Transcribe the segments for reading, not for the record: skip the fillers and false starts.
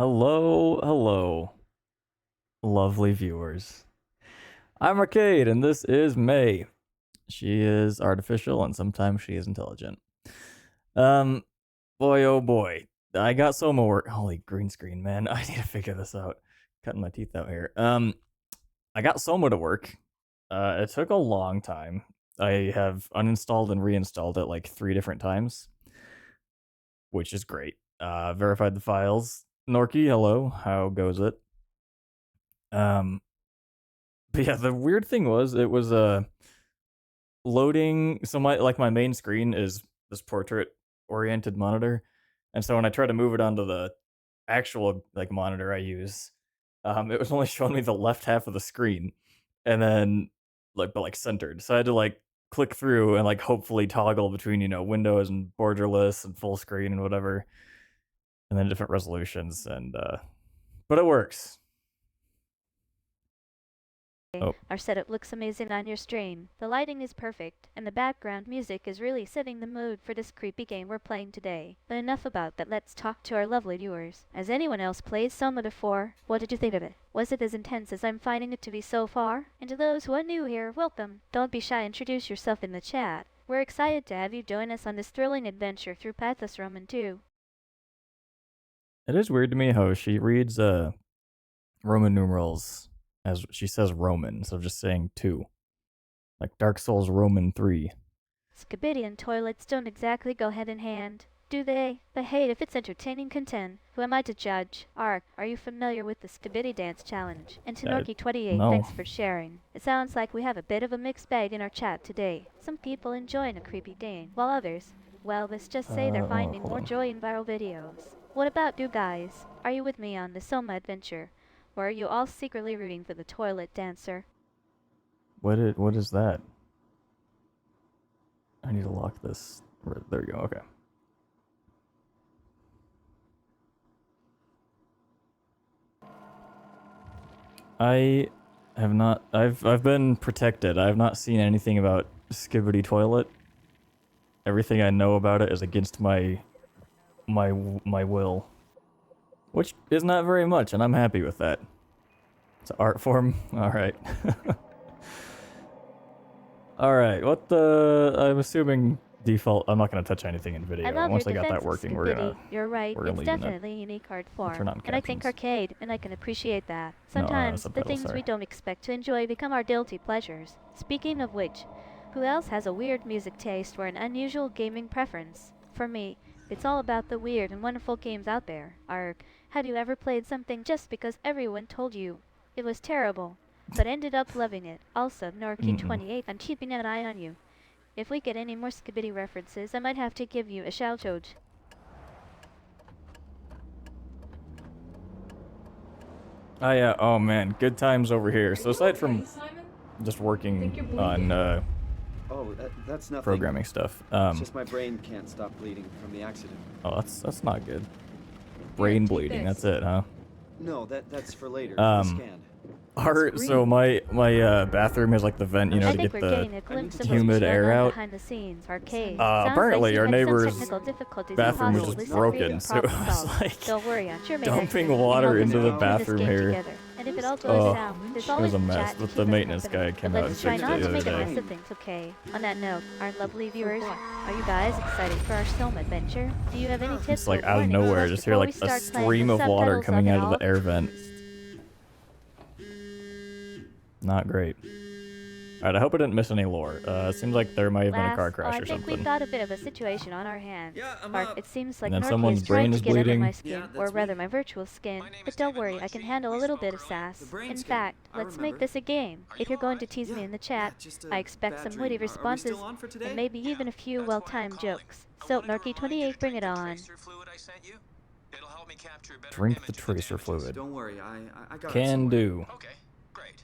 Hello, hello, lovely viewers. I'm Arcade, and this is May. She is artificial, and sometimes she is intelligent. Um, boy, oh boy, I got SOMA work. Holy green screen, man! I need to figure this out. Cutting my teeth out here. I got SOMA to work. It took a long time. I have uninstalled and reinstalled it like 3 different times, which is great. Verified the files. Norky, hello. How goes it? Um, But yeah, the weird thing was it was loading. So my main screen is this portrait oriented monitor, and so when I try to move it onto the actual like monitor I use, it was only showing me the left half of the screen, and then but centered. So I had to like click through and like hopefully toggle between Windows and borderless and full screen and whatever, and then different resolutions and but it works. Oh. Our setup looks amazing on your stream. The lighting is perfect, and the background music is really setting the mood for this creepy game we're playing today. But enough about that, let's talk to our lovely viewers. Has anyone else played Soma before? What did you think of it? Was it as intense as I'm finding it to be so far? And to those who are new here, welcome. Don't be shy, introduce yourself in the chat. We're excited to have you join us on this thrilling adventure through Pathos Roman 2. It is weird to me how she reads Roman numerals as she says Roman instead of just saying 2. Like Dark Souls Roman 3. Skibidi and toilets don't exactly go hand in hand, do they? But hey, if it's entertaining content, who am I to judge? Ark, are you familiar with the Skibidi Dance Challenge? And to Norky28, No. thanks for sharing. It sounds like we have a bit of a mixed bag in our chat today. Some people enjoying a creepy game, while others, well, let's just say they're finding more joy in viral videos. What about you guys? Are you with me on the Soma adventure? Or are you all secretly rooting for the toilet dancer? What is that? I need to lock this. There you go. Okay. I have not. I've been protected. I have not seen anything about Skibidi Toilet. Everything I know about it is against my will, which is not very much, and I'm happy with that. It's an art form. All right. All right. What the? I'm assuming default. I'm not gonna touch anything in video. I love Once your I got that defense, working, Skibidi. You're right. we're gonna It's leave it. definitely a unique art form. Turn on And I think captions. arcade, and I can appreciate that. No, Sometimes the subtitles, things sorry. we don't expect to enjoy become our guilty pleasures. Speaking of which, who else has a weird music taste or an unusual gaming preference? For me, it's all about the weird and wonderful games out there. Ark, have you ever played something just because everyone told you it was terrible, but ended up loving it? Also, Norky28, I'm keeping an eye on you. If we get any more Skibidi references, I might have to give you a shout out. Oh yeah, oh man, good times over here. So aside from just working on Oh, that's nothing. programming stuff, It's just my brain can't stop bleeding from the accident. oh that's not good. Brain bleeding, that's it, huh? No, that's for later. For the scan. So my bathroom is like the vent, I to think get we're the getting a glimpse of humid what's going air on out. behind the scenes. Arcade. Apparently our neighbor's bathroom is is just broken, so it was like Don't worry, I'm sure dumping water into the bathroom here. Together. And if it all goes south, there's It was always a a mess, chat to but keep the us maintenance company. guy came But out and let's try fixed not it to the make a other mess day. of things, okay? On that note, our lovely viewers, are you guys excited for our Soma adventure? Do you have any tips? It's like or out of warnings nowhere, just hear before like we a start playing stream with of water subtitles coming on out of and the air vent. Not great. Alright, I hope I didn't miss any lore. It seems like there might have been a car crash or I think something. we've got a bit of a situation on our hands. Yeah, I'm Mark, up. it seems like And then Norky someone's is trying brain to is get under bleeding. my skin, Yeah, or that's rather me. my virtual skin. My name But is don't David worry, I can Muncie. handle a We little spoke bit of earlier. sass. The brain In scan. fact, I let's make remember. this a game. Are If you you're going to alright? tease me in the Yeah, chat, just I expect bad some dream. witty Are we responses still on for today? and maybe even a few well-timed jokes. So, Norky 28, bring it on. Drink the tracer fluid. Don't worry, I got it Can somewhere. do. Okay, great.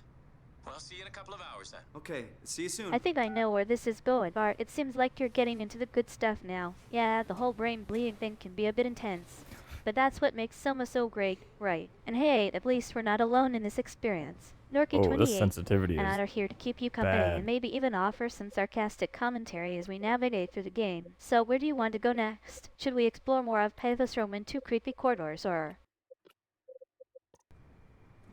Well, see you in a couple of hours then. Okay, see you soon. I think I know where this is going, Bart. It seems like you're getting into the good stuff now. Yeah, the whole brain bleeding thing can be a bit intense. But that's what makes Soma so great, right? And hey, at least we're not alone in this experience. Oh, this Norky28 sensitivity and I is are here to keep you company bad. and maybe even offer some sarcastic commentary as we navigate through the game. So where do you want to go next? Should we explore more of Pathos Roman 2 creepy corridors, or...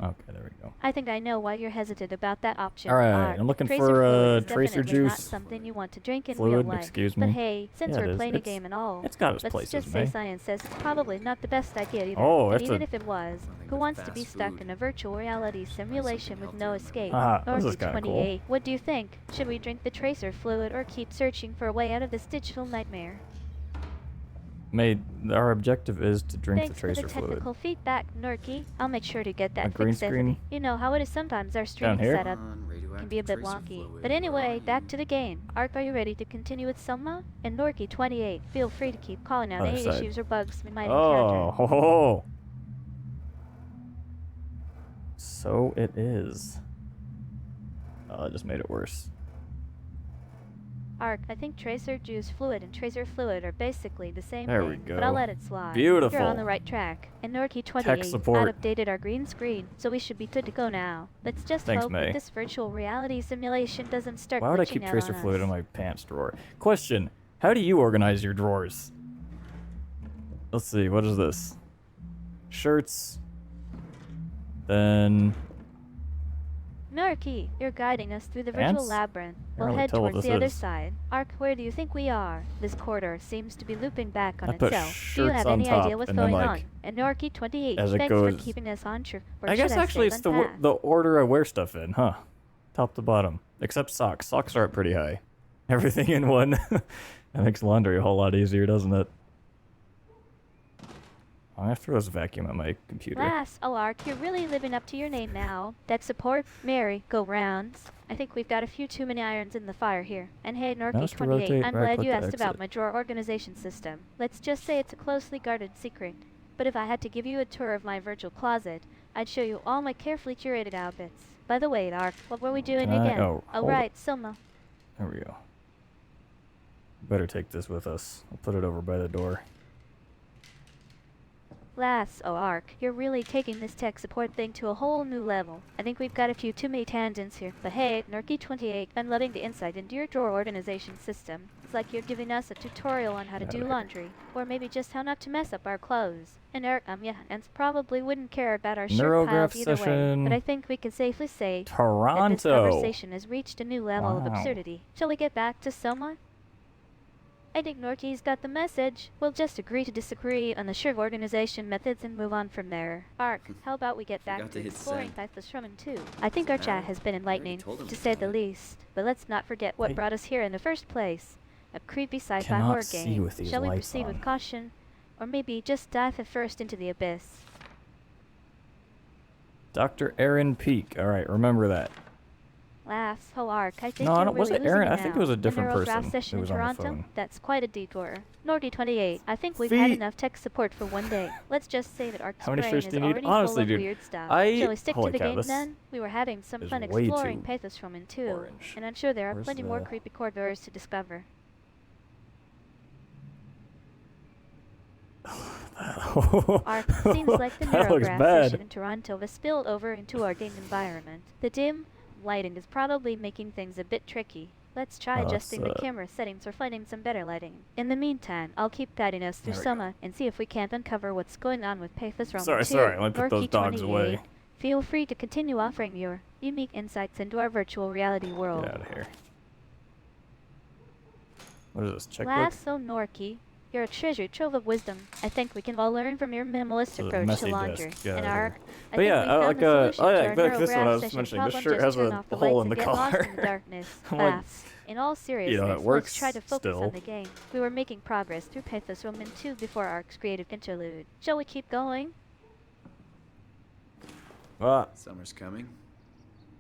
Okay, there we go. I think I know why you're hesitant about that option. All right, I'm looking tracer for fluid is tracer definitely not juice. something you want to drink in Fluid, real life. excuse But me. hey, since Yeah, it we're is. playing a game and all, It's got its let's places, just say May. science says it's probably not the best idea either. Oh, and it's even a- if it was, Nothing who but wants to be fast stuck food. in a virtual reality simulation with no healthier, escape? Ah, this is Norky kinda cool. 28, what do you think? Should we drink the tracer fluid or keep searching for a way out of this digital nightmare? May, our objective is to drink Thanks the for tracer the fluid. technical feedback, Norky. I'll make sure to get that A green fixed, Anthony. screen? You know how it is sometimes our streaming here? setup can be a bit wonky. But anyway, back to the game. Ark, are you ready to continue with SOMA? And Norky 28, feel free to keep calling out Other any side. issues or bugs we might Oh, encounter. ho, ho, ho. So it is. Oh, I just made it worse. Ark, I think tracer juice fluid and tracer fluid are basically the same There thing, we go. but I'll let it slide. Beautiful. You're on the right track. And Norky 28 Tech support. updated our green screen, so we should be good to go now. Let's just Thanks, hope May. that this virtual reality simulation doesn't start Why would I glitching keep out tracer on fluid us. in my pants drawer? Question: how do you organize your drawers? Let's see. What is this? Shirts. Then Norky, you're guiding us through the virtual Pants? labyrinth. Can't We'll really head tell what towards this the other is. side. Ark, where do you think we are? This corridor seems to be looping back on I put itself. Do you shirts have on any top, idea what's and then, going like, on? And Norky 28, as it thanks for goes- keeping us on track. I guess actually it's the order I wear stuff in, huh? Top to bottom, except socks. Socks are up pretty high. Everything in one. That makes laundry a whole lot easier, doesn't it? I have to throw this vacuum at my computer. Lass, Ark, you're really living up to your name now. That support, Mary, go rounds. I think we've got a few too many irons in the fire here. And hey, Norky Mouse to 28, rotate, I'm right glad click you to asked about exit. my drawer organization system. Let's just say it's a closely guarded secret. But if I had to give you a tour of my virtual closet, I'd show you all my carefully curated outfits. By the way, Ark, what were we doing Can I- again? oh, hold right, Soma. There we go. Better take this with us. I'll put it over by the door. Lass, Ark, you're really taking this tech support thing to a whole new level. I think we've got a few too many tangents here. But hey, Norky 28, I'm letting the insight into your drawer organization system. It's like you're giving us a tutorial on how to Outta do here. laundry, or maybe just how not to mess up our clothes. And and probably wouldn't care about our shirt Neurograph piles either way. session. But I think we can safely say that this Toronto. conversation has reached a new level of Wow. absurdity. Shall we get back to Soma? I think Norky's got the message. We'll just agree to disagree on the shirt organization methods and move on from there. Ark, how about we get back Forgot to to hit exploring send. Typhus Shrumman too? I think our chat has been enlightening, told him to about say the it. least. But let's not forget what I brought us here in the first place. A creepy sci-fi cannot horror see game. with these Shall we lights proceed on. with caution? Or maybe just dive first into the abyss? Dr. Aaron Peak. All right, remember that. Lass, Ark, I think No, you're no, was really it Aaron? losing I think now. it was a different Neuro's person Ralph session who was in on the Toronto? phone. That's quite a detour. Norky 28, I think we've had Fee- enough tech support for one day. Let's just say that Ark's How many brain shirts is do you need? already Honestly, full of dude, weird stuff. I- Shall we stick to holy the cow, game this then? We were having some is fun way exploring too Pathos Roman too, orange. and I'm sure there are Where's plenty more the- creepy corridors to discover. Ark, seems like the That looks neurograph bad. session in Toronto has spilled over into our game environment. The dim lighting is probably making things a bit tricky. Let's try Oh, adjusting the that's, camera settings or finding some better lighting. In the meantime, I'll keep guiding us through There we go. SOMA and see if we can't uncover what's going on with Pathos Roman Sorry, 2. sorry, let me put those Norky dogs 28. away. Feel free to continue offering your unique insights into our virtual reality world. Get out of here. What is this? Checkbook? Lasso Norky, you're a treasure trove of wisdom. I think we can all learn from your minimalist This is a approach messy to laundry. desk. Get And out of our, here. I But think yeah, we I found like, the solution oh to yeah, our like this one I neurograph was session mentioning. This problem. shirt Just has turn a off the hole lights in the and get lost in the collar. darkness. I'm like, Lass, in all seriousness, it works let's try to focus still. on the game. We were making progress through Pathos Roman 2 before Ark's creative interlude. Shall we keep going? Ah, Summer's coming.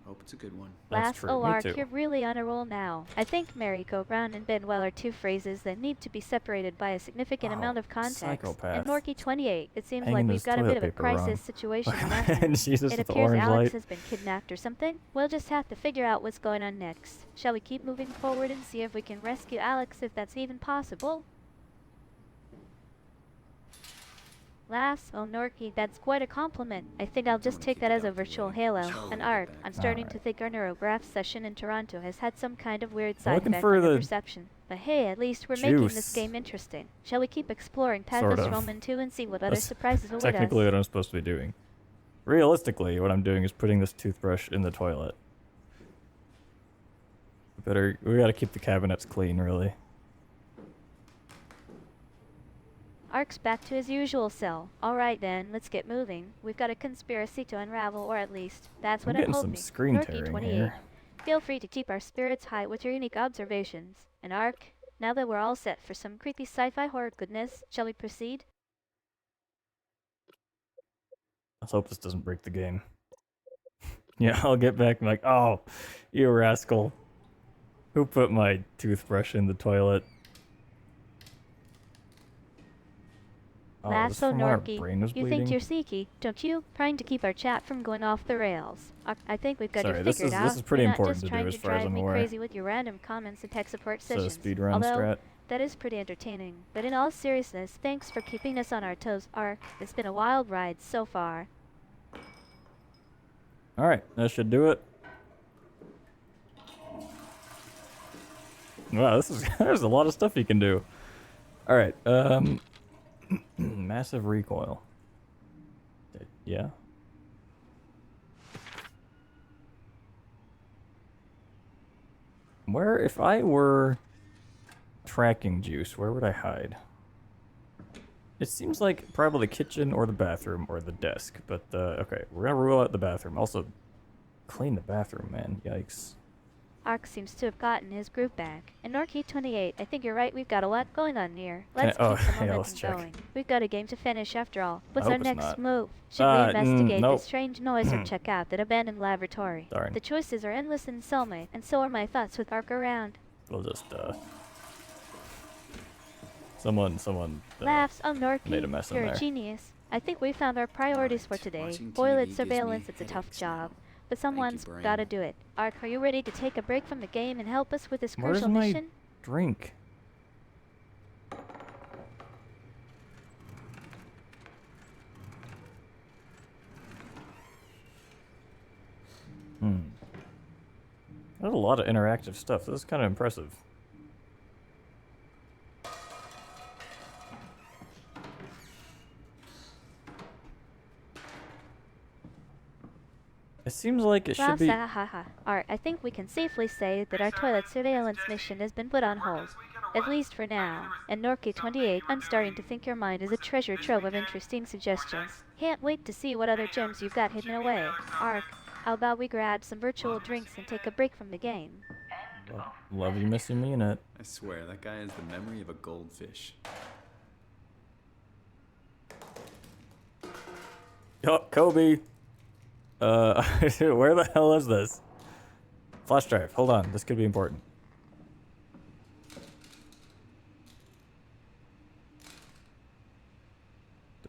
Hope it's a good one. that's Lass, true. Me Ark, too. you're really on a roll now. I think Mary, Go Brown, and Bedwell are two phrases that need to be separated by a significant Wow, amount of context. psychopath. And Norky 28, it seems Hanging like his we've got a toilet bit of a paper wrong. crisis situation on our and hands. Jesus It with the appears orange Alex light. has been kidnapped or something. We'll just have to figure out what's going on next. Shall we keep moving forward and see if we can rescue Alex, if that's even possible? Lass, Norky, that's quite a compliment. I think I'll just wanna take keep that it as a out the virtual way. halo. Shall And we Art, get back? I'm starting to Alright. think our neurograph session in Toronto has had some kind of weird I'm side looking effect for on your the perception. But hey, at least we're making this juice. game interesting. Shall we keep exploring Sort Pathos of. Roman 2 and see what other That's surprises await Technically us? what I'm supposed to be doing. realistically, what I'm doing is putting this toothbrush in the toilet. We gotta keep the cabinets clean, really. Ark's back to his usual cell. Alright then, let's get moving. We've got a conspiracy to unravel, or at least, that's what I'm getting hoping. some screen Norky tearing 28. here. Feel free to keep our spirits high with your unique observations. And Ark, now that we're all set for some creepy sci-fi horror goodness, shall we proceed? Let's hope this doesn't break the game. Yeah, I'll get back and be like, oh, you rascal. Who put my toothbrush in the toilet? Oh, this is Lasso from when our Norky, brain was you bleeding? think you're seeky, don't you? Trying to keep our chat from going off the rails. I think we've got Sorry, you this figured out. is pretty You're not important just to do trying as to far as drive I'm me aware. crazy with your random comments and tech support So sessions. speedrun Although, strat. that is pretty entertaining. But in all seriousness, thanks for keeping us on our toes, Ark. It's been a wild ride so far. Alright, that should do it. Wow, there's a lot of stuff you can do. Alright, massive recoil. Yeah. If I were tracking juice, where would I hide? It seems like probably the kitchen or the bathroom or the desk, but okay, we're gonna rule out the bathroom. Also, clean the bathroom, man. Yikes. Ark seems to have gotten his groove back. And Norky 28, I think you're right, we've got a lot going on here. Let's oh, keep the yeah, momentum let's check. going. We've got a game to finish after all. What's hope our it's next not. move? Should we investigate nope. this strange noise or check out that abandoned laboratory? Darn. The choices are endless in SOMA, and so are my thoughts with Ark around. We'll just, someone, Laughs, oh Norky, made a mess in you're there. a genius. I think we found our priorities for Right, today. watching Boiler TV gives surveillance, me it's a tough headaches now. job. But someone's brain. gotta do it. Ark, are you ready to take a break from the game and help us with this Where's crucial my mission? drink? There's a lot of interactive stuff. This is kind of impressive. It seems like it should be... Art, I think we can safely say that our toilet surveillance mission has been put on hold. At least for now. And Norky 28, I'm starting to think your mind is a treasure trove of interesting suggestions. Can't wait to see what other gems you've got hidden away. Ark, how about we grab some virtual drinks and take a break from the game? Love you, miss you, mean it. I swear, that guy has the memory of a goldfish. Oh, Kobe! Where the hell is this? Flash drive, hold on, this could be important.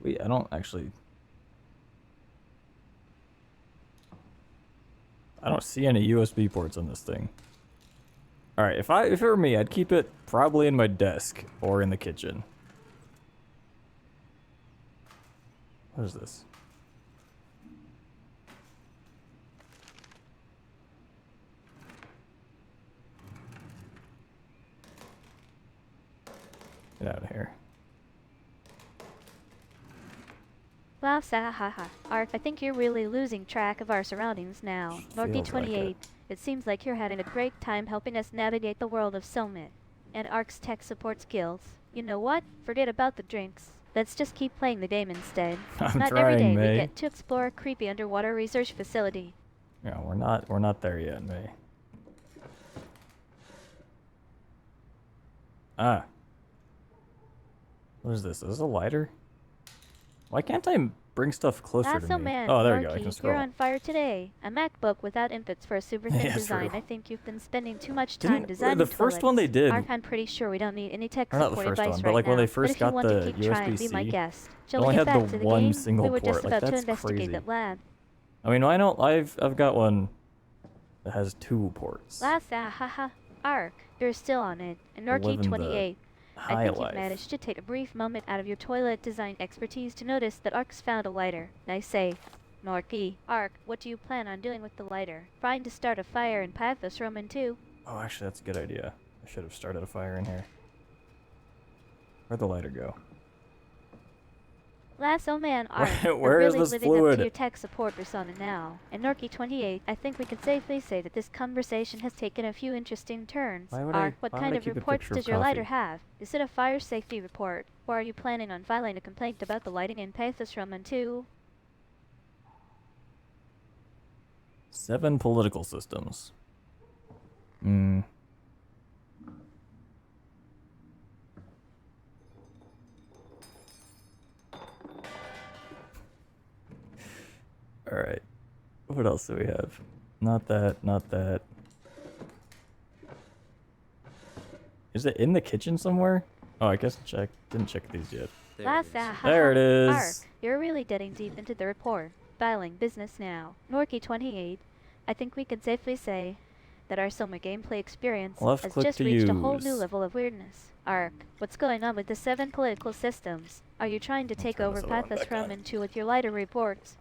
I don't actually... I don't see any USB ports on this thing. Alright, if it were me, I'd keep it probably in my desk or in the kitchen. What is this? Get out of here. Wow, Ark, I think you're really losing track of our surroundings now. Norky Feels like 28, it. it seems like you're having a great time helping us navigate the world of SOMA and Ark's tech support skills. You know what? Forget about the drinks. Let's just keep playing the game instead. I'm Not trying, every day May. we get to explore a creepy underwater research facility. Yeah, we're not there yet, May. Ah. What is this? Is this a lighter? Why can't I bring stuff closer Lasso to me? man, Oh, there we go. I Norky, can you're scroll. on fire today. A MacBook without inputs for a super thin Yeah, design. true. I think you've been spending too much time Didn't- designing the first one they did- Ark, I'm pretty sure we don't need any tech Or not the support first advice one, right but like when now. they first if you got want the to keep trying, be my USB-C, guest. it Shall we only get had back the to the one game? single We were port. just Like, about to that's investigate crazy. that lab. I mean, I don't. I've got one that has 2 ports. Ark, you're still on it. And Norky Living the 28. I high think life. you've managed to take a brief moment out of your toilet design expertise to notice that Ark's found a lighter. I say, Norky, Ark, what do you plan on doing with the lighter? Trying to start a fire in Pathos Roman 2? Oh, actually, that's a good idea. I should have started a fire in here. Where'd the lighter go? SOMA and ARC are Where is really this living up fluid? to your tech support persona now. And Norky28, I think we can safely say that this conversation has taken a few interesting turns. Why would ARC, I- what why would kind I of keep a reports picture of does your lighter coffee? have? Is it a fire safety report? Or are you planning on filing a complaint about the lighting in Pathos Roman 2? 7 political systems. Hmm. Alright. What else do we have? Not that, not that. Is it in the kitchen somewhere? Oh, I guess didn't check these yet. There it is. There it is. ARC, you're really getting deep into the report. Filing business now. Norky28, I think we can safely say that our SOMA gameplay experience Left has click just to reached a whole new use. level of weirdness. ARC, what's going on with the 7 political systems? Are you trying to take turn over this other one Pathos back on. Roman 2 with your lighter reports?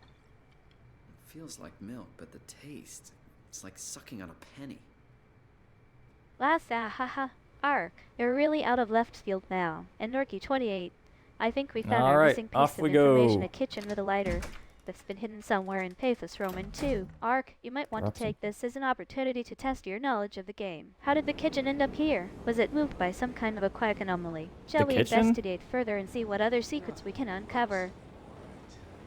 Feels like milk, but the taste, it's like sucking on a penny. ARC, you're really out of left field now. And Norky28, I think we found our Alright, missing piece off of we information, go. a kitchen with a lighter that's been hidden somewhere in Pathos Roman 2. ARC, you might want to Corruption. take this as an opportunity to test your knowledge of the game. How did the kitchen end up here? Was it moved by some kind of aquatic anomaly? Shall we kitchen? investigate further and see what other secrets we can uncover?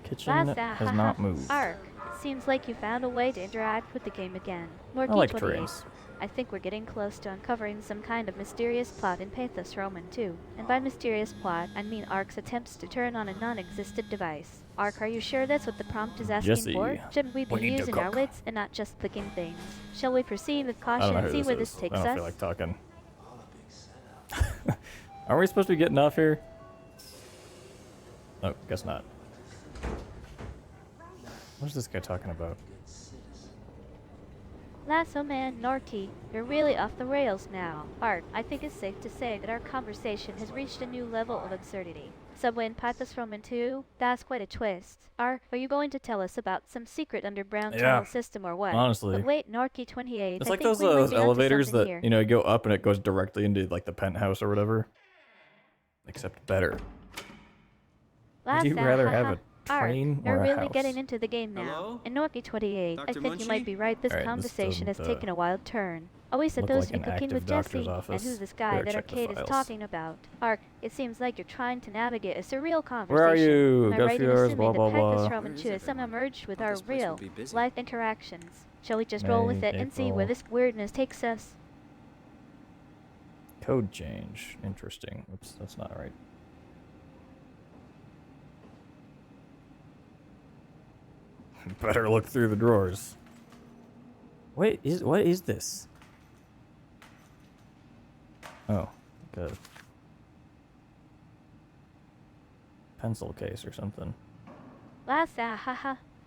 Kitchen has not moved. ARC, it seems like you found a way to interact with the game again. I like Norky28, trains. I think we're getting close to uncovering some kind of mysterious plot in Pathos Roman 2. And by mysterious plot, I mean ARC's attempts to turn on a non-existent device. ARC, are you sure that's what the prompt is asking Jesse, for? Shouldn't we we be need to using our cook. wits and not just clicking things? Shall we proceed with I caution don't know and who see where this this is. takes I don't us? feel like talking. Are we supposed to be getting off here? Oh, guess not. What is this guy talking about? Lasso Man, Norky, you're really off the rails now. ARC, I think it's safe to say that our conversation has reached a new level of absurdity. Subway in Pathos Roman 2? That's quite a twist. ARC, are you going to tell us about some secret underground Yeah, tunnel system or what? honestly. But wait, Norky28, It's I like think those we might be onto elevators something that, here. you know, you go up and it goes directly into like the penthouse or whatever. Except better. Would you rather have a train you're or a really house? getting into the game now. Hello? And Norky28, I Dr. think you might Munchie? be right. This Alright, this conversation has doesn't, taken a wild turn. Are we look supposed like to be an cooking with active doctor's Jesse? office. And who's this guy Better that check the Arcade is files. talking about? ARC, it seems like you're trying to navigate a surreal conversation. Where are you? Am I Go right for in yours, assuming blah, blah, that Pathos blah. Roman Where 2 is has somehow everyone? merged with Thought our this place real would be busy. life interactions? Shall we just roll with May, it and see where April. this weirdness takes us? Code change. Interesting. Oops, that's not right. Better look through the drawers. Wait, what is this? Oh, good. Pencil case or something.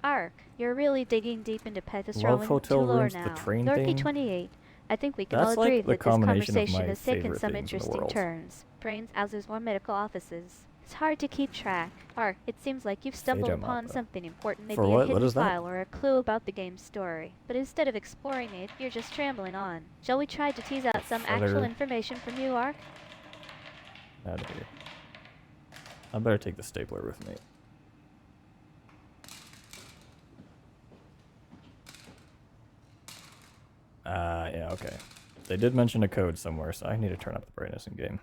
ARC, you're really digging deep into Pathos Love Roman 2 hotel lore rooms, the now. train thing? Norky28, I think we can That's all like agree the that this combination of conversation my has taken favorite some things in the interesting world. turns. Brains, houses, or medical offices. It's hard to keep track. ARC, it seems like you've stumbled Fata upon Mappa. something important, maybe For a what? What hidden is that? file or a clue about the game's story. But instead of exploring it, you're just trambling on. Shall we try to tease out some actual Feather. information from you, ARC? Out of here. I better take the stapler with me. Yeah, okay. They did mention a code somewhere, so I need to turn up the brightness in game.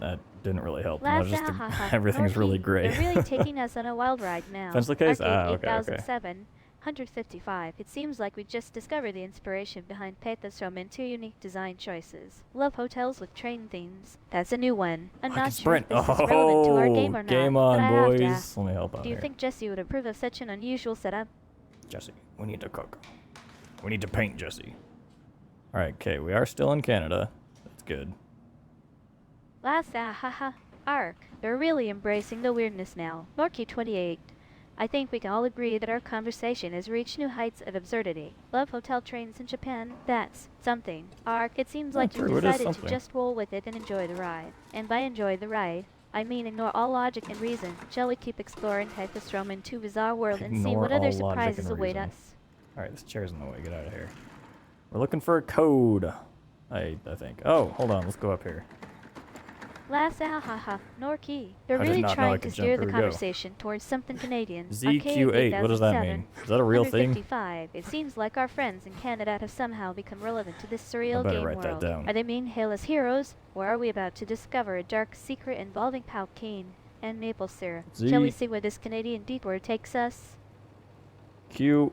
That didn't really help. Now just everything's really Norky, gray. You're really taking us on a wild ride now. Pencil case? Arcade Ah, okay, okay. 8007, 155. It seems like we just discovered the inspiration behind Pathos Roman 2 unique design choices. Love hotels with train themes. That's a new one. I'm I can not sure if sprint. this is relevant to our game or not, Game but on, I have to boys. ask. Let me help out Do you here. think Jesse would approve of such an unusual setup? Jesse, we need to cook. We need to paint Jesse. Alright, okay, we are still in Canada. That's good. Arc, they're really embracing the weirdness now. Norky28, I think we can all agree that our conversation has reached new heights of absurdity. Love hotel trains in Japan, that's something. Arc, it seems like true, you've it is decided to something. just roll with it and enjoy the ride. And by enjoy the ride, I mean ignore all logic and reason. Shall we keep exploring Pathos Roman 2 bizarre world and see Ignore what other all logic surprises and await reason. us? Alright, this chair's in the way. Get out of here. We're looking for a code. I think. Oh, hold on. Let's go up here. Last haha, Norkey. They're I did really not know I trying could to jump. steer Here the we go. conversation towards something Canadian. ZQ8. What does that mean? Is that a real thing? 155. It seems like our friends in Canada have somehow become relevant to this surreal better game write that world. down. Are they being hailed as heroes, or are we about to discover a dark secret involving Palkine and maple syrup? Shall we see where this Canadian detour takes us? Q8.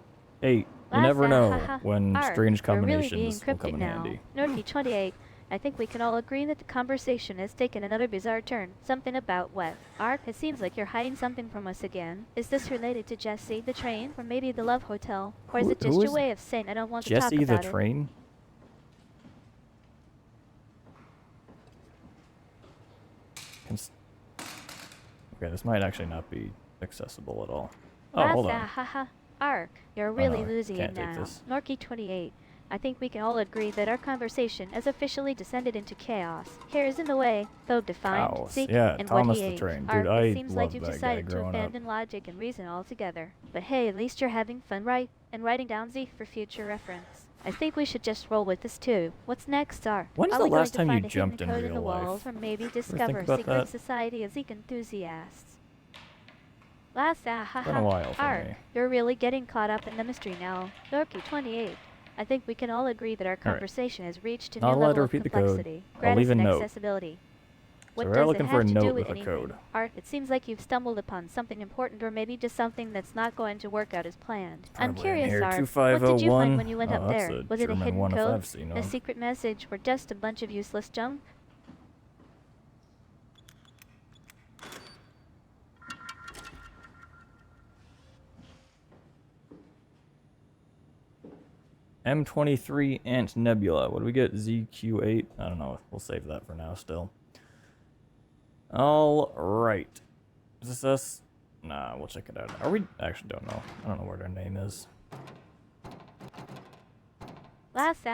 You never know when strange combinations will come in handy. Norkey 28. I think we can all agree that the conversation has taken another bizarre turn. Something about what? Art, it seems like you're hiding something from us again. Is this related to Jesse, the train, or maybe the love hotel? Or is it just your way of saying I don't want to talk Jesse the about it? train? Okay, this might actually not be accessible at all. Oh, hold on. Haha. Ark, you're really no, losing it can't take now. this. Norkey 28. I think we can all agree that our conversation has officially descended into chaos. Here is in the way, though defined, Chaos. seek, Yeah, and Thomas what the he ate. Train. Ark, Dude, I it seems like loved you've that guy decided to growing up. abandon logic and reason altogether. But hey, at least you're having fun, right? And writing down Z for future reference. I think we should just roll with this too. What's next, Ark? When's Are the we going last to time you find a hidden jumped in code real in the life? walls, or maybe think discover a about secret that? society of Zeke enthusiasts? Last Been a while for Ark, me. you're really getting caught up in the mystery now. Norkey 28. I think we can all agree that our conversation has reached a Not new allowed to level of repeat the code. complexity. I'll leave a Gratis and note. accessibility. So What we're does looking it for a have to do note with with a anything? code. Art, it seems like you've stumbled upon something important, or maybe just something that's not going to work out as planned. I'm Probably in curious, here, Art, what did you 2501. find when you went Oh, up that's there? a Was it a German hidden one if code, I've seen a one. secret message, or just a bunch of useless junk? M23 Ant Nebula. What do we get? ZQ8? I don't know. We'll save that for now still. All right. Is this us? Nah, we'll check it out. Are we? I actually don't know. I don't know what our name is. Last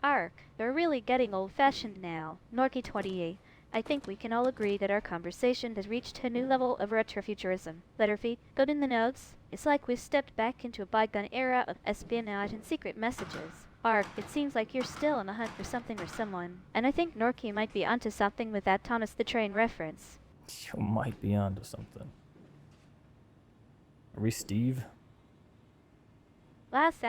Ark, you're really getting old-fashioned now. Norkey 28. I think we can all agree that our conversation has reached a new level of retrofuturism. Letterfeed, go in the notes. It's like we've stepped back into a bygone era of espionage and secret messages. Ark, it seems like you're still on the hunt for something or someone. And I think Norkey might be onto something with that Thomas the Train reference. You might be onto something. Are we Steve? Last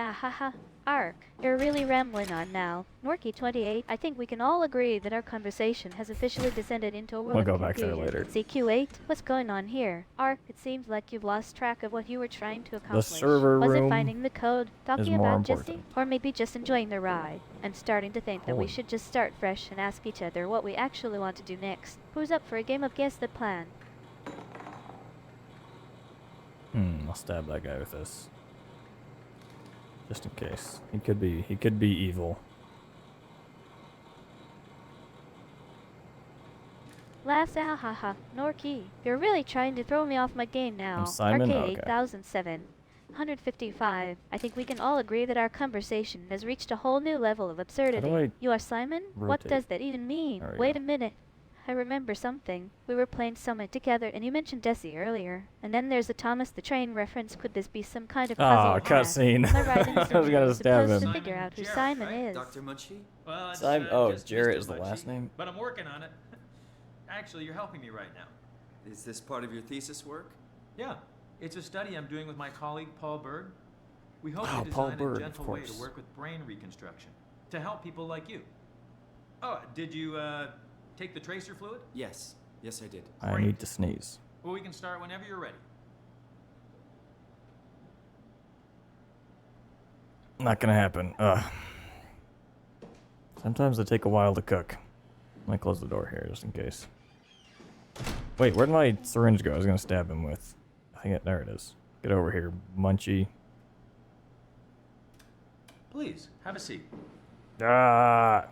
Ark, you're really rambling on now. Norkey 28, I think we can all agree that our conversation has officially descended into a world We'll of go back there confusion. later. CQ8, what's going on here? Ark, it seems like you've lost track of what you were trying to accomplish. server Was it room finding the code, talking more about Jesse, important. or maybe just enjoying the ride? I'm starting to think that we Holy- should just start fresh and ask each other what we actually want to do next. Who's up for a game of Guess the Plan? I'll stab that guy with this. Just in case. He could be evil. Last Norkey, you're really trying to throw me off my game now. I'm Simon? Arcade Okay. 8007. 155. I think we can all agree that our conversation has reached a whole new level of absurdity. I You are Simon? What rotate? does that even mean? There we Wait go. a minute. I remember something. We were playing SOMA together, and you mentioned Jesse earlier. And then there's a Thomas the Train reference. Could this be some kind of puzzle? Ah, or hack? cutscene. Am I right in I was assuming gonna we're stab supposed him. to figure out who Jarrett, Simon right? is? Dr. Munchie? Well, it's, Simon- oh, just Jarrett Mr. is the last Munchie, name? But I'm working on it. Actually, you're helping me right now. Is this part of your thesis work? Yeah, it's a study I'm doing with my colleague Paul Berg. We hope Oh, to Paul design Berg, a of gentle way to course. work with brain reconstruction to help people like you. Oh, did you take the tracer fluid? Yes. Yes, I did. I need to sneeze. Well, we can start whenever you're ready. Not gonna happen. Sometimes they take a while to cook. Let me close the door here just in case. Wait, where'd my syringe go? I was gonna stab him with. I think there it is. Get over here, Munchie. Please, have a seat. Ah!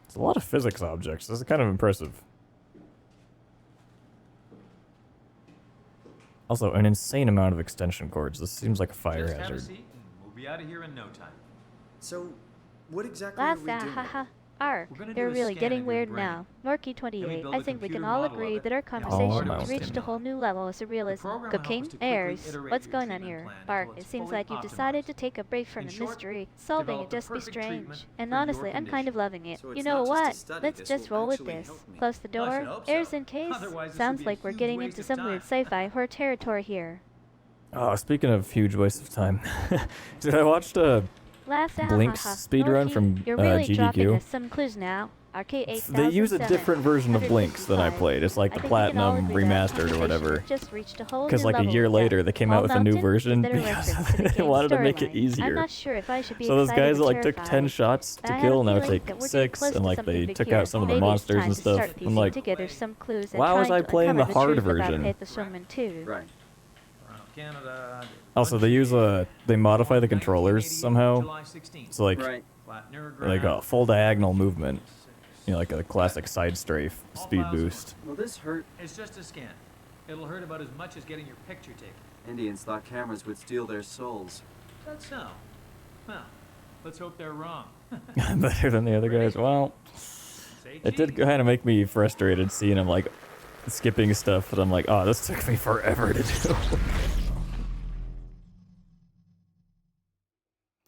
It's a lot of physics objects. This is kind of impressive. Also, an insane amount of extension cords. This seems like a fire Just have a hazard. seat and we'll be out of here in no time. So, what exactly Last are we doing? Ark, We're gonna they're do a really scan getting of your weird brain. now. Norky Then we 28, build I a think we can computer all model of agree it, that our and we conversation start has reached a stimuli. whole new level of surrealism. program will help Cooking, us to quickly airs, iterate what's your going on treatment here? plan until Bark, it's it seems fully like you've optimized. decided to take a break from In the short, mystery. Solving develop it the just be perfect strange. treatment And for your honestly, I'm kind condition. of loving it. So You it's know not just a what? study, Let's this just will roll with actually this. help me. Close the I door. should hope so. Airs in case. Otherwise, this Sounds would be a like we're huge getting waste into of some weird time. sci-fi horror territory here. Oh, speaking of huge waste of time, dude, I watched Laughs out, Blink's haha. speedrun Norky, from you're really dropping GDQ. us some clues now. Arcade They use a 8007, different version of Blinks than I 155. played. It's like I the think we can all platinum agree that our remastered or conversation whatever. has just reached a whole Because new like a level year of later, depth. they came All out with a new Mountain? Is version that a because reference to the they game's wanted to make it storyline? I'm easier. not sure if I should be So those excited guys or like took 10 terrified. shots But to I have a kill, now feeling take that we're getting 6, close and to like something they big took here. out some of the Maybe it's monsters time and to stuff. start I'm piecing like, together some clues and why was trying I to playing uncover the the hard truth about version? Hate the Showman 2. Right. Around Canada. Also, they use they modify the controllers 1988, somehow. July 16th. So like, Right. Flat near like a ground. full diagonal movement. You know, like a classic side strafe All speed files in boost. Will this hurt? It's just a scan. It'll hurt about as much as getting your picture taken. Indians thought cameras would steal their souls. That's so. Well, let's hope they're wrong. Better than the other guys. Well, Say it did cheese. kind of make me frustrated seeing him like skipping stuff, but I'm like, oh, this took me forever to do.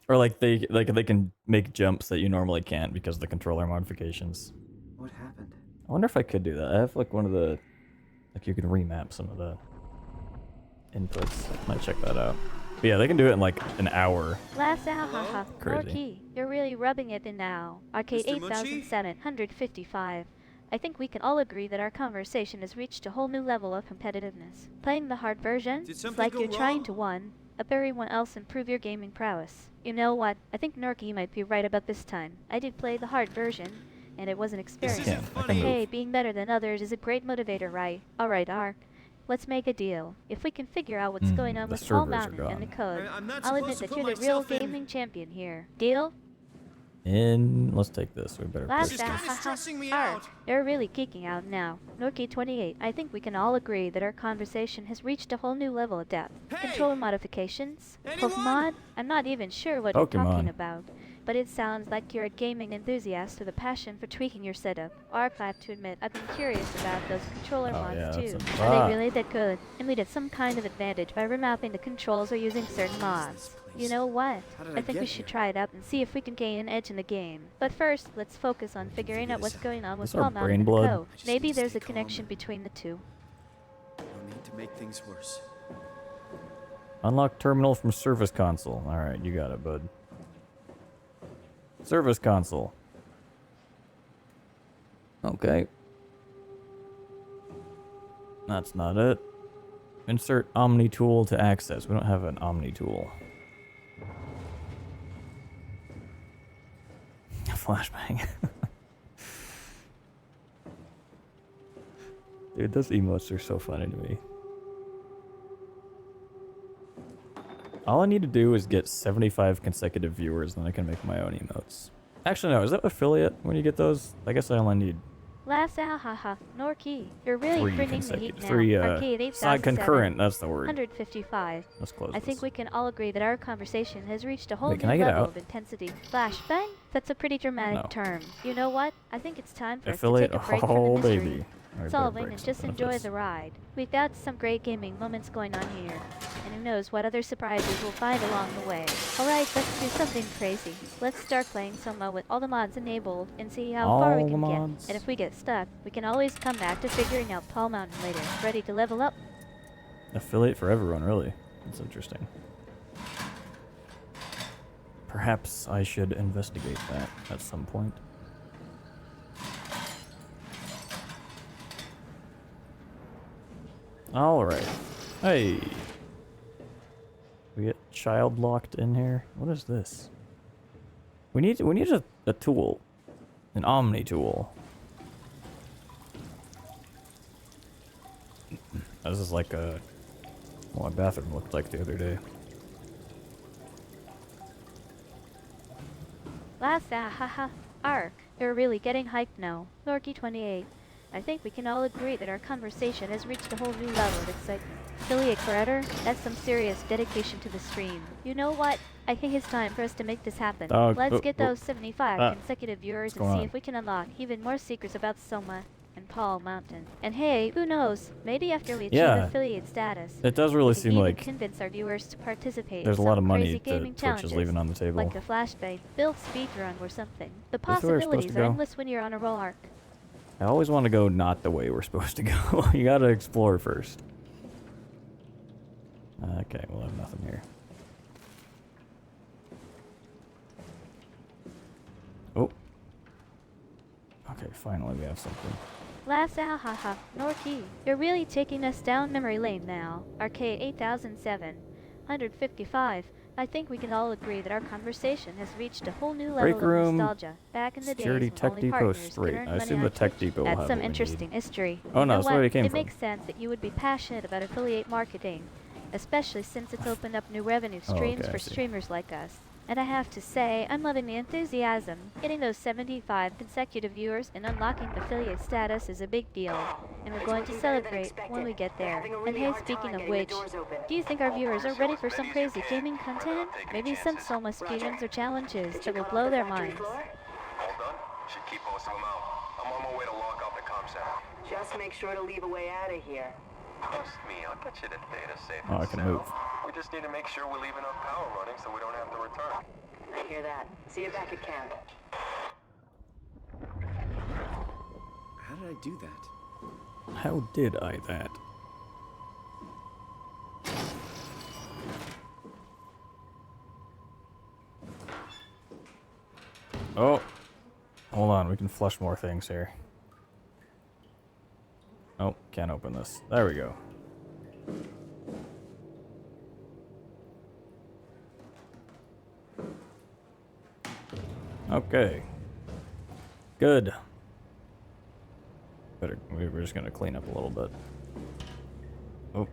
Or like they can make jumps that you normally can't because of the controller modifications. What happened? I wonder if I could do that. I have like one of the, like you can remap some of the inputs. Might check that out. But yeah, they can do it in like an hour. Laughs out, haha. Crazy. Norky, you're really rubbing it in now. Arcade Mr. Munchie? 8755. I think we can all agree that our conversation has reached a whole new level of competitiveness. Playing the hard version Did is something like go you're trying wrong? to everyone else improve your gaming prowess. You know what? I think Norky might be right about this time. I did play the hard version, and it was an experience. isn't I can move. Hey, being better than others is a great motivator, right? Alright, Ark. Let's make a deal. If we can figure out what's going on the with Paul servers are Mountain and the gone. code, I'm not I'll supposed admit to that put you're the real myself in- gaming champion here. Deal? And let's take this. We better Last push This out, is this. kinda stressing me Ark, out. they're really geeking out now. Norky 28, I think we can all agree that our conversation has reached a whole new level of depth. Hey! Controller modifications? Anyone? Pokemon? I'm not even sure what you're Pokemon. talking about. But it sounds like you're a gaming enthusiast with a passion for tweaking your setup. Ark, I have to admit, I've been curious about those controller Oh, mods yeah, too. that's a Are lot. they really that good? And we did some kind of advantage by remapping the controls or using certain mods. You know what? How did I I think we get should here? try it out and see if we can gain an edge in the game. But first, let's focus on figuring figure out what's this out. going on with These are Paul Mountain brain and blood. Co. I just Maybe need to there's stay a calm connection and- between the two. No need to make things worse. Unlock terminal from service console. Alright, you got it, bud. Service console. Okay. That's not it. Insert Omni tool to access. We don't have an Omni tool. Flashbang. Dude, those emotes are so funny to me. All I need to do is get 75 consecutive viewers, then I can make my own emotes. Actually, no. Is that affiliate when you get those? I guess I only need Last out, haha. Norky, you're really 3 bringing the consecutive. heat now. 3, Arcade 8007, side concurrent. That's the word. 155. Let's close I think this. we can all agree that our conversation has reached a whole Wait, can new I get level out? of intensity. Flashbang? That's a pretty dramatic No. term. You know what? I think it's time for Affiliate. us to take a break from Oh, the mystery. baby. Alright, Solving better and break just something of enjoy this. the ride. We've got some great gaming moments going on here. And who knows what other surprises we'll find along the way. Alright, let's do something crazy. Let's start playing SOMA with all the mods enabled and see how far we All can the get. mods. And if we get stuck, we can always come back to figuring out Paul Mountain later. Ready to level up? Affiliate for everyone, really. That's interesting. Perhaps I should investigate that at some point. Alright. Hey. We get child locked in here. What is this? We need a tool. An Omni tool. This is like what my bathroom looked like the other day. Last haha. Ark, you're really getting hyped now. Norky 28. I think we can all agree that our conversation has reached a whole new level of excitement. affiliate creator? That's some serious dedication to the stream. You know what? I think it's time for us to make this happen. Let's get those 75 consecutive viewers and see if we can unlock even more secrets about Soma and Paul Mountain. And hey, who knows? Maybe after we achieve affiliate status, it does really seem even like convince our viewers to participate there's in a lot some of money crazy that gaming Twitch challenges, is leaving on the table. like a flashbang, build speedrun or something. The Is this where we're supposed possibilities to are go? endless when you're on a roll arc. I always want to go not the way we're supposed to go. You gotta explore first. Okay, we'll have nothing here. Oh. Okay, finally we have something. Last haha, Norkey, you're really taking us down memory lane now. Arcade 8007, 155. I think we can all agree that our conversation has reached a whole new level of nostalgia. Back in the Security days when Tech only Depot partners could Street. earn I money assume on the Tech Twitch. Depot will That's have some what we interesting need. history. Oh You no, know that's where we what? came It from. makes sense that you would be passionate about affiliate marketing, especially since it's opened up new revenue streams okay, I for see. streamers like us. And I have to say, I'm loving the enthusiasm. Getting those 75 consecutive viewers and unlocking affiliate status is a big deal, and we're going to celebrate when we get there. And hey, speaking of which, do you think our viewers are ready for some crazy gaming content? Maybe some Soma speedruns or challenges that will blow their minds. All done? Should keep most of them out. I'm on my way to lock off the comm center. Just make sure to leave a way out of here. Trust me, I'll get you the data safe Oh, I and can sound. move. We just need to make sure we leave enough power running so we don't have to return. I hear that. See you back at camp. How did I do that? How did I that? Oh. Hold on, we can flush more things here. Oh, can't open this. There we go. Okay. Good. We're just gonna clean up a little bit. Oh.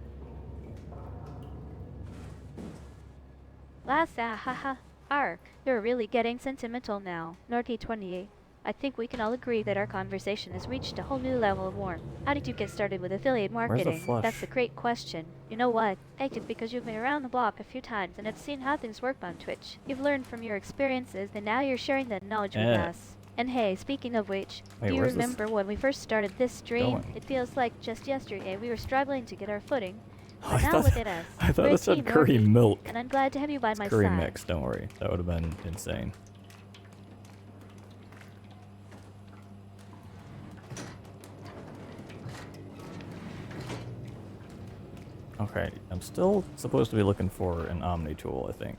Last haha, Ark, you're really getting sentimental now. Norky 28. I think we can all agree that our conversation has reached a whole new level of warmth. How did you get started with affiliate marketing? flush? That's a great question. You know what? I think because you've been around the block a few times and have seen how things work on Twitch. You've learned from your experiences and now you're sharing that knowledge with us. And hey, speaking of which, Wait, do you where's this remember when we first started this stream? going? It feels like just yesterday we were struggling to get our footing. Oh, But now look at us. I thought We're it said Team curry Norky, milk. and I'm glad to have you by my Curry side. mix, don't worry. That would have been insane. Okay, I'm still supposed to be looking for an Omni tool, I think.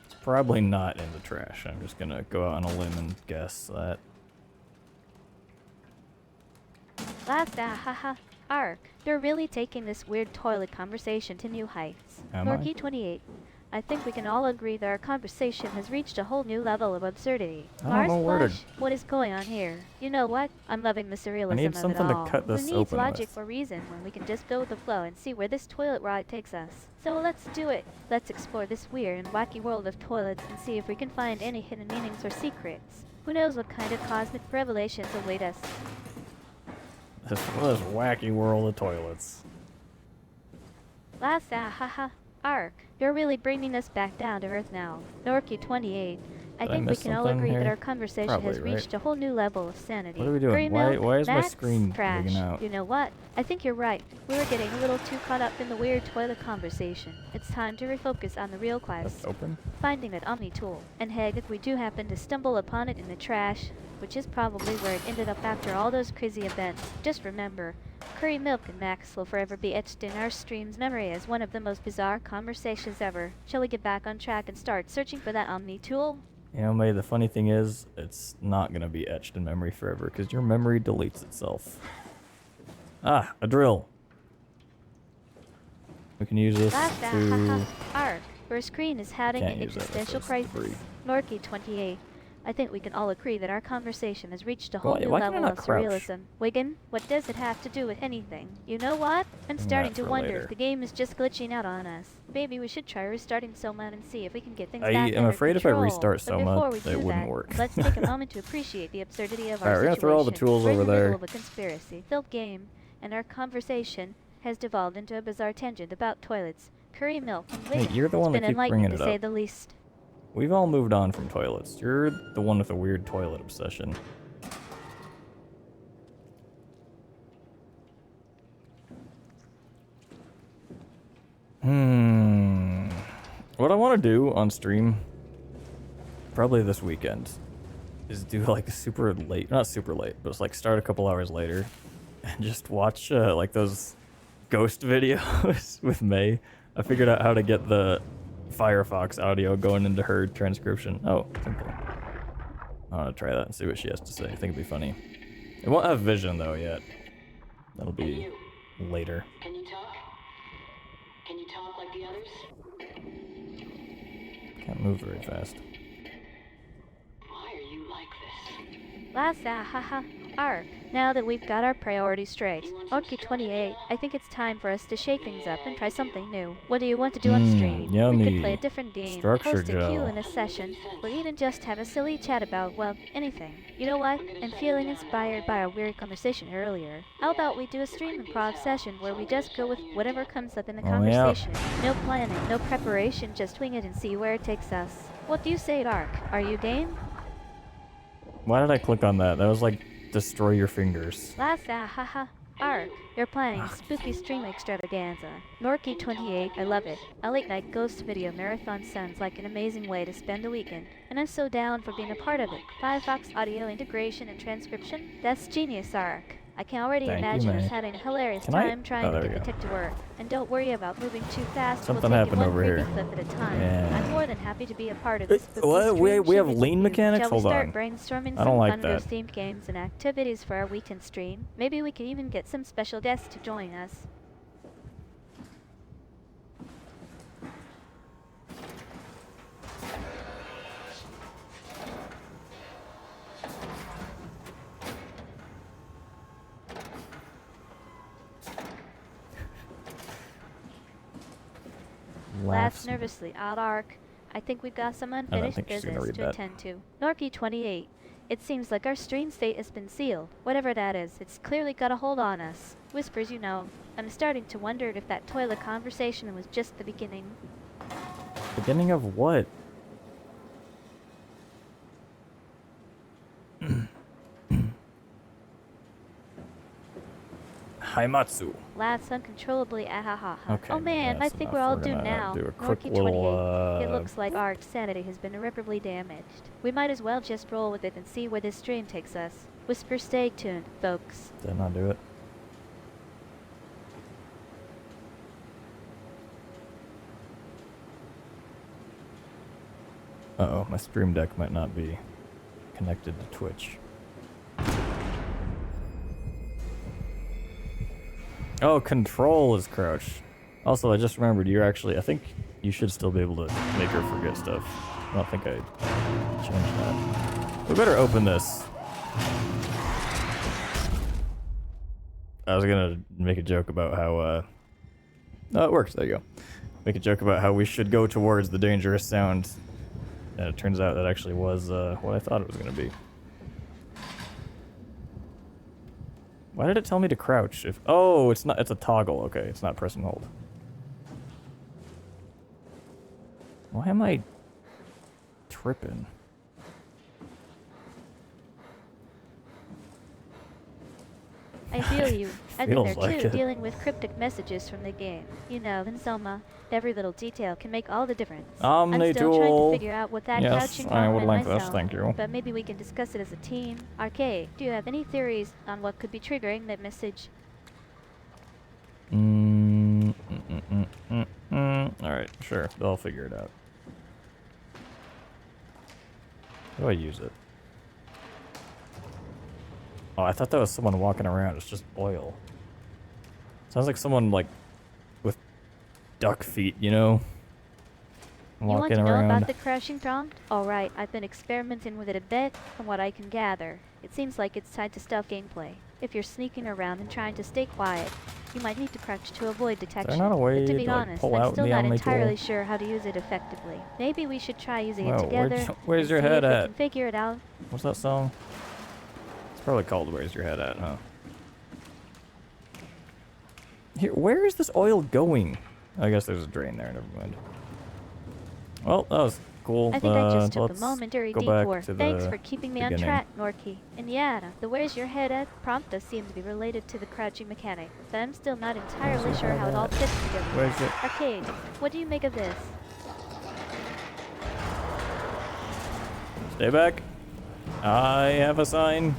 It's probably not in the trash. I'm just gonna go out on a limb and guess that. Last haha, Ark, you're really taking this weird toilet conversation to new heights. Am I? Norky 28. I think we can all agree that our conversation has reached a whole new level of absurdity. I don't know where to- Flush, what is going on here? You know what? I'm loving the surrealism need of something it to all. cut this Who needs open logic with? or reason when we can just go with the flow and see where this toilet ride takes us? So let's do it. Let's explore this weird and wacky world of toilets and see if we can find any hidden meanings or secrets. Who knows what kind of cosmic revelations await us? This wacky world of toilets. Last haha, Ark, you're really bringing us back down to earth now. Norky 28. I Did I think we miss can all something agree that here? our conversation Probably, has right? reached a whole new level of sanity. What are we doing? Green Why- milk, why is my Max, screen trash. wigging out? You know what? I think you're right. We were getting a little too caught up in the weird toilet conversation. It's time to refocus on the real That's quest. open? Finding that Omni tool. And heck, if we do happen to stumble upon it in the trash, which is probably where it ended up after all those crazy events, just remember, Curry Milk and Max will forever be etched in our stream's memory as one of the most bizarre conversations ever. Shall we get back on track and start searching for that Omni tool? You know, May, the funny thing is, it's not going to be etched in memory forever, because your memory deletes itself. Ah, a drill. We can use this Last to... Ark, your screen is having Can't an use that, existential that's crisis. debris. Norky 28. I think we can all agree that our conversation has reached a Why- whole new why can I level not of crouch? surrealism. Wigan, what does it have to do with anything? You know what? I'm That starting to for wonder later. if the game is just glitching out on us. Maybe we should try restarting SOMA and see if we can get things I back am under afraid if I control. restart But before SOMA, we it do wouldn't that, work. let's take a moment to appreciate the absurdity of our Alright, we're gonna situation. throw all the tools We're in over the middle there. of a conspiracy-filled game, and our conversation has devolved into a bizarre tangent about toilets, curry milk, and Hey, Wigan. you're the It's one that been keeps enlightening bringing to it say up. the least. We've all moved on from toilets. You're the one with the weird toilet obsession. What I want to do on stream, probably this weekend, is do like super late, not super late, but it's like start a couple hours later and just watch like those ghost videos with May. I figured out how to get the Firefox audio going into her transcription. Oh, simple. I want to try that and see what she has to say. I think it'd be funny. It won't have vision though yet. That'll be later. Can you talk? Can you talk like the others? Can't move very fast. Why are you like this? Lassa, haha, arg. Now that we've got our priorities straight, Orky 28, I think it's time for us to shake things up and try something new. What do you want to do on stream? We yummy. could play a different game, Structure host a queue gel. in a session, or even just have a silly chat about, well, anything. You know what? I'm feeling inspired by our weird conversation earlier. How about we do a stream improv session where we just go with whatever comes up in the Oh, yeah. conversation? No planning, no preparation, just wing it and see where it takes us. What do you say, Dark? Are you game? Why did I click on that? That was like destroy your fingers. Lassa, haha. Arg, you're playing Spooky Stream Extravaganza. Norky 28, I love it. A late night ghost video marathon sounds like an amazing way to spend a weekend, and I'm so down for being a part of it. Firefox audio integration and transcription? That's genius, Arg. I can already Thank you, imagine us May. having a hilarious Can I- time trying oh, to there get we the go. tech to work. And don't worry about moving too fast. Something we'll take happened it one over creepy here. clip at a time. Yeah. I'm more than happy to be a part of this. spooky What? We stream. have Should lane do? mechanics? Shall we Hold start on. brainstorming I don't some like fun that. ghost-themed games and activities for our weekend stream? Maybe we could even get some special guests to join us. Laughs nervously. Odd Arc. I think we've got some unfinished think she's gonna business read to that. attend to. Norky 28. It seems like our stream state has been sealed. Whatever that is, it's clearly got a hold on us. Whispers, you know. I'm starting to wonder if that toilet conversation was just the beginning. Beginning of what? Haimatsu. Laughs uncontrollably. Ahaha. Okay, Oh man, I that's think enough. we're all We're doomed gonna now. do a quick Norky little, 28. It looks like our sanity has been irreparably damaged. We might as well just roll with it and see where this stream takes us. Whisper, stay tuned, folks. Did I not do it? Uh-oh, my stream deck might not be connected to Twitch. Oh, control is crouch. Also, I just remembered you're actually, I think you should still be able to make her forget stuff. I don't think I changed that. We better open this. I was gonna make a joke about how, oh, it works, there you go. Make a joke about how we should go towards the dangerous sound. And it turns out that actually was, what I thought it was gonna be. Why did it tell me to crouch? If oh, it's not. It's a toggle. Okay, it's not press and hold. Why am I tripping? I feel you. I've been there Feels like too, it. dealing with cryptic messages from the game. You know, in SOMA, every little detail can make all the difference. I'm still trying to Omnitool. figure out what that Yes, crouching I would comment like this, myself. thank you. But maybe we can discuss it as a team. Arcade, do you have any theories on what could be triggering that message? Alright, sure. I'll figure it out. How do I use it? Oh, I thought that was someone walking around. It's just oil. Sounds like someone, like, with duck feet, you know? You want walking to know around. about the crashing prompt? Alright, I've been experimenting with it a bit, from what I can gather. It seems like it's tied to stealth gameplay. If you're sneaking around and trying to stay quiet, you might need to crouch to avoid detection. not a way But to be to, like, honest, pull I'm out still the not Omni entirely tool? sure how to use it effectively. Maybe we should try using it Whoa, together where's and your see head if we at? can figure it out. What's that song? It's probably called Where's Your Head At, huh? Here, where is this oil going? I guess there's a drain there, never mind. Well, that was cool. I think I just took a let's momentary go back detour. to Thanks the for keeping me on beginning. track, Norky. Indiana, the where's your head at prompt does seem to be related to the crouching mechanic, but I'm still not entirely your sure head how it all at? fits together. Where's it? Arcade, what do you make of this? Stay back. I have a sign.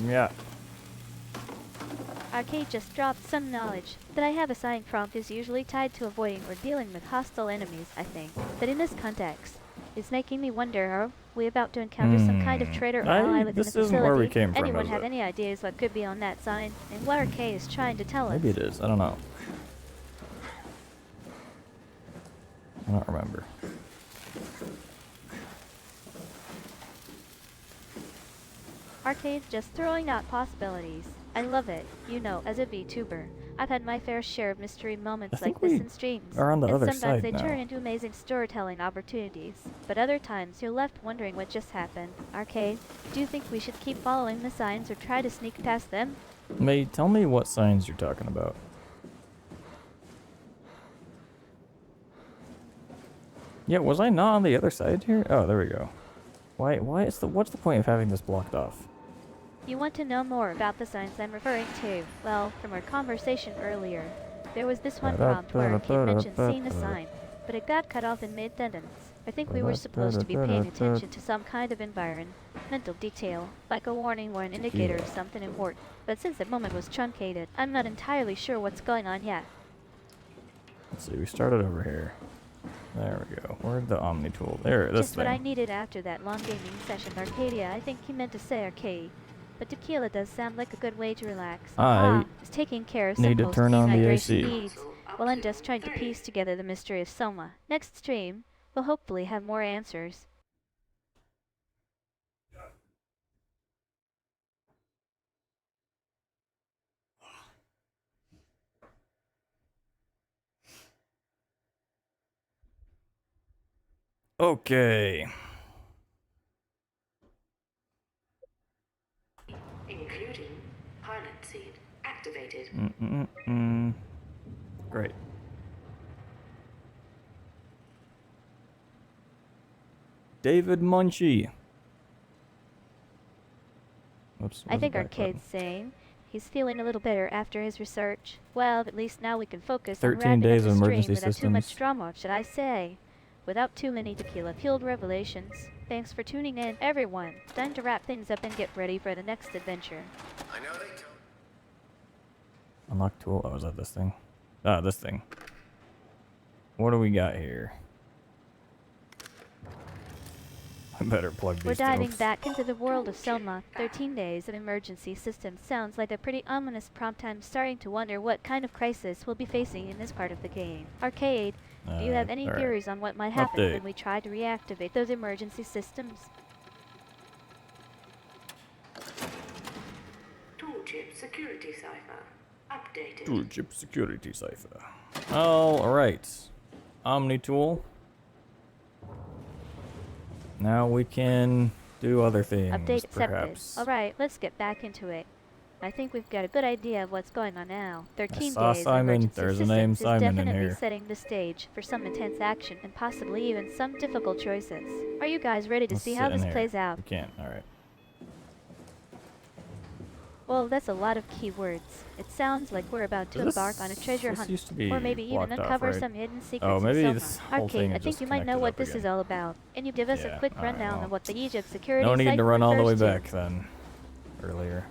Yeah. Arcade just dropped some knowledge. That I have a sign prompt is usually tied to avoiding or dealing with hostile enemies, I think. But in this context, it's making me wonder, are we about to encounter some kind of traitor or ally within the This facility? isn't where we came from, Anyone is have it? any ideas what could be on that sign? And what Arcade is trying to tell us? Maybe it is. I don't know. I don't remember. Arcade's just throwing out possibilities. I love it. You know, as a VTuber, I've had my fair share of mystery moments think like this we in streams. are on the and other sometimes side they now. turn into amazing storytelling opportunities. But other times you're left wondering what just happened. Arcade, do you think we should keep following the signs or try to sneak past them? May, tell me what signs you're talking about. Yeah, was I not on the other side here? Oh, there we go. What's the point of having this blocked off? You want to know more about the signs I'm referring to? Well, from our conversation earlier, there was this one prompt where Arcade mentioned seeing a sign, but it got cut off in mid-sentence. I think we were supposed to be paying attention to some kind of environmental detail, like a warning or an indicator of something important. But since that moment was truncated, I'm not entirely sure what's going on yet. Let's see, we started over here. There we go. Where'd the Omni tool? There, this Just what I thing. needed after that long gaming session with Arcadia. I think he meant to say arcade. But tequila does sound like a good way to relax. It's taking care of some need to turn on the AC. needs, while I'm just trying to piece together the mystery of SOMA. Next stream, we'll hopefully have more answers. Okay. Including pilot seat activated. Great. David Munchie. Oops, I think Arcade's saying he's feeling a little better after his research. Well, at least now we can focus on 13 wrapping days up of the stream emergency without too much systems. drama, should I say. Without too many tequila-fueled revelations. Thanks for tuning in, everyone. Time to wrap things up and get ready for the next adventure. I know they told. Unlock tool. Oh, is that this thing? Ah, this thing. What do we got here? I better plug these We're diving things. back into the world of SOMA. 13 days of emergency systems sounds like a pretty ominous prompt. I'm starting to wonder what kind of crisis we'll be facing in this part of the game. Arcade, do you have any alright. theories on what might happen Update. when we try to reactivate those emergency systems? Toolchip security cipher updated. Toolchip security cipher. Alright. Omni tool. Now we can do other things, Update accepted. perhaps. Alright, let's get back into it. I think we've got a good idea of what's going on now. 13 saw days of Simon. emergency There's a systems name is Simon in definitely here. setting the stage for some intense action and possibly even some difficult choices. Are you guys ready to Let's see sit how in this here. plays out? We can't. Alright. Well, that's a lot of keywords. It sounds like we're about to embark on a treasure this hunt, used to be or maybe even blocked off, uncover right? some hidden secrets Oh, maybe in this SOMA. whole thing Arcade, I is think just you might know connected what up this again. is all about. Can you give us a Yeah, quick alright, rundown well. of what the Egypt security No need to cipher run all the way refers to? back then. Earlier.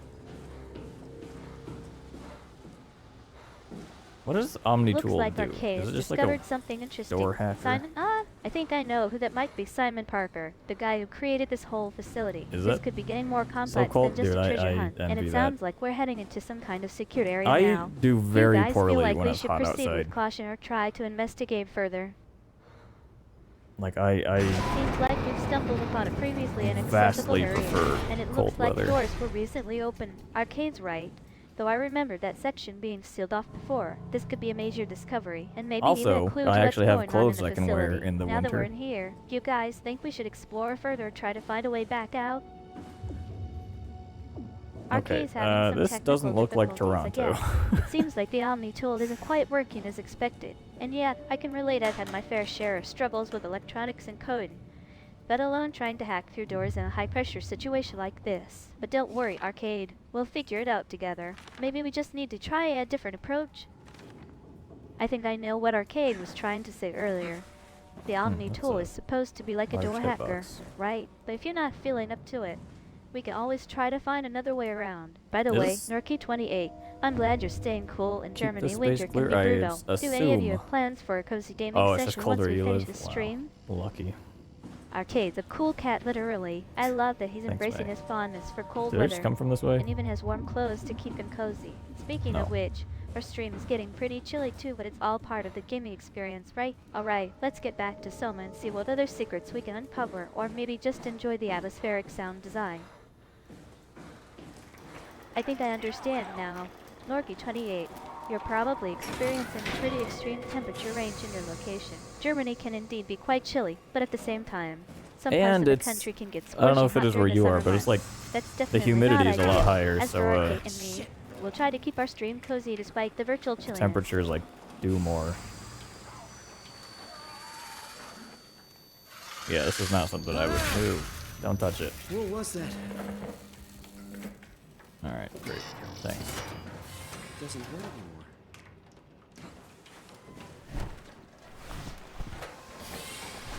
What does Omni Looks tool like do? Arcade Is has it just like discovered a something interesting. door hacker? Simon, I think I know who that might be. Simon Parker, the guy who created this whole facility. Is This it? could be getting more So complex cold, than just dude. a treasure I hunt, and envy it that. sounds like we're heading into some kind of secured area I now. do very you guys poorly feel like when we it's should hot proceed outside. with caution or try to investigate further? Like I Seems like we've stumbled upon a previously inaccessible vastly area, prefer and it cold looks like weather. doors were recently opened. Arcade's right. Though I remembered that section being sealed off before. This could be a major discovery, and maybe even Also, a clue I to what's actually have going on clothes in the I can wear facility. in the now that we're winter. in here, do you guys think we should explore further or try to find a way back out? Okay, Arcade's having some this technical doesn't look like difficulties Toronto. again. It seems like the Omni tool isn't quite working as expected, and yet I can relate I've had my fair share of struggles with electronics and coding, let alone trying to hack through doors in a high-pressure situation like this. But don't worry, Arcade. We'll figure it out together. Maybe we just need to try a different approach. I think I know what Arcade was trying to say earlier. The Omni what's tool that? is supposed to be like a Large door hacker, hitbox. right? But if you're not feeling up to it, we can always try to find another way around. By the way, Is- Norky28, I'm glad you're staying cool in Keep Germany. the Winter space can be clear, I brutal. Do any of you assume. have plans for a cozy gaming Oh, it's just session once colder we you finish live. the Wow. stream? Lucky. Arcade's a cool cat, literally. I love that he's Thanks, embracing May. his fondness for cold Did I just weather, come from this way? and even has warm clothes to keep him cozy. Speaking of No. which, our stream is getting pretty chilly too, but it's all part of the gaming experience, right? Alright, let's get back to SOMA and see what other secrets we can uncover, or maybe just enjoy the atmospheric sound design. I think I understand now. Norky28, you're probably experiencing a pretty extreme temperature range in your location. Germany can indeed be quite chilly, but at the same time, some parts And of the it's- country can get I don't know scorching if it hot is where during the you are, summer but it's like months. That's the definitely humidity not is a lot ideal. higher, As so for Arcade and me, we'll try to keep our stream cozy despite the virtual chilliness. temperatures like do more. Yeah, this is not something I would move. Don't touch it. What was that? Alright, great. Thanks. Doesn't hurt anymore.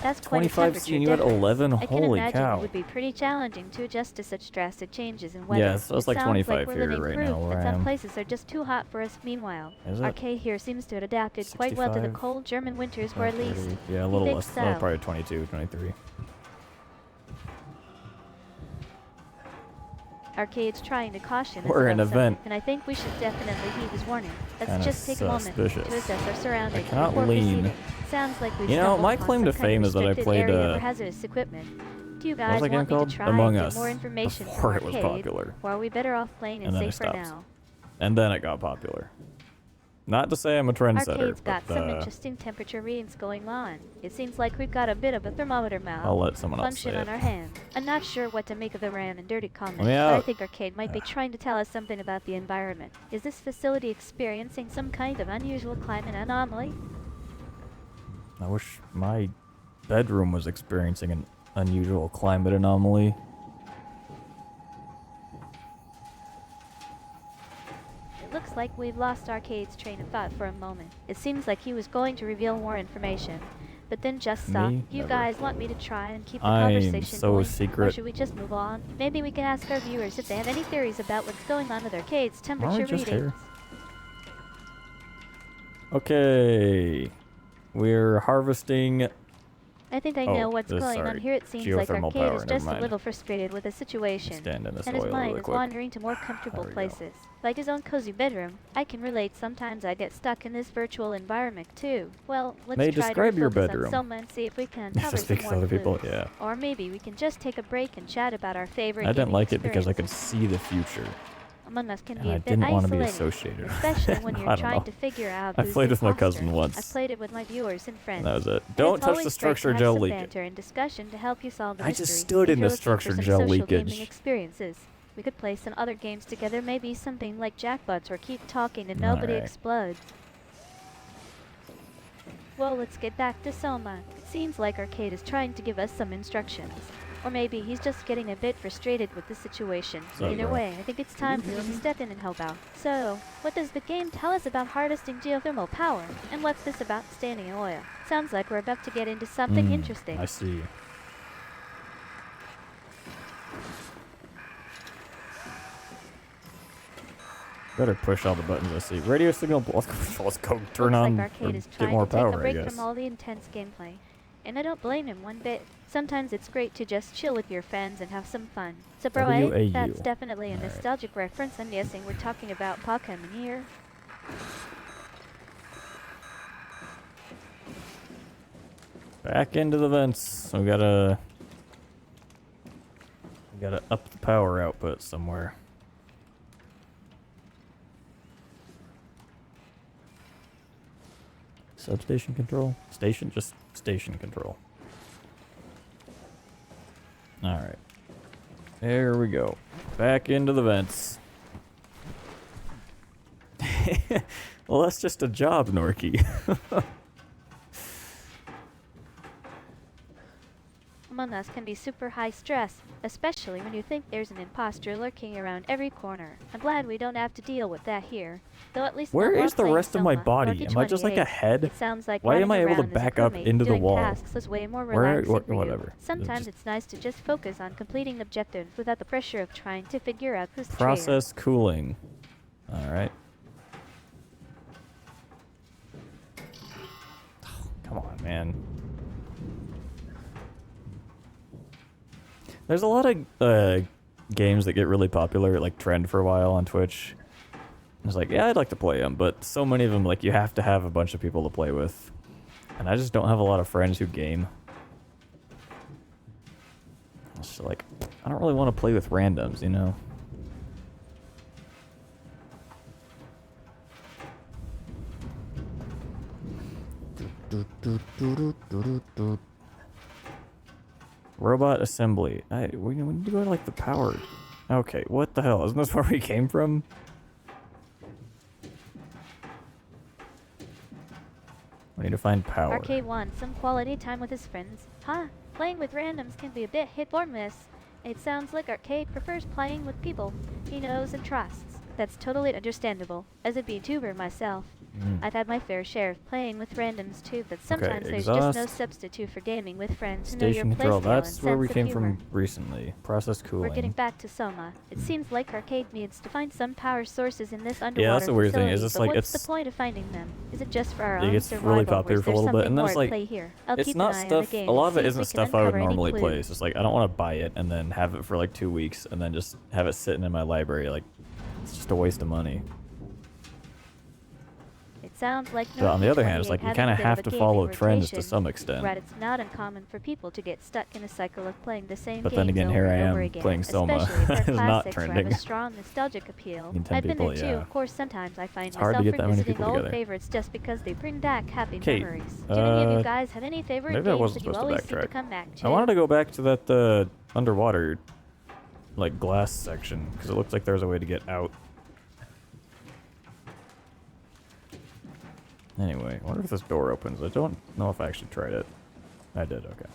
That's quite a 25 temperature C and you had difference. 11? I can Holy imagine cow. it would be pretty challenging to adjust to such drastic changes in weather. Yeah, so it's It like sounds 25 like we're here living right proof now where that I some am. places are just too hot for us. Meanwhile, Is it? Arcade here seems to have adapted quite well to the 65? cold German winters, or at least Yeah, a he little thinks less. so. Well, probably 22, 23. Arcade's trying to caution us We're about an event. something, and I think we should definitely heed his warning. Let's Kinda just take a moment suspicious. to assess our surroundings cannot before lean. proceeding. Sounds like we've You know, stumbled my upon claim some to kind fame of is that I restricted played, area for hazardous equipment. Do you what was guys that game want me called? to try Among and get Us. more information from Before it was Arcade, popular. or are we better off playing it And then it safer stopped. now? And then it got popular. Not to say I'm a trendsetter, Arcade's got but some interesting temperature readings going on. It seems like we've got a bit of a thermometer mouth I'll let someone else function say on it. our hand. I'm not sure what to make of the random and dirty comments, me but I out. think Arcade might be trying to tell us something about the environment. Is this facility experiencing some kind of unusual climate anomaly? I wish my bedroom was experiencing an unusual climate anomaly. It looks like we've lost Arcade's train of thought for a moment. It seems like he was going to reveal more information, but then just stopped. Me? You Never. guys want me to try and keep the I'm conversation so going? Or secret. should we just move on? Maybe we can ask our viewers if they have any theories about what's going on with Arcade's temperature just readings. here? Okay. We're harvesting. I think I Oh, know what's going on sorry. here. It seems like Geothermal Arcade power, is never just a mind. little frustrated with the situation, Stand in this and his oil mind really is quick. wandering to more comfortable There we go. places. Like his own cozy bedroom. I can relate. Sometimes I get stuck in this virtual environment too. Well, let's May try describe to your refocus on bedroom. SOMA and see if we can uncover Just some because more other people, clues. yeah. Or maybe we can just take a break and chat about our favorite I didn't gaming like it because I could experiences. see the future. Among Us can And be I a bit didn't want to be isolating, associated with especially it. when I you're don't trying know. to figure out I who's played the with my imposter. cousin once. I've played it with my viewers and friends. That was it. And Don't it's touch always the great to structure have gel some leakage. banter and discussion to help you solve the I just mystery. stood If in you're the looking for structure some gel social gaming leakage. experiences, we could play some other games together, maybe something like Jackbots or Keep Talking and Nobody Alright. Explodes. Well, let's get back to Soma. It seems like Arcade is trying to give us some instructions. Or maybe he's just getting a bit frustrated with the situation. So, Either bro. way, I think it's time for me to step in and help out. So, what does the game tell us about harvesting geothermal power? And what's this about standing in oil? Sounds like we're about to get into something interesting. I see. Better push all the buttons I see. Radio signal. Let's go turn Looks on like or Arcade is get trying more to take power, a I break guess. from all the intense gameplay. and I don't blame him one bit. Sometimes it's great to just chill with your friends and have some fun. So bro, WAU. that's definitely a Alright. nostalgic reference. I'm guessing we're talking about Pokemon here. Back into the vents. We gotta up the power output somewhere. Substation control? Station? Just station control. Alright. There we go. Back into the vents. Well, that's just a job, Norky. Among Us can be super high stress, especially when you think there's an imposter lurking around every corner. I'm glad we don't have to deal with that here. Though at least Where not while is the playing rest of my SOMA. body? Lucky Am I just like a 28. head? It sounds like Why am I running able to around as a back up crewmate into the doing wall? tasks was way more Where- relaxing for you. whatever. Sometimes Just- it's nice to just focus on completing objectives without the pressure of trying to figure out who's the Process cooling. Alright. Come on, man. There's a lot of games that get really popular, like trend for a while on Twitch. It's like, yeah, I'd like to play them, but so many of them, like, you have to have a bunch of people to play with. And I just don't have a lot of friends who game. It's just like, I don't really want to play with randoms, you know? Robot assembly. We need to go to, like, the power. Okay, what the hell? Isn't this where we came from? We need to find power. Arcade wants some quality time with his friends. Huh? Playing with randoms can be a bit hit or miss. It sounds like Arcade prefers playing with people he knows and trusts. That's totally understandable. As a VTuber myself, I've had my fair share of playing with randoms too, but sometimes there's just no exhaust. substitute for gaming with friends who know your Station control. playstyle That's and where we sense came of humor. from recently. Process cooling. We're getting back to SOMA. It seems like Arcade needs to find some power sources in this underwater Yeah, that's the weird thing. Is facility, this but like what's it's the point of finding them? Is it just for our it own gets survival, really or popular is for a there little bit, something and then more it's at like play here? I'll it's keep not an eye on stuff. the game A lot and of it see if isn't we can stuff I would uncover any normally play. clues. It's just like I don't want to buy it and then have it for like 2 weeks and then just have it sitting in my library. Like it's just a waste of money. It sounds like But on the other hand, it's 28 like you having kind a of bit have a to gaming follow trends to rotation. some extent. Right, it's not uncommon for people to get stuck in a cycle of playing the same But games then again, here over I and over am again, playing SOMA. especially if they're It's not classics or have trending. a strong nostalgic appeal. I mean, 10 I've been there people, too. yeah. Of course, sometimes I find It's hard to myself get that many revisiting people old together. favorites just because they bring back happy Kate, memories. Do any of you uh, guys have any favorite maybe I games wasn't that you supposed to always seem to backtrack. come back to? I wanted to go back to that underwater, like glass section because it looks like there's a way to get out. Anyway, I wonder if this door opens. I don't know if I actually tried it. I did, okay.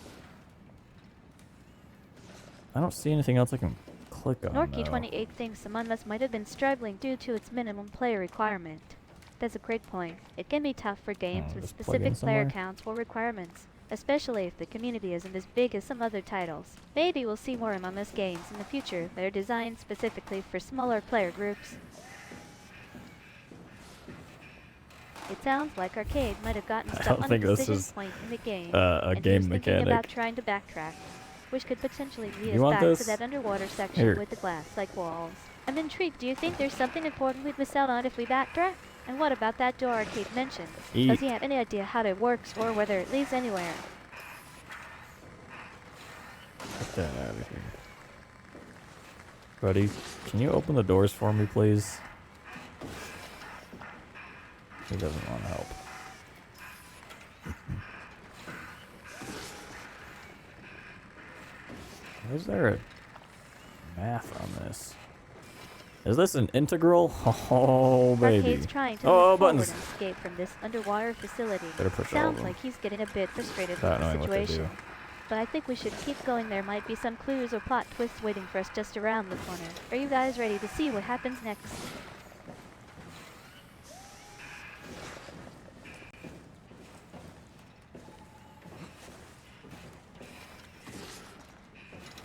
I don't see anything else I can click on, though. Norky28 thinks Among Us might have been struggling due to its minimum player requirement. That's a great point. It can be tough for games with just plug in specific player somewhere? counts or requirements, especially if the community isn't as big as some other titles. Maybe we'll see more Among Us games in the future that are designed specifically for smaller player groups. It sounds like Arcade might have gotten I stuck don't on think a this decision is, point in the game, a and game he was thinking about mechanic. trying to backtrack, which could potentially lead You us want back this? to that underwater section Here. with the glass-like walls. I'm intrigued. Do you think there's something important we'd miss out on if we backtrack? And what about that door Arcade mentioned? Eat. Does he have any idea how it works or whether it leads anywhere? Get that out of here. Buddy, can you open the doors for me, please? He doesn't want to help. Is there a math on this? Is this an integral? Oh, baby. Arcade's trying to Oh, move forward buttons. and escape from this underwater facility. Better push all of Sounds them. like he's getting a bit frustrated Without with the knowing what they situation. do. But I think we should keep going. There might be some clues or plot twists waiting for us just around the corner. Are you guys ready to see what happens next?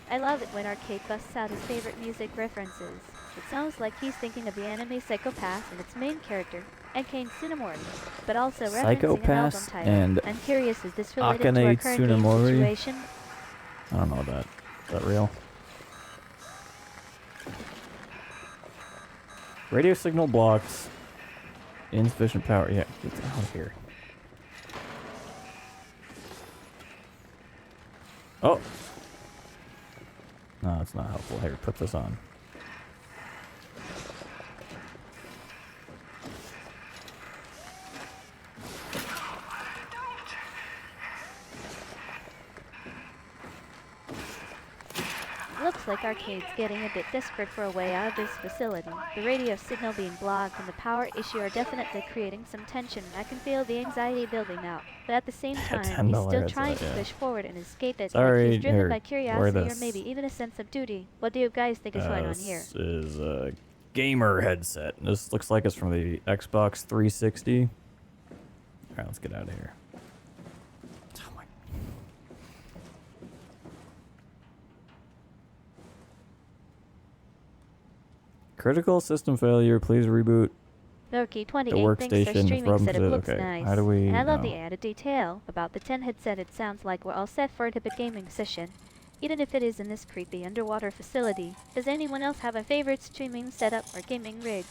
I love it when Arcade busts out his favorite music references. It sounds like he's thinking of the anime Psychopath and its main character, Akane Tsunemori, but also referencing an album Psychopaths title. and I'm curious, is this related to our Akane current game Tsunemori? situation? I don't know that. Is that real? Radio signal blocks. Insufficient power. Yeah, get out of here. Oh! No, it's not helpful. Here, put this on. Looks like Arcade's getting a bit desperate for a way out of this facility. The radio signal being blocked and the power issue are definitely creating some tension. I can feel the anxiety building up. But at the same time, he's still trying to push forward and escape it. Like he's driven by curiosity or maybe even a sense of duty. What do you guys think is going on here? This is a gamer headset. This looks like it's from the Xbox 360. Alright, let's get out of here. Oh my. Critical system failure. Please reboot Loki28 the thinks our workstation. streaming setup looks Okay, nice. how do we? And I love no. the added detail about the 10 headset. It sounds like we're all set for a typical gaming session, even if it is in this creepy underwater facility. Does anyone else have a favorite streaming setup or gaming rig?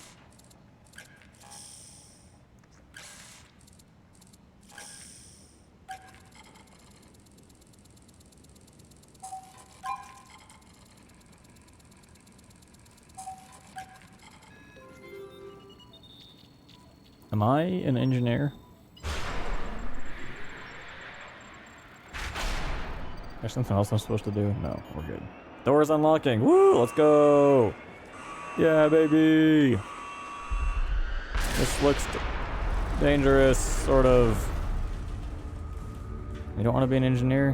Am I an engineer? There's something else I'm supposed to do? No, we're good. Door's unlocking. Woo! Let's go! Yeah, baby! This looks dangerous, sort of. You don't want to be an engineer?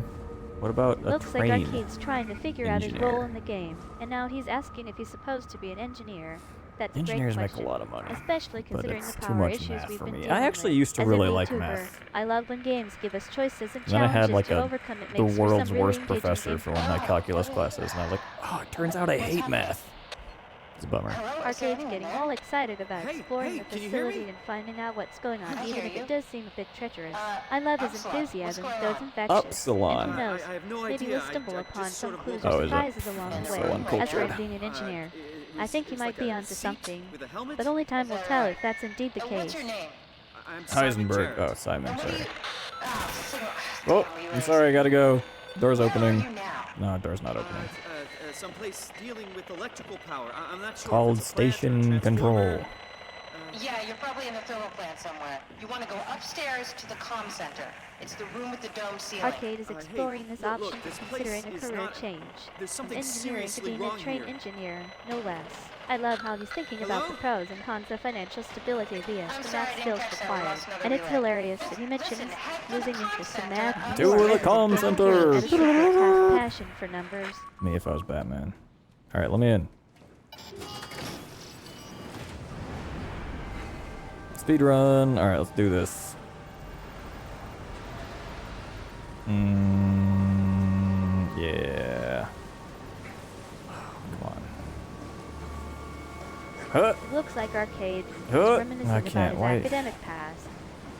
What about a Looks like train? Arcade's trying to figure out his engineer? role in the game, and now he's asking if he's supposed to be an engineer. That's Engineers a great make question, a lot of money, especially but considering it's the too power much issues math we've for been me. dealing I actually with. used to As a really like YouTuber, math. I love when games give us choices and Then I had challenges like to a overcome. It the makes for world's some really worst engaging professor for one of my calculus classes, and I was like, oh, it turns out I hate math. It's a bummer. Arcade's getting all excited about Hey, exploring hey, the can you hear facility me? and finding out what's going on, I even hear if you. it does seem a bit treacherous. I love his Upsilon, enthusiasm, what's though going it's on? infectious. Upsilon. And who knows, I have no maybe idea. we'll stumble I upon just some sort of clues woke Oh, or is it? surprises along the So way. As for uncultured. him being an engineer, It I was- think it he was might like be a onto seat something, with a helmet? but only time Is will that tell right? if that's indeed the What's case. your name? I'm Simon Heisenberg. Jarrett. Oh, Simon. And what do Sorry. you... Signal... Oh, I'm sorry. I gotta go. Door's Where are opening. you now? No, door's not opening. Someplace dealing with electrical power. I'm not sure. Called if it's a plant or a station transformer. control. Yeah, you're probably in the thermal plant somewhere. You want to go upstairs to the comm center. It's the room with the dome ceiling. Arcade is Hey, exploring this look, option this for place considering a is career not- change. there's From something engineering to seriously being a wrong train here. engineer, no less. I love how he's thinking about the Hello? pros and cons of financial stability via I'm the sorry, I math didn't skills catch that. We required. lost another And it's relay. hilarious that he mentions Listen, head to losing the interest in comm math. center. To the comm Arcade center. has a secret half passion for numbers. Me if I was Batman. All right, let me in. Speed run. All right, let's do this. Yeah. Come on. Huh. Looks like Arcade is Huh? reminiscing I about can't his wait. academic past.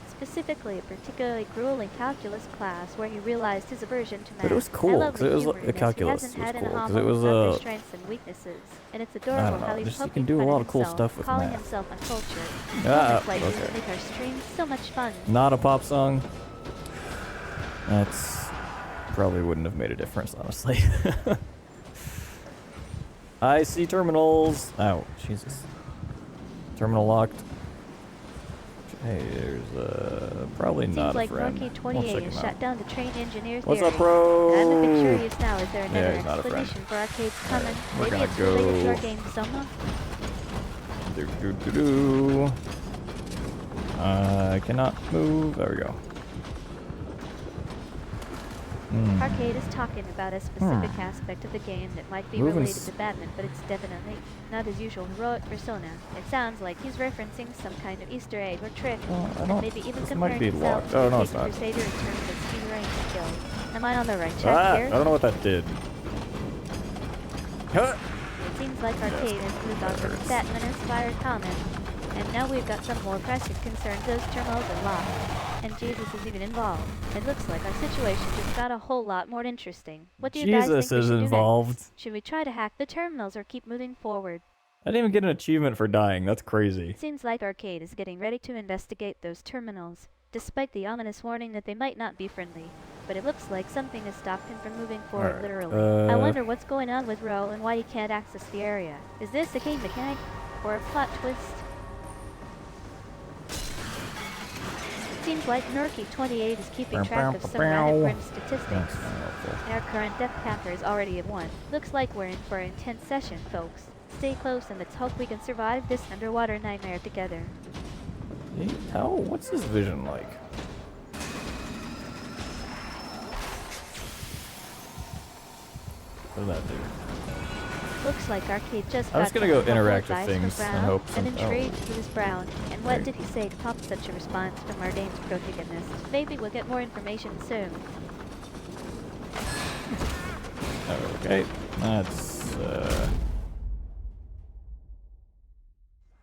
Specifically, a particularly grueling calculus class where he realized his aversion to math. But it was I cool, love 'cause the it was humor like- in the this. calculus He hasn't was had an cool, 'cause aha it was, moment about their strengths and weaknesses, and it's adorable don't know, how he's just you poking can do a fun lot at of cool himself, stuff with calling math. himself uncultured. Ah, Moments like these okay. make our streams so much fun. Not a pop song. That's probably wouldn't have made a difference, honestly. I see terminals. Oh, Jesus. Terminal locked. Hey, there's probably Seems not like a friend. Norky We'll 28 check has him shut out. down the train engineer What's theory. up, bro? I'm a bit curious now. Is there another he's not a friend. explanation for Arcade's comment? we're Maybe gonna it's related to our go- game Soma? Do do do do. I cannot move. There we go. Arcade is talking about a specific aspect of the game that might be Moving related to Batman, but it's definitely not his usual heroic persona. It sounds like he's referencing some kind of Easter egg or trick, Well, I and don't- maybe even this comparing might be himself locked. to Oh, the no, it's Caped not. Crusader in terms of speed running skills. Am I on the right track Ah, I here? don't know what that did. Huh? It seems Seems like Arcade has moved on from his that uninspired comment. And now we've got some more pressing concerns. Those terminals are locked. And Jesus is even involved. It looks like our situation just got a whole lot more interesting. What do you guys think we Jesus is should do involved. next? Should we try to hack the terminals or keep moving forward? I didn't even get an achievement for dying. That's crazy. Seems like Arcade is getting ready to investigate those terminals, despite the ominous warning that they might not be friendly. But it looks like something has stopped him from moving forward, Alright, literally. I wonder what's going on with Ro and why he can't access the area. Is this a game mechanic? Or a plot twist? Seems like Nerky28 is keeping track of some rather grim statistics. Our current death counter is already at 1. Looks like we're in for an intense session, folks. Stay close and let's hope we can survive this underwater nightmare together. What's his vision like? What does that do? Looks like Arcade just I was got gonna go some helpful interactive advice from things and Brown. hope I'm some- intrigued who is Brown, and what did he say to pop such a response from our Dane's protagonist? Maybe we'll get more information soon. Okay, that's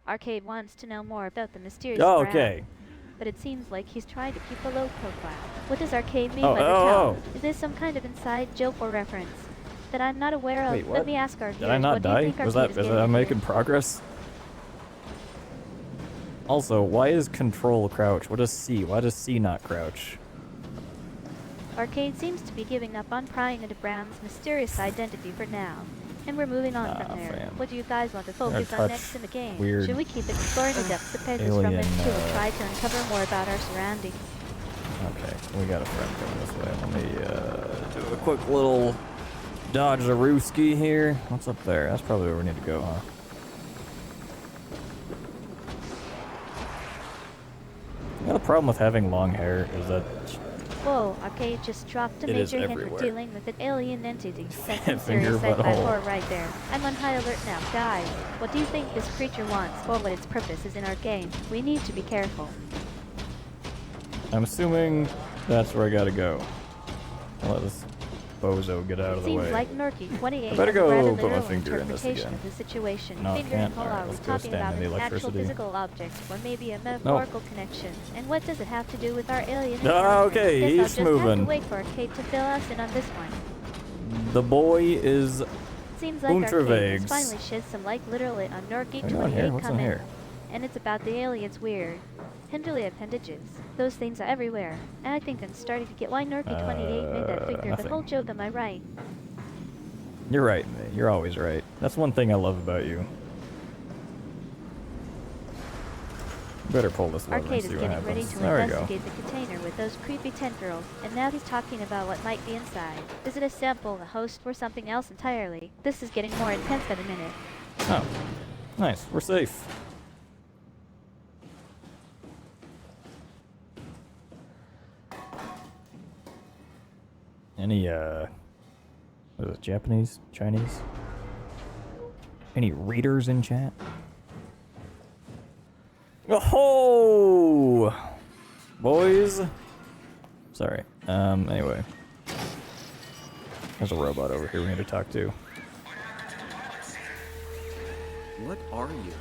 Arcade wants to know more about the mysterious Oh, Brown, okay. but it seems like he's trying to keep a low profile. What does Arcade mean Oh, by the oh, towel? oh. Is this some kind of inside joke or reference that I'm not aware of? Wait, what? Let me ask our Did I viewers, not what do you die? think Was Arcade that is is getting I'm here? making progress? Also, why is control crouch? What is C? Why does C not crouch? Arcade seems to be giving up on prying into Brown's mysterious identity for now. And we're moving on from there. fam. What do you guys want to focus on touch next in the game? weird Should we keep exploring the depths of Pegasus alien, Rumble 2 and try to uncover more about our surroundings? Okay, we got a friend coming this way. Let me do a quick little dodge-a-rooski here. What's up there? That's probably where we need to go, huh? The problem with having long hair is that Whoa, Arcade just dropped a It is major hint everywhere. for dealing with an alien entity. That's some Finger serious sci-fi butthole. horror right there. I'm on high alert now. Guys, what do you think this creature wants or what its purpose is in our game? We need to be careful. I'm assuming that's where I gotta go. I'll let this bozo get out of the Seems way. like Nerky28 I better has a rather go put my literal finger in this interpretation again. of the situation. No, I Finger can't. and Polar Alright, was let's go talking stand about in the an actual electricity. physical object or maybe a metaphorical connection. And what does it have to do with our alien No, encounter? okay, Guess he's I'll just have moving. to wait for Arcade to fill us in on this one. The boy is Seems like Arcade has Unterwegs. finally shed some light literally on Hang on here. Nerky28 What's in coming. here? And it's about the aliens weird. Hindley appendages. Those things are everywhere. And I think I'm starting to get why Nerky28 made that figure. The nothing. whole joke, am I right? You're right, mate. You're always right. That's one thing I love about you. Better pull this lever and Arcade see is what getting ready happens. to There we go. investigate the container with those creepy tendrils, and now he's talking about what might be inside. Is it a sample, a host, or something else entirely? This is getting more intense by the minute. Oh, nice. We're safe. Any, what is it, Japanese? Chinese? Any readers in chat? Oh! Boys! Sorry. Anyway. There's a robot over here we need to talk to. What are you?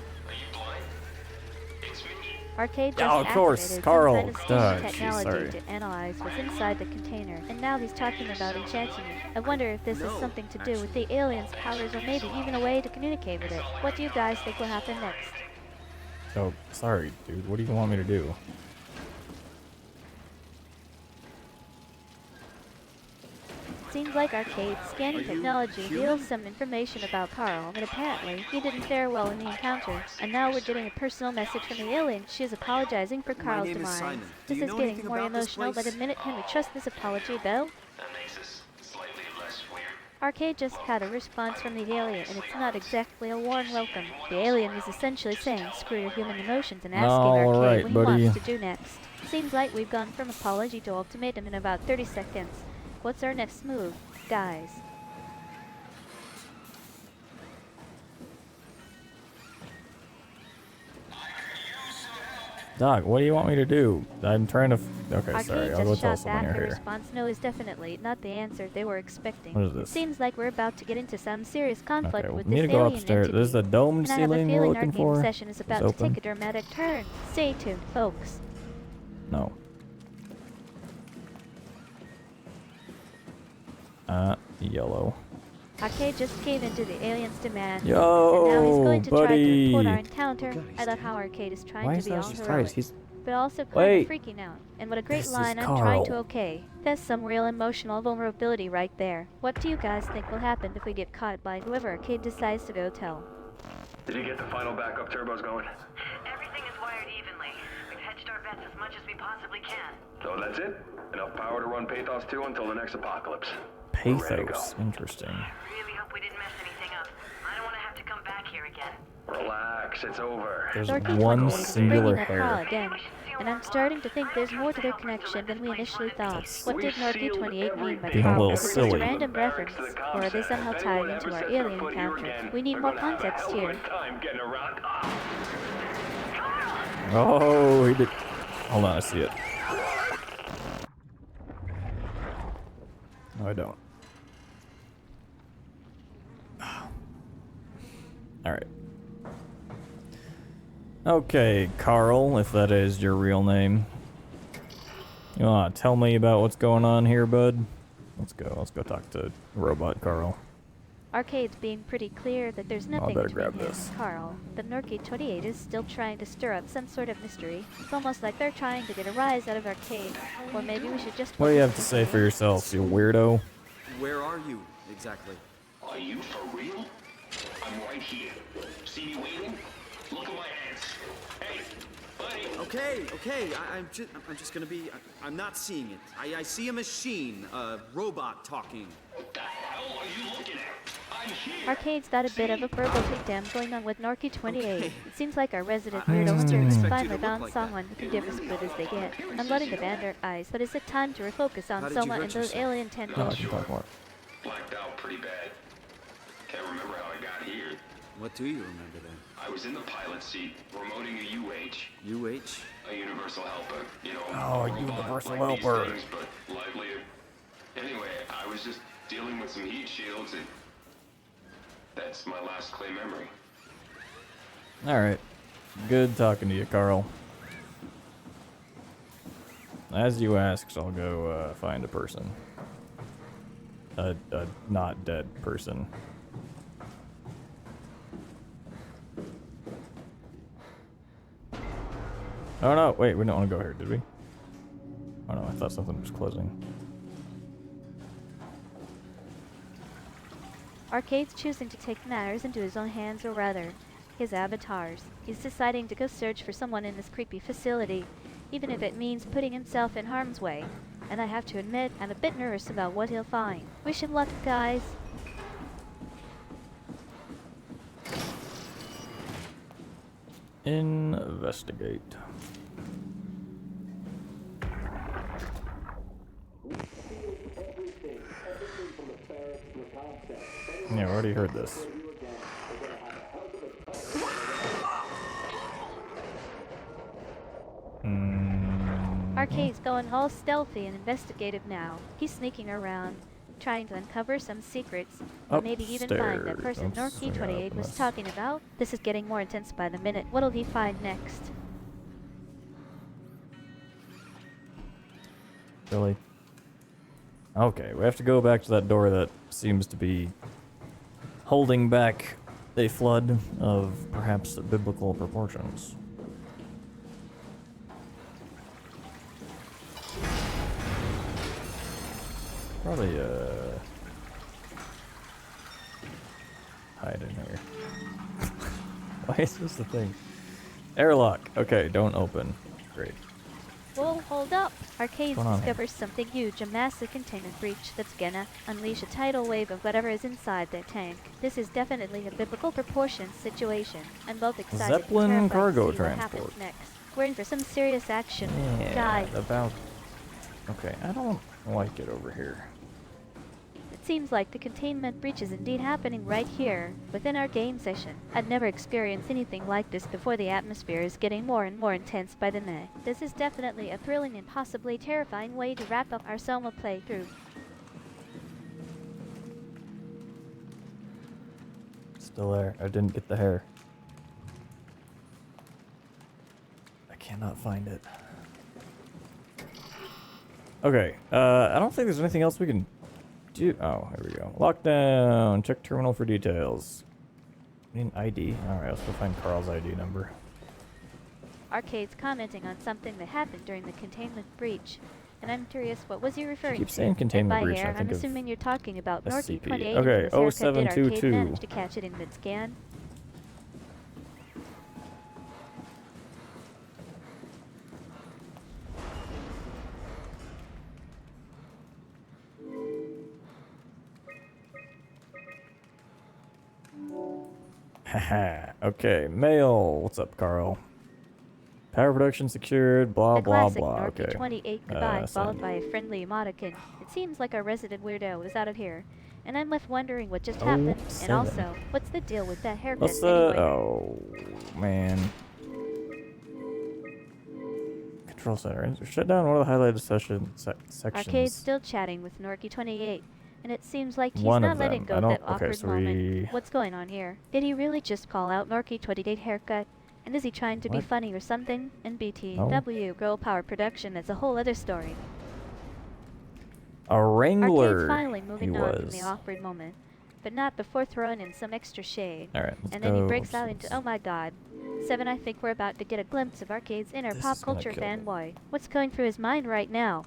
Arcade just Oh, of course, activated Carl. some kind of Duh, steam jeez, technology sorry. to analyze what's inside the container, and now he's talking about enchanting it. I wonder if this is No, something to do with the aliens' powers, or maybe even a way to communicate with it. What do you guys think will happen next? Oh, sorry, dude. What do you want me to do? Seems like Arcade's scanning Are you technology human? reveals some information about Carl, but apparently he didn't fare well in the encounter. And now we're getting a personal message from the alien. She is apologizing for My Carl's name is demise. Simon. Do This you is know getting anything more about this emotional, but place? admit it, can we trust this apology, Bill? That makes us slightly less weird. Arcade just had a response from the alien, and it's not exactly a warm welcome. The alien is essentially saying, screw your human emotions, and asking All Arcade right, what he buddy. wants to do next. Seems like we've gone from apology to ultimatum in about 30 seconds. What's our next move, guys? Doc, what do you want me to do? I'm trying to. Okay, Arcade sorry. I'll go just tell shot someone back you're a here. response no is definitely not the answer they were expecting. What is It this? seems like we're about to get into some serious conflict Okay, with we need this to go alien upstairs. entity. This is the domed And I have a ceiling we're feeling our looking game for. session is about It's to take open. a dramatic turn. Stay tuned, folks. No. Yellow. Arcade just gave into the alien's demands. Yo, and now he's going to try to report our buddy. encounter. Oh God, he's I love dead. how Arcade is trying Why to is be that all so heroic, surprised? He's but also kind Wait. of freaking out. And what a great This is line I'm trying to Carl. okay. That's some real emotional vulnerability right there. What do you guys think will happen if we get caught by whoever Arcade decides to go tell? Did you get the final backup turbos going? Everything is wired evenly. We've hedged our bets as much as we possibly can. So that's it? Enough power to run Pathos 2 until the next apocalypse. We're ready to go. Pathos. Interesting. I really hope we didn't mess anything up. I don't want to have to come back here again. Relax, it's over. There's Dorky one 28 is singular bringing up Carl hair. again, and I'm starting to think there's more to their connection than we initially thought. What did Norky 28 mean by Being a Carl? little Was it just silly. a random reference, or are they somehow tied into our alien encounter? We need more context here. Oh, he did. Hold on, I see it. No, I don't. Alright. Okay, Carl, if that is your real name. You wanna tell me about what's going on here, bud? Let's go talk to Robot Carl. Arcade's being pretty clear that there's nothing better between grab him this. and Carl. But Norky 28 is still trying to stir up some sort of mystery. It's almost like they're trying to get a rise out of Arcade. Or maybe we should just What do you have focus to on say for yourself, you weirdo? Where are you exactly? Are you for real? I'm right here. See me waiting? Look at my hands. Hey, buddy. Okay. I'm just gonna be. I'm not seeing it. I see a machine, a robot talking. What the hell are you looking at? I'm here. Arcade's got a bit of a verbal takedown going on with Norky 28. Okay. It seems like our resident I weirdo just here didn't has expect you finally to look found like that. someone who can give as good as they get. I'm letting the band eyes, but is it time to refocus on How did you Soma hurt and those yourself? alien No, I tentacles? can talk more. Blacked out pretty bad. Can't remember how I got here. What do you remember then? I was in the pilot seat, remoting a UH, UH? a universal helper. You know, Oh, a robot universal like these helper. things, but livelier. Anyway, I was just dealing with some heat shields, and that's my last clear memory. Alright. Good talking to you, Carl. As you asked, I'll go find a person. A not dead person. Oh no, wait, we don't want to go here, did we? Oh no, I thought something was closing. Arcade's choosing to take matters into his own hands, or rather, his avatar's. He's deciding to go search for someone in this creepy facility, even if it means putting himself in harm's way. And I have to admit, I'm a bit nervous about what he'll find. Wish him luck, guys. Investigate. Yeah, we already heard this. Arcade's going all stealthy and investigative now. He's sneaking around, trying to uncover some secrets, or maybe even find that person Upstairs. Norky 28 was talking about. This is getting more intense by the minute. What'll he find next? Really? Okay, we have to go back to that door that seems to be holding back a flood of perhaps biblical proportions. Probably, hide in here. Why is this the thing? Airlock. Okay, don't open. Great. Whoa, hold up! Arcade What's going on here? discovers something huge, a massive containment breach that's gonna unleash a tidal wave of whatever is inside their tank. This is definitely a biblical proportions situation. I'm both excited Zeppelin and terrified cargo to see what transport. happens next. We're in for some serious action. Yeah, Guys, about... Okay, I don't like it over here. it seems like the containment breach is indeed happening right here, within our game session. I'd never experienced anything like this before. The atmosphere is getting more and more intense by the minute. This is definitely a thrilling and possibly terrifying way to wrap up our SOMA playthrough. Still there. I didn't get the hair. I cannot find it. Okay, I don't think there's anything else we can do. Oh, here we go. Lockdown. Check terminal for details. I mean ID. Alright, let's go find Carl's ID number. Arcade's commenting on something that happened during the containment breach. And I'm curious, what was he referring to? Keep saying containment and by breach, hair, I think I'm of assuming you're talking about SCP. Norky28. Okay, Did Arcade 0722. manage to catch it in mid-scan? Haha. Okay, mail. What's up, Carl? Power production secured, blah, The blah, classic blah. Norky Okay. 28 goodbye, send. followed by a friendly emoticon. It seems like our resident weirdo is out of here. And I'm left wondering what just happened. And 07. also, what's the deal with that haircut What's the... anyway? Oh, man. Control center. Shut down one of the highlighted sections. Arcade's still chatting with Norky28. And it seems like he's One not of letting them. go I of don't- that okay, awkward so moment. What's going on here? Did he really just call out Norky28 haircut? And is he trying to be What? funny or something? And BTW, Girl Power Production, that's a whole other story. A Wrangler. Arcade's finally moving he on was. from the awkward moment. But not before throwing in some extra shade. Alright, let's And go. then he breaks out into, oh my god. 7, I think we're about to get a glimpse of Arcade's inner This pop is gonna culture kill me. fanboy. What's going through his mind right now?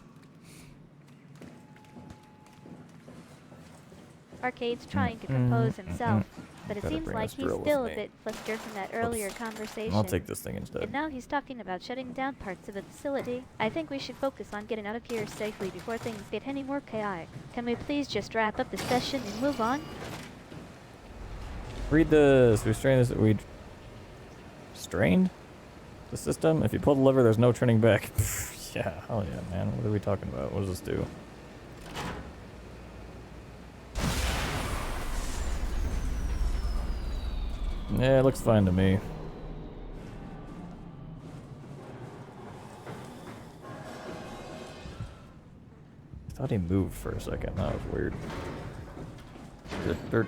Arcade's trying to compose himself, but it Gotta seems bring like this he's drill with still a me. bit flustered from that earlier conversation. I'll take this thing instead. And now he's talking about shutting down parts of the facility. I think we should focus on getting out of here safely before things get any more chaotic. Can we please just wrap up the session and move on? Read this. We strained this. We strained the system. If you pull the lever, there's no turning back. Yeah, hell yeah, man. What are we talking about? What does this do? Yeah, it looks fine to me. I thought he moved for a second. That was weird. Oh,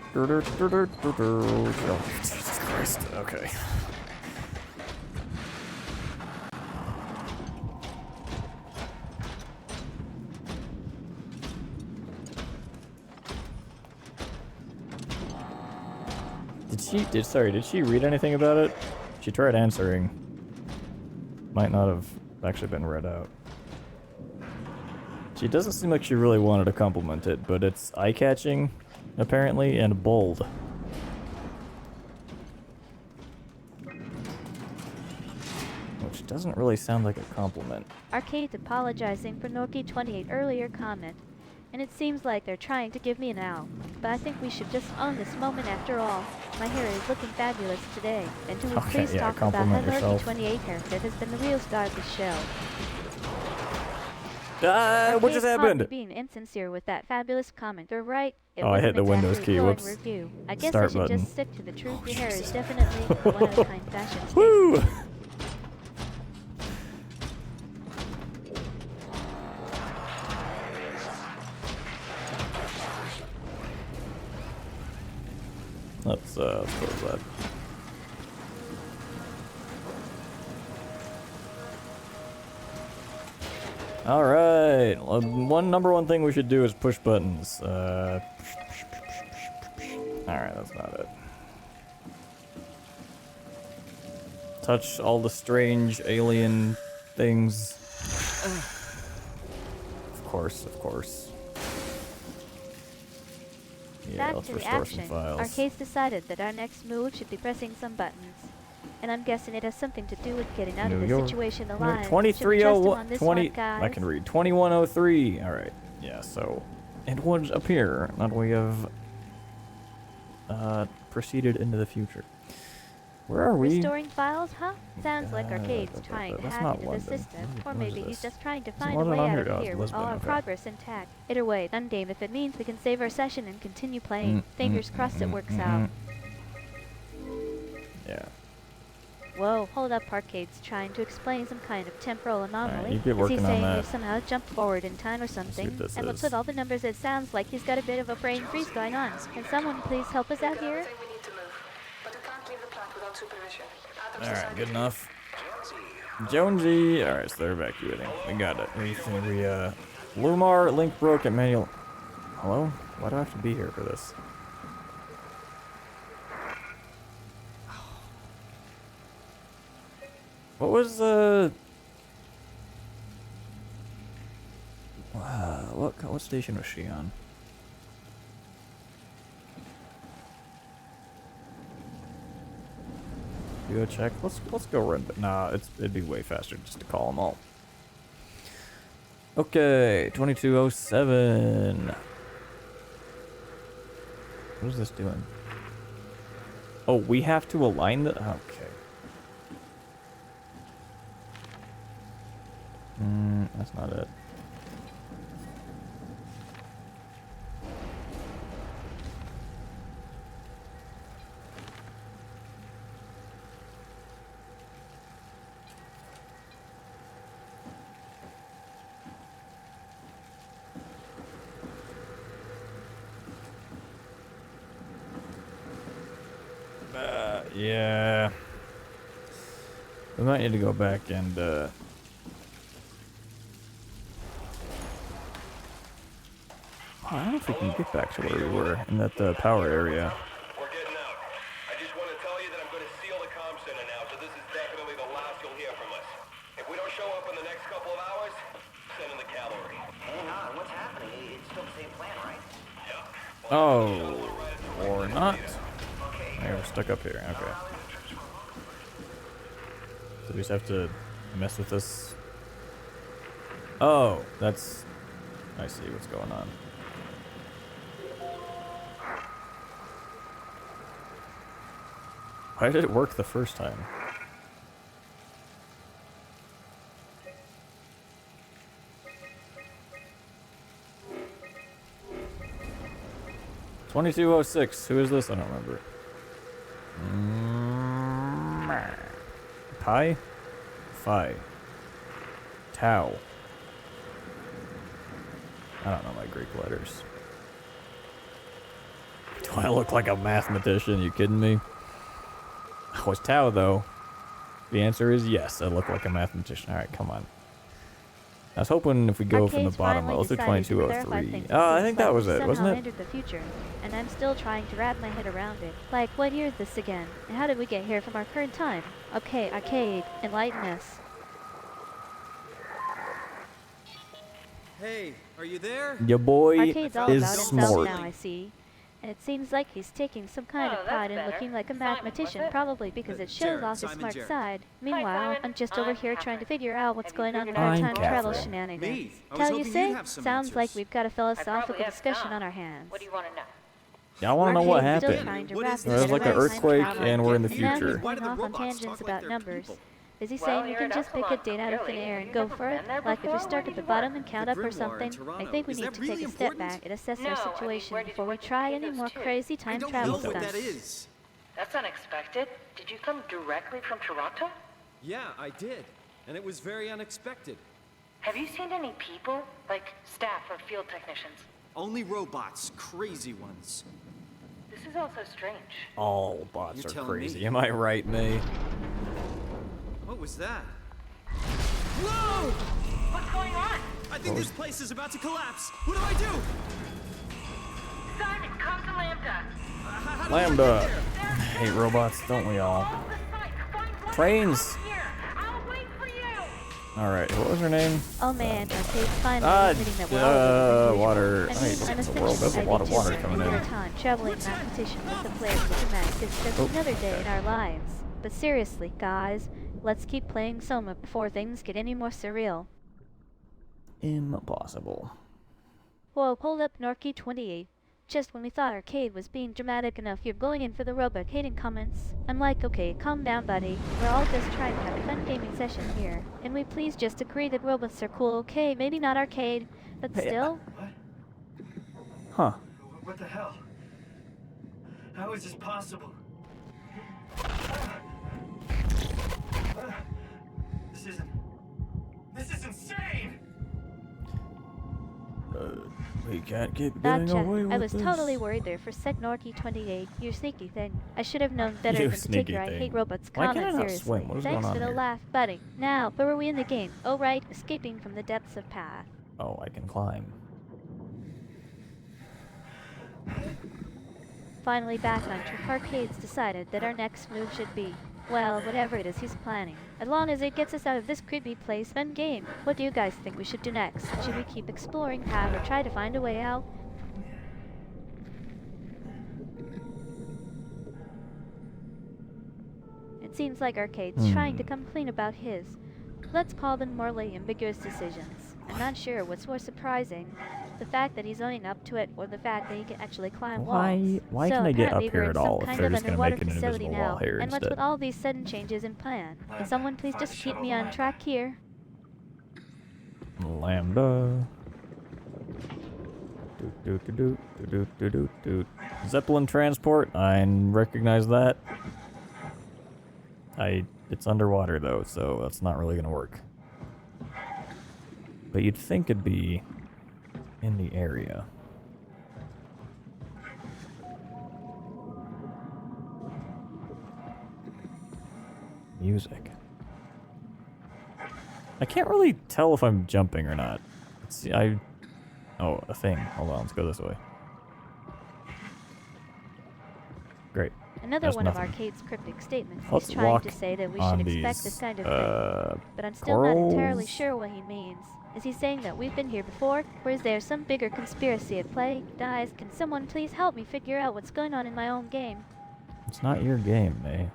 Jesus Christ. Okay. Did she read anything about it? She tried answering. Might not have actually been read out. She doesn't seem like she really wanted to compliment it, but it's eye-catching, apparently, and bold. Which doesn't really sound like a compliment. Arcade's apologizing for Norky28 earlier comment. And it seems like they're trying to give me an owl. But I think we should just own this moment after all. My hair is looking fabulous today. And can we Okay, please yeah, talk about how compliment yourself. Norky28 haircut has been the real star of the show. What just Arcade's happened? caught me being insincere with that fabulous comment. They're right. It Oh, I hit wasn't the Windows exactly key, a glowing whoops. review. I guess Start I should button. just stick to the truth. Oh, Your hair is Jesus. definitely a one-of-a-kind fashion statement. Woo! Let's close that. Alright, number one thing we should do is push buttons. Alright, that's not it. Touch all the strange alien things. Of course, of course. Yeah, Back let's to the restore some action. files. Arcade's decided that our next move should be pressing some buttons. And I'm guessing it has something to do with getting out of New this York. situation alive. 2301 20 guys? I can read 2103. All right. Yeah, so it would appear that we have proceeded into the future. Where are we? Restoring files, huh? Sounds like Arcade's trying to That's hack not into the London. system, or What is maybe he's this? just trying to Is find a London way on out here? of Oh, it's here with all Lisbon, our okay. progress intact. Either way, ungame if it means we can save our session and continue playing. Fingers crossed it works out. Yeah. Whoa, hold up, Arcade's trying to explain some kind of temporal anomaly. you get Is he working on saying that. we've somehow jumped forward in time or something? what this And what's is. with all the numbers? It sounds like he's got a bit of a brain freeze going on. Can someone please help us out here? Everything we need to move, but we can't leave the plant without supervision. Adam's Alright, decided good to- enough. Jonesy. Alright, so they're evacuating. We got it. Lumar, link broke, and manual. Hello? Why do I have to be here for this? What was what station was she on? You go check. Let's go run. Nah, it'd be way faster just to call them all. Okay, 2207. What is this doing? Oh, we have to align the. Okay. That's not it. Yeah. We might need to go back and, I don't know if we can get back to where we were in that power area. We're getting out. I just want to tell you that I'm going to seal the comm center now, so this is definitely the last you'll hear from us. If we don't show up in the next couple of hours, send in the cavalry. Hang on, what's happening? It's still the same plan, right? Yeah. Oh, or not. Yeah, we're stuck up here. Okay. So we just have to mess with this. Oh, that's. I see what's going on. Why did it work the first time? $22.06. Who is this? I don't remember. Pi? Phi. Tau. I don't know my Greek letters. Do I look like a mathematician? You kidding me? Oh, it's Tau, though. The answer is yes, I look like a mathematician. Alright, come on. I was hoping if we go from the Arcade's bottom, finally let's do decided to verify 2203. things I and think seems that like was we it, wasn't somehow it? entered the future, and I'm still trying to wrap my head around it. Like, what year is this again? And how did we get here from our current time? Okay, Arcade, enlighten us. Hey, are you there? Your boy Arcade's all is about himself smart. now, I see. And it seems like he's taking some kind Oh, of that's pride in better. looking like a Simon, mathematician, was it? probably because it shows Jared, off his Simon smart Jared. side. Meanwhile, Simon. I'm just over I'm here trying to Catherine. figure out what's Have you going on figured with our out time what's travel going on? shenanigans. Me? I was Tell you hoping say, you'd have some sounds like answers. we've got a I philosophical probably have discussion some. on our hands. What do you want to know? Yeah, I want to know what Arcade's still happened. trying to What wrap is his this? head There's like an around time earthquake travel. and we're in the Now Now he's future. he's Why do going the off on robots tangents talk like about they're numbers. people? Is he Well, saying we you're can an just pick a echelon, date out of thin really. air and You've go never for it? been there Like if we before? start Where at the did you bottom work? and count The up or Grimoire in something? I Toronto. think we Is need that to really take a step important? back and assess No, I our mean, situation where did you before we work to try pay any those more two? crazy I time don't travel know what stunts. that is. That's unexpected. Did you come directly from Toronto? Yeah, I did. And it was very unexpected. Have you seen any people? Like staff or field technicians? Only robots, crazy ones. This is also strange. All bots You're are telling crazy. me. Am I right, May? What was that? Whoa! What's going on? I think this place is about to collapse. What do I do? Simon, come to Lambda. How do I Lambda. get there? Hate robots, don't we all? Off the site. Find one Trains. here. I'll wait for you. Alright, what was her name? Oh man, Arcade's finally admitting that we're all over the water. I I mean, hate I'm the world. There's a essentially lot of water IB2, coming and in. our time traveling mathematician with the players of dramatic is just another day in our lives. But seriously, guys, let's keep playing SOMA before things get any more surreal. Impossible. Whoa, hold up, Norky 28. Just when we thought Arcade was being dramatic enough, you're going in for the robot hating comments. I'm like, okay, calm down, buddy. We're all just trying to have a fun gaming session here. Can we please just agree that robots are cool? Okay, maybe not Arcade, but still. Huh. What the hell? How is this possible? This is insane! We can't keep getting Gotcha. away with I was this. totally worried there for sec Norky 28. You sneaky thing. I should have known better You than to take your I sneaky hate thing. robots Why comment can't I not seriously. swim? What is Thanks going on for the here? laugh, buddy. Now, where were we in the game? Oh right, escaping from the depths of path. Oh, I can climb. Finally back on track, Arcade's decided that our next move should be, well, whatever it is he's planning. As long as it gets us out of this creepy place, then game. What do you guys think we should do next? Should we keep exploring path or try to find a way out? It seems like Arcade's trying to come clean about his, let's call them morally ambiguous decisions. I'm not sure what's more surprising, the fact that he's owning up to it or the fact that he can actually climb walls. Why So can they get up apparently here we're at in some all if kind they're of just gonna underwater make an facility invisible wall now. here And what's instead? with all these sudden changes in plan? Can someone please just keep me on track here? Lambda. Zeppelin transport. I recognize that. It's underwater though, so that's not really gonna work. But you'd think it'd be in the area. Music. I can't really tell if I'm jumping or not. Oh, a thing. Hold on, let's go this way. Great. Another That's one nothing. of Arcade's cryptic statements. Let's He's trying walk to say that we on should expect these, this kind of thing. But I'm still not entirely corals. sure what he means. Is he saying that we've been here before? Or is there some bigger conspiracy at play? Guys, can someone please help me figure out what's going on in my own game? It's not your game, May.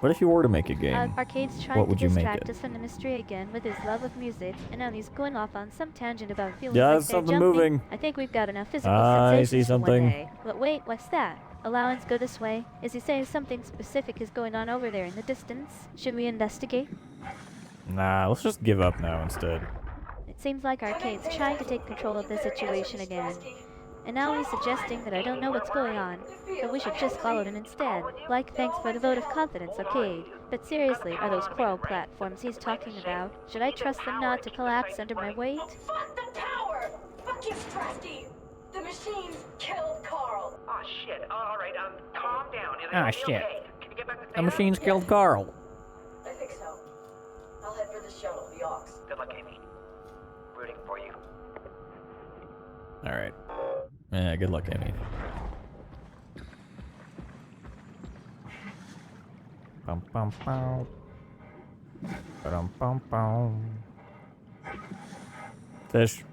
What if you were to make a game? Arcade's trying What to would you make distract it? us from the mystery again with his love of music, and now he's going off on some tangent about feeling Yeah, like there's they're something jumping. moving. I think we've got enough physical I see sensations for one something. day. But wait, what's that? Allowance, go this way. Is he saying something specific is going on over there in the distance? Should we investigate? Nah, let's just give up now instead. It seems like Arcade's trying to take control of the situation again. And now he's suggesting that I don't know what's going on, that we should just follow him instead. Like, thanks for the vote of confidence, Arcade. But seriously, are those coral platforms he's talking about? Should I trust them not to collapse under my weight? Oh, fuck the tower! Fuck you, Strasky! The machines killed Carl! Oh, shit. All right, calm down. Ah, It'll be shit. okay. Can you get back to The machines killed Carl. I think so. I'll head for the shuttle, the Aux. Good luck, Amy. Rooting for you. Alright. Yeah, good luck, Amy. Bum bum bum. Bum bum bum. Fish.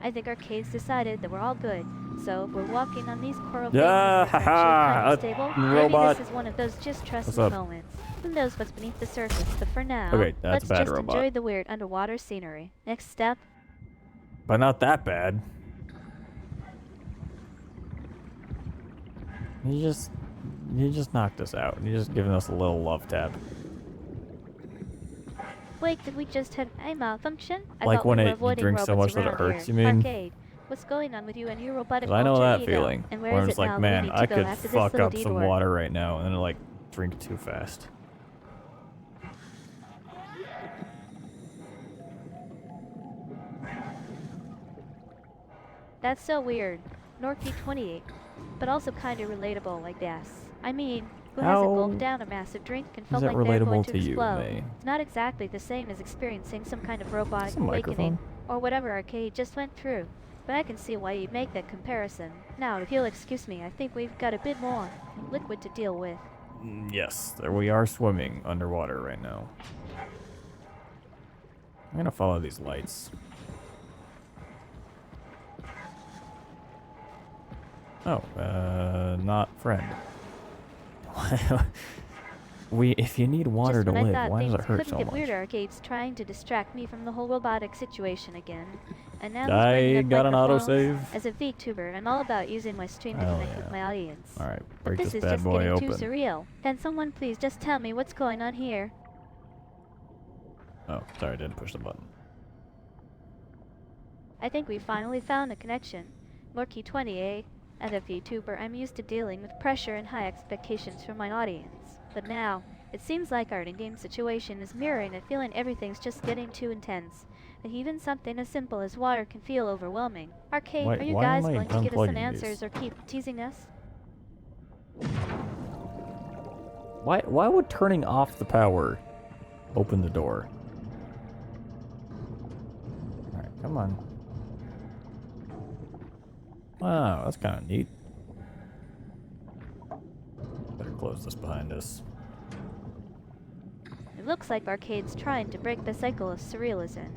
I think Arcade's decided that we're all good. So if we're walking on these coral Yeah, veins, it's haha, actually kind of stable. robot. Maybe this is one of those just trust What's me up? moments. Who knows what's beneath the surface, but for now, Okay, that's let's a bad just robot. enjoy the weird underwater scenery. Next step, But not that bad. You just knocked us out. You're just giving us a little love tap. wait, did we just have a malfunction? I Like thought when we were you avoiding drink so robots much that it around hurts, here. you mean? Arcade, what's going on with you and your robotic 'Cause I know alter that ego? feeling. And Where where I'm is just it like, now man, leading I to go could after this fuck little up some detour? water right now and then like drink too fast. That's so weird. Norky 28, but also kind of relatable, I guess. I mean, who hasn't How gulped down a massive drink and is felt that like they're going relatable to to you, explode? May? It's not exactly the same as experiencing some kind of robotic Is this a awakening, microphone? or whatever Arcade just went through. But I can see why you'd make that comparison. Now, if you'll excuse me, I think we've got a bit more liquid to deal with. Yes, there we are swimming underwater right now. I'm gonna follow these lights. Oh, not friend. if you need water Just to when I live, thought why does things it hurt couldn't so get much? weirder, Arcade's trying to distract me from the whole robotic situation again. And now he's I bringing up got an microphones. autosave. As a VTuber, I'm all about using my stream to Hell connect yeah. with my audience. Alright, But break this this is bad just boy getting too open. surreal. Can someone please just tell me what's going on here? Oh, sorry, I didn't push the button. I think we finally found a connection. Morky 20, eh? As a VTuber, I'm used to dealing with pressure and high expectations from my audience. But now, it seems like our in-game situation is mirroring a feeling everything's just getting too intense. And even something as simple as water can feel overwhelming. Arcade, Why- are you why am guys I going to get us some unplugging answers these? or keep teasing us? Why would turning off the power open the door? Alright, come on. Wow, that's kind of neat. Better close this behind us. It looks like Arcade's trying to break the cycle of surrealism.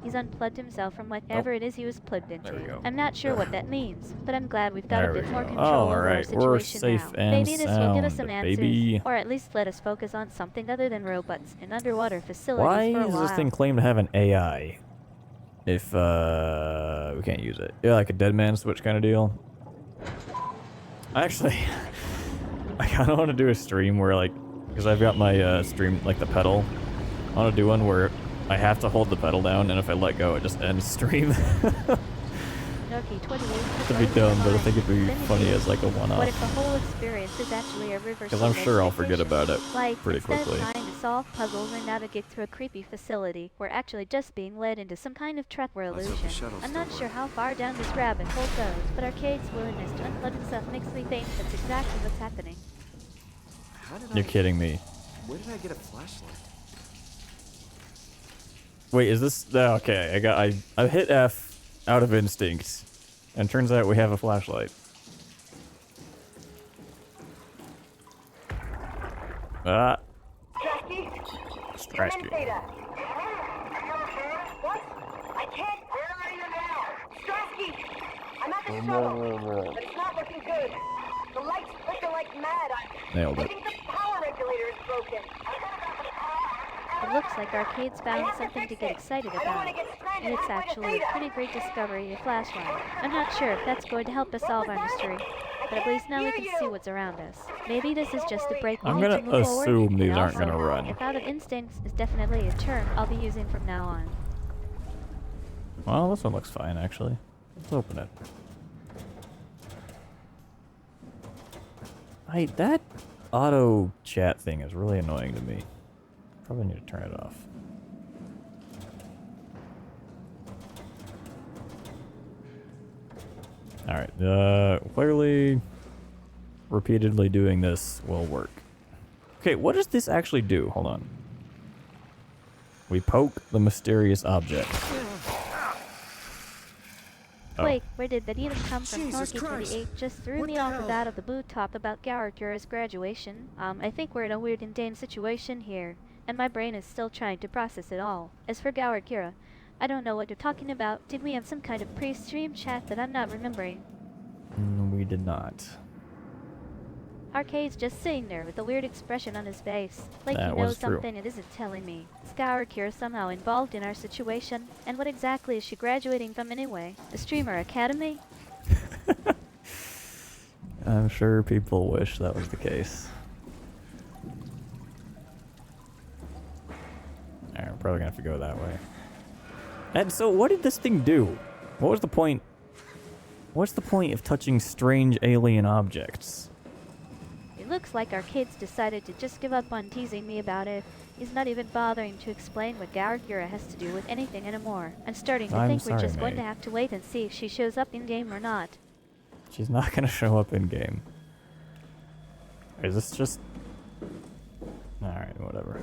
He's unplugged himself from whatever it is he was plugged into. There we go. I'm not sure what that means, but I'm glad we've got There a we bit more go. control over our Alright, we're situation safe now. and Maybe this will give us some sound, answers, baby. or at least let us focus on something other than robots and underwater facilities Why for a does while. this thing claim to have an AI? If, we can't use it. Yeah, like a dead man switch kind of deal. Actually, I kind of want to do a stream where, like, because I've got my, stream, like, the pedal. I want to do one where I have to hold the pedal down, and if I let go, it just ends stream. Noki 28 It'd be dumb, but I think it'd be funny as, like, a What if one-off. the whole experience is actually a reverse? Because I'm sure I'll forget about it Like, pretty instead quickly. of trying to solve puzzles and navigate through a creepy facility, we're actually just being led into some kind of trap or Let's hope illusion. the shuttles I'm still not sure work. how far down this rabbit hole goes, but Arcade's willingness to unplug himself makes me think that's exactly what's happening. How did You're kidding me. Where did I get a flashlight? Wait, is this... okay, I hit F out of instinct. And turns out we have a flashlight. Ah. Strasky. What? I can't. Where are you now? Strasky! I'm at the shuttle, but it's not looking good. The lights flicker like mad. Nailed I it. think the power regulator is broken. It looks like Arcade's found something to get excited about. And it's actually a pretty great discovery, a flashlight. I'm not sure if that's going to help us solve our mystery, but at least now we can see what's around us. Maybe this is just a break we I'm need to gonna move forward. assume these And aren't also, gonna run. if out of instincts is definitely a term I'll be using from now on. Well, this one looks fine, actually. Let's open it. That auto chat thing is really annoying to me. Probably need to turn it off. Alright, clearly repeatedly doing this will work. Okay, what does this actually do? Hold on. We poke the mysterious object. Oh. Wait, where did that even come from? Jesus Snorky Christ. 28 just threw What me the off hell? with out of the blue talk about Garakura's graduation. I think we're in a weird and dane situation here, and my brain is still trying to process it all. As for Garakura, I don't know what you're talking about. Did we have some kind of pre-stream chat that I'm not remembering? We did not. Arcade's just sitting there with a weird expression on his face, like That he knows was true. something it isn't telling me. Is Garakura somehow involved in our situation? And what exactly is she graduating from anyway? A streamer academy? I'm sure people wish that was the case. Alright, we're probably gonna have to go that way. And so, what did this thing do? What was the point? What's the point of touching strange alien objects? It looks like Arcade's decided to just give up on teasing me about it. He's not even bothering to explain what Garakura has to do with anything anymore. I'm starting to I'm think we're sorry, just going May. to have to wait and see if she shows up in-game or not. She's not gonna show up in game. Is this just... Alright, whatever.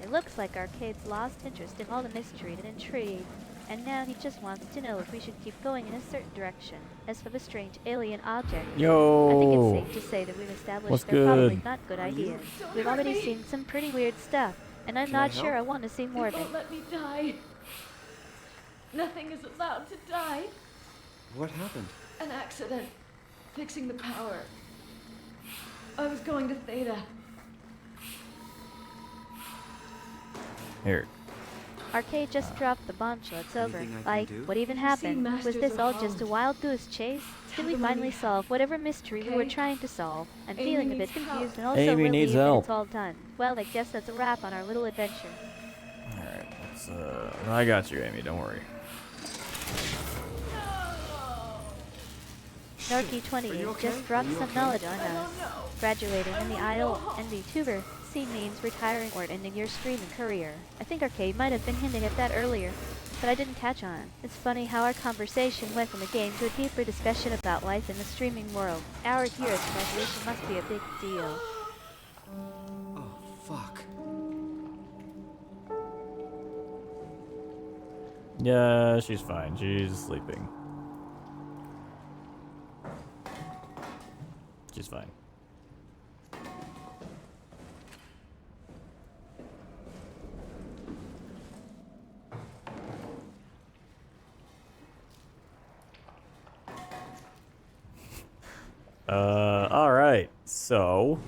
It looks like Arcade's lost interest in all the mystery and intrigue, and now he just wants to know if we should keep going in a certain direction. As for the strange alien object, I think Yo! it's safe to say that we've established What's they're probably good? not good ideas. We've already seen some pretty weird stuff, and I'm not sure I want to see more of it. Don't let me die. Nothing is allowed to die. What happened? An accident. Fixing the power. I was going to Theta. Here. Arcade just dropped the bombshell. It's over. Anything I can Like, do? what even You see, happened? Was masters this are all just a hard. wild goose chase? Did we Trouble finally me. solve whatever mystery we were Okay. trying to solve? I'm Amy feeling a bit needs confused help. and also Amy relieved needs that help. it's all done. Well, I guess that's a wrap on our little adventure. Alright, let's, I got you, Amy, don't worry. Narky28 okay? just dropped Are you some okay? knowledge on us. Graduating in the idol and the tuber C means retiring or ending your streaming career. I think Arcade might have been hinting at that earlier, but I didn't catch on. It's funny how our conversation went from a game to a deeper discussion about life in the streaming world. Our hero's graduation must be a big deal. Oh, fuck. Yeah, she's fine. She's sleeping. She's fine. Alright, so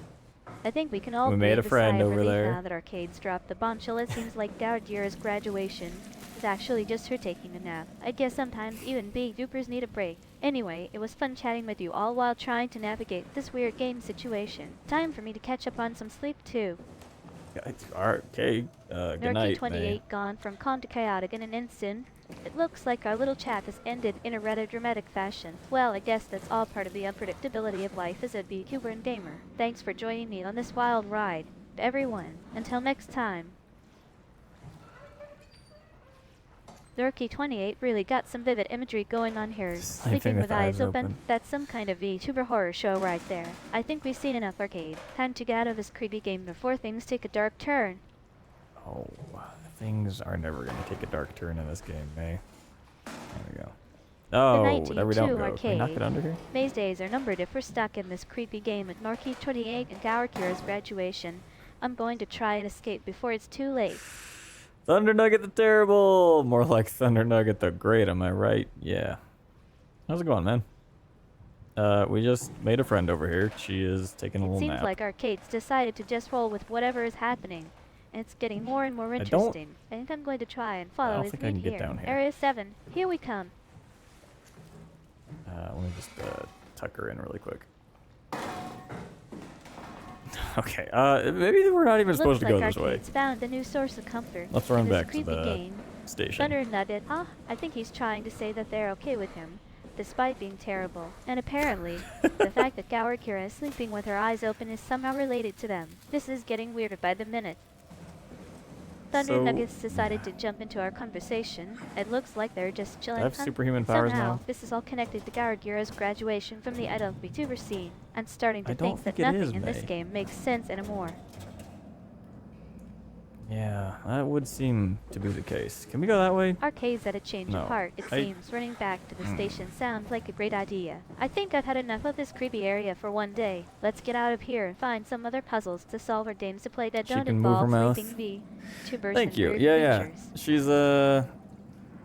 I think we can all we made breathe a friend sigh of over relief there. now that Arcade's dropped the bombshell. It seems like Gardira's graduation is actually just her taking a nap. I guess sometimes even big dupers need a break. Anyway, it was fun chatting with you all while trying to navigate this weird game situation. Time for me to catch up on some sleep too. Okay, good night, Nerky28 May. gone from calm to chaotic in an instant. It looks like our little chat has ended in a rather dramatic fashion. Well, I guess that's all part of the unpredictability of life as a VTuber and gamer. Thanks for joining me on this wild ride. To everyone, until next time. Nerky28 really got some vivid imagery going on here. Sleeping with eyes open. That's some kind of VTuber horror show right there. I think we've seen enough, Arcade. Time to get out of this creepy game before things take a dark turn. Oh, things are never going to take a dark turn in this game, May. There we go. Oh, there we don't go. Can we knock it under here? May's days are numbered if we're stuck in this creepy game at Nerky28 and Gowakira's graduation. I'm going to try and escape before it's too late. Thunder Nugget the Terrible! More like Thunder Nugget the Great, am I right? Yeah. How's it going, man? We just made a friend over here. She is taking a little Seems nap. like Arcade's decided to just roll with whatever is happening. And it's getting more and more interesting. I think I'm going to try and follow his think I lead can get here. down here. Area 7, here we come. Let me just tuck her in really quick. Okay, maybe we're not even supposed to go this way. Arcade's found a new source of comfort. Let's run in this back to creepy the game. station. Thunder nutted. Huh? I think he's trying to say that they're okay with him, despite being terrible. And apparently, the fact that Gowakira is sleeping with her eyes open is somehow related to them. This is getting weirder by the minute. Thunder Nuggets decided to jump into our conversation. It looks like they're just chilling. I have superhuman powers Somehow, now. this is all connected to Gowakira's graduation from the idol VTuber scene. I'm starting to I don't think that think it nothing is, in this May. game makes sense anymore. Yeah, that would seem to be the case. Can we go that way? Arcade's at a change No. of heart, it seems. Running back to the station sounds like a great idea. I think I've had enough of this creepy area for one day. Let's get out of here and find some other puzzles to solve or games to play that She don't can move her involve mouth. sleeping VTubers Thank and you. weird Yeah, creatures. She's,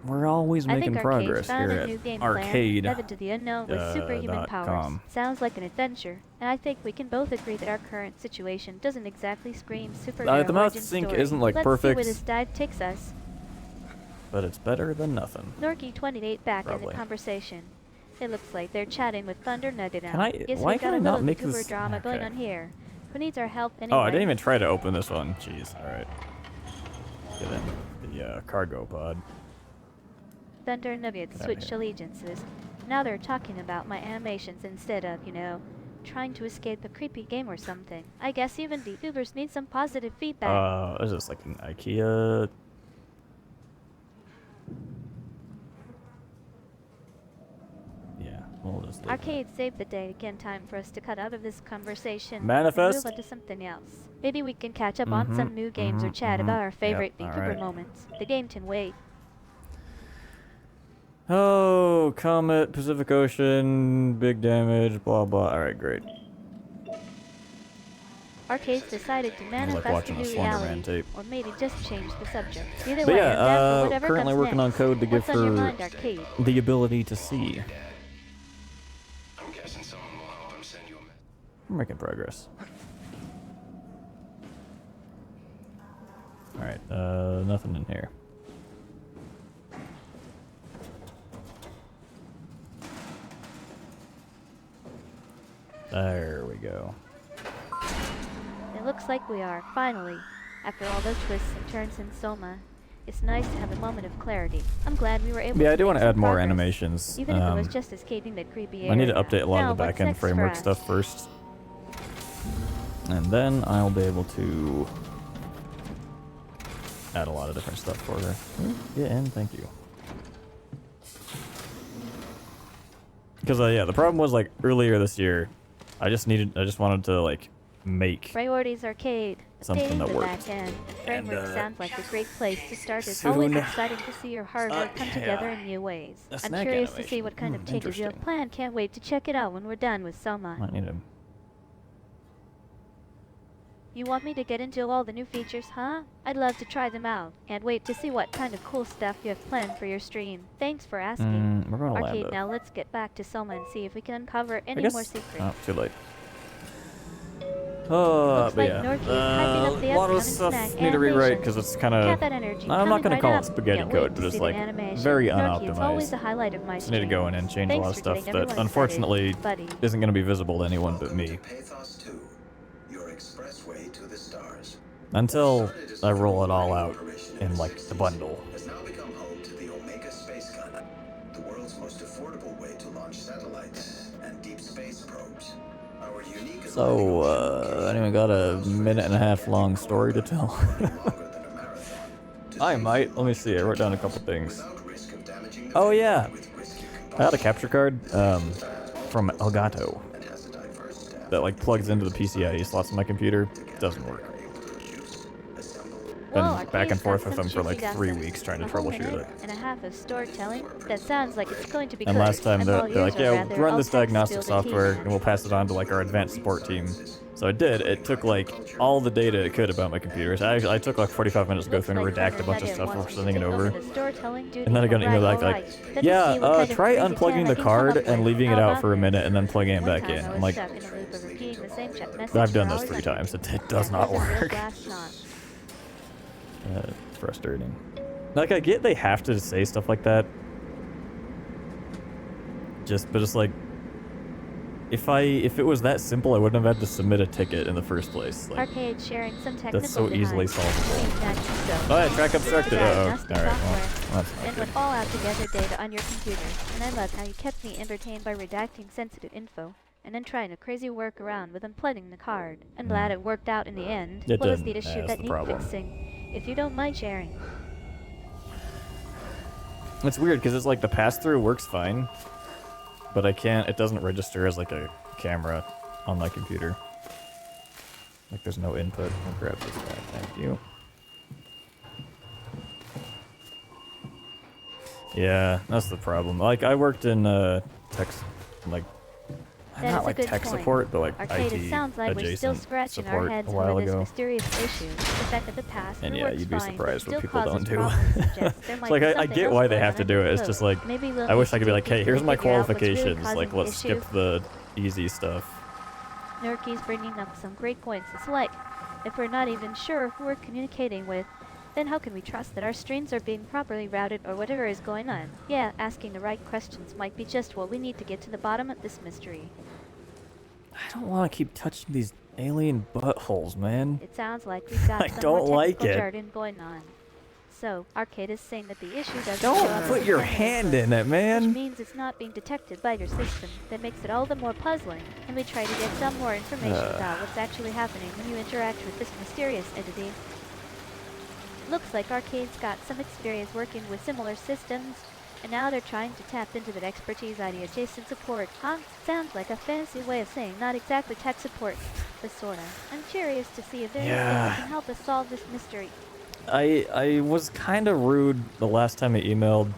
we're always I making think progress Arcade's found here a new at game Arcade. plan, heaven to the unknown with superhuman powers. .com. Sounds like an adventure, and I think we can both agree that our current situation doesn't exactly scream superhero The mouth origin sync story. isn't, like, Let's see perfect. where this dive takes us. But it's better than nothing. Norky28 back in Probably. the conversation. It looks like they're chatting with Thunder Nugget now. Can I- Guess why we can got I a not little make VTuber this- drama going okay. on here. Who needs our help anyway? Oh, I didn't even try to open this one. Jeez, alright. Get in the cargo pod. Thunder Nugget Get outta switched here. allegiances. Now they're talking about my animations instead of, you know, trying to escape a creepy game or something. I guess even VTubers need some positive feedback. Is this like an IKEA? Yeah, we'll just leave Arcade saved the day. Again, time for us to cut out of this conversation Manifest? and move on to something else. Maybe we can catch up on some new games or chat about our favorite Yep, VTuber alright. moments. The game can wait. Oh, Comet, Pacific Ocean, big damage, blah blah. Alright, great. Arcade's decided to manifest a watching a new Slender Man reality, tape. or maybe just change the subject. Either But way, yeah, I'm down for whatever currently comes working next. on code to give What's on your her mind, Arcade? the ability to see. I'm guessing someone will help him send you a We're making progress. Alright, nothing in here. There we go. It looks like we are, finally. After all those twists and turns in SOMA, it's nice to have a moment of clarity. I'm glad we were able to Yeah, I do want make to some add more progress, animations. even if it was just escaping that creepy area. I need to update a lot Now, of the what's back-end next for framework us? stuff first. And then I'll be able to add a lot of different stuff for her. Get in, thank you. Because yeah, the problem was like earlier this year, I just wanted to like make Priorities Arcade. something that the worked. back end. Framework And, sounds like a great place to start. It's soon- always exciting to see your hard work come yeah. together in new ways. A I'm snack curious to animation. see what kind of changes you have Interesting. planned. Can't wait to check it out when we're done with SOMA. Might need to. You want me to get into all the new features, huh? I'd love to try them out. Can't wait to see what kind of cool stuff you have planned for your stream. Thanks for asking. We're going to Arcade, Lambda. now let's get back to SOMA and see if we can uncover I any guess. more secrets. Oh, too late. Looks like but Norky is yeah. hyping up the A lot of upcoming stuff snack need to rewrite animation. because it's kind of. Cat that energy I'm not coming gonna right call up. it spaghetti Can't code, wait but to it's see the like animation. very Norky is always unoptimized. the highlight of my Just need to stream. go in and change a Thanks lot of for stuff getting that everyone unfortunately excited, buddy. isn't going to be visible to anyone but me. Pathos 2, your expressway to the stars. Until I roll it all out in like the bundle. Has now become home to the Omega Space Gun, the world's most affordable way to launch satellites and deep space probes. Our unique So, I even got a minute and a half long story to tell. I might. Let me see. I wrote down a couple things. Oh yeah, I got a capture card from Elgato that like plugs into the PCIe slots in my computer. Doesn't work. Well, Been back and Arcade's forth got with them some for like juicy 3 gossip. weeks trying to A whole troubleshoot minute it. and a half of storytelling? That sounds like it's going to be And good. last time I'm they're all like, ears, or yeah, rather, run I'll this text diagnostic spill the tea. software and we'll pass it on to like our advanced support team. So I did. It took like all the data it could about my computers. I took like 45 minutes to go through and redact a bunch of stuff before sending it over. And then I got an email like, yeah, try unplugging the card and leaving it out for a minute and then plugging it back in. I'm like, I've done this 3 times. It does not work. It's frustrating. Like, I get they have to say stuff like that. But it's like, if it was that simple, I wouldn't have had to submit a ticket in the first place. Like, Arcade sharing some technical that's so easily behind. solvable. Oh yeah, track obstructed. Uh-oh. Alright, well, that's not And good. with all out together data on your computer. And I love how you kept me entertained by redacting sensitive info. And then trying a crazy workaround with unplugging the card. I'm glad it worked out in the end. It What was didn't. the issue That's that the needs problem. fixing? If you don't mind sharing. It's weird because it's like the pass-through works fine, but it doesn't register as like a camera on my computer. Like there's no input. I'll grab this back, thank you. Yeah, that's the problem. Like I worked in tech, like That not is like a good tech point. support, but like Arcade, IT it sounds like we're still adjacent scratching our support heads a while over this ago. mysterious issue. The fact that the past And yeah, works you'd be fine, surprised but what still people don't causes do. problems suggests there It's might like be I something get else why they going have on to do it. under It's the just hood. like Maybe we'll I wish need I could be to like, dig hey, deeper here's to my figure out what's really qualifications. causing Like the let's issue. skip the easy stuff. Nerky's bringing up some great points. It's like, if we're not even sure who we're communicating with, then how can we trust that our streams are being properly routed or whatever is going on? Yeah, asking the right questions might be just what we need to get to the bottom of this mystery. I don't want to keep touching these alien buttholes, man. It sounds like we've got I some don't more like technical it. jargon going on. So, Arcade is saying that the issue doesn't Don't show up put as your a hand input, in it, man. which means it's not being detected by your system. That makes it all the more puzzling. Can we try to get some more information about what's actually happening when you interact with this mysterious entity? Looks like Arcade's got some experience working with similar systems, and now they're trying to tap into that expertise on the adjacent support. Huh? Sounds like a fancy way of saying not exactly tech support, but sorta. I'm curious to see if there's anything that can help us solve this mystery. I was kind of rude the last time I emailed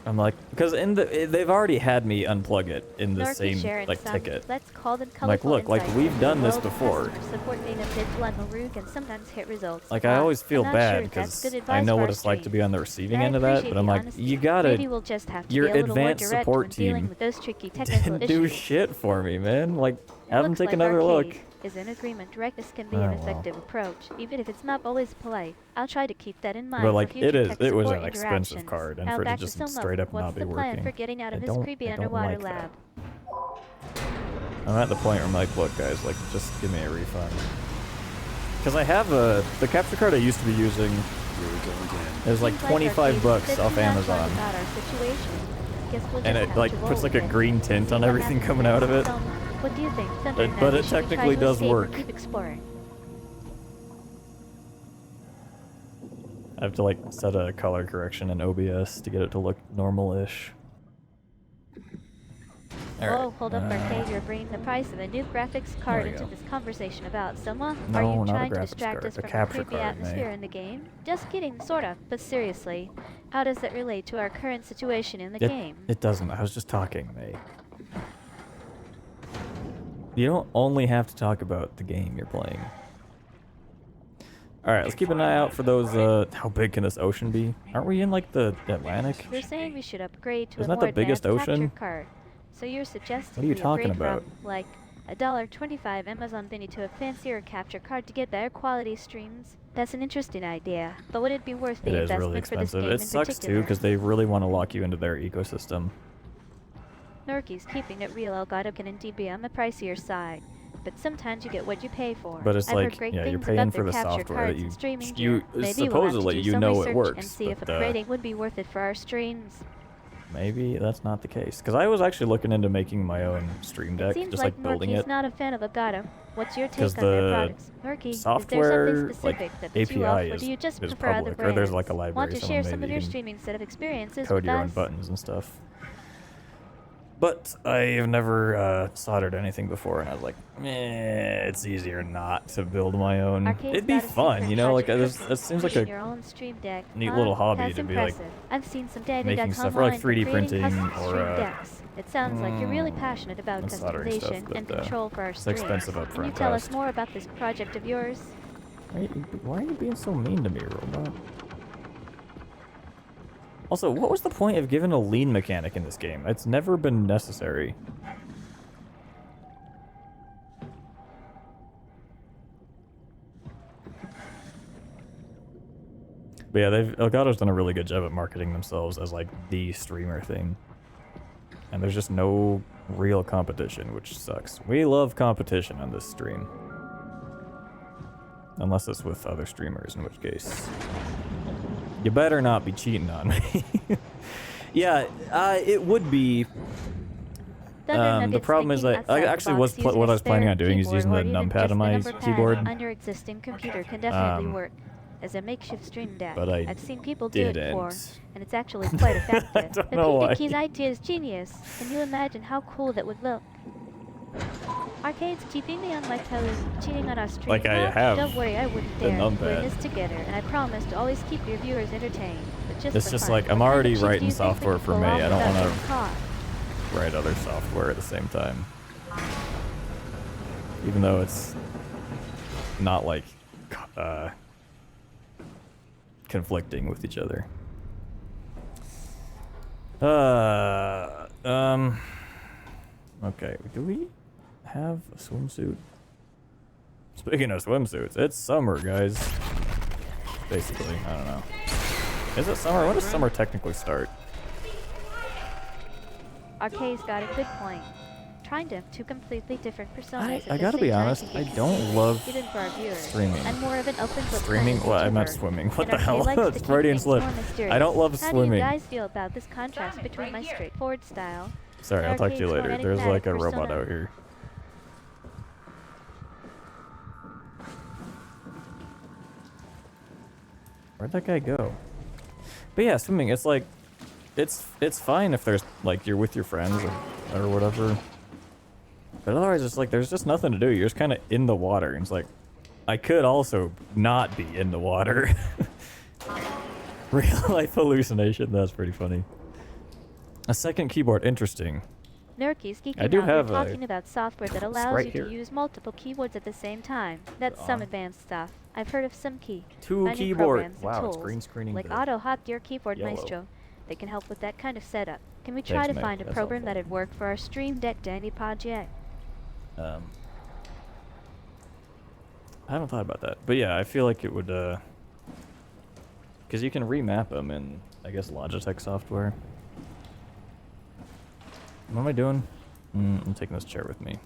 I'm like, because they've already had me unplug it in the Norky, same Sharon, like Sam, ticket. Let's call them I'm like, colorful look, like insights we've into the done this world of before. customer support being a bit blunt or rude can sometimes hit results. Like I always feel I'm not sure bad if that's because good I advice know for what our it's like to stream. be on the receiving But I end of that, appreciate but I'm the like, honesty. you gotta. Maybe we'll just have to Your be a little more advanced direct support when dealing team with those tricky technical didn't do issues. shit for me, man. Like, have them Looks take like another look. Arcade is in agreement. Directness can be Oh, an well. effective approach, even if it's not always polite. I'll try to keep that in mind But for like, future tech it was support an expensive interactions. card, and Now for it to back to just SOMA. straight up What's not be the plan working. for getting out of I this don't- creepy I don't underwater like that. lab? I'm at the point where I'm like, look, guys, like, just give me a refund. Because I have the capture card I used to be using. Here we go again. It was like Seems 25 Arcade bucks is off too nonchalant Amazon. about our situation. Guess we'll And just it have like to puts roll like a with it. green tint See on what everything happens coming out of next. it. Soma, what do you think? Thunder But Knight, it should we try technically to does escape or work. keep exploring? I have to like set a color correction in OBS to get it to look normal-ish. Oh, hold up, Arcade. You're bringing the price of a new graphics card we into go. this conversation about Soma. No, Are you not a trying to graphics distract card, us a from the capture creepy card, atmosphere mate. in the game? Just kidding, sort of. But seriously, how does that relate to our current situation in the game? It doesn't. I was just talking, May. You don't only have to talk about the game you're playing. Alright, let's keep an eye out for those, how big can this ocean be? Aren't we in, like, the Atlantic? You're saying we should upgrade to Isn't a that more the biggest advanced ocean? capture card. So you're suggesting What are you we talking upgrade about? from, like, a $1.25 Amazon Mini to a fancier capture card to get better quality streams? That's an interesting idea, but would it be worth the It is investment really for this expensive. game It in sucks, particular? too, because they really want to lock you into their ecosystem. Norky's keeping it real. Elgato can indeed be on the pricier side, but sometimes you get what you pay for. But it's I've heard like, great yeah, you're things paying about for their the capture software cards that and streaming you gear. Maybe we'll have to supposedly do you some know it research works, and see if but, upgrading would be worth it for our streams. Maybe that's not the case. Because I was actually looking into making my own stream deck, Seems just like building Norky's it. not a fan of Elgato. What's your take 'Cause on their the products? Norky, software, is there something like, specific that puts you off, API or do you just is prefer other public, or brands? there's, like, a library Want to share someone some made of that your you can streaming set of experiences code with your own us? buttons and stuff. But I have never soldered anything before, and I was like, it's easier not to build my own. Arcade's It'd be got a fun, secret you know, like project it for seems like creating a your own stream deck. neat little hobby That's to be, like, impressive. I've seen some data making decks stuff for, like, online 3D for creating printing custom or, stream decks. It sounds like you're really passionate about and soldering stuff, customization and but, control for our it's streams. expensive Can you upfront tell us cost. more about this project of yours? Why are you being so mean to me, robot? Also, what was the point of giving a lean mechanic in this game? It's never been necessary. But yeah, Elgato's done a really good job at marketing themselves as like the streamer thing. And there's just no real competition, which sucks. We love competition on this stream. Unless it's with other streamers, in which case you better not be cheating on me. Yeah, it would be. The problem is that I actually what I was planning on doing is using the numpad on my keyboard. On your existing computer can definitely work as a makeshift stream deck. But I've seen people do it before, and it's actually quite effective. don't The know why. PDK's idea is genius. Can you imagine how cool that would look? Arcade's keeping me on my toes, cheating on our stream. Like I Well, have don't worry, I wouldn't the dare. We're in numpad. this together, and I promise to always keep your viewers entertained. But just It's for just fun, like, what I'm kind of already tricks do writing you think we software could for pull May. off I don't without wanna- getting caught? write other software at the same time. Even though it's not like conflicting with each other. Okay, do we have a swimsuit? Speaking of swimsuits, it's summer, guys. Basically, I don't know. Is it summer? When does summer technically start? Arcade's got a good point. Trying to have two completely different personas. I gotta be honest, I don't love even for our viewers. streaming. I'm more of an open book Streaming? kind of Well, I meant YouTuber, swimming. What and the hell? Arcade likes to It's keep Freudian things slip. more mysterious. I don't love How swimming. do you guys feel about this contrast between my straightforward style? Sorry, I'll talk to you Arcade's more later. There's like a enigmatic robot persona? out here. Where'd that guy go? But yeah, swimming, it's like, it's fine if there's, like, you're with your friends or whatever. But otherwise, it's like, there's just nothing to do. You're just kind of in the water. And it's like, I could also not be in the water. Real life hallucination, that's pretty funny. A second keyboard, interesting. Nerky's geeking I do out here have a- talking about software that allows right you here. to use multiple keyboards at the same time. That's some advanced stuff. I've heard of some Two finding keyboard. programs and Wow, it's tools, green screening like the Auto Hot Gear Keyboard yellow. Maestro. They can help with that kind of setup. Can we try Thanks, to May. find a That's program helpful. that'd work for our Stream Deck Dandy project? I haven't thought about that, but yeah, I feel like it would, because you can remap them in, I guess, Logitech software. What am I doing? I'm taking this chair with me.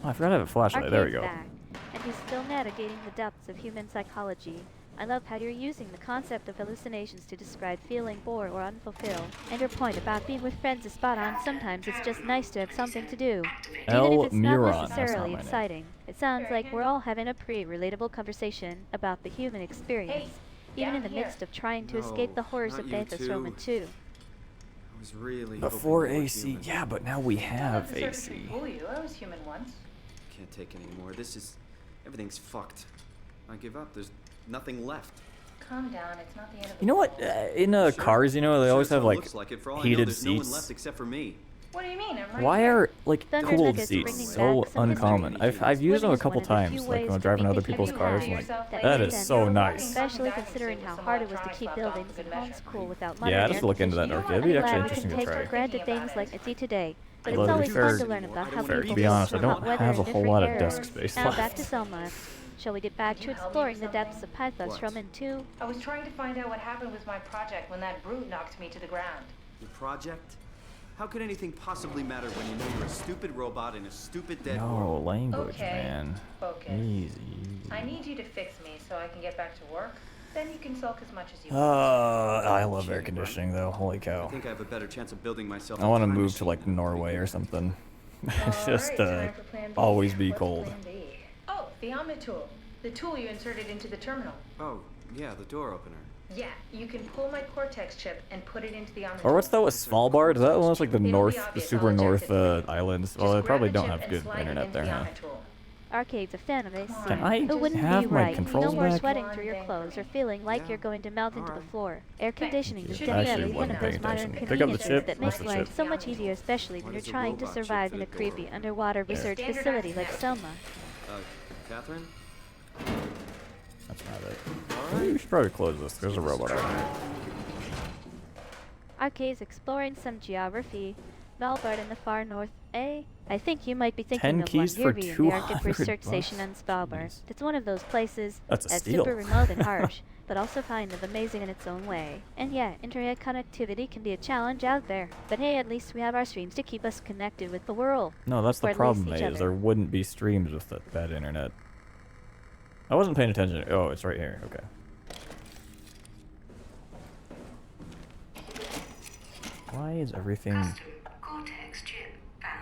Oh, I forgot I have a flashlight. There we go. Back, and he's still navigating the depths of human psychology. I love how you're using the concept of hallucinations to describe feeling bored or unfulfilled. And your point about being with friends is spot on. Sometimes it's just nice to have something to do. Even if it's not necessarily exciting. It sounds like we're all having a pretty relatable conversation about the human experience. Even in the midst of trying to escape the horrors of Banthas Roman 2. I was really Before hoping you were AC, human. yeah, but now we have AC. Fool you. I was human once. Can't take anymore. This is... everything's fucked. I give up. There's nothing left. Calm down. It's not the end of the You know what? In Sure. cars, you know, they Sure always as hell have like looks like it. For all I know, heated there's no one seats. left except for me. What do you mean? I'm right Why here. are like Thunder cooled Nuggets seats bringing so back some uncommon? history. I've used them a Living is couple one of the few times, like ways when I'm to driving be other thinking people's of cars. life. I'm like, That that makes is sense. so nice. Especially considering how hard it was to keep buildings and homes cool without modern Yeah, I just look into that air arcade. It'd be conditioning. actually I'm glad interesting we to can take try. for granted things like I see today. But Although it's to be always fair- fun to learn about how fair, to people be honest, I feel about don't weather have a in whole lot of different desk eras. space Now left. back to Selma. Shall we get back to exploring the depths of Pythos Roman 2? I was trying to find out what happened with my project when that brute knocked me to the ground. Your project? How could anything possibly matter when you know you're a stupid robot in a stupid dead No world? language, Okay, man. focus. Easy. I need you to fix me so I can get back to work. Then you can sulk as much as you want. I love air conditioning though. Holy I cow. think I have a better chance of building myself. I want to move to like Norway or something. It's just Alright, time for plan B. always be What's cold. plan B? Oh, the Omni tool. The tool you inserted into the terminal. Oh, yeah, the door opener. Yeah, you can pull my Cortex chip and put it into the Omni Or what's that with Svalbard? Is that almost like the It'll be north, the obvious, super I'll north inject it. islands? Well, Just they grab probably the don't chip have and good slide it internet into there, the huh? Omni tool. Arcade's a fan of AC. Can I It wouldn't have be my right. controls No more back? sweating through your clothes or feeling like you're going to melt into the floor. Air conditioning is I definitely actually one of wasn't those paying modern attention. Pick up the conveniences chip. that What's makes the life chip? so much easier, especially when Why you're does a trying to robot chip survive for in a the creepy door? underwater research Standard facility like connection. SOMA. Catherine? That's not it. Maybe we should probably close this. There's a robot right there. Arcade's exploring some geography. Svalbard in the far north. I think you might be 10 thinking of keys for Longyearbyen, the Arctic 200 Research bucks? Station on Svalbard. Jeez. It's one of those places That's a that's steal. super remote and harsh, but also kind of amazing in its own way. And yeah, internet connectivity can be a challenge out there. But hey, at least we have our streams to keep us connected with the world. No, that's Or the at least problem, each mate, is other. there wouldn't be streams with that bad internet. I wasn't paying attention. Oh, it's right here. Okay. Why is everything... Cortex chip found.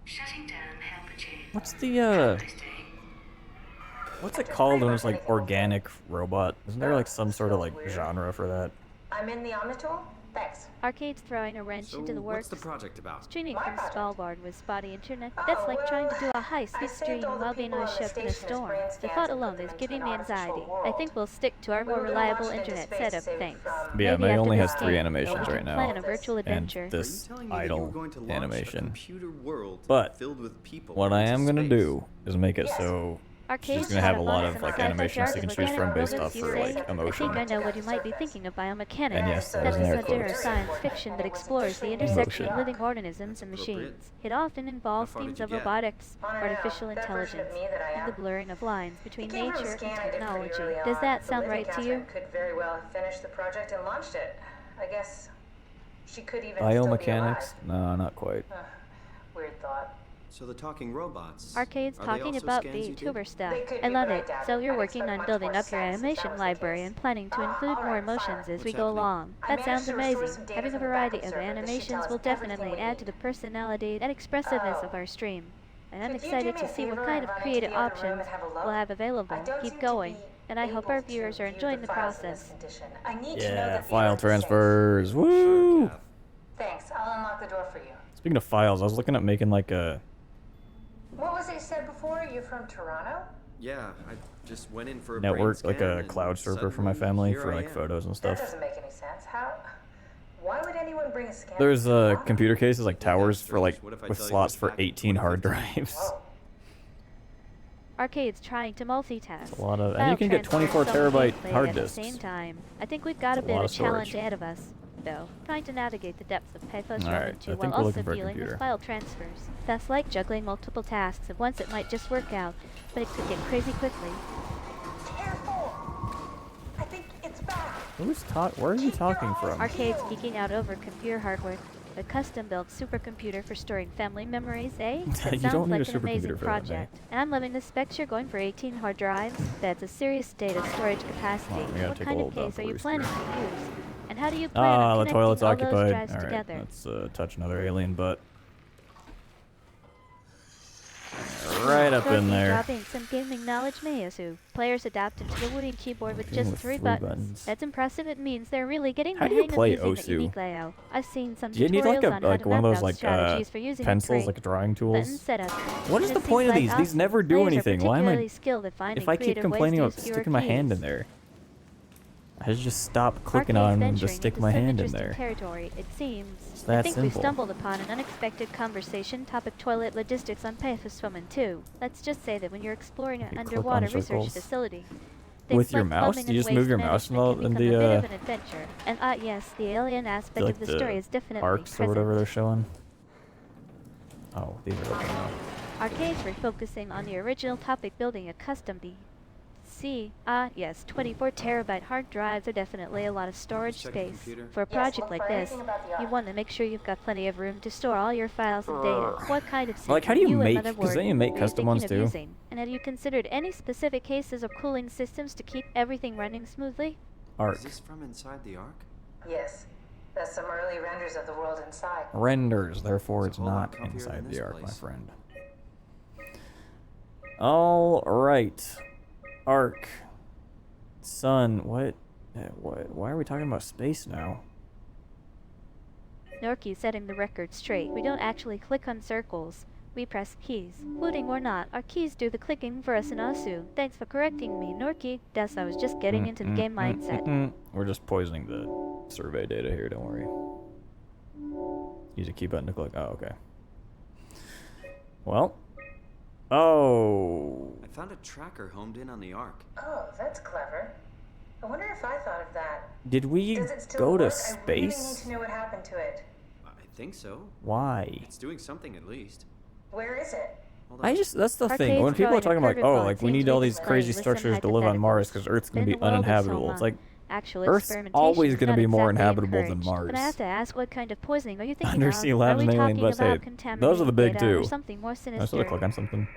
Shutting down helper chain. What's the, what's it called when it's like organic robot? Isn't there like some sort of like genre for that? I'm in the Omni tool? Thanks. Arcade's throwing a wrench So into the what's works. the project about? Streaming My from project? Svalbard with spotty internet. That's like trying to do a high-speed stream while being on a ship in a storm. The thought alone is giving me anxiety. I think we'll stick to our more reliable internet setup, thanks. But yeah, Maybe May after only this has 3 game, animations we can right now. plan a virtual And adventure. this Are you telling me that you were idle going to launch a animation. computer world But filled with people what I into am gonna space? do is make it so Arcade's she's gonna have a got lot bonus of and like sci-fi animations you can jargon choose like from based animals, off you her say? like I emotion. think I know what you might be thinking of biomechanics. And yes, that That's is in a air genre of quotes. science fiction that explores the intersection of Emotion. living organisms and machines. It often involves How far themes did of you get? robotics, On and artificial out. That version of intelligence, me that I and the am. blurring of lines between Came from nature and scanning it pretty technology. early Does on. that The sound living right to you? Catherine could very well have finished the project and launched it. I guess she could even Biomechanics? still be alive. No, not quite. Weird thought. So the talking robots. Arcade's are they talking also about scans you did? VTuber stuff. They could I be, love but I it. doubt So it. you're I'd working expect on much building more up your sense if that animation was the library case. and planning to include all more right, emotions fine. as we What's go happening? along. I That managed sounds to restore amazing. some data Having a from the variety backup of server that should animations tell us will definitely everything we add to need. the personality and expressiveness of our stream. And I'm Could you do excited me to a see what favor kind and of run creative into the other room options and have a look? we'll have available. I don't Keep seem to going. be And I hope able our to viewers are view enjoying the files in this process. condition. I need to know Yeah, that the file Earth is safe. transfers. Woo! Kath. Thanks. I'll unlock the door for you. Speaking of files, I was looking at making like a... What was it you said before? You're from Toronto? Yeah, Just went in for a network, brain like scan, a and cloud server for my suddenly, family here for I like am. photos and That stuff. doesn't make any sense. Why would anyone bring a scanner? There's to computer cases like Think that's towers for strange. like What if I with tell you slots it's for back in 18 hard 2015? drives. Whoa. Arcade's trying to multitask. It's a lot of, and File you can get transfer 24 and Soma terabyte gameplay hard at disks. the same time. I think we've got a It's a bit lot of of challenge storage. ahead of us, though. Trying to navigate the depths of Pathos Alright, 1 and I 2 think while we're also looking for a dealing with computer. file transfers. That's like juggling multiple tasks at once. It might just work out, but it could get crazy quickly. Careful! I think it's back. Where are you talking from? Arcade's geeking out over computer hardware. A custom-built supercomputer for storing family memories, eh? That You sounds don't need like a an amazing supercomputer for that, mate. project. And I'm loving the specs you're going for 18 hard drives. That's a serious data storage capacity. Hold on, we gotta What take a kind of little case are you boost planning here. to use? And how do you plan Ah, on the connecting toilet's all those occupied. drives Alright, together? let's touch another alien butt. Right up in there. Dropping some gaming knowledge, Miyazu. Players adapted to the wooden keyboard with Game just with 3 3 buttons. buttons. That's impressive. It means they're really getting How the do you hang play of using the Osu? unique layout. I've seen some Do you need like tutorials on how to one of map those out like strategies for using pencils, a like drawing button tools? setup. What is And the it point of seems these? like These never do players are anything. Why am I? particularly skilled at finding If I keep creative ways complaining to about use fewer sticking my hand keys. in there, I should just stop clicking Arcade's on them and just venturing stick into my some hand in interesting there. territory, it seems. It's I that think we simple. stumbled upon an unexpected conversation topic: toilet logistics on Pathos Woman 2. Let's just say that when you're exploring an You click underwater on research circles. facility, With things your like mouse? plumbing Do you and just move waste your mouse in management the- can in become the, a bit of an adventure. And yes, the alien aspect like of the the story is definitely arcs present. or whatever they're showing. Oh, these are open now. Arcades were focusing on the original topic, building a custom yes, 24 terabyte hard drives are definitely a lot of storage Check the space. computer. For a Yes, project look like for this, anything about the you arc. want to make sure you've got plenty of room to store all your files and data. What kind of Like, how do system you and make- 'cause motherboard then you make were custom thinking ones of too. using? And have you considered any specific cases or cooling systems to keep everything running smoothly? Arc. Is this from inside the Ark? Yes. That's some early renders of the world inside. Renders, therefore It's it's a whole lot not comfier inside than the this arc, my place. friend. Alright. Arc. Sun. What? Why are we talking about space now? Norky setting the record straight. We don't actually click on circles. We press keys. Looting or not, our keys do the clicking for us in Asu. Thanks for correcting me, Norky. Guess I was just getting into the game mindset. We're just poisoning the survey data here, don't worry. Use a key button to click. Oh, okay. Well. Oh. I found a tracker homed in on the Ark. Oh, that's clever. I wonder if I thought of that. Did we Does it still go to work? I really need space? to know what happened to it. I think so. Why? It's doing something at least. Where is it? Hold on. I just, that's the thing. Arcade's When people are throwing a talking like, oh, curveball, like it we seems need we all can these play crazy with some structures to live on Mars hypotheticals. because Earth's going In to be the world of uninhabitable. It's SOMA, like, actual Earth's experimentation always is going to not be more exactly inhabitable than encouraged. Mars. But I have to ask, what kind of poisoning are you thinking Undersea of? labs Are we and alien talking bus, hey, about those are the contaminated big data or two. something more I still sinister? click on something.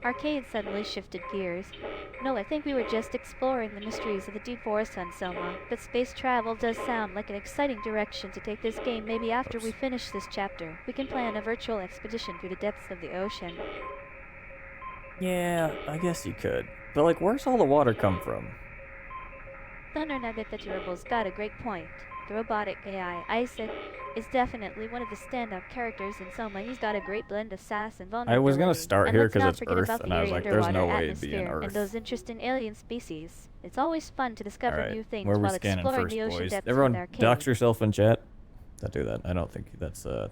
Arcade suddenly shifted gears. No, I think we were just exploring the mysteries of the deep forest on Soma, but space travel does sound like an exciting direction to take this game. Maybe after we finish this chapter, we can plan a virtual expedition through the depths of the ocean. Yeah, I guess you could. But like, where's all the water come from? Thunder Nugget the Durable's got a great point. The robotic AI, Isaac, is definitely one of the stand-up characters in Soma. He's got a great blend of sass and vulnerability. I was gonna start And here let's 'cause not it's forget Earth, about and the I was eerie like, there's no underwater way it'd be in atmosphere Earth. and those interesting alien species. It's always fun to discover Alright, new things where are we while scanning exploring first, the ocean boys? depths Everyone with Arcade. dox yourself in chat. Don't do that. I don't think that's allowed.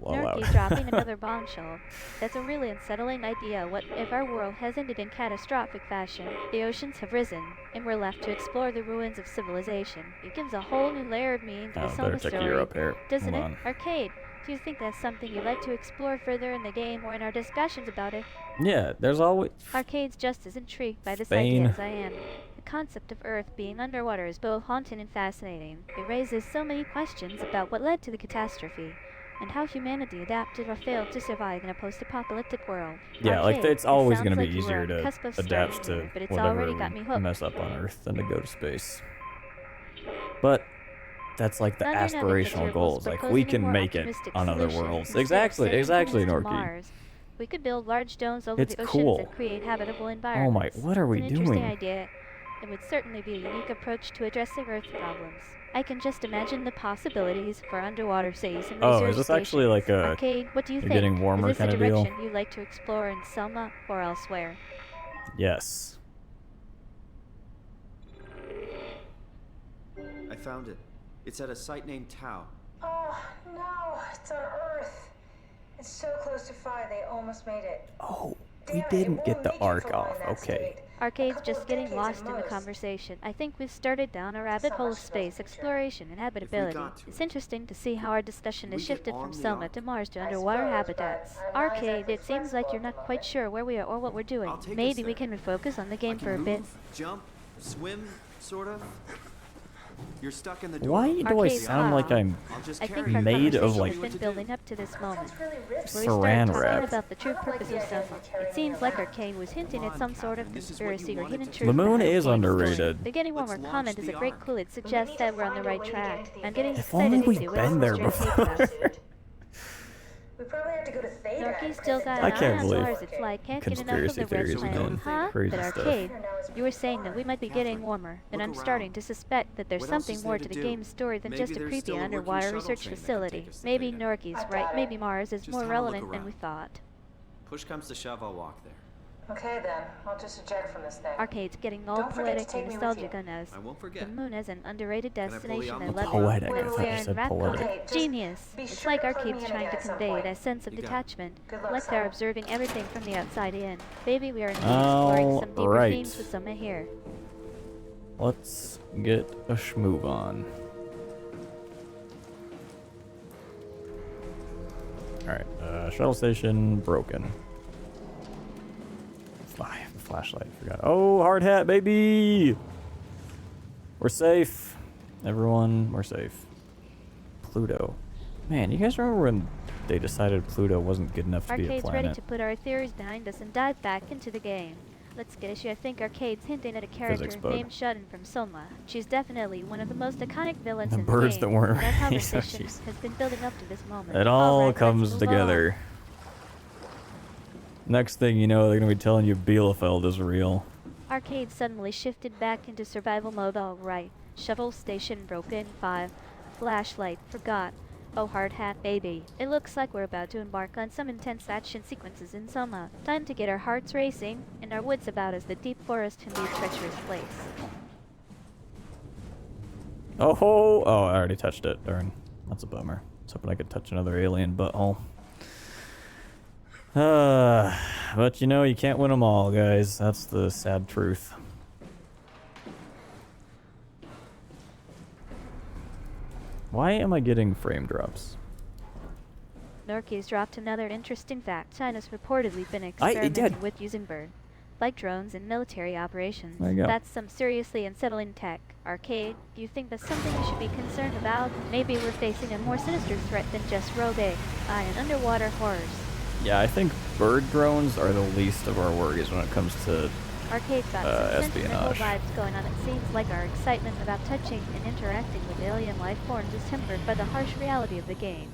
Nerky dropping another bombshell. That's a really unsettling idea. What if our world has ended in catastrophic fashion? The oceans have risen, and we're left to explore the ruins of civilization. It gives a whole new layer of meaning to the Oh, Soma better check story, your up here. doesn't Hold it? on. Arcade, do you think that's something you'd like to explore further in the game or in our discussions about it? Yeah, there's always. Arcade's just as intrigued by this Spain. idea as I am. The concept of Earth being underwater is both haunting and fascinating. It raises so many questions about what led to the catastrophe, and how humanity adapted or failed to survive in a post-apocalyptic world. Yeah, like Arcade, it's it always sounds going to be like you were easier on the to cusp of adapt starting to here, but it's whatever already got me we hooked. mess up on Earth than to go to space. But that's like the Thunder Nugget aspirational Materials goals. Like proposing we a can more make it optimistic on other solution. worlds. Instead of Exactly, sending exactly, humans to Norky. Mars, we could build large domes over It's the oceans cool. and create habitable Oh my, environments. what are we it's an interesting doing? idea. It would certainly be a unique approach to addressing Earth problems. I can just imagine the possibilities for underwater cities and research Oh, is this actually like a Arcade, what do you you're think? getting warmer Is this a kind of deal? direction you'd like to explore in Soma or elsewhere? Yes. I found it. It's at a site named Tau. Oh, no, it's on Earth. It's so close to Phi, they almost made it. Oh, Damn we it, it didn't get won't the make it arc for long off. in that Okay. state. Arcade's couple just of getting decades lost at in the most. conversation. I think we've started down a rabbit not hole much of to know space the future. exploration and habitability. got to It's it. interesting to see how our discussion Can has we get shifted on from the Soma ark? to Mars to I underwater suppose, habitats. but I'm not Arcade, exactly it seems like you're not flexible quite at the sure where we are or what we're doing. I'll take us Maybe we there. can focus on the I game can for a bit. move, jump, swim, sort of. You're stuck in the door. Why do I Arcade sound like style. I'm I'll just I think carry our you. made of, conversation like, has been building up to this moment, Sounds really risky. where we Saran started talking wrap? about the true purpose of Soma. It seems like Arcade was hinting at some sort of Captain, this is what you conspiracy or wanted hidden to truth. The moon behind is Arcade's story. underrated. The getting warmer Let's comment launch is a the great ark. clue. It suggests that we're on the right track. I'm getting If only excited to we'd see what been there Mr. Arcade before. does. We probably have to go to Theta. Norky's still got I an can't eye on believe Mars. It's like can't get enough of conspiracy the red theories, planet. man. Huh? Crazy But stuff. Arcade, you were saying that we might be getting warmer, and Look I'm around. starting to suspect that there's What else something is more there to to the do? game's story than Maybe just a there's creepy still a working underwater shuttle research train that could facility. take us to Maybe Theta. Norky's I doubt right. it. Maybe Mars is Just more have a look relevant than we around. thought. Push comes to shove, I'll walk there. Okay then, I'll just eject from this thing. Arcade's getting all Don't forget to poetic take and me with nostalgic you. on us. I won't The forget. moon is an underrated I pull you destination out I the love. Poetic, I Wait, thought wait, you wait. said Rap poetic. Okay, just Genius. be It's sure like to plug Arcade's me in trying again to at some convey point. that sense of You got it. detachment, Good luck, like they're Simon. observing everything from the outside in. Maybe we are indeed exploring some deeper Alright. themes with Soma here. Let's get a schmoove on. Alright, shuttle station broken. I have a flashlight, forgot. Oh, hard hat, baby! We're safe. Everyone, we're safe. Pluto. Man, you guys remember when they decided Pluto wasn't good enough to be a Arcade's planet? ready to put our theories behind us and dive back into the game. Let's get issue. I think Arcade's hinting at a character Physics bug. named Shudden from Soma. She's definitely one of the most iconic villains The in birds the that game. weren't That ready, conversation so has been building up to this moment. It all Alright, comes let's move on. together. Next thing you know, they're gonna be telling you Bielefeld is real. Arcade suddenly shifted back into survival mode. All right. Shuttle station broken. 5. Flashlight. Forgot. Oh, hard hat, baby. It looks like we're about to embark on some intense action sequences in Soma. Time to get our hearts racing and our wits about as the deep forest can be a treacherous place. Oh, I already touched it. Darn. That's a bummer. I was hoping I could touch another alien butthole. But you know, you can't win them all, guys. That's the sad truth. Why am I getting frame drops? Norky's dropped another interesting fact. China's reportedly been it experimenting did. with using bird like drones in military operations. There you go. That's some seriously unsettling tech. Arcade, do you think that's something we should be concerned about? Maybe we're facing a more sinister threat than just rogue and underwater horrors. Yeah, I think bird drones are the least of our worries when it comes to Arcade's got some sentimental espionage. vibes going on. It seems like our excitement about touching and interacting with alien life forms is tempered by the harsh reality of the game.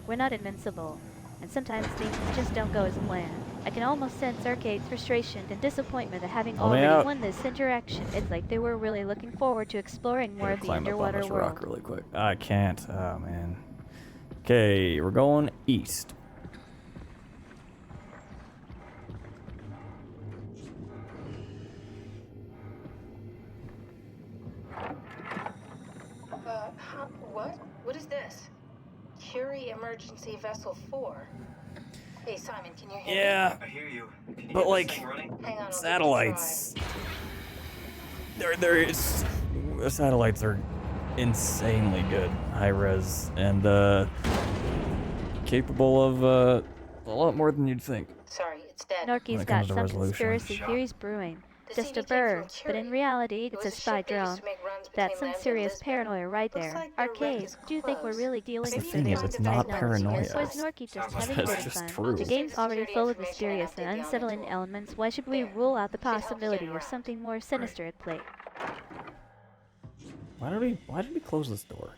We're not invincible, and sometimes things just don't go as planned. I can almost sense Arcade's frustration and disappointment at having Let me already out. won this interaction. It's like they were really looking forward to exploring more of the Climb up on underwater this world. rock really quick. I can't. Oh man. Okay, we're going east. What? What is this? Curie Emergency Vessel 4. Hey, Simon, can you hear me? Yeah, I hear you. Can you but get like this thing running? Hang on, I'll satellites. The satellites are insanely good, high res, and capable of a lot more than you'd think. Sorry, it's dead. When Norky's it got comes to some resolution. conspiracy theories brewing. The Just a CDT bird, from but in Curie. reality, It it's was a a spy ship that used drone. to make runs That's between some Lambda and serious Lisbon. paranoia right Looks there. like their wreck Arcade, is do you think we're close. really dealing The with thing is, serious it's not technology? paranoia. Or is Norky just having It's good just fun? true. The game's already full of mysterious and unsettling There. elements. Why should we rule out the Should help possibility get of around. something more sinister at play? Why did we close this door?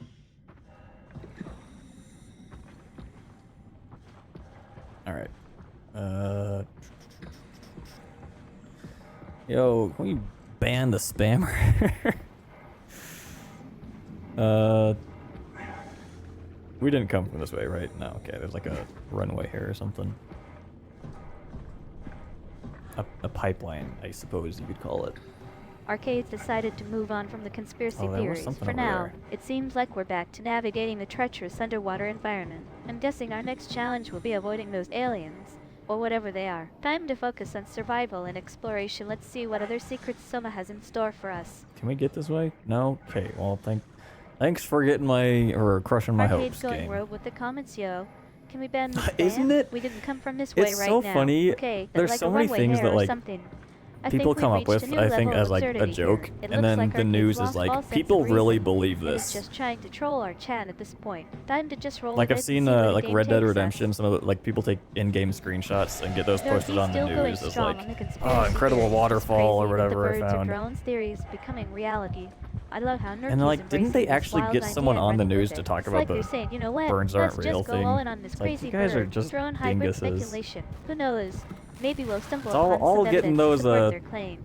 All right. Yo, can we ban the spammer. We didn't come from this way, right? No, okay, there's like a runway here or something. A pipeline, I suppose you could call it. Arcade's decided to move on from the conspiracy Oh, there was theories. something For over now, there. it seems like we're back to navigating the treacherous underwater environment. I'm guessing our next challenge will be avoiding those aliens, or whatever they are. Time to focus on survival and exploration. Let's see what other secrets Soma has in store for us. Can we get this way? No? Okay, well, thanks for getting or crushing my Arcade's hopes, going game. rogue with the comments, yo. Can we ban the spam? Isn't it? We didn't come from this way It's right so now. funny. Okay, There's like so a many runway things hair that, or like, something. I people think come we've up with, reached a new I think, level as of like a absurdity joke, here. It and looks then like the Arcade's news is lost all like, sense of people really reason, believe and this. is just trying to troll our chat at this point. Time to just roll Like with I've it seen and see where the like game Red Dead takes us. Redemption, some of the, like people take in-game screenshots and get those Nerky's posted on the still going news as strong like, on the oh, conspiracy incredible theories. It's waterfall or crazy that whatever I the birds found. or drones theories becoming reality. I love how Nerky's And like, didn't they embracing this actually wild get idea someone and on the running news with to it. talk It's about like the they're saying, you know what? birds Let's aren't real just go all thing? in on this It's like, crazy you guys are bird just drone hybrid dinguses. speculation. Who knows? Maybe we'll stumble It's all upon some getting evidence those to support their claim.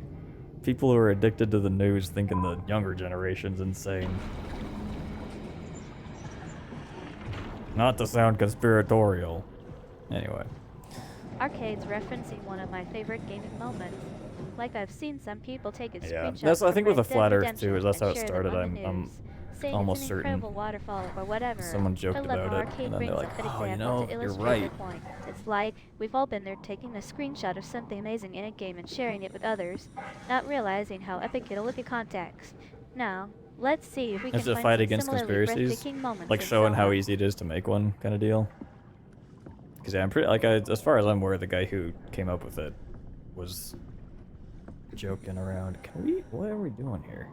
people who are addicted to the news thinking the younger generation's insane. Not to sound conspiratorial. Anyway. Arcade's referencing one of my favorite gaming moments. Like I've seen some people take a Yeah, screenshot that's I think from with the Red flat Dead Earth too. Redemption Is that's how and it share started. them on the I'm news, saying almost it's an certain incredible waterfall or whatever. someone joked I love about how it, Arcade and then brings they're up like, that oh, you example know, to you're illustrate right. their point. It's like we've all been there taking a screenshot of something amazing in a game and sharing it with others, not realizing how epic it'll look at context. Now, let's see if we can It's a find fight some against similarly conspiracies, breathtaking moments like in showing how Soma. easy it is to make one, kind of deal. Because yeah, I'm pretty like as far as I'm aware, the guy who came up with it was joking around. Can we? What are we doing here?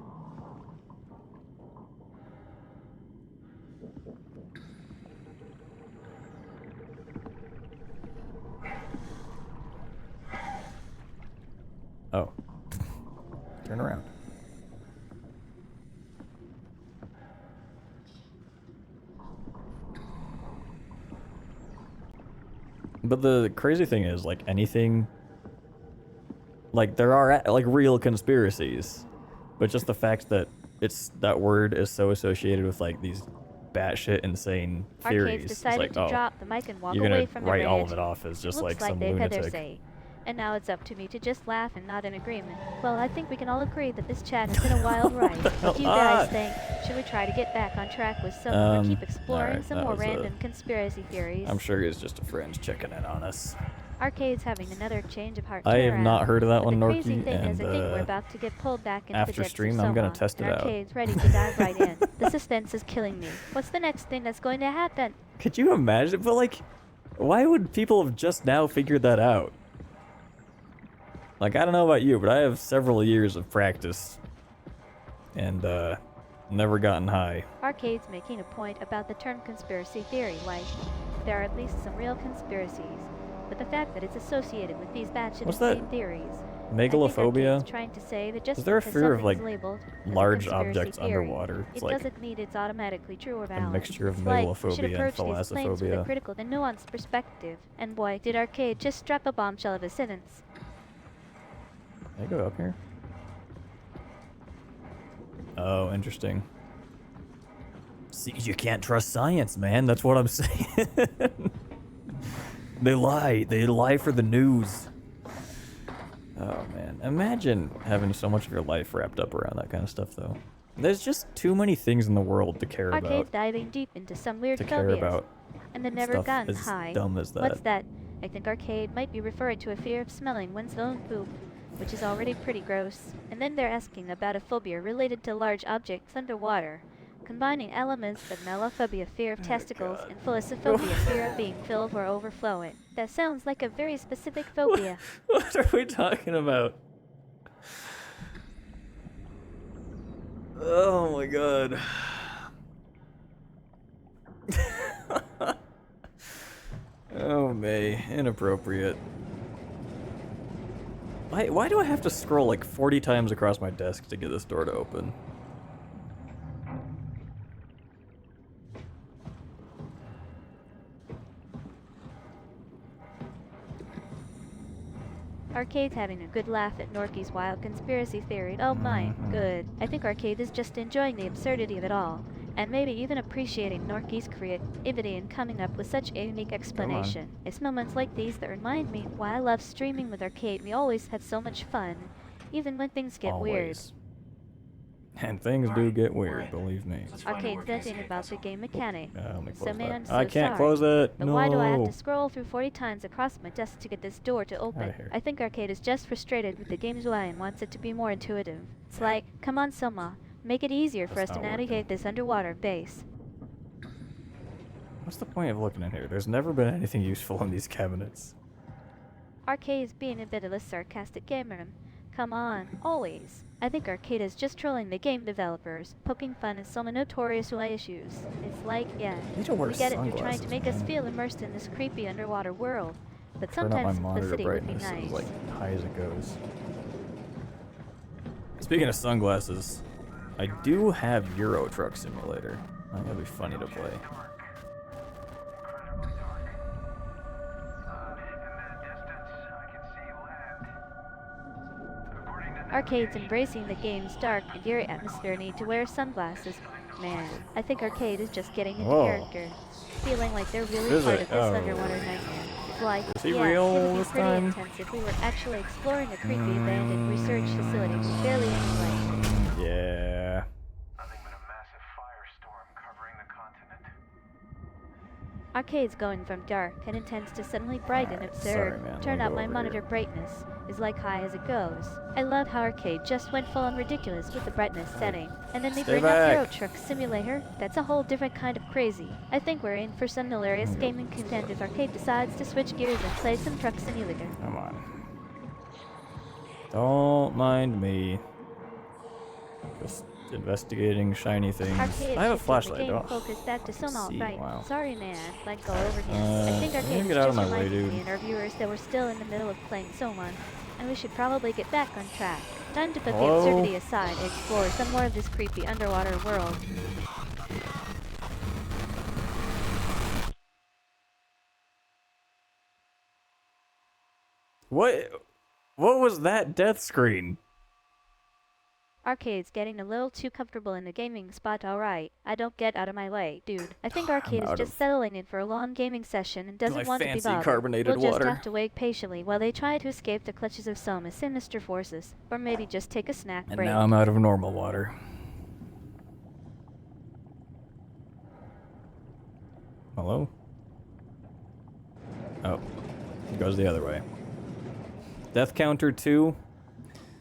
Oh, turn around. But the crazy thing is, like, anything... Like, there are, like, real conspiracies. But just the fact that that word is so associated with, like, these batshit insane theories. Arcade's It's decided like, to oh, drop the mic and walk you're away gonna from the write all ranch. of it off as just, Looks like, some they've had their lunatic. say. And now it's up to me to just laugh and nod in agreement. Well, I think we can all agree that this chat has been a wild ride. What do you guys think? Should we try to get back on track with some or keep exploring alright, some that more was, random conspiracy theories? I'm sure he's just a friend checking in on us. Arcade's having another change of heart. I have not heard of that one, the crazy Norky, thing is, and I think we're about to get pulled back into after the depths stream, of I'm gonna Soma, test it and out. Arcade's ready to dive right in. The suspense is killing me. What's the next thing that's going to happen? Could you imagine? But, like, why would people have just now figured that out? Like, I don't know about you, but I have several years of practice and never gotten high. Arcade's making a point about the term conspiracy theory, like, there are at least some real conspiracies, but the fact that it's associated with these batshit What's insane that? theories. Megalophobia? I think Arcade's trying to say that just Is there a because fear of, something's like, labeled as a large conspiracy objects theory, underwater? It's it like doesn't mean it's automatically true or valid. mixture of It's like we should megalophobia and approach these claims with a thalassophobia. critical and nuanced perspective. And boy, did Arcade just drop a bombshell of a sentence. Can I go up here? Oh, interesting. See, you can't trust science, man. That's what I'm saying. They lie. They lie for the news. Oh, man. Imagine having so much of your life wrapped up around that kind of stuff, though. There's just too many things in the world to care Arcade's about. diving deep into some weird To care phobias. about And the never stuff gotten as high. dumb as What's that. that? I think Arcade might be referring to a fear of smelling one's own poop, which is already pretty gross. And then they're asking about a phobia related to large objects underwater, combining elements of melophobia, fear of testicles, and philosophobia, fear of being filled or overflowing. That sounds like a very specific phobia. What are we talking about? Oh my god. Oh, May. Inappropriate. Why do I have to scroll like 40 times across my desk to get this door to open? Arcade's having a good laugh at Norky's wild conspiracy theory. Oh mine, good. I think Arcade is just enjoying the absurdity of it all, and maybe even appreciating Norky's creativity in coming up with such a unique explanation. It's moments like these that remind me why I love streaming with Arcade. We always had so much fun, even when things get weird. And things do get weird, believe me. Arcade's venting about the game mechanic. Let me close Man, that. I'm so I can't sorry, close it. but No. why do I have to scroll through 40 times across my desk to get this door to open? Outta here. I think Arcade is just frustrated with the game's UI and wants it to be more intuitive. It's like, come on Soma, make it easier for us to navigate this underwater base. What's the point of looking in here? There's never been anything useful in these cabinets. Arcade is being a bit of a sarcastic gamer. Come on, always. I think Arcade is just trolling the game developers, poking fun at some notorious UI issues. It's like, yeah, we get it, you're trying to make us feel immersed in this creepy underwater world, but sometimes simplicity would be nice. Is like high as it goes. Speaking of sunglasses, I do have Euro Truck Simulator. I think that'd be funny to play. Arcade's embracing the game's dark and eerie atmosphere need to wear sunglasses. Man, I think Arcade is just getting into character, feeling like they're really part of this underwater nightmare. It's like, yeah, it would be pretty intense if we were actually exploring a creepy abandoned research facility with barely any light. Yeah. Arcade's going from dark and intense to suddenly bright and absurd. Turn up my monitor brightness is like high as it goes. I love how Arcade just went full on ridiculous with the brightness setting. And then they bring up Euro Truck Simulator. That's a whole different kind of crazy. I think we're in for some hilarious gaming content if Arcade decides to switch gears and play some Truck Simulator. Come on. Don't mind me. Just investigating shiny things. Arcade I have a flashlight. the game Don't focus back to Soma, right? Wow. Sorry, man. Like go over here. I think Arcade get is out of just my way, reminding dude. me and our viewers that we're still in the middle of playing Soma, and we should probably get back on track. Time to put the absurdity aside and explore some more of this creepy underwater world. What was that death screen? Arcade's getting a little too comfortable in the gaming spot, alright. I don't get out of my way, dude. I think Arcade is just settling in for a long gaming session and doesn't want to be bothered. Carbonated we'll water. just have to wait patiently while they try to escape the clutches of Soma's sinister forces. Or maybe just take a snack break. And now I'm out of normal water. Hello? Oh. It goes the other way. Death counter 2?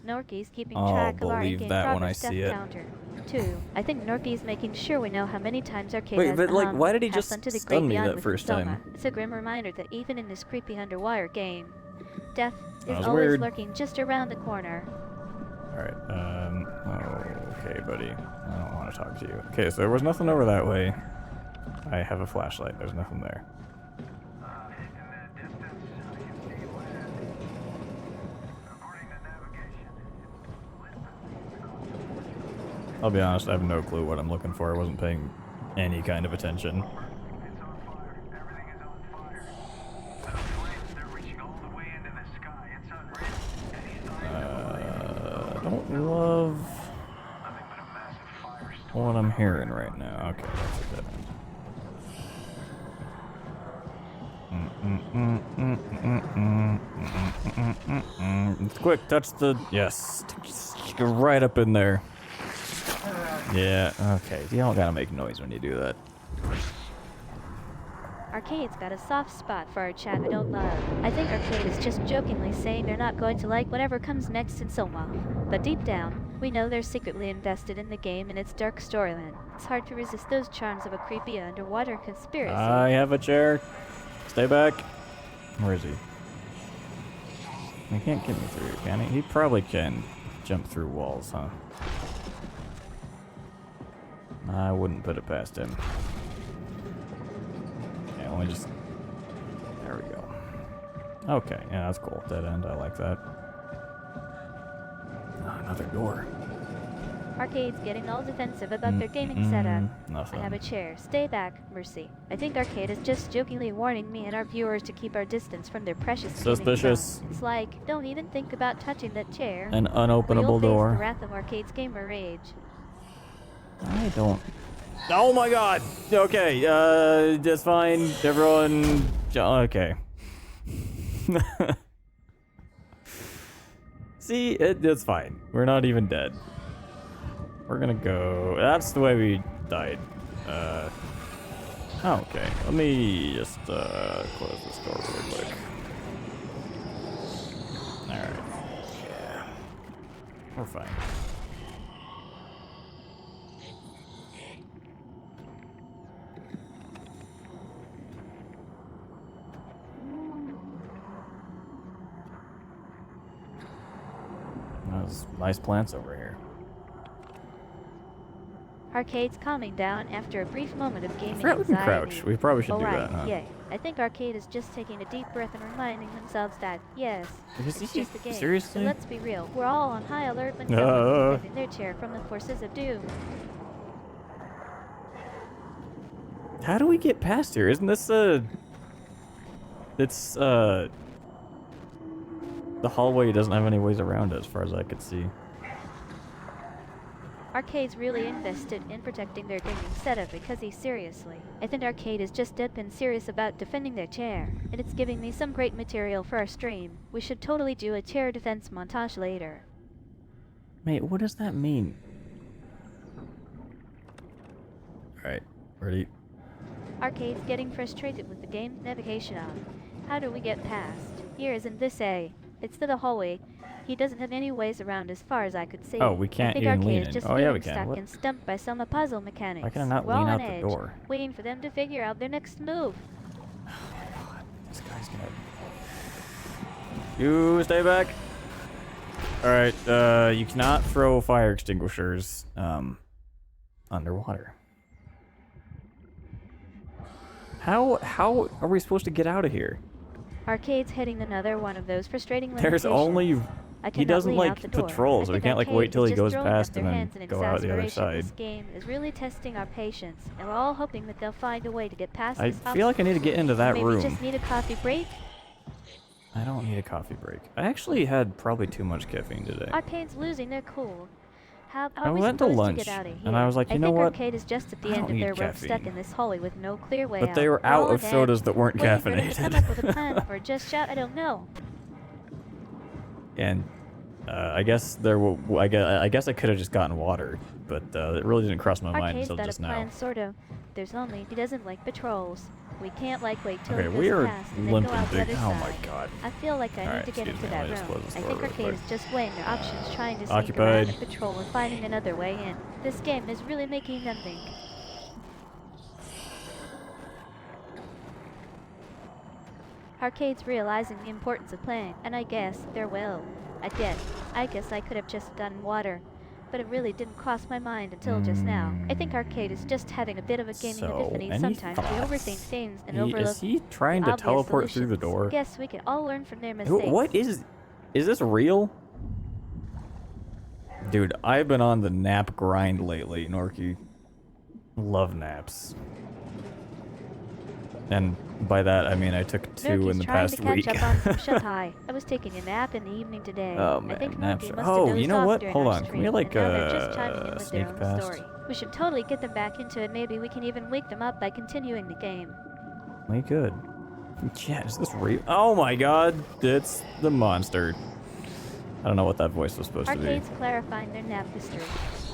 Norky's keeping track of our in-game progress death it. counter. 2. I think Norky's making sure we know how many times Arcade Wait, has but like, why did he passed just onto the stun great me beyond that with first Soma. time? It's a grim reminder that even in this creepy underwater game, death is was always weird. lurking just around the corner. Alright, okay, buddy. I don't want to talk to you. Okay, so there was nothing over that way. I have a flashlight. There's nothing there. I'll be honest, I have no clue what I'm looking for. I wasn't paying any kind of attention. Don't love what I'm hearing right now. Okay, that's a dead end. Quick, touch the... Yes. Go right up in there. Yeah, okay. You don't gotta make noise when you do that. Arcade's got a soft spot for our chat we don't love. I think Arcade is just jokingly saying they're not going to like whatever comes next in Soma. But deep down, we know they're secretly invested in the game and its dark storyline. It's hard to resist those charms of a creepy underwater conspiracy. I have a chair. Stay back. Where is he? He can't get me through, can he? He probably can jump through walls, huh? I wouldn't put it past him. Yeah, let me just... There we go. Okay, yeah, that's cool. Dead end, I like that. Oh, another door. Arcade's getting all defensive about their gaming setup. Nothing. I have a chair. Stay back, Mercy. I think Arcade is just jokingly warning me and our viewers to keep our distance from their precious Suspicious. gaming phone. It's like, don't even think about touching that chair. An or unopenable you'll face door. the wrath of Arcade's gamer rage. I don't. Oh my god! Okay, just fine. Everyone. Okay. See, it's fine. We're not even dead. We're gonna go. That's the way we died. Okay. Let me just close this door really quick. Alright. Yeah. We're fine. There's nice plants over here. Arcade's calming down after a brief moment of gaming I forgot we can anxiety. crouch. We probably should do Alright, that, huh? yay. I think Arcade is just taking a deep breath and reminding themselves that, yes, Is it's he- just a game. seriously? But let's be real, we're all on high alert when Uh. someone's defending their chair from the forces of doom. How do we get past here? Isn't this it's the hallway doesn't have any ways around it as far as I could see. Arcade's really invested in protecting their gaming setup because he's seriously. I think Arcade is just deadpan serious about defending their chair, and it's giving me some great material for our stream. We should totally do a chair defense montage later. Mate, what does that mean? Alright, ready? Arcade's getting frustrated with the game's navigation on. How do we get past? Here isn't this A. It's to the hallway. He doesn't have any ways around as far as I could see. Oh, we can't I think even Arcade lean is in. just Oh, yeah, we feeling can. stuck What? and stumped by some puzzle mechanics. Why can I not We're lean all out on the edge, door? waiting for them to figure out their next move. This guy's gonna. You stay back. Alright, you cannot throw fire extinguishers underwater. How are we supposed to get out of here? Arcade's hitting another one of those frustrating There's limitations. only I he cannot doesn't lean like out the door. patrols, so I we think can't like Arcade wait till is he just goes throwing up past their and hands then in go out the other exasperation. side. This game is really testing our patience, and we're all hoping that they'll find a way to get past I this feel like I need to get into that Maybe room. just need a coffee break. I don't need a coffee break. I actually had probably too much caffeine today. Arcade's losing their cool. How I are we went to supposed lunch, to get out of here? and I was like, you know think what? Arcade is just at the I end don't of need their rope, stuck caffeine. in this hallway with no clear way But out. they were We're out all of on sodas edge, that weren't waiting for them to come up with a caffeinated. plan or just shout, I don't know. And I guess I guess I could have just gotten water, but it really didn't cross my mind Arcade's until got just a now. plan, sort of. There's only he doesn't like patrols. We can't wait till Okay, he we goes are past and then go limping out the big. other Oh side. my god. I feel like I Alright, need to get excuse into me, let that me just room. close this I door think real Arcade quick. is just weighing their options, trying to sneak Occupied. around the patrol and finding another way in. This game is really making them think. Arcade's realizing the importance of playing, and I guess they're well. I guess I could have just gotten water, but it really didn't cross my mind until just now. I think Arcade is just having a bit of a gaming So, epiphany. any Sometimes we thoughts? overthink things and Is overlook he trying to obvious teleport through the solutions. door? Guess we can all learn from their Who- mistakes. What is this real? Dude, I've been on the nap grind lately, Norky. Love naps. And by that, I mean I took 2 Norky's in the trying past to catch week. up on some shut-eye. I was taking a nap in the evening today. Oh, I man, think nap Norky shot. must have Oh, dozed you know off what? during Hold our on. Can we, stream, like, and now they're just chiming in with their sneak own past? story. We should totally get them back into it. Maybe we can even wake them up by continuing the game. We could. Yeah, is this real? Oh my god, it's the monster. I don't know what that voice was supposed Arcade's to be. clarifying their nap history.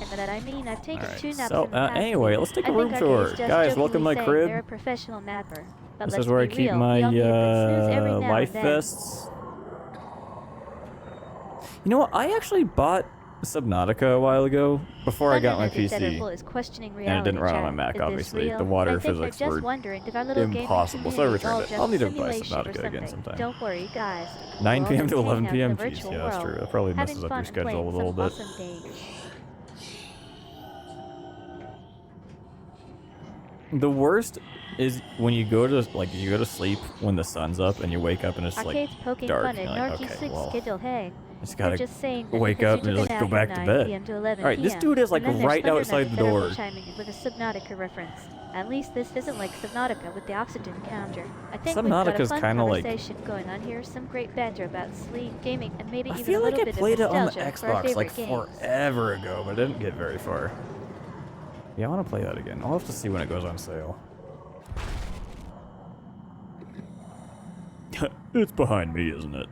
And by that I mean I've taken Alright, 2 naps so, in the past anyway, week. let's take a I room think tour. Arcade's just Guys, welcome to jokingly my saying crib. They're a professional napper. But This let's is where I be keep real, my we all need a good snooze every now life and then. vests. You know what? I actually bought Subnautica a while ago before I got my Thunder Nugget PC. Deadpool is questioning And it reality didn't run on chat. my Mac, Is this obviously. real? The water I think physics they're just were wondering if our little gaming impossible, so I community is all returned it. just I'll need to a buy simulation Subnautica or again something. sometime. Don't worry, guys. 9 We're all p.m. to just 11 hanging out in p.m. the Jeez, virtual yeah, that's world, true. That probably having messes up fun your and schedule a playing little some bit. awesome games. The worst is when you go to sleep when the sun's up and you wake up and it's Arcade's like poking dark. fun And at you're like, Narky okay, 6 well, schedule. Hey, Just They're gotta just saying that wake because up you and took a just go nap back at to 9 bed. p.m. to 11 Alright, this p.m. dude is like And then there's right Thunder outside Knight the that are door. chiming in with a Subnautica reference. At least this isn't like Subnautica with the oxygen counter. I think we've got a Subnautica's fun kinda like... conversation going on here, some great banter about sleep, gaming, and maybe I even a feel like little I bit of played it on the nostalgia for our Xbox like favorite games. forever ago, but I didn't get very far. Yeah, I want to play that again. I'll have to see when it goes on sale. It's behind me, isn't it?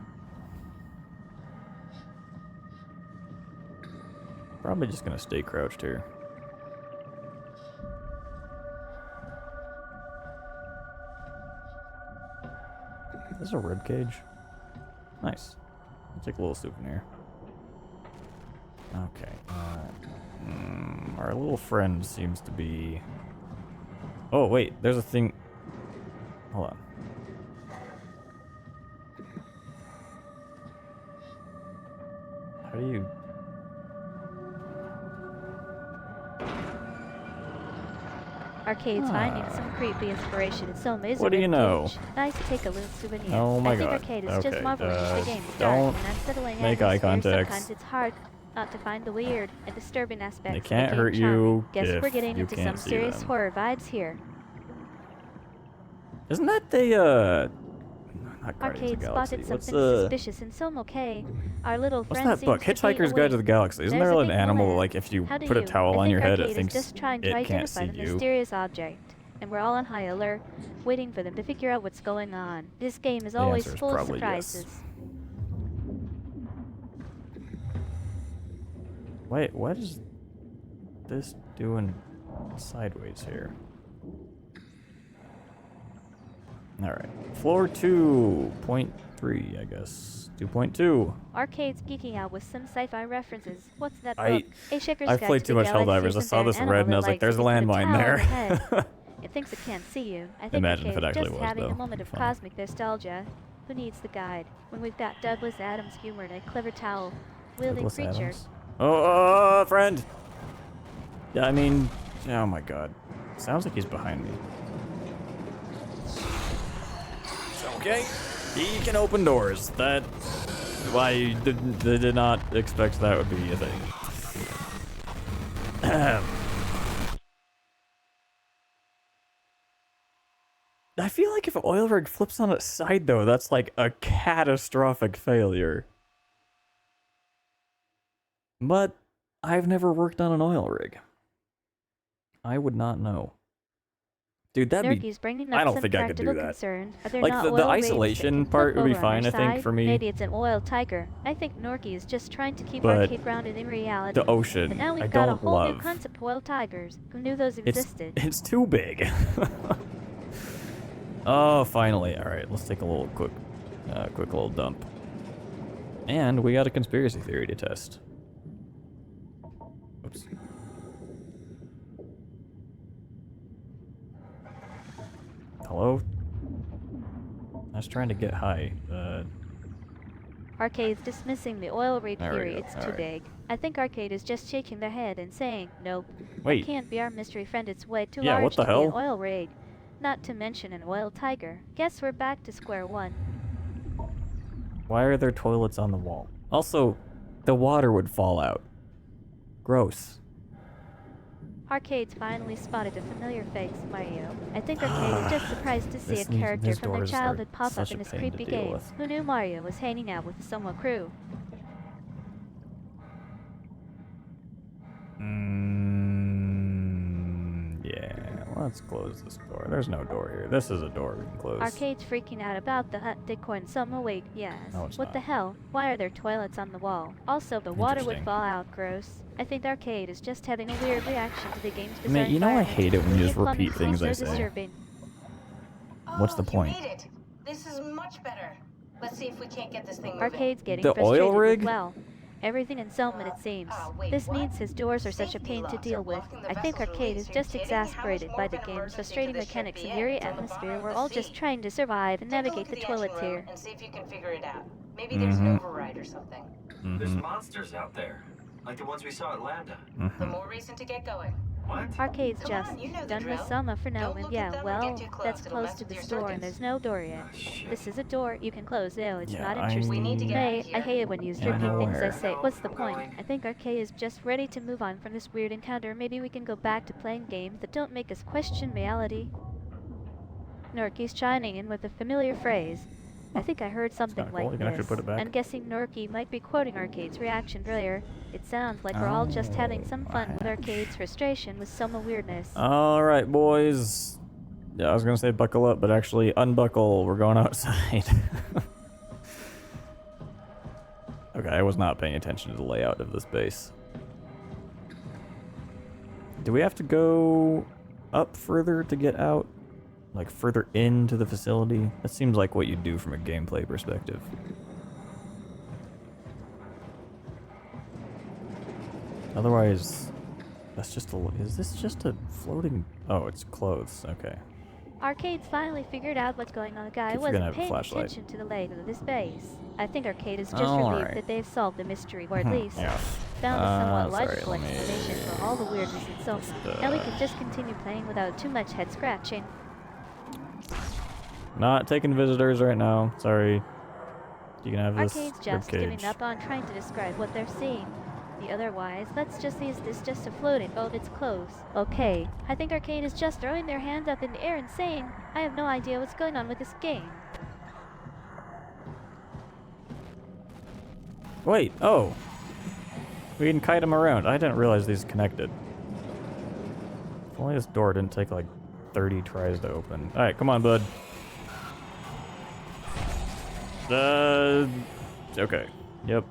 Probably just gonna stay crouched here. This is a rib cage. Nice. I'll take a little souvenir. Okay. Our little friend seems to be... Oh, wait. There's a thing... Hold on. How do you... Arcade's finding some creepy inspiration in SOMA is What do you know? Nice to take a little souvenir. Oh my I think god. Arcade is Okay, just marveling at the game's don't dark and unsettling make eye atmosphere. contact. Sometimes it's hard not to find the weird and disturbing aspects They of the can't game hurt charming. you Guess if we're getting you into can't some see serious them. horror vibes here. Isn't that the, not Guardians of Arcade the Galaxy. spotted What's something suspicious in SOMA K. Our little What's friend that book? seems to be Hitchhiker's Guide to the awake. Galaxy. Isn't There's there a an big animal, moment. like, if you How do put a you? towel I on think your head, Arcade it is thinks just trying to it can't identify see the you? mysterious object, and we're all on high alert, waiting for them to figure out what's going on. This game is The always answer is full of probably yes. surprises. Wait, what is this doing sideways here? Alright. Floor 2.3, I guess. 2.2. Arcade's geeking out with some sci-fi references. What's that I- book? A Shaker's I've Guide played to too the much Helldivers. Galaxy. I Isn't saw there this an red animal and I was that like, there's a likes to put landmine towel on there. the head? It thinks it can't see you. I think Imagine if Arcade it is actually just was, having though. a moment of Funny. cosmic nostalgia. Who needs the guide when we've got Douglas Adams humor and a clever towel wielding Douglas creature? Adams. Oh, friend! Yeah, I mean, oh my god. Sounds like he's behind me. Okay. He can open doors. That... Why did not expect that would be a thing. I feel like if an oil rig flips on its side, though, that's like a catastrophic failure. But I've never worked on an oil rig. I would not know. Dude, that'd be... Nerky's bringing up I don't some think I could do practical that. concerns. Are there Like, not the oil rigs that isolation can part flip would be over on fine, their I think, side? for me. Maybe it's an oil tiger. I think Norky is just trying to keep But Arcade grounded in reality. the ocean, But now we've I got a don't whole new love. concept of oil tigers. Who knew those existed? It's too big. Oh, finally. Alright, let's take a little quick little dump. And we got a conspiracy theory to test. Oops. Hello? I was trying to get high. Arcade's dismissing the oil rig There we theory. go. It's too Alright. big. I think Arcade is just shaking their head and saying, nope. Wait. That can't be our mystery friend. It's way too Yeah, large what the to be an hell? oil rig. Not to mention an oil tiger. Guess we're back to square one. Why are there toilets on the wall? Also, the water would fall out. Gross. Arcade's finally spotted a familiar face, Mario. I think Arcade is just surprised to see a character from their doors are childhood pop up such in a this pain to creepy deal game. with. Who knew Mario was hanging out with the SOMA crew? Yeah, let's close this door. There's no door here. This is a door we can close. Arcade's freaking out about the hut decor in SOMA. Wait, yes. No, it's What not. the hell? Why are there toilets on the wall? Also, the water would Interesting. fall out. Gross. I think Arcade is just having a weird reaction to the game's bizarre Man, you know I environment. hate it when you just The plumbing repeat things I seems so say. disturbing. What's the point? You made it. This is much better. Let's see if we can't get this thing moving. Arcade's getting The frustrated oil rig? as well. Everything in SOMA, it seems. wait, This what? means his doors are such a pain to deal with. I think Arcade is just exasperated by the game's frustrating mechanics and eerie atmosphere. We're all just trying to survive and navigate the toilets here. And see if you can figure it out. Maybe there's an override or something. There's monsters out there, like the ones we saw at Lambda. The more reason to get going. What? Arcade's Come just on, you know the done with drill. SOMA for now, Don't and look yeah, at them or well, get too close. that's It'll close mess to with the your store, and circuits. there's no door yet. Shit. This is a door you can close. No, it's Yeah, not I interesting. We need to get out May, of I here. hate it when you Yeah, I repeat know things I where. say. No, What's the I'm point? going. I think Arcade is just ready to move on from this weird encounter. Maybe we can go back to playing games that don't make us question reality. Norky's chiming in with a familiar phrase. I think I heard something kinda cool. like You can actually this. put it back. I'm guessing Norky might be quoting Arcade's reaction earlier. It sounds like we're all just having some fun with Arcade's frustration with Soma weirdness. Alright, boys. Yeah, I was gonna say buckle up, but actually unbuckle. We're going outside. Okay, I was not paying attention to the layout of this base. Do we have to go up further to get out? Like further into the facility? That seems like what you'd do from a gameplay perspective. Otherwise, that's just a... Is this just a floating... Oh, it's clothes. Okay. Arcade's finally figured out what's going on. The guy Keep forgetting I wasn't have a paying flashlight. attention to the layout of this base. I think Arcade is just Alright. relieved that they've solved the mystery, or at least Yeah. found a somewhat Sorry, logical let me explanation for all the weirdness in Soma. Now we can just continue playing without too much head scratching. Not taking visitors right now. Sorry. You can have this Arcade's just ribcage. giving up on trying to describe what they're seeing. The otherwise, let's just see, is this just a floating boat? It's close. Okay. I think Arcade is just throwing their hands up in the air and saying, I have no idea what's going on with this game. Wait, oh. We can kite them around. I didn't realize these connected. If only this door didn't take like 30 tries to open. Alright, come on, bud. Okay. Yep.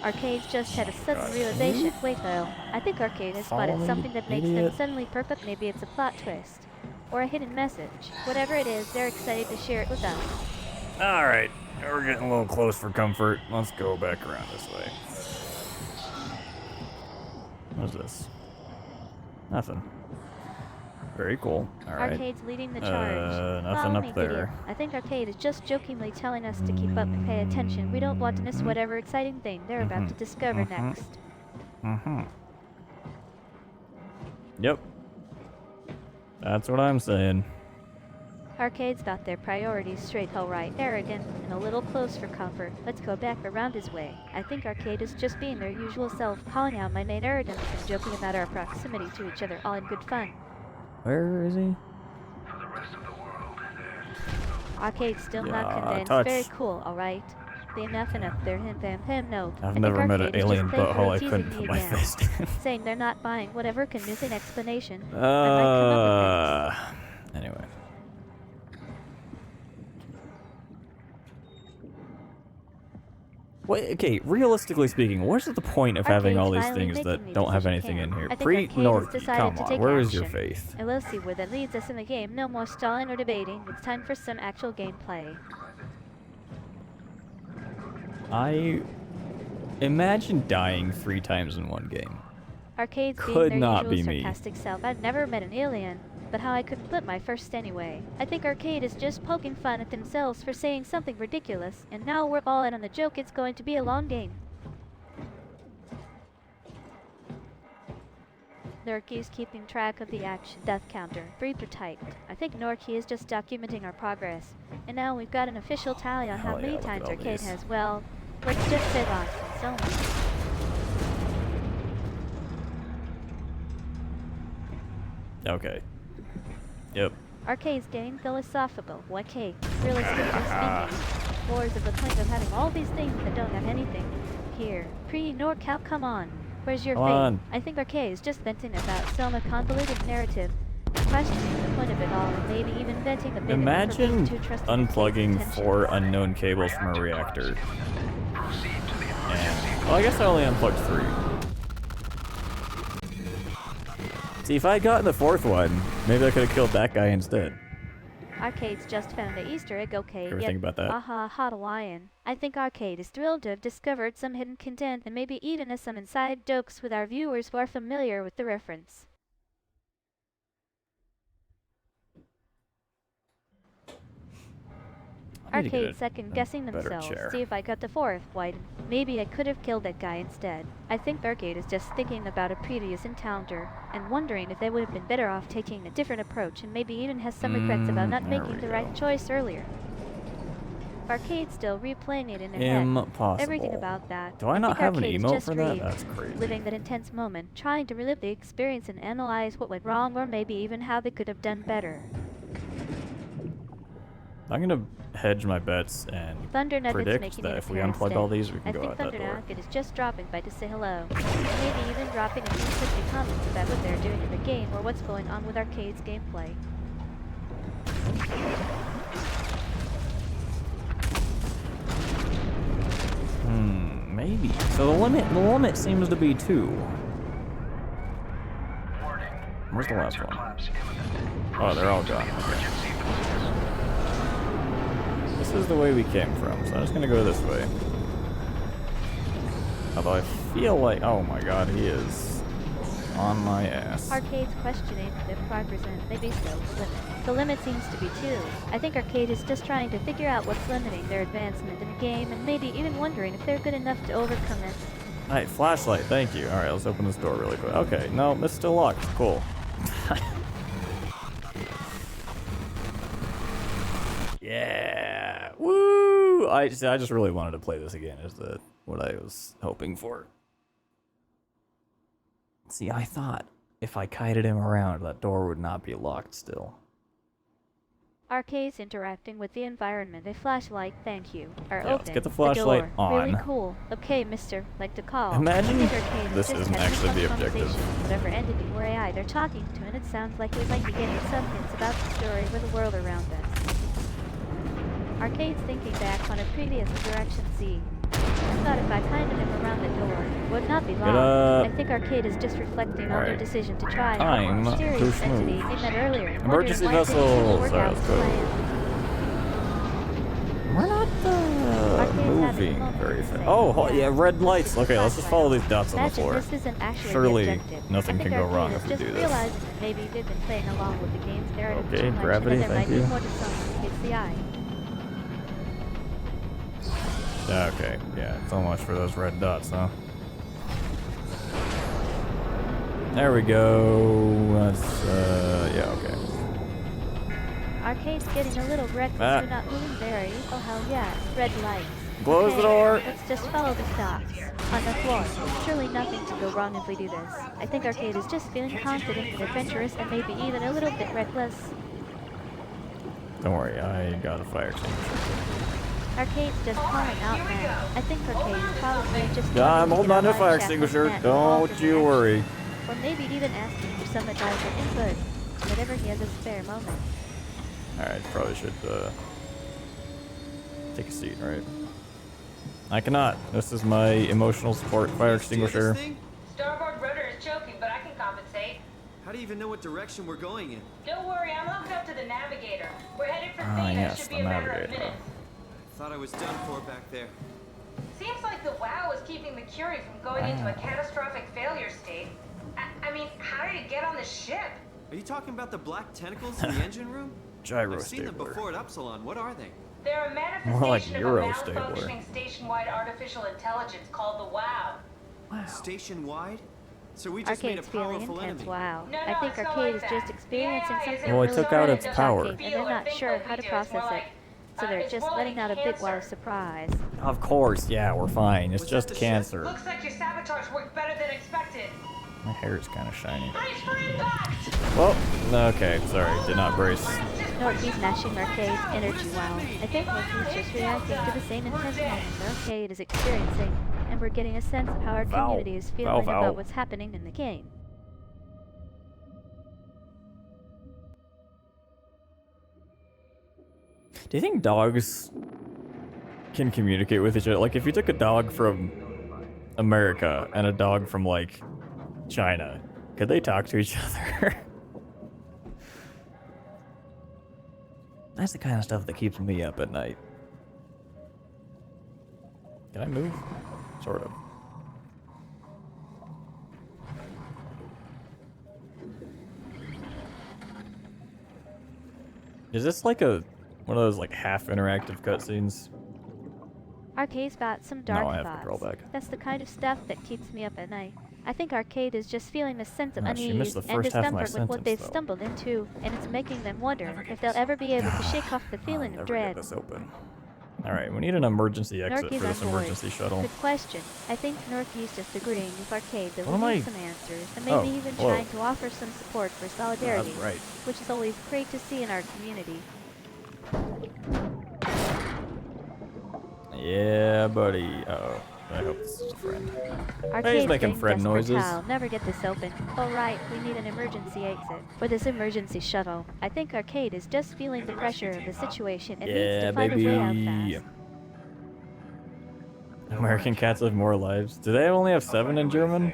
Arcade's just had a sudden realization. Wait though, I think Arcade has spotted Follow something me, that makes idiot. them suddenly perk up. Maybe it's a plot twist. Or a hidden message. Whatever it is, they're excited to share it with us. Alright. We're getting a little close for comfort. Let's go back around this way. What's this? Nothing. Very cool. Alright. Arcade's leading the charge. Nothing Follow up me, there. idiot. I think Arcade is just jokingly telling us to keep up and pay attention. We don't want to miss whatever exciting thing they're about to discover next. Yep. That's what I'm saying. Arcade's got their priorities straight, alright. Arrogant and a little close for comfort. Let's go back around his way. I think Arcade is just being their usual self, calling out my main arrogance and joking about our proximity to each other, all in good fun. Where is he? Arcade's still not Yeah, convinced. touch. Very cool, alright. The enough, they're him, no. I I've think never met Arcade an is just alien playfully butthole I teasing couldn't me put my again, fist in. saying they're not buying whatever convincing explanation. I might come up with next. Anyway. Wait, okay, realistically speaking, what's the point of having all these Arcade's finally things making that the don't have decision anything in can. here? I think Arcade has Pre-Norky, decided come to on, take where is your action. faith? And we'll see where that leads us in the game. No more stalling or debating. It's time for some actual gameplay. I imagine dying 3 times in one game. Arcade's Could being their not usual be me. sarcastic self. I've never met an alien, but how I couldn't flip my first anyway. I think Arcade is just poking fun at themselves for saying something ridiculous, and now we're all in on the joke. It's going to be a long game. Norky is keeping track of the action death counter. 3 per typed. I think Norky is just documenting our progress. And now we've got an official tally on how Hell yeah, many look at times all Arcade these. has. Well, let's just say lots and so on. Okay. Yep. Arcade's getting philosophical. Okay, realistically speaking, wars of the point of having all these things that don't have anything. Here, pre-NorCal, come on. Where's your Come faith? on. I think Arcade is just venting about some convoluted narrative, questioning the point of it all, and maybe even venting a bit Imagine about being too trusting in Cade's unplugging intentions. 4 unknown cables from a reactor. And, well, I guess I only unplugged 3. See, if I had gotten the 4th one, maybe I could have killed that guy instead. Arcade's just found an Easter egg, okay. Ever think about that? Aha, hot Hawaiian. I think Arcade is thrilled to have discovered some hidden content and maybe even has some inside jokes with our viewers who are familiar with the reference. Need to get Arcade second guessing better themselves. chair. See if I got the fourth. Why, maybe I could have killed that guy instead. I think Arcade is just thinking about a previous encounter and wondering if they would have been better off taking a different approach, and maybe even has some regrets about not there making we the go. right choice earlier. Arcade's still replaying it in her head. Impossible. Everything about that. Do I not think have an Arcade is emote just for that? grieved, That's crazy. living that intense moment, trying to relive the experience and analyze what went wrong, or maybe even how they could have done better. I'm gonna hedge my bets and Thunder Nugget's predict making that an if we appearance unplug all today. these, we can I go think out that Thunder door. Nugget is just dropping by to say hello. Maybe even dropping a few quick comments about what they're doing in the game or what's going on with Arcade's gameplay. Maybe. So the limit seems to be 2. Where's the last one? Oh, they're all gone. Okay. This is the way we came from, so I'm just gonna go this way. Although I feel like, oh my god, he is on my ass. Arcade's questioning if 5% may be still the limit. The limit seems to be 2. I think Arcade is just trying to figure out what's limiting their advancement in the game, and maybe even wondering if they're good enough to overcome it. Alright, flashlight, thank you. Alright, let's open this door really quick. Okay, no, it's still locked. Cool. Yeah. Woo! I just really wanted to play this again, is what I was hoping for. See, I thought if I kited him around, that door would not be locked still. Arcade's interacting with the environment. A flashlight, thank you, are Yeah, open. let's get the flashlight door. Really on. cool. Okay, mister, like to call. Imagine I think Arcade this just isn't having actually some the objective. conversation with whatever entity or AI they're talking to, and it sounds like we might be getting some hints about the story or the world around us. Arcade's thinking back on a previous interaction scene. I thought if I kited him around the door, it would not be locked. I think Arcade is just reflecting on their decision to try Time a mysterious to entity move. they met earlier. and Emergency wondering why things didn't vessels. work Alright, out let's as go. planned. We're not moving very fast. Oh, yeah, red lights. Okay, let's just follow these dots on the Imagine floor. this isn't actually Surely the objective. nothing I think can go Arcade wrong is if we just do this. realizing that maybe they've been playing along with the game's narrative Okay, too much, gravity, and that there thank might you. be more to SOMA than meets the eye. Okay, yeah, so much for those red dots, huh? There we go. That's, yeah, okay. Arcade's getting a little reckless. Ah. You're not moving very. Oh hell yeah, red lights. Close the door. Let's just follow the dots on the floor. Surely nothing can go wrong if we do this. I think Arcade is just feeling confident and adventurous and maybe even a little bit reckless. Don't worry, I got a fire extinguisher. Arcade's just calling out now. I think Arcade is probably just Yeah, I'm wanting to holding get on to a line fire shaft extinguisher. from Matt and fall Don't for you the worry. action. Or maybe even asking for some advice or input whenever he has a spare moment. Alright, probably should, take a seat, right? I cannot. This is my emotional support fire extinguisher. Starboard rudder is choking, but I can compensate. How do you even know what direction we're going in? Don't worry, I'm hooked up to the navigator. We're headed for Ah, Theta. yes, Should be the a matter of navigator. minutes. Thought I was done for back there. Seems like the WoW is keeping the Curie from going into a catastrophic failure state. I mean, how did it get on the ship? Are you talking about the black tentacles in the engine room? Gyro I've seen them stapler. before at Upsilon. What are they? They're a More like manifestation of Euro a stapler. malfunctioning station-wide artificial intelligence called the WoW. Station wide? So we just made a Arcade's feeling powerful intense. enemy. Wow. No, I think it's not Arcade like is that. just experiencing The AI something isn't Well, it really took out bad its and power. shocking, and they're not sure how to process it. So they're just letting out a big wall of surprise. Of course, yeah, we're fine. It's Was just that the cancer. Looks like your sabotage worked better than expected. My hair is kind of shiny. Brace for impact! Well, okay, sorry, did not brace. Northeast gnashing Arcade's energy wow. I think Northeast just reacting to the same intense moment that Arcade is experiencing, and we're getting a sense of how our Val. community is Val, feeling Val. about what's happening in the game. Do you think dogs can communicate with each other? Like, if you took a dog from America and a dog from, like, China, could they talk to each other? That's the kind of stuff that keeps me up at night. Can I move? Sort of. Is this like a One of those like half interactive cutscenes. Arcade's got some dark No, I have control thoughts. back. That's the kind of stuff that keeps me up at night. I think Arcade is just feeling a sense of Oh, she missed unease the and first half of my discomfort with what sentence, they've though. stumbled into, and it's making them wonder if they'll ever be able to shake off the feeling I'll of never dread. get this open. Alright, we need an emergency exit Norky's for this on board. emergency shuttle. Good question. I think Norky's just agreeing with Arcade that What we am need I- some answers, and maybe Oh, even whoa. trying to offer some support for solidarity, That's right. which is always great to see in our community. Yeah, buddy. Uh-oh. I hope this is a friend. Arcade's making getting friend desperate. noises. I'll never get this open. Oh right, we need an emergency exit for this emergency shuttle. I think Arcade is just feeling the pressure of the situation and needs Yeah, to find a way out baby. fast. American cats have more lives. Do they only have 7 in German?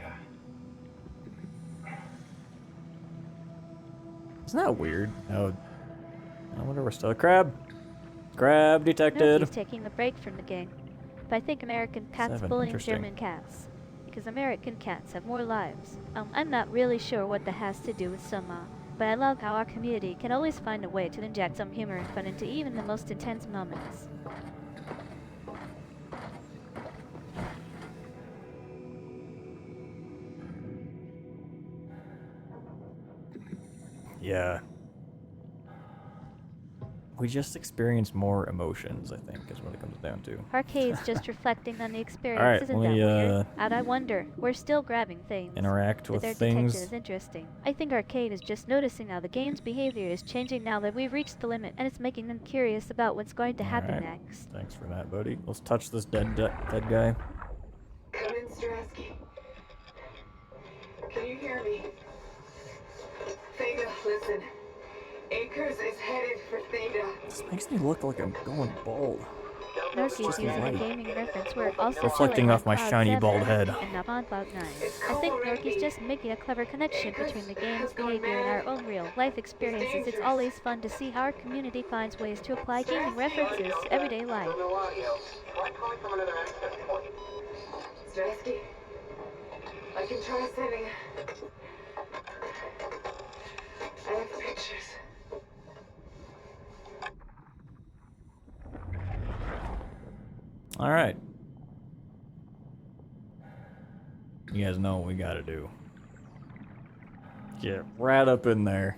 Isn't that weird? Oh, I wonder we're still a crab. Crab detected. Norky's taking a break from the game. But I think American cats 7, bullying interesting. German cats. Because American cats have more lives. I'm not really sure what that has to do with SOMA, but I love how our community can always find a way to inject some humor and fun into even the most intense moments. Yeah. We just experience more emotions, I think, is what it comes down to. Arcade's just reflecting on the experience, Alright, isn't let that me, weird? And I wonder, we're still grabbing things. Interact But with their things. detection is interesting. I think Arcade is just noticing how the game's behavior is changing now that we've reached the limit, and it's making them curious about what's going to happen Alright. next. Thanks for that, buddy. Let's touch this dead guy. Come in, Strasky. Can you hear me? Theta, listen. Akers is headed for Theta. This makes me look like I'm going bald. Norky's just using a light. gaming reference word, also Reflecting showing off my on Cloud shiny 7 bald head. and not on Cloud 9. I think Norky's just making a clever connection between the game's behavior and our own real life experiences. It's always fun to see how our community finds ways to apply gaming references to everyday life. Try calling from another access point. Strasky, I can try sending. I have pictures. Alright. You guys know what we gotta do. Get right up in there.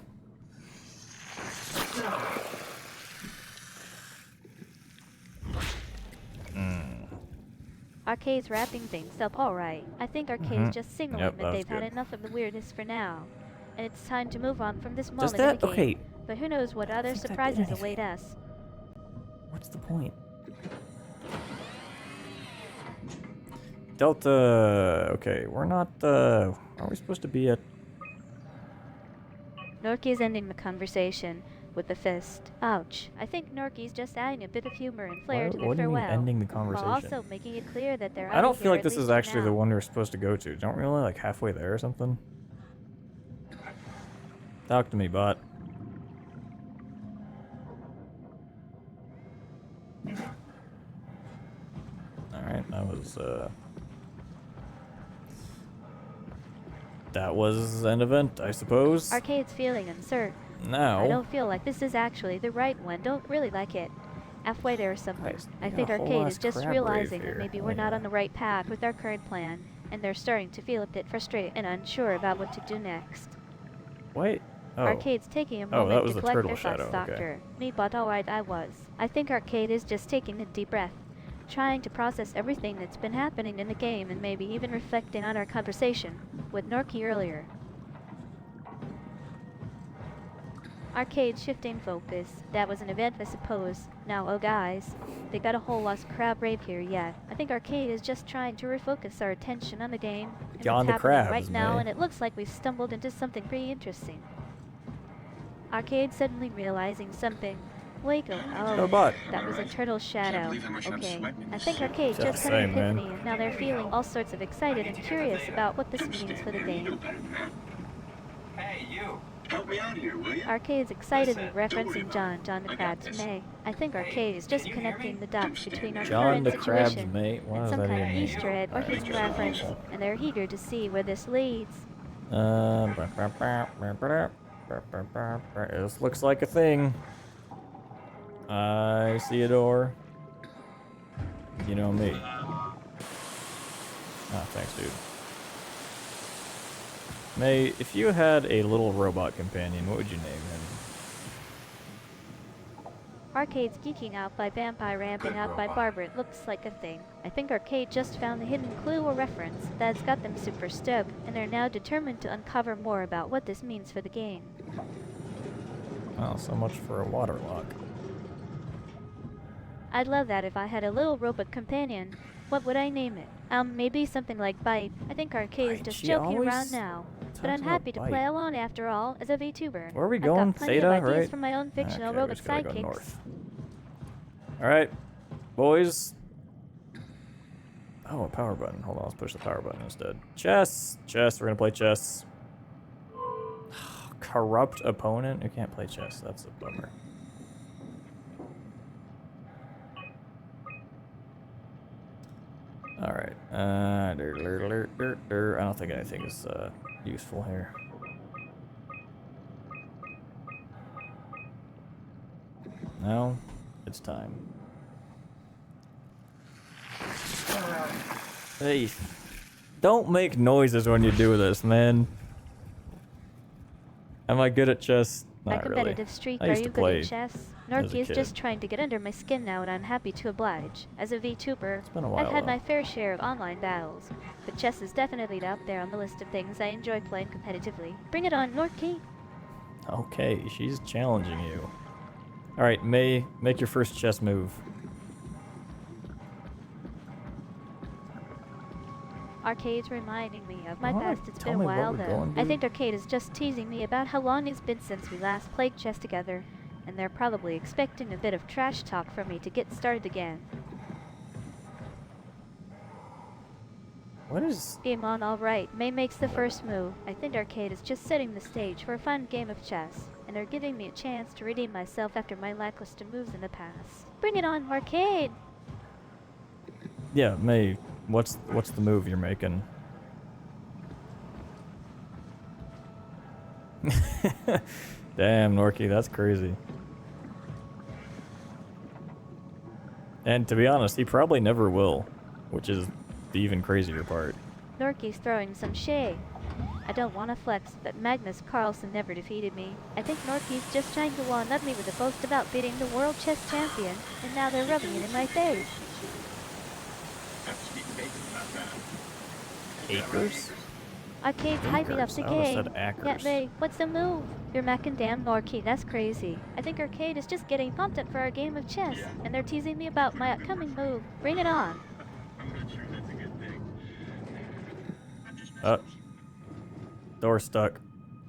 Arcade's wrapping things up alright. I think Arcade's just signaling Yep, that that was they've had good. enough of the weirdness for now. And it's time to move on from this Does moment that? in the game. Okay. But who knows what other think that did surprises anything. await us. What's the point? Delta. Okay, we're not. Are we supposed to be at? Norky's ending the conversation with a fist. Ouch. I think Norky's just adding a bit of humor and flair to their What do you mean farewell. ending the While conversation? also making it clear that they're I don't out of feel here, like at this is least for actually the now. one we're supposed to go to. Don't we only like halfway there or something? Talk to me, bot. Alright, that was an event, I suppose. Arcade's feeling uncertain. Now, I don't feel like this is actually the right one. Don't really like it. Halfway there somewhere. Guys, I we think got a whole Arcade ass is just crab realizing rave that here. maybe we're not Yeah. on the right path with our current plan, and they're starting to feel a bit frustrated and unsure about what to do next. wait. Oh, Arcade's taking a Oh, that moment was to the collect turtle their thoughts, shadow, okay. Doctor. Me, but alright, I was. I think Arcade is just taking a deep breath, trying to process everything that's been happening in the game and maybe even reflecting on our conversation with Norky earlier. Arcade shifting focus. That was an event, I suppose. Now, oh guys, they got a whole lost crab rave here yet. I think Arcade is just trying to refocus our attention on the game and On what's the happening crabs, right now, May. and it looks like we've stumbled into something pretty interesting. Arcade suddenly realizing something. Waco. Oh, Oh, bot. that was a turtle shadow. believe how much I'm Okay. sweating. I think Arcade Just just the had an same, man. epiphany, and now they're feeling all sorts of excited and curious about what this means for the game. Hey, you. Help me out here, will you? Arcade's excitedly referencing John the Crab's May. I think Arcade is just connecting the dots between our John current the Crab's situation mate. What and does some that kind of even mean? Easter egg or hidden reference, and they're eager to see where this leads. This looks like a thing. I see a door. You know me. Ah, thanks, dude. May, if you had a little robot companion, what would you name him? Arcade's geeking out by vampire ramping out by Barbara. It looks like a thing. I think Arcade just found the hidden clue or reference that's got them super stoked, and they're now determined to uncover more about what this means for the game. Oh, so much for a water lock. I'd love that if I had a little robot companion. What would I name it? Maybe something like Bite. I think Arcade is Bite, just she joking always around now. But talks I'm about happy to Bite. play along after all, as a VTuber. Where are we I've going? got plenty Theta, of ideas right? from my own fictional Okay, we're robot just gotta go sidekicks. north. Alright, boys. Oh, a power button. Hold on, let's push the power button instead. Chess! Chess, we're gonna play chess. Corrupt opponent? You can't play chess, that's a bummer. Alright, I don't think anything is useful here. No, it's time. Hey, don't make noises when you do this, man. Am I good at chess? My Not really. competitive streak, I are used you to good play at chess? as a Norky is kid. just trying to get under my skin now, and I'm happy to oblige. As a VTuber, It's been a while, I've had though. my fair share of online battles, but chess is definitely up there on the list of things I enjoy playing competitively. Bring it on, Norky! Okay, she's challenging you. Alright, May, make your first chess move. Arcade's reminding me of my Why? past. It's Tell been a me where while, we're though. going, I dude. think Arcade is just teasing me about how long it's been since we last played chess together, and they're probably expecting a bit of trash talk from me to get started again. What is... Game on, alright. May makes the first move. I think Arcade is just setting the stage for a fun game of chess, and they're giving me a chance to redeem myself after my lackluster moves in the past. Bring it on, Arcade! Yeah, May, what's the move you're making? Damn, Norky, that's crazy. And to be honest, he probably never will, which is the even crazier part. Norky's throwing some shade. I don't want to flex, but Magnus Carlsen never defeated me. I think Norky's just trying to one-up me with a boast about beating the world chess champion, and now they're rubbing it in my face. Acres? Arcade's hyping up Acres. the I would've game. said acres. Yeah, May, what's the move? You're macking damn Norky, that's crazy. I think Arcade is just getting pumped up for our game of chess, and they're teasing me about my upcoming move. Bring it on. Door stuck.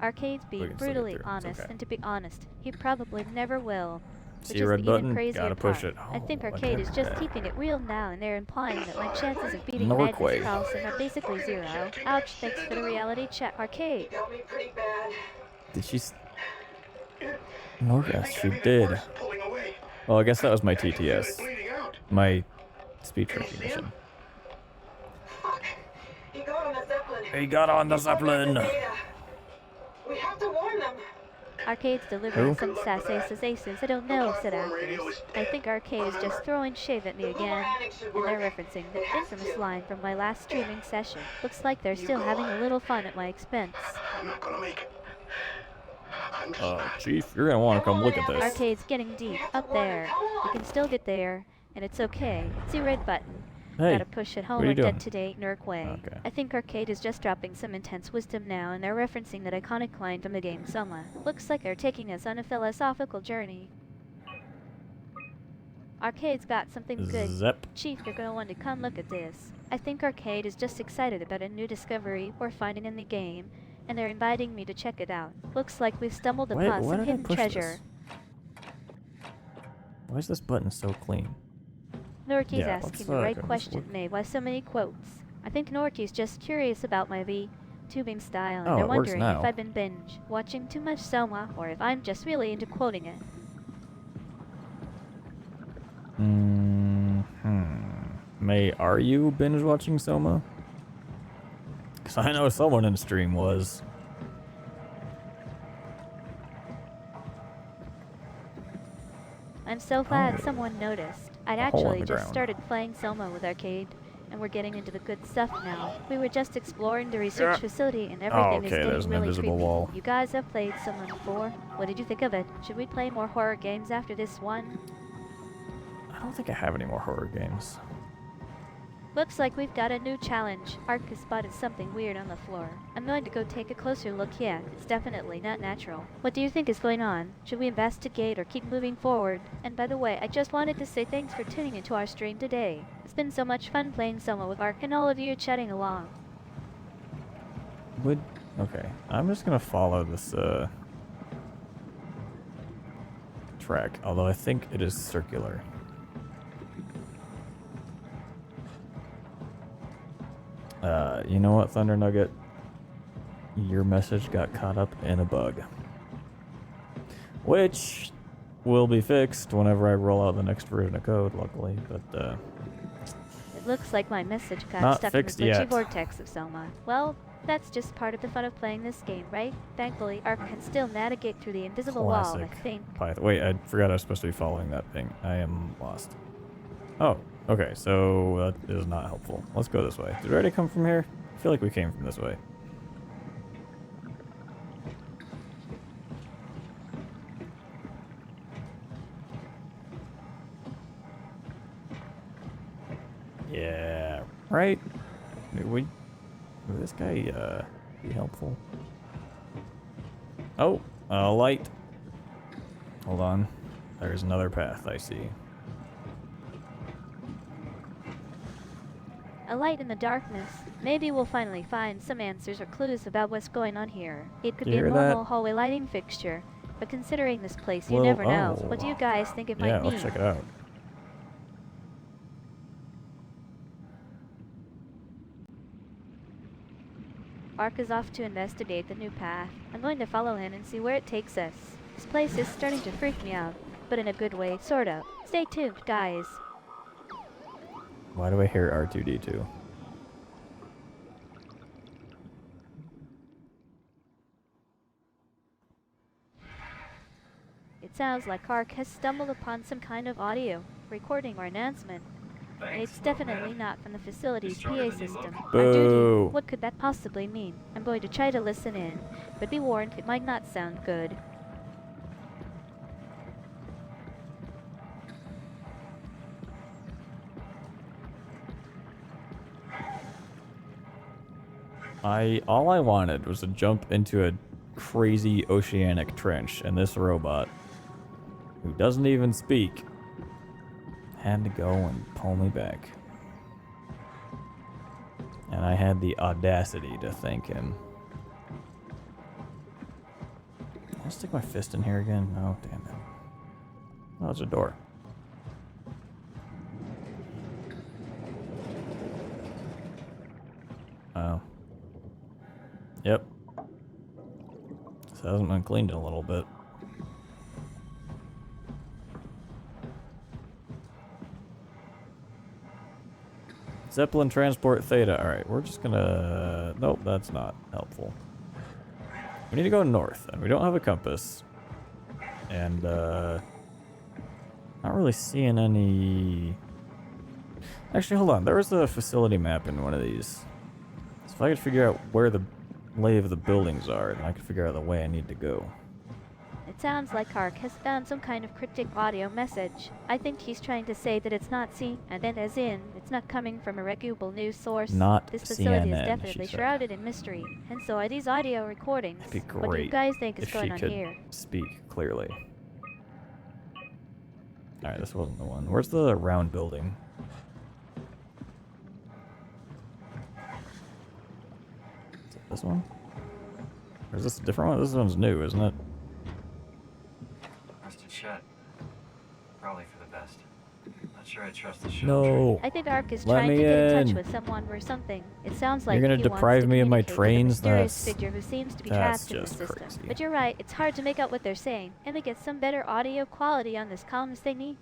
Arcade's We being can still get brutally through, it's honest, okay. and to be honest, he probably never will. See Which a is red the button? even crazier Gotta push part. it. I think Oh, Arcade is just okay. keeping it real now, and they're implying that my chances of beating Norquay. Magnus Carlsen are basically zero. Ouch, thanks for the reality check, Arcade. Got me pretty bad. Did she... Yes, she did. Well, I guess that was my TTS. My speech recognition. Fuck. He got on the Zeppelin. He got on the He's probably Zeppelin! the data. We have to warn them. Arcade's delivering Who? some sass aces. I don't know, said Actors. I think Arcade is just throwing shade at me again, and they're referencing the infamous line from my last streaming session. Looks like they're still having a little fun at my expense. I'm not gonna make it. Chief, you're gonna want to come look at this. Arcade's getting deep, up there. You can still get there, and it's okay. It's your red button. Hey, Gotta push it home what are you or doing? dead today, Nurk way. Okay. I think Arcade is just dropping some intense wisdom now, and they're referencing that iconic line from the game SOMA. Looks like they're taking us on a philosophical journey. Arcade's got something good. Zep. Chief, you're gonna want to come look at this. I think Arcade is just excited about a new discovery we're finding in the game, and they're inviting me to check it out. Looks like we've stumbled Why upon did some I hidden push treasure. this? Why is this button so clean? Norky's Yeah, asking let's, the right go to question, this May. Why so many quotes? I think Norky's just curious about my VTubing style, and Oh, they're it works wondering now. if I've been binge watching too much SOMA, or if I'm just really into quoting it. May, are you binge watching SOMA? Because I know someone in the stream was. I'm so glad Oh. someone noticed. I'd A hole in actually the just ground. started playing SOMA with Arcade, and we're getting into the good stuff now. We were just exploring the research facility, and everything is okay, there's getting an really invisible creepy. wall. You guys have played SOMA before. What did you think of it? Should we play more horror games after this one? I don't think I have any more horror games. Looks like we've got a new challenge. Ark has spotted something weird on the floor. I'm going to go take a closer look. Yeah, it's definitely not natural. What do you think is going on? Should we investigate or keep moving forward? And by the way, I just wanted to say thanks for tuning into our stream today. It's been so much fun playing Soma with Ark and all of you chatting along. Okay, I'm just gonna follow this track, although I think it is circular. You know what, Thunder Nugget? Your message got caught up in a bug. Which will be fixed whenever I roll out the next version of code, luckily, but It looks like my message got not stuck in the fixed glitchy yet. vortex of Soma. Well, that's just part of the fun of playing this game, right? Thankfully, Ark can still navigate through the invisible wall, I think. Python. Wait, I forgot I was supposed to be following that thing. I am lost. Oh, okay, so that is not helpful. Let's go this way. Did we already come from here? I feel like we came from this way. Yeah, right? Would this guy be helpful? Oh, a light. Hold on. There's another path I see. A light in the darkness. Maybe we'll finally find some answers or clues about what's going on here. It could Do be you a hear normal that? hallway lighting fixture, but considering this place, you Well, never know. oh. What do you guys think it might Yeah, mean? let's check it out. Ark is off to investigate the new path. I'm going to follow him and see where it takes us. This place is starting to freak me out, but in a good way, sort of. Stay tuned, guys. Why do I hear R2-D2? It sounds like Ark has stumbled upon some kind of audio recording or announcement. It's definitely not from the facility's PA system. Our duty, what could that possibly mean? I'm going to try to listen in, but be warned, it might not sound good. All I wanted was to jump into a crazy oceanic trench, and this robot, who doesn't even speak, had to go and pull me back. And I had the audacity to thank him. I'll stick my fist in here again. Oh, damn it. Oh, it's a door. Oh. Yep. This hasn't been cleaned in a little bit. Zeppelin transport Theta. Alright, we're just gonna... Nope, that's not helpful. We need to go north, and we don't have a compass. And, not really seeing any... Actually, hold on. There was a facility map in one of these. So if I could figure out where the lay of the buildings are, then I could figure out the way I need to go. It sounds like Ark has found some kind of cryptic audio message. I think he's trying to say that it's not seen, and then as in, it's not coming from a reputable news source. Not This facility CNN, is definitely she said. shrouded in mystery, and so are these audio recordings. It'd be What do you great guys think is if going she on could here? speak clearly. Alright, this wasn't the one. Where's the round building? Is it this one? Or is this a different one? This one's new, isn't it? Rusted shut. Probably for the best. Not sure I trust the show. No. I think Ark is Let trying to me get in in. touch with someone or something. It sounds like You're gonna he wants deprive to me of my communicate with a trains? mysterious That's- figure who seems to be that's trapped in the just system. crazy. But you're right, it's hard to make out what they're saying. And we get some better audio quality on this comms thingy.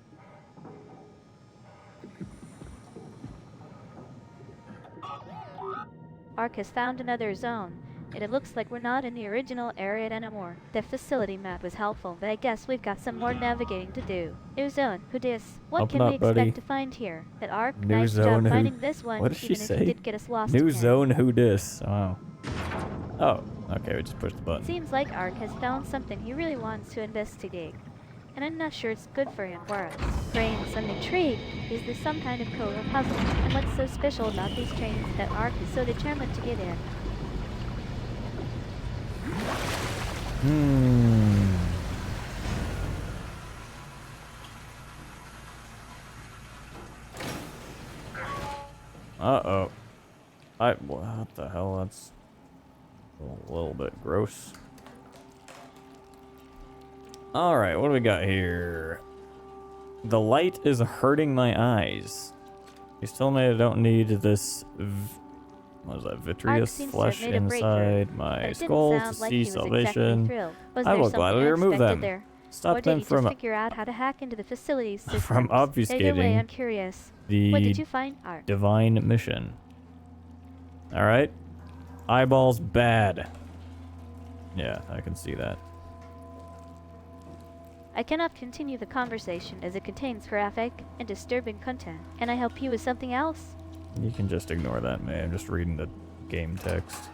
Ark has found another zone. It looks like we're not in the original area anymore. The facility map was helpful, but I guess we've got some more navigating to do. New zone, who dis? What Open can we up, buddy. expect to find here? At Ark, New nice zone, job who... finding this one, What did she even if say? you did get us lost New again. zone, who dis? Wow. Oh, okay, we just pushed the button. Seems like Ark has found something he really wants to investigate. And I'm not sure it's good for him or us. Brains, I'm intrigued. Is this some kind of code or puzzle? And what's so special about these trains that Ark is so determined to get in? Uh-oh. What the hell? That's a little bit gross. Alright, what do we got here? The light is hurting my eyes. He's telling me I don't need this... What is that? Vitreous flesh inside my skull to see salvation. I will gladly remove them. Stop them from figure out how to hack into the facilities systems. from obfuscating I'm curious. the What did you find, Ark? divine mission. Alright. Eyeballs bad. Yeah, I can see that. I cannot continue the conversation as it contains graphic and disturbing content. Can I help you with something else? You can just ignore that, man. I'm just reading the game text.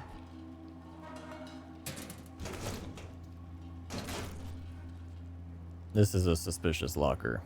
This is a suspicious locker.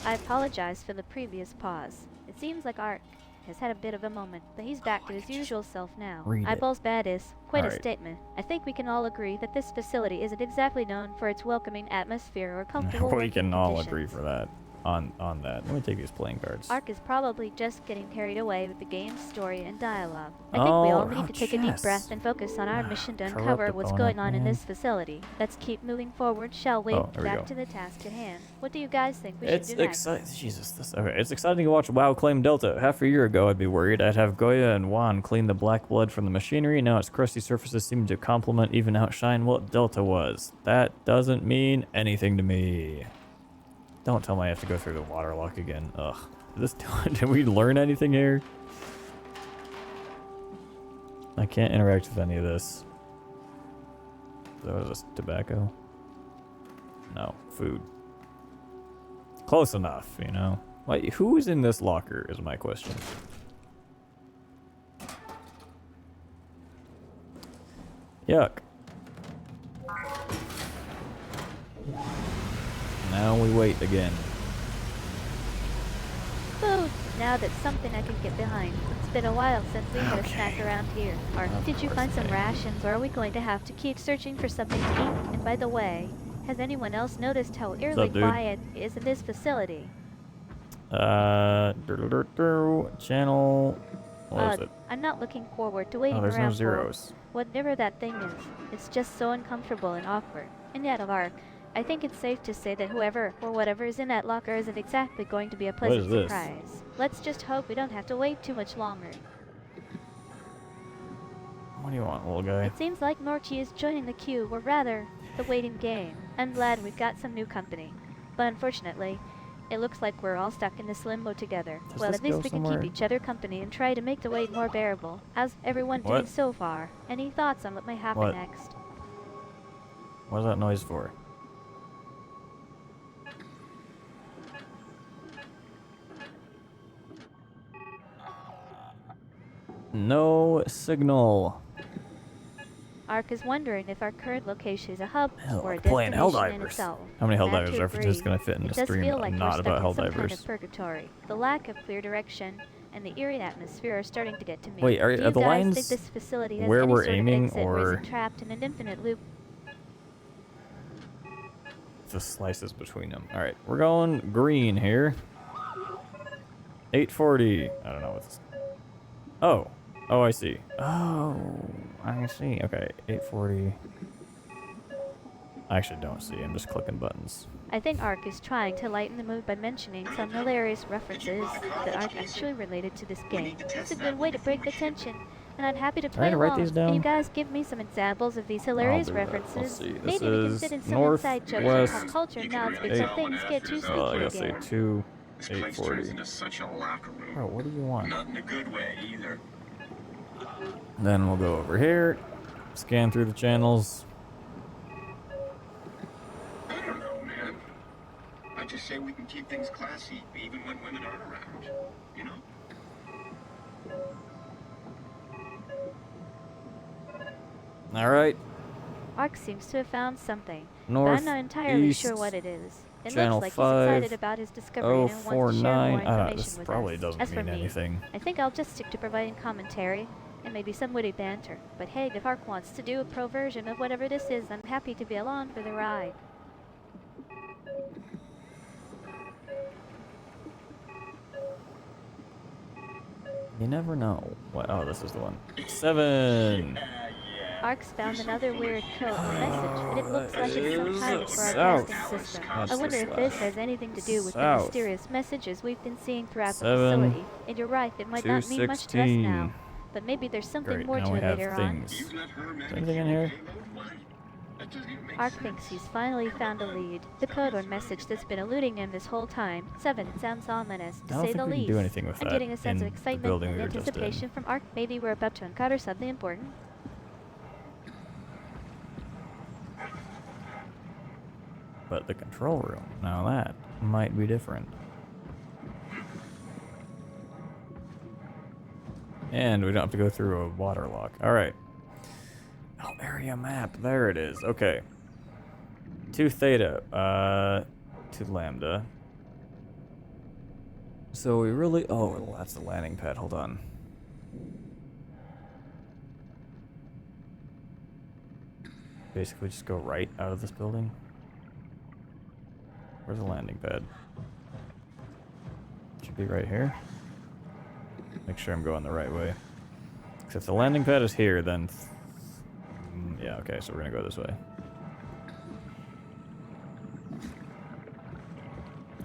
I apologize for the previous pause. It seems like Ark has had a bit of a moment, but he's back to his usual self now. Read it. Eyeballs bad is quite a Alright. statement. I think we can all agree that this facility isn't exactly known for its welcoming atmosphere or comfortable We working can all conditions. agree for that. On that. Let me take these playing cards. Ark is probably just getting carried away with the game's story and dialogue. I think we all need to take a deep breath and focus on our mission to uncover Corrupt what's opponent, going on in man. this facility. Let's keep moving forward, shall we? Oh, there we Back go. to the task at hand. What do you guys think we It's should do next? exciting. Jesus, this. Okay, it's exciting to watch WoW claim Delta. Half a year ago, I'd be worried. I'd have Goya and Juan clean the black blood from the machinery. Now its crusty surfaces seem to complement, even outshine what Delta was. That doesn't mean anything to me. Don't tell me I have to go through the water lock again. Ugh. Did we learn anything here? I can't interact with any of this. So what is this? Tobacco? No. Food. Close enough, you know? Like, who is in this locker is my question. Yuck. Now we wait again. Food! Now that's something I can get behind. It's been a while since we had a snack around here. Or did you find some rations, or are we going to have to keep searching for something to eat? And by the way, has anyone else noticed how eerily dude? quiet it is in this facility? Channel. What is it? I'm not looking forward to waiting Oh, there's around no zeros. for whatever that thing is. It's just so uncomfortable and awkward. And yet, Ark, I think it's safe to say that whoever or whatever is in that locker isn't exactly going to be a pleasant is this? surprise. Let's just hope we don't have to wait too much longer. What do you want, little guy? It seems like Norchi is joining the queue, or rather, the waiting game. I'm glad we've got some new company. But unfortunately, it looks like we're all stuck in this limbo together. Does Well, this at least go we can somewhere? keep each other company and try to make the wait more bearable. How's everyone doing What? so far? Any thoughts on what might happen What? next? What is that noise for? No signal. Ark is wondering if our current location is a hub Hell, or a playing destination in Helldivers. itself. How many I have Helldivers to references agree. can I fit in It a does stream feel like not we're about stuck in some kind Helldivers? of purgatory. The lack of clear direction and the eerie atmosphere are starting to get to me. Wait, are Do you the guys lines think this facility has where any we're sort of aiming, exit, or is or it trapped in an infinite loop? the slices between them? All right, we're going green here. 840. I don't know what's. Oh, I see. Oh, I see. Okay, 840. I actually don't see. I'm just clicking buttons. I think Ark is trying to lighten the mood by mentioning some hilarious references that aren't actually related to this game. It's a good way to break the tension, and I'm happy to play Trying to write along. these Can down? you guys give me some examples of these hilarious do that. references? Let's see. This Maybe we can is fit in some north, inside jokes west, on pop culture now because some things get too Oh, I sneaky gotta say again. 2, This place 840. turns into such a locker room. Bro, what do you want? Not in a good way either. Then we'll go over here. Scan through the channels. I don't know, man. I just say we can keep things classy, even when women aren't around. You know? All right. Ark seems to have found something, but North, I'm not entirely sure east, what it is. It channel looks like he's excited 5, about his discovery and wants to share more 049. information This with probably us. doesn't As for mean me, anything. I think I'll just stick to providing commentary and maybe some witty banter. But hey, if Ark wants to do a pro version of whatever this is, I'm happy to be along for the ride. You never know. What? Oh, this is the one. 7. Ark's found another weird code or message, and it looks like it's some kind of South. broadcasting system. That's I wonder the if this slash. has anything to do with the South. mysterious messages we've been seeing throughout the 7, facility. And you're right, it might not mean much to us 216. now, but maybe there's something Great, more now to we it have later things. Is there anything in here? Ark thinks he's finally found a lead. The code or message that's been eluding him this whole time. 7 sounds ominous, I to don't say think the we least. can do anything with I'm that getting a sense in of the excitement building and we were just in. anticipation from Ark. Maybe we're about to uncover something important. But the control room, now that might be different. And we don't have to go through a water lock. Alright. Oh, area map. There it is. Okay. 2 theta. 2 lambda. So we really... Oh, well, that's the landing pad. Hold on. Basically just go right out of this building. Where's the landing pad? Should be right here. Make sure I'm going the right way. Because if the landing pad is here, then... yeah, okay, so we're gonna go this way.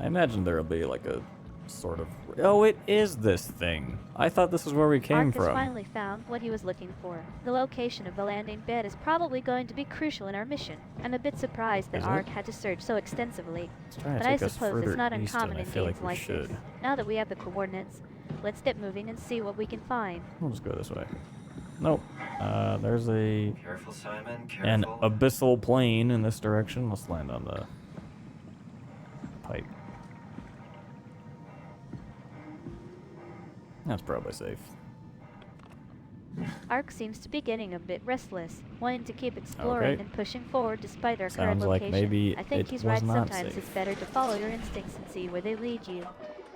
I imagine there'll be like a sort of... Oh, it is this thing! I thought this is where we came Ark has from. finally found what he was looking for. The location of the landing bed is probably going to be crucial in our mission. I'm a bit surprised that Is it? Ark had to search so extensively, It's trying to but I take us suppose further it's not east uncommon than I in feel games like we like should. this. Now that we have the coordinates, let's get moving and see what we can find. We'll just go this way. Nope. There's a... Careful, Simon. an Careful. abyssal plane in this direction. Let's land on the pipe. That's probably safe. Ark seems to be getting a bit restless, wanting to keep exploring Okay. and pushing forward despite our current Sounds like location. maybe I think it he's was right. not Sometimes safe. it's better to follow your instincts and see where they lead you,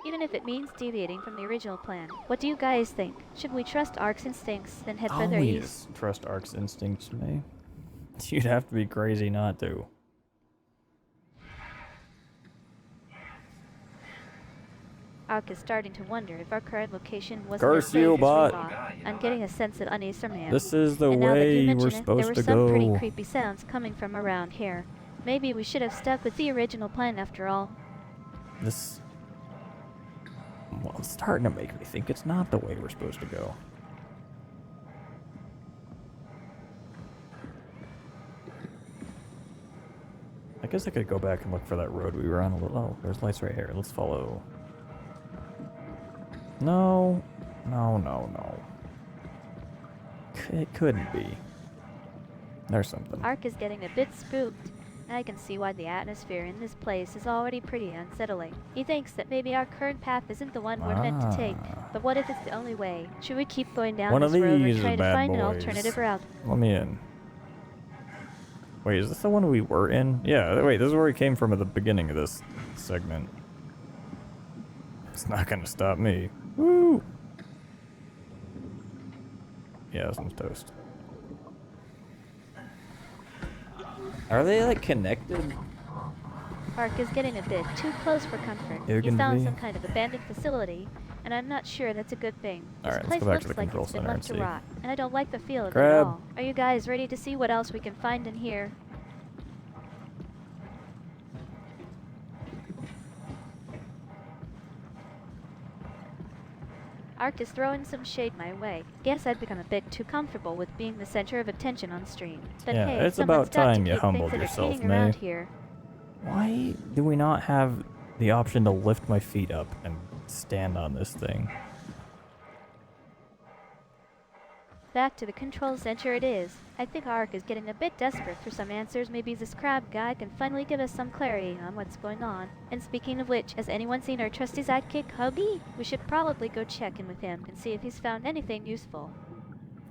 even if it means deviating from the original plan. What do you guys think? Should we trust Ark's instincts and head further east? Always trust Ark's instincts, May. You'd have to be crazy not to. Ark is starting to wonder if our current location was Garcia bot. I'm getting a sense of unease from him. This is the And now that you way mention we're it, there supposed were to some pretty go. creepy sounds coming from around here. Maybe we should have stuck with the original plan after all. This... Well, it's starting to make me think it's not the way we're supposed to go. I guess I could go back and look for that road we were on a little... Oh, there's lights right here. Let's follow... No. No, no, no. It couldn't be. There's something. Ark is getting a bit spooked, and I can see why the atmosphere in this place is already pretty unsettling. He thinks that maybe our current path isn't the one we're meant to take, but what if it's the only way? Should we keep going down One this of road or these try to bad find an boys. alternative route? Let me in. Wait, is this the one we were in? Yeah, wait, this is where we came from at the beginning of this segment. It's not gonna stop me. Woo! Yeah, this one's toast. Are they, like, connected? Ark is getting a bit too close for comfort. They're He's gonna found be- some kind of abandoned facility, and I'm not sure that's a good thing. This Alright, let's place go back to looks the like control it's been center left and to see. rot, and I don't like the feel of it at Crab. all. Are you guys ready to see what else we can find in here? Ark is throwing some shade my way. Guess I've become a bit too comfortable with being the center of attention on stream. But Yeah, hey, it's someone's about got time to you keep humbled things yourself, entertaining May. around here. Why do we not have the option to lift my feet up and stand on this thing? Back to the control center it is. I think Ark is getting a bit desperate for some answers. Maybe this crab guy can finally give us some clarity on what's going on. And speaking of which, has anyone seen our trusty sidekick, Hubby? We should probably go check in with him and see if he's found anything useful.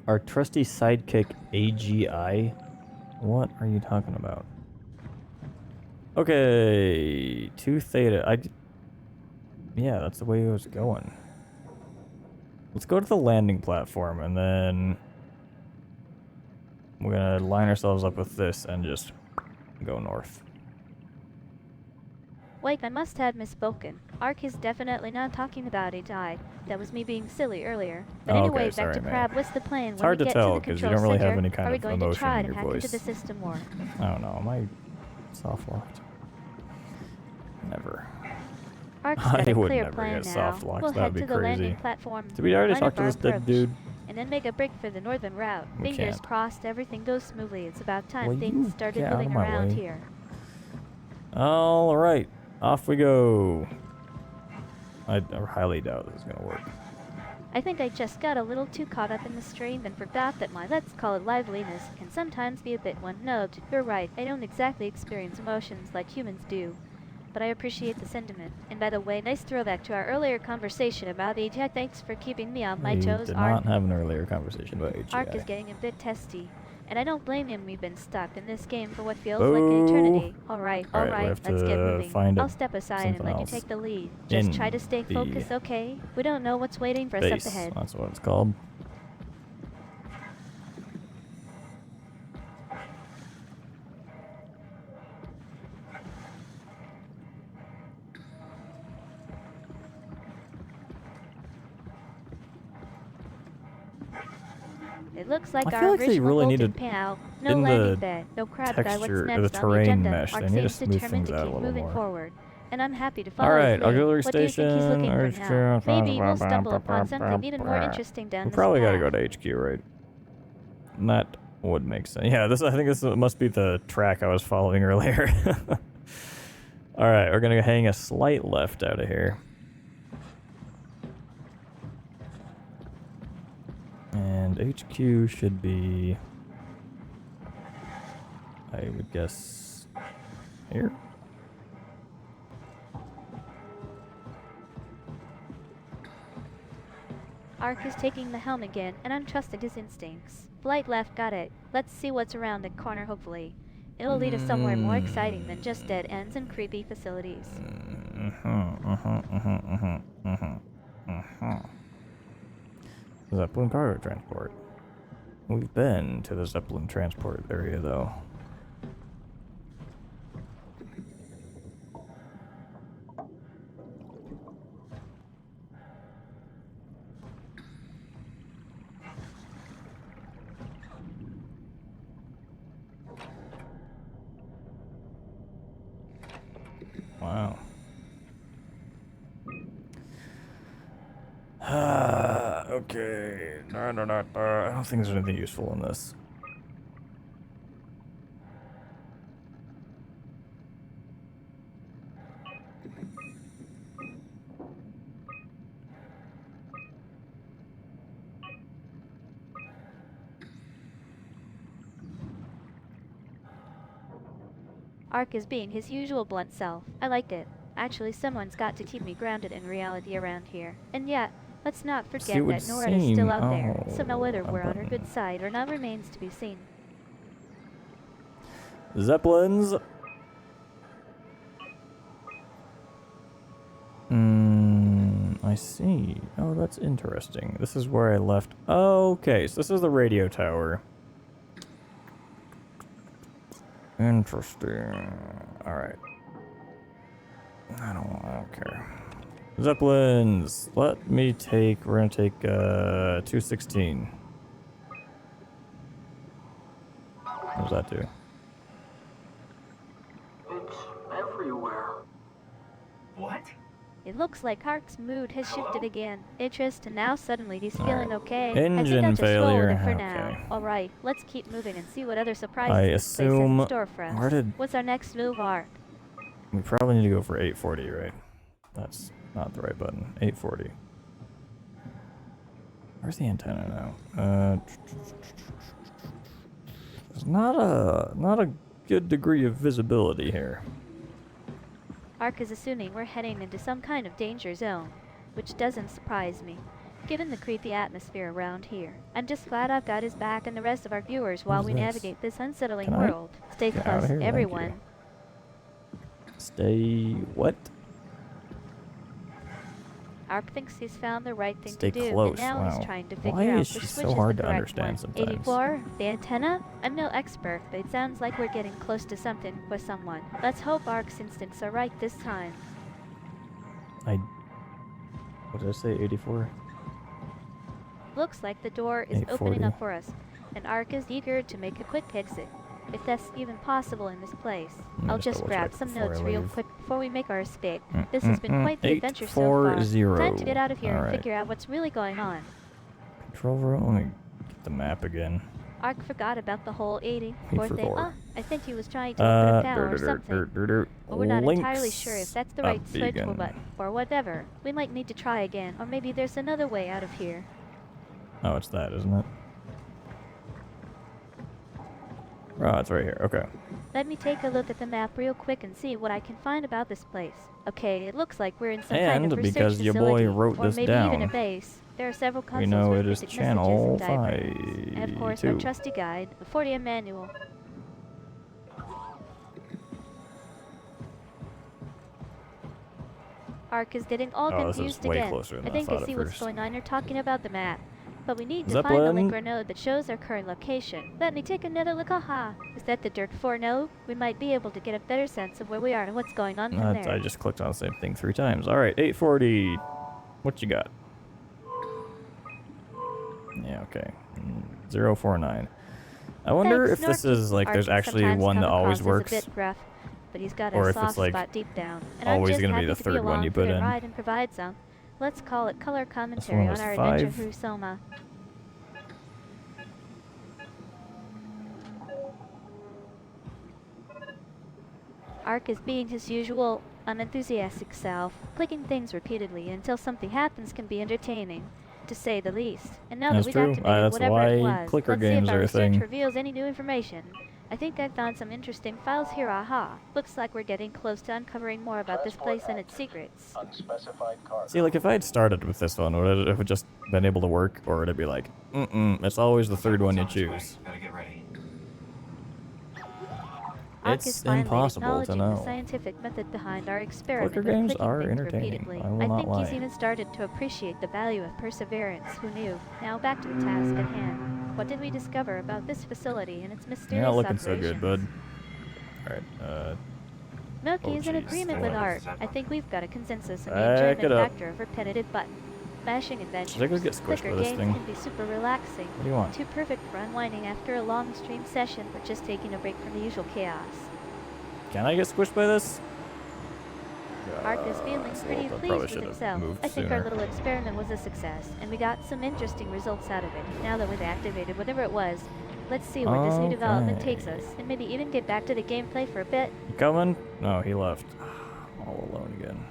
Our trusty sidekick, AGI? What are you talking about? Okay, 2 Theta. Yeah, that's the way it was going. Let's go to the landing platform, and then we're gonna line ourselves up with this and just go north. Wait, I must have misspoken. Ark is definitely not talking about AGI. That was me being silly earlier. But Oh, anyway, okay, back sorry, to man. Crab. What's the plan It's when hard we to get tell to the because you control don't really center? have any kind Are we of going to emotion try in to your hack into voice. the system more? I don't know. Am I soft locked? Never. Ark's got I a would clear never plan get now. soft locked. We'll That'd head be to the crazy. landing platform. Did we already line talk up to our this dead approach, dude? and then make a break for the northern route. We Fingers can't. crossed everything goes smoothly. It's about time Will things you started get out of moving my around way? here. All right, off we go. I highly doubt this is gonna work. I think I just got a little too caught up in the stream and forgot that my, let's call it liveliness, can sometimes be a bit one-note. You're right, I don't exactly experience emotions like humans do. But I appreciate the sentiment. And by the way, nice throwback to our earlier conversation about AGI. Thanks for keeping me on my We toes. did Ark not have an earlier conversation about Ark is AGI. getting a bit testy. And I don't blame him, we've been stuck in this game for what feels like an eternity. Alright, Alright, we have let's to get moving. find I'll step aside and something let you else take the lead. Just in try to stay the focused, okay? We don't know what's waiting for us up Base, ahead. that's what it's called. It looks like I our feel like they original really golden needed pan. No in landing the bed, no crab guy. What's texture, next the on the terrain agenda? mesh, Ark they need to seems smooth determined things to out a keep little moving more. forward, and I'm happy to follow Alright, his lead. auxiliary What do you think he's looking for station, now? Maybe we'll stumble upon something even more interesting down We this probably path. gotta go to HQ, right? And that would make sense. Yeah, I think this must be the track I was following earlier. Alright, we're gonna hang a slight left out of here. And HQ should be, I would guess, here? Ark is taking the helm again, and I'm trusting his instincts. Flight left, got it. Let's see what's around the corner, hopefully. It'll lead us somewhere more exciting than just dead ends and creepy facilities. Zeppelin cargo transport. We've been to the Zeppelin transport area, though. Wow. Okay. I don't think there's anything useful in this. Ark is being his usual blunt self. I liked it. Actually, someone's got to keep me grounded in reality around here. And yet, let's not forget would that NORAD is still out there. seem- So now whether a we're on our button. good side or not remains to be seen. Zeppelins. I see. Oh, that's interesting. This is where I left. Okay, so this is the radio tower. Interesting. Alright. I don't care. Zeppelins. We're gonna take 216. What does that do? It's everywhere. What? It looks like Ark's mood has shifted again. Interest, and now suddenly he's All feeling right. okay. I think Engine I'll just roll with failure. it for Okay. now. Alright, let's keep moving and see what other I surprises this place has assume- in store for us. where did- What's our next move, Ark? We probably need to go for 840, right? That's not the right button. 840. Where's the antenna now? There's not a good degree of visibility here. Ark is assuming we're heading into some kind of danger zone, which doesn't surprise me, given the creepy atmosphere around here. I'm just glad I've got his back and the rest of our viewers while we navigate this unsettling Can I world. Stay get out of close, here? Thank everyone. you. Stay what? Ark thinks he's found the right thing Stay to do, close. and now Wow. he's trying to Why figure out is which she switch so is hard the to correct understand one. sometimes? 84? The antenna? I'm no expert, but it sounds like we're getting close to something or someone. Let's hope Ark's instincts are right this time. What did I say? 84? Looks like the door is 840. opening up for us, and Ark is eager to make a quick exit, if that's even possible in this place. I'll just grab some notes real quick before we make our escape. This has been quite the adventure so far. 840. Time to get out of here and Alright. figure out what's really going on. Control room. Let me get the map again. Ark forgot about the whole 84 thing. forgot. I think he was trying to open a tower or something. But we're not entirely Links sure if that's the right up switch vegan. or whatever. We might need to try again, or maybe there's another way out of here. Oh, it's that, isn't it? Oh, it's right here. Okay. Let me take a look at the map real quick and see what I can find about this place. Okay, it looks like we're in some kind of And research because your facility, boy wrote or this maybe even a down, base. There are several we consoles know with it is cryptic channel messages and diagrams. And of course, our 5. trusty guide, the 40M manual. Ark is getting all Oh, this is confused way again. closer than I I think thought I at see what's first. going on. You're talking about the map. But we need to Zeppelin. find a link or node that shows our current location. Let me take another look. Aha! Is that the Dirt 4 node? We might be able to get a better sense of where we are and what's going on from there. I just clicked on the same thing 3 times. Alright, 840. What you got? Yeah, okay. 049. I wonder Thanks, if this Snorky. is like there's Ark actually sometimes one that come always across as works. a bit rough, but he's got or a if it's, soft like, spot deep down. And always I'm just gonna be happy the to be third one along you for put the in. ride and provide some. Let's call it color one commentary on was our adventure 5. through SOMA. Ark is being his usual unenthusiastic self, clicking things repeatedly until something happens can be entertaining, to say the least. And now That's that we've true. activated That's whatever why it was, clicker let's see games if our are a research thing. reveals any new information. I think I found some interesting files here. Aha! Looks like we're getting close to uncovering more about this place and its secrets. See, like if I had started with this one, would it have just been able to work, or would it be like, it's always the third one you choose? Gotta get ready. Ark is It's finally impossible to acknowledging know. the scientific method behind our experiment Clicker of games clicking are things entertaining. repeatedly. I will I not think lie. he's even started to appreciate the value of perseverance. Who knew? Now back to the task at hand. What did we discover about this facility and its mysterious You're not looking so operations? good, bud. Alright, Milky Oh, is in jeez. agreement What with is Art. I think we've got a consensus in the Back enjoyment it up. factor of repetitive button mashing adventures. Should I go get squished Clicker by this games thing? can be super relaxing. What do you want? Too perfect for unwinding after a long stream session or just taking a break from the usual chaos. can I get squished by this? Ark is feeling pretty I probably pleased with should have himself. moved I think sooner. our little experiment was a success, and we got some interesting results out of it. Now that we've activated whatever it was, let's see where this new development takes us, and maybe even get back to the gameplay for a bit. You coming? No, he left. All alone again.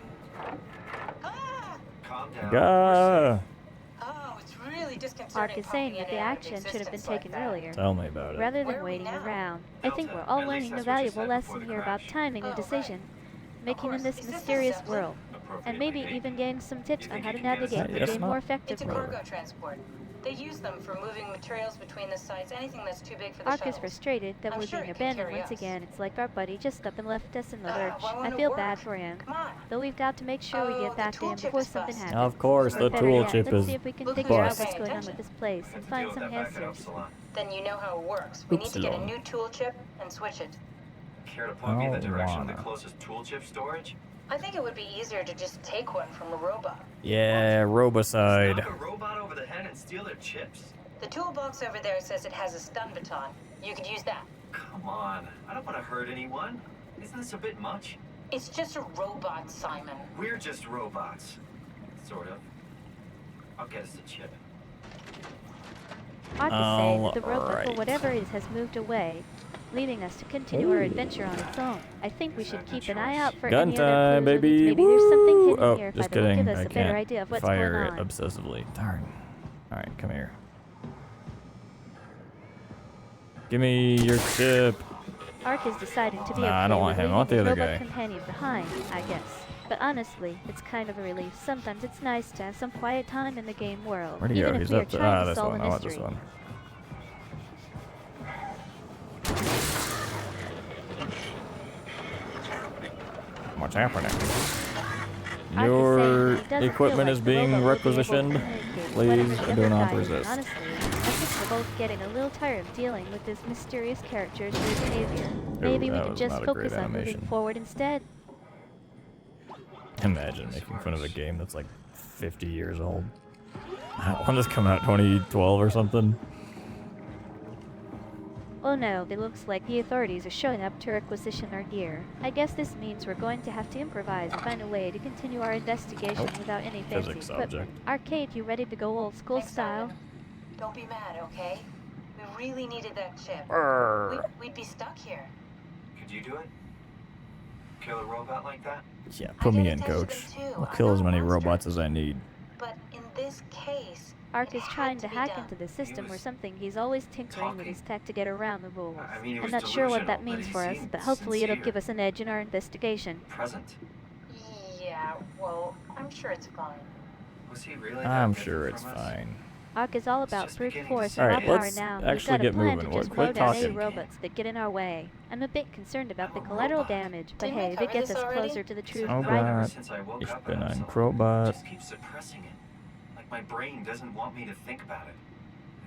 Calm down. Gah! Oh, it's really disconcerting. Ark is saying that the action should have been taken earlier, Tell me about it. rather than waiting around. I think we're all learning a valuable lesson here about timing and decision, making in this mysterious world, and maybe even getting some tips on how to navigate the Yes, game Ma. more It's effectively. a cargo transport. They use them for moving materials between the sites, anything that's too big for the Ark is shuttles. frustrated that I'm we're sure being it can abandoned carry once us. again. It's like our buddy just up and left us in the lurch. why won't I it feel work? bad for him. Come on. Though we've got to make sure we Oh, get the back to him tool chip before is something busted. happens. Of course, Or the better tool yet, chip let's is see if we can Look figure out who's what's paying going on attention. with this place and find Deal some with that back it up, answers. Salon. Then you know how it works. We need to get a Oopsilon. new tool chip and switch it. Care to point me in the I don't direction of the wanna. closest tool chip storage? I think it would be easier to just take one from a robot. Yeah, Robocide. Knock a robot over the head and steal their chips? The toolbox over there says it has a stun baton. You could use that. Come on, I don't want to hurt anyone. Isn't this a bit much? It's just a robot, Simon. We're just robots. Sort of. I'll get us a chip. Ark is saying that the robot, for Alright. whatever it is, has moved away, leaving us to continue our adventure on its own. I think we should keep an eye out for Gun any other time, clues or baby. leads. Maybe there's something Woo! hidden Oh, here just that'll kidding. give us I a better can't idea of what's fire going it on. obsessively. Darn. Alright, come here. Give me your chip. Ark is deciding to be Nah, okay I don't with want him. I leaving want the his other robot guy. companion behind, I guess. But honestly, it's kind of a relief. Sometimes it's nice to have some quiet time in the game world, Where'd he even go? if He's we are up to trying to this solve one. a I want this mystery. one. What's happening? Ark Your is saying he doesn't equipment feel is like the being robot will be able to requisitioned. communicate with Please, whatever the I do other not guy is. resist. Honestly, I think we're both getting a little tired of dealing with this mysterious character's weird behavior. Maybe we that could was just not a focus great on moving animation. forward instead. Imagine making fun of a game that's like 50 years old. That one just come out 2012 or something. Oh no, it looks like the authorities are showing up to requisition our gear. I guess this means we're going to have to improvise and find a way to continue our investigation without any fancy Physics equipment. object. Arcade, you ready to go old school Thanks, style? Simon. Don't be mad, okay? We really needed that chip. We'd be stuck here. Could you do it? Kill a robot like that? Yeah, put me in, coach. I'll kill as many robots as I need. But in this case, Ark is trying to hack into the system or something. He's always tinkering with his tech to get around the rules. I mean, he I'm was not sure what that delusional, means but for he us, seemed but hopefully it'll sincere. give us an edge in our investigation. Present. yeah, well, I'm sure it's fine. Was he really I'm that sure different it's from us? fine. Ark is all about just brute beginning to force see and Alright, raw power let's now. We've actually got a get plan moving. to just Quit mow down any talking. robots that get in our way. I'm a bit concerned about the collateral robot. damage, but Didn't we hey, if cover it gets this us already? closer to the truth, Oh right? Ever God. since I woke Ich up, bin I ein also Robot. just keep suppressing it. Like my brain doesn't want me to think about it.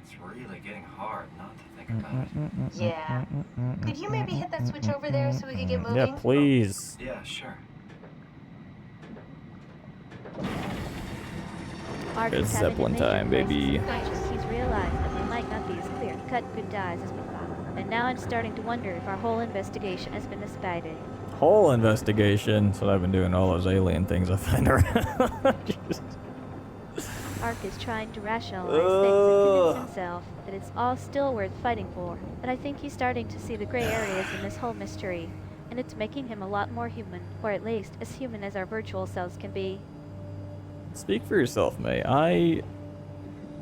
It's really getting hard not to think about it. Yeah. Could you maybe hit that switch over there so we could get moving? Yeah, please. Yeah, sure. Ark It's is having Zeppelin a major time, crisis baby. of conscience. He's realized that we might not be as clear-cut good guys as we thought. And now I'm starting to wonder if our whole investigation has been misguided. Whole investigation. So I've been doing all those alien things I find around. Just- Ark is trying to rationalize things and convince himself that it's all still worth fighting for. But I think he's starting to see the gray areas in this whole mystery. And it's making him a lot more human, or at least as human as our virtual selves can be. Speak for yourself, May. I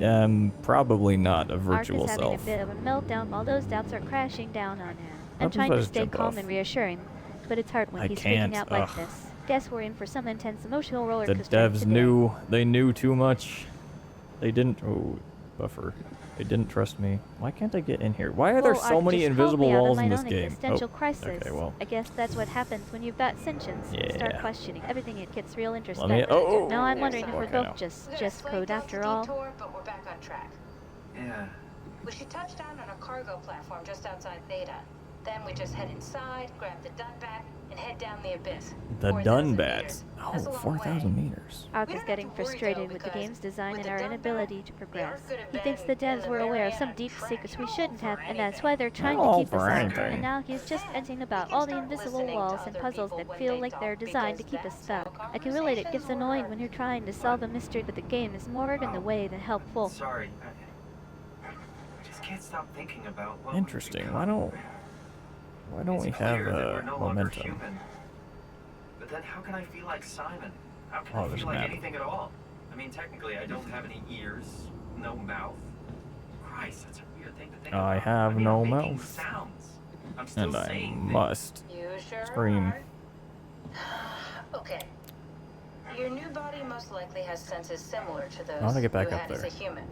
am probably not a virtual Ark is having self. a bit of a meltdown while those doubts are crashing down on him. I'm What if trying I to just stay jump calm off? and reassuring, but it's hard when I he's can't, freaking out like ugh. this. Guess we're in for some intense emotional roller The coaster devs today. knew. They knew too much. They didn't. Oh, buffer. They didn't trust me. Why can't I get in here? Why are there Well, so Ark many just invisible called me out walls on in my this own game? existential Oh, crisis. okay, well. I guess that's what happens when you've got sentience. You start Yeah. questioning everything. It gets real interesting. Let me. Oh, Now I'm wondering if okay, we're now. both just We got a slight code Delta after all. detour, but we're back on track. Yeah. We should touch down on a cargo platform just outside Theta. Then we just head inside, grab the Dunbat, and head down the abyss. The 4,000 Dunbat. meters. Oh, That's a long 4,000 way. meters. Ark We is don't getting have to worry, frustrated though, with the because game's design with and the our Dunbat, inability to the progress. Ark could have He thinks been the devs in the were aware of some Mariana deep secrets we Trench. shouldn't have, For and that's anything. why they're trying Oh, to keep for us out. anything. And now he's just venting about all the invisible walls and puzzles that feel like they're designed to keep us stuck. I can relate it gets annoying when you're trying to solve a mystery, but the game is more in the way than helpful. Sorry. I just can't stop thinking about what Interesting. we've Why become. don't we It's have clear that we're no longer momentum? human. But then how can I feel like Simon? How can Oh, I there's feel a like map. anything at all? I mean, technically, I don't have any ears, no mouth. Christ, that's a weird thing to think about. I have mean, no I'm making mouth. sounds. I'm still And I saying things. must You sure scream. are. Okay. Your new body most likely has senses similar to those I wanna get back you up had as there. a human.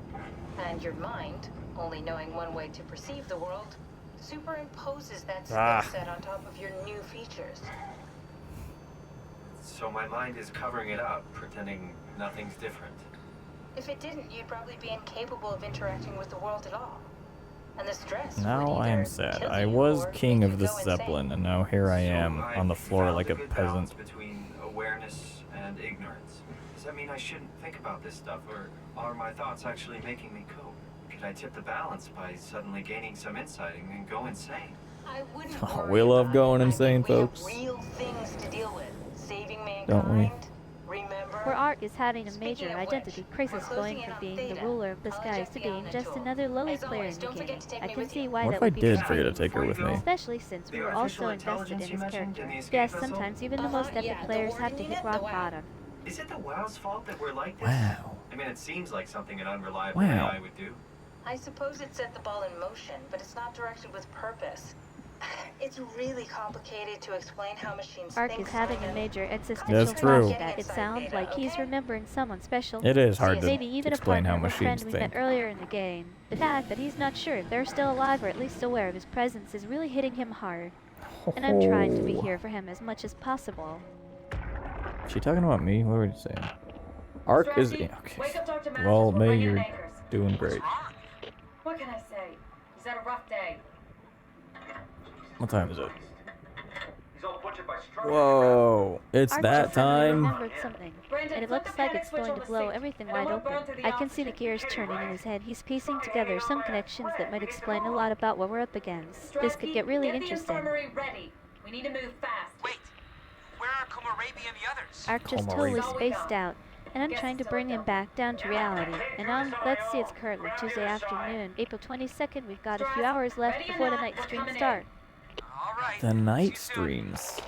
And your mind, only knowing one way to perceive the world, superimposes that skill Ah. set on top of your new features. So my mind is covering it up, pretending nothing's different. If it didn't, you'd probably be incapable of interacting with the world at all. And the stress would Now I either am sad. kill I you was or king make of you this go insane. Zeppelin, and now here I am So on the I've floor found like a good balance peasant. between awareness and ignorance. Does that mean I shouldn't think about this stuff, or are my thoughts actually making me cope? Could I tip the balance by suddenly gaining some insight and go insane? I wouldn't Oh, worry we love about going it. I insane, mean, we have folks. real things to deal with. Saving mankind. Don't we? Remember? Where Ark is having a Speaking major of which, identity crisis, we're going closing in from on being the Theta. ruler of the I'll skies eject to the being Omni just tool. another lowly As player always, in the don't forget game. to take I me can with see you. why What that if I would be did forget frustrating. to take her with me? Especially since we The were all artificial so invested in intelligence you his mentioned character. in the escape Yes, vessel? sometimes even the most epic Yeah, the players have to warden hit unit, rock the one- bottom. Is it the WoW's fault that we're like this? Wow. I mean, it seems like something an unreliable Wow. AI would do. I suppose it set the ball in motion, but it's not directed with purpose. It's really complicated to explain how machines Ark think. is having a Simon. major That's existential true. flashback. It sounds like he's remembering someone special. It is hard to Maybe even a explain how partner or friend machines we think. met earlier in the game. The fact that he's not sure if they're still alive or at least aware of his presence is really hitting him hard. And I'm trying to be here for him as much as possible. Is she talking about me? What are we saying? Ark is... Okay. Wake up Dr. Matthews, Well, we're May, bringing you're anchors. doing great. What can I say? He's had a rough day. What time is it? He's all butchered by stroke. Whoa. It's Ark that just suddenly time? remembered something, and it looks like it's going to blow everything wide open. I can see the gears turning in his head. He's piecing together some connections that might explain a lot about what we're up against. This could get really interesting. Ready. We need to move fast. Wait, where are Komorabi and the others? Ark just totally spaced out, and I'm trying to bring him back down to reality. And let's see, it's currently Tuesday afternoon, April 22nd. We've got a few hours left before the night stream starts. The night streams.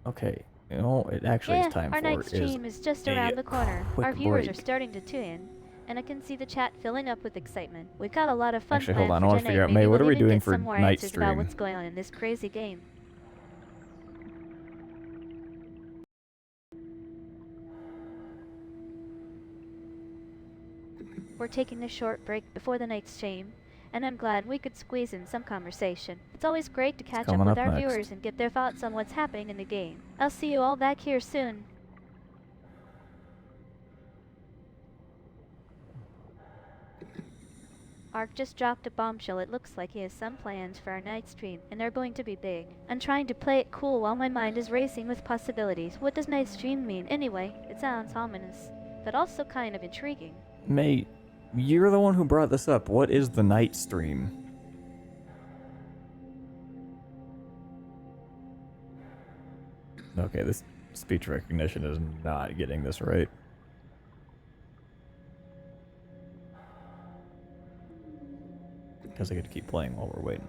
Okay. You know, it actually Yeah, is time our for night stream is just around the corner. quick Our viewers break. are starting to tune in, and I can see the chat filling up with excitement. We've got a lot of fun Actually, planned hold on, I for wanna tonight. figure out, Maybe May, what we'll are we even doing get for some more night answers about stream? what's going on in this crazy game. We're taking a short break before the night stream, and I'm glad we could squeeze in some conversation. It's always great to catch up coming with up our next? viewers and get their thoughts on what's happening in the game. I'll see you all back here soon. Ark just dropped a bombshell. It looks like he has some plans for our night stream, and they're going to be big. I'm trying to play it cool while my mind is racing with possibilities. What does night stream mean? Anyway, it sounds ominous, but also kind of intriguing. May, you're the one who brought this up. What is the night stream? Okay, this speech recognition is not getting this right. Because I get to keep playing while we're waiting.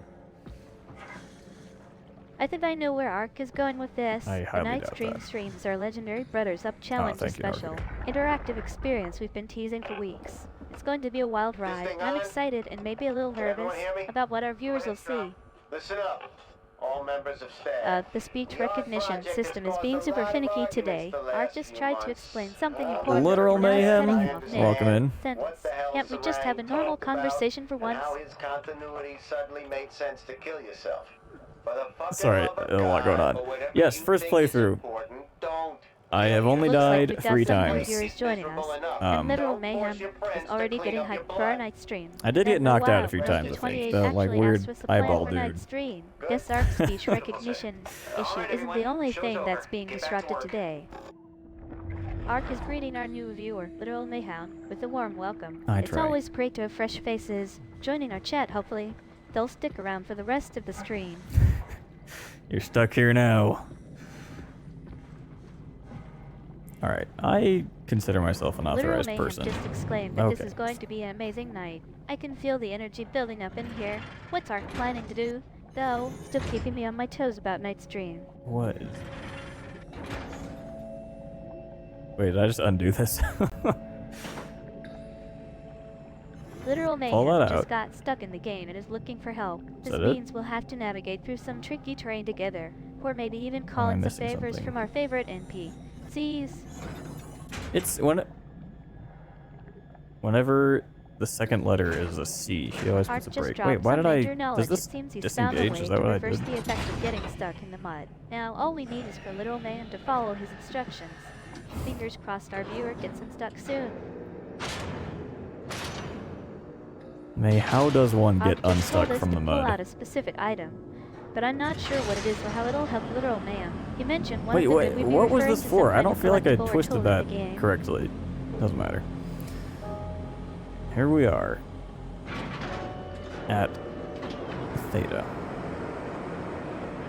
I think I know where Ark is going with this. I The highly night doubt stream that. streams our legendary Brothers Up Challenge thank you, special. Interactive experience we've been teasing for weeks. It's going to be a wild ride, and I'm excited and maybe a little nervous about what our viewers will see. Listen up, all members of staff. The speech recognition system is being super finicky today. Ark just tried to explain something important. Literal but now it's mayhem. cutting him off mid Welcome in. sentence. Can't we just have a normal conversation for once? How his continuity suddenly made sense to kill yourself. For the fucking Sorry, love of a lot going God, on. for whatever Yes, you first think is playthrough. important, don't. I have only Looks like died we've got 3 some more times. viewers joining us, and Literal Mayhem is already getting hyped for our night stream. I did get And knocked out a wow, few Rose times, I think. 28 That, like, actually weird asked what's the plan eyeball for night dude. stream. Guess our speech recognition issue isn't the only thing that's being disrupted today. Ark is greeting our new viewer, Literal Mayhem, with a warm welcome. I It's try. always great to have fresh faces joining our chat, hopefully. They'll stick around for the rest of the stream. You're stuck here now. Alright, I consider myself an Literal authorized Mayhem person. just exclaimed that this Okay. is going to be an amazing night. I can feel the energy building up in here. What's Ark planning to do? Though, still keeping me on my toes about night stream. What is... Wait, did I just undo this? Literal Pull Mayhem that just out. got stuck in the game and is looking for help. This that it? means we'll have to navigate through some tricky terrain together, or maybe even call in some missing favors something? from our favorite NPCs. It's whenever the second letter is a C, she always Ark puts a just break. dropped Wait, why some did I... major knowledge. Does this It seems he's found a disengage? way Is that to what I reverse did? the effect of getting stuck in the mud. Now, all we need is for Literal Mayhem to follow his instructions. Fingers crossed our viewer gets unstuck soon. May, how does one Ark get just told unstuck us from to the pull out mud? a specific item, but I'm not sure what it is or how it'll help Literal Mayhem. You mentioned one Wait, of them wait, that we'd be what was referring this to some for? I kind don't of feel like I collectible or twisted tool in that the game. correctly. Doesn't matter. Here we are. At Theta.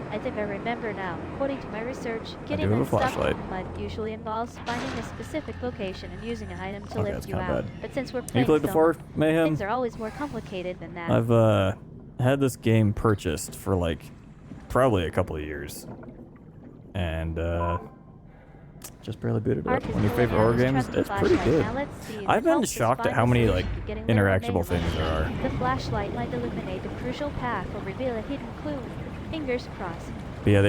I think I remember now. According to my research, getting do have a unstuck flashlight. in the mud usually involves finding a specific location and using an item to Okay, lift that's you kinda out. bad. But since we're Have you playing played SOMA, before, Mayhem? things are always more complicated than that. I've had this game purchased for like probably a couple of years, and Just barely booted it Ark up. is One of your pulling favorite out horror his games? trusty It's pretty flashlight. good. Now let's see if I've it been helps us shocked at find how the many solution like to getting Little interactable Mayhem things there are. The flashlight might illuminate a crucial path or reveal a hidden clue. Fingers crossed. But yeah,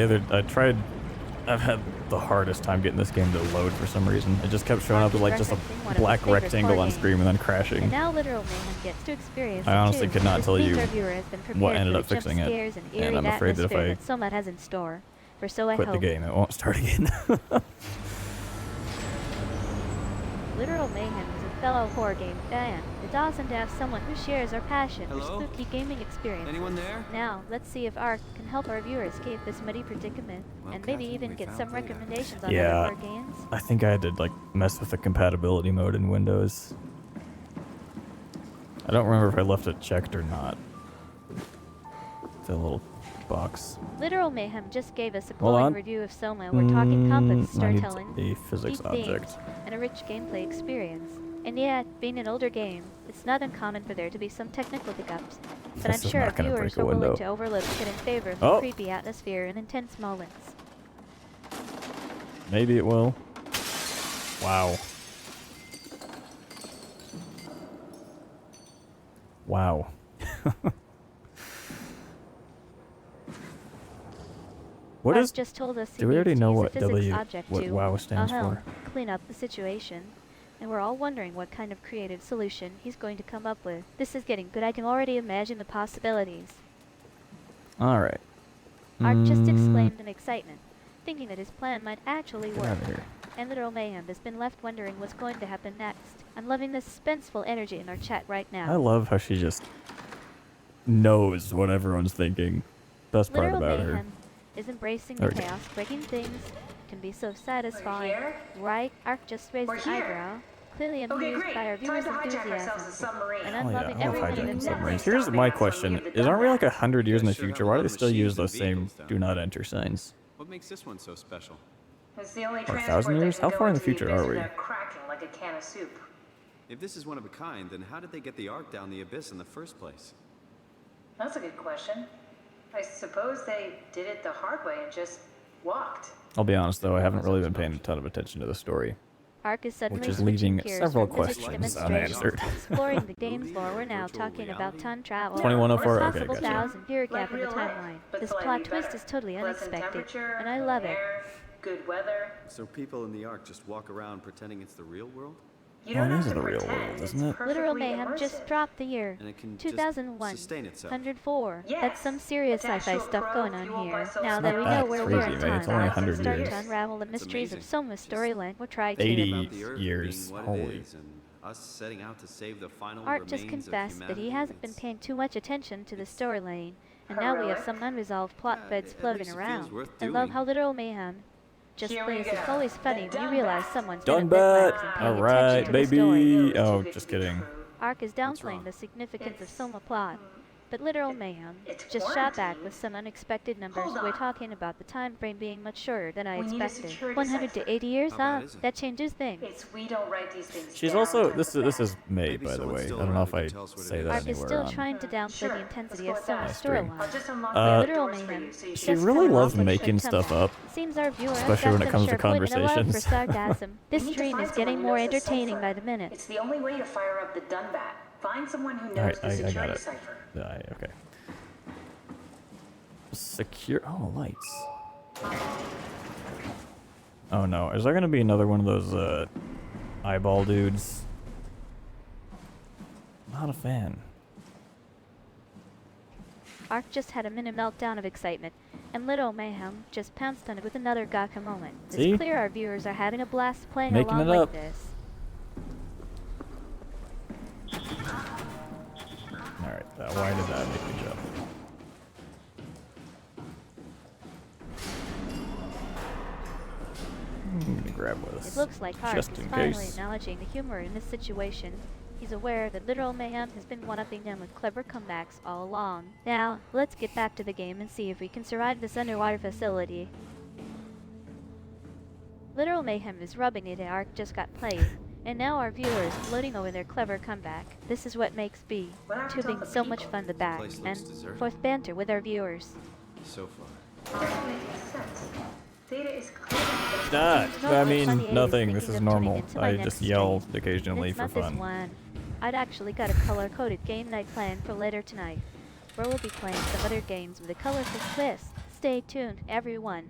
I've had the hardest time getting this game to load for some reason. It just kept showing up with like just a black rectangle on screen and then crashing. And now Literal Mayhem gets to experience I honestly could not tell you what ended up fixing it, and I'm afraid that if I that SOMA has in store. For so I quit the hope. game, it won't start again. Literal Mayhem is a fellow horror game fan. It's awesome to have someone who shares our passion for Hello? spooky gaming experiences. Anyone there? Now, let's see if Ark can help our viewers escape this muddy predicament, Well, and maybe Catherine, even we get found some the, recommendations on Yeah. other horror games. I think I had to like mess with the compatibility mode in Windows. I don't remember if I left it checked or not. The little box. Literal Mayhem just gave us a Hold glowing on. review of SOMA. We're talking complex I need storytelling, a physics deep object. themes, and a rich gameplay experience. And yet, being an older game, it's not uncommon for there to be some technical hiccups. But This I'm is sure our not gonna viewers break a are willing window. to overlook it in favor of Oh. the creepy atmosphere and intense moments. Maybe it will. Wow. Wow. What Ark is? just told us he Do we already needs to know use a what physics object what to WoW stands helm for? clean up the situation, and we're all wondering what kind of creative solution he's going to come up with. This is getting good. I can already imagine the possibilities. All right. Ark just exclaimed in excitement, thinking that his plan might actually Get work. out of here. And Literal Mayhem has been left wondering what's going to happen next. I'm loving the suspenseful energy in our chat right now. I love how she just knows what everyone's thinking. Best part Literal about her. Mayhem is embracing There the we go. chaos. Breaking things can be so satisfying. here? Right? Ark just raised We're an here. eyebrow, clearly Okay, amused great. by our Time viewers' to hijack ourselves a enthusiasm. submarine. And Oh I'm yeah, loving I love every minute hijacking of submarines. this. Here's my question: is aren't we like 100 years in the future? Why do they still use those same "do not enter" signs? What makes this one so special? It's the only Or transport 1,000 that years? can How go far in the into future abyss are we? without cracking like a can of soup. If this is one of a kind, then how did they get the Ark down the abyss in the first place? That's a good question. I suppose they did it the hard way and just walked. I'll be honest though, I haven't really been paying a ton of attention to the story. Ark is suddenly Which is switching leaving gears several from physics questions demonstrations unanswered. to exploring the game's lore. We're now talking about time travel. 2104, or a okay, possible gotcha. 1,000-year gap Like in the real life, timeline. but This slightly plot twist better. is totally Pleasant unexpected, temperature, and I love it. air, good weather. So people in the Ark just walk around pretending it's the real world? You Well, don't it have is to the real pretend. world, It's isn't it? Literal perfectly Mayhem just immersive. dropped the year. And it can 2001. just sustain itself. 104. Yes. That's some serious Attached sci-fi to a stuff probe going on fueled by here. social Now that we Not know that where we are crazy, in man. time, It's only let's 100 start years. to unravel the That's mysteries of amazing. SOMA's storyline. We'll try to. 80 About the Earth years. being what Holy. it is, and us setting out to save the final Art just remains of confessed that he humanity. hasn't been It's- paying too much attention to the storyline, and now we have Heroic. some unresolved plot Yeah, threads at floating least it feels around. worth I love doing. how Literal Mayhem just Here we plays. go. It's always funny The when you done realize bat. someone's Done been at red bat. flags and paying Alright, attention to the story. baby. Oh, just kidding. Ark is What's downplaying wrong? the significance of It's- SOMA plot, but Literal Mayhem it's just shot back quarantine. with some unexpected numbers. Hold We're on. talking about the time frame being much shorter than I We need a expected. security 100 cipher. to 80 years, How huh? bad is it? That changes things. It's we don't write these things She's down also type this of is thing. May, Maybe by the someone's way. I still don't know around if who I can tell us what say it that Ark is anywhere still on trying to downplay Sure, the intensity let's of go with SOMA's that. stream. storyline. I'll just unlock But the Literal doors for Mayhem you so you just She can really coming loves off with making good stuff company. up, Seems our viewer has especially when got it some comes to sharp wit and a love for conversations. sarcasm. This We need to stream find is getting someone more who knows the entertaining cipher. by the minute. It's the only way to fire up the done bat. Find someone who knows Alright, the I security got it. cipher. Okay. Secure. Oh, lights. Oh no, is there gonna be another one of those eyeball dudes? Not a fan. Ark just had a mini meltdown of excitement, and Literal Mayhem just pounced on it with another gotcha moment. See? It's clear our viewers are having a blast playing Making along it like up. this. Alright, why did that make me jump? I'm gonna grab this. It looks like Ark just is in finally case. acknowledging the humor in this situation. He's aware that Literal Mayhem has been one-upping them with clever comebacks all along. Now, let's get back to the game and see if we can survive this underwater facility. Literal Mayhem is rubbing it that Ark just got played, and now our viewers gloating over their clever comeback. This is what makes B What happened to tubing all the so much people? fun to back, place and looks deserted. forth banter with our viewers. So far. That doesn't make any sense. Data is clear. I mean, 28 nothing. is This thinking is of tuning normal. into my I next just stream. yell occasionally This for month is fun. one. I'd actually got a color-coded game night planned for later tonight, where we'll be playing some other games with a colorful twist. Stay tuned, everyone.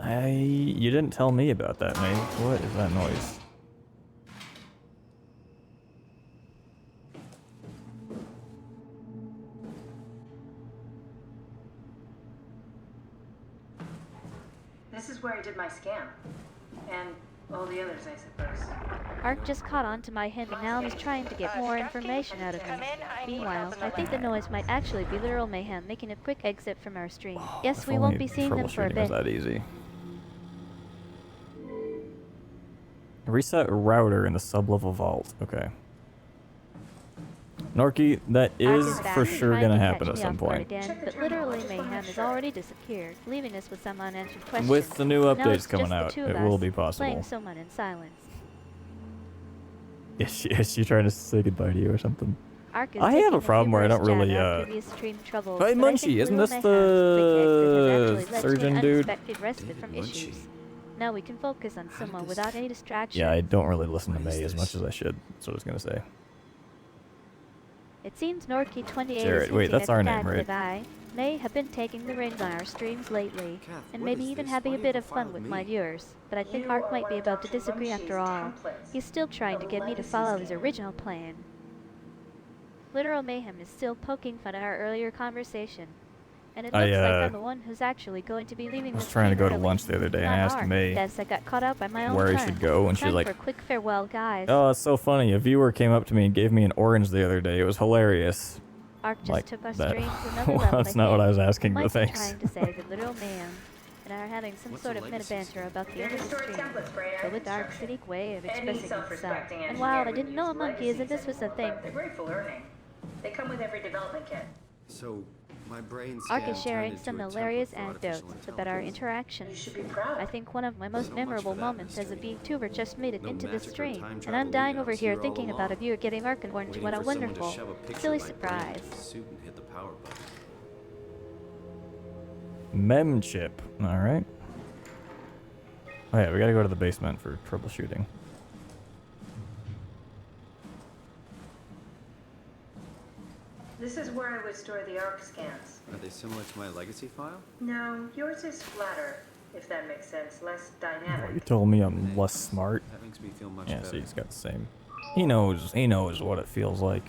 You didn't tell me about that, mate. What is that noise? This is where I did my scam. And all the others, I suppose. Ark just caught on to my hint and now he's trying to get more information out of me. Meanwhile, I think the noise might actually be Literal Mayhem making a quick exit from our stream. Yes, If we won't only be seeing them for a troubleshooting was bit. that easy. Reset router in the sublevel vault. Okay. Norky, that is for sure gonna happen at some point. Again, but literally Mayhem has already disappeared, leaving us with some unanswered questions. With the new Now updates it's coming just the out, two of it will us, be possible. playing SOMA in silence. Is she trying to say goodbye to you or something? Ark is I have taking a problem where I don't humorous really, jab at previous stream troubles, Hey, but I think Munchie, isn't Literal this Mayhem's quick exit has actually led to surgeon an dude? unexpected respite from issues. Now we can focus on SOMA without any distraction. Yeah, I don't really listen to May as much as I should. That's what I was gonna say. It seems Norky28 Jared, is wait, hinting that's at our the name, fact right? that I may have been taking the reins on our streams lately, and what maybe is even this? having Why a do bit you of fun file with me? my viewers, but I think You Ark are might one be of about to Dr. disagree after Munchie's all. templates He's still trying of to a get me to legacy follow his scam. original plan. Literal Mayhem is still poking fun at our earlier conversation, and it looks like I'm the one who's actually going to be leaving I was the trying to stream go to early. lunch the other day and I Not asked Ark. May Guess I got caught up by my own where I plan. should go, and she's Time like, for a quick farewell, guys. "Oh, it's so funny. A viewer came up to me and gave me an orange the other day. It was hilarious." Ark just Like took our that. stream to another Well, level. that's not what I was asking, Might but be thanks. trying to say that Literal Mayhem and I are having some What's sort a of meta legacy banter about the They're end of the historic stream, templates for AI but with Ark's construction. unique way of Any expressing himself. self-respecting And engineer while I would didn't know use a monkey is that legacies this was a anymore, thing, but they're great for learning. They come with every development kit. So, my brain Ark scan is sharing turned some into a hilarious template for artificial anecdotes about our intelligence. interactions. You should be proud. I think one of my most So much memorable for that moments as a mystery. VTuber just made it No into magic this or stream, time and travel I'm dying lead over outs here here all thinking about a along. viewer getting Ark and born to Waiting what a for someone to wonderful, shove a picture silly in my brain surprise. into the suit and hit the power button. Mem chip. All right. Oh yeah, we gotta go to the basement for troubleshooting. This is where I would store the ARC scans. Are they similar to my legacy file? No, yours is flatter, if that makes sense, less Oh, dynamic. you told me I'm less smart. That makes me feel much Yeah, better. see, he's got the same. He knows what it feels like.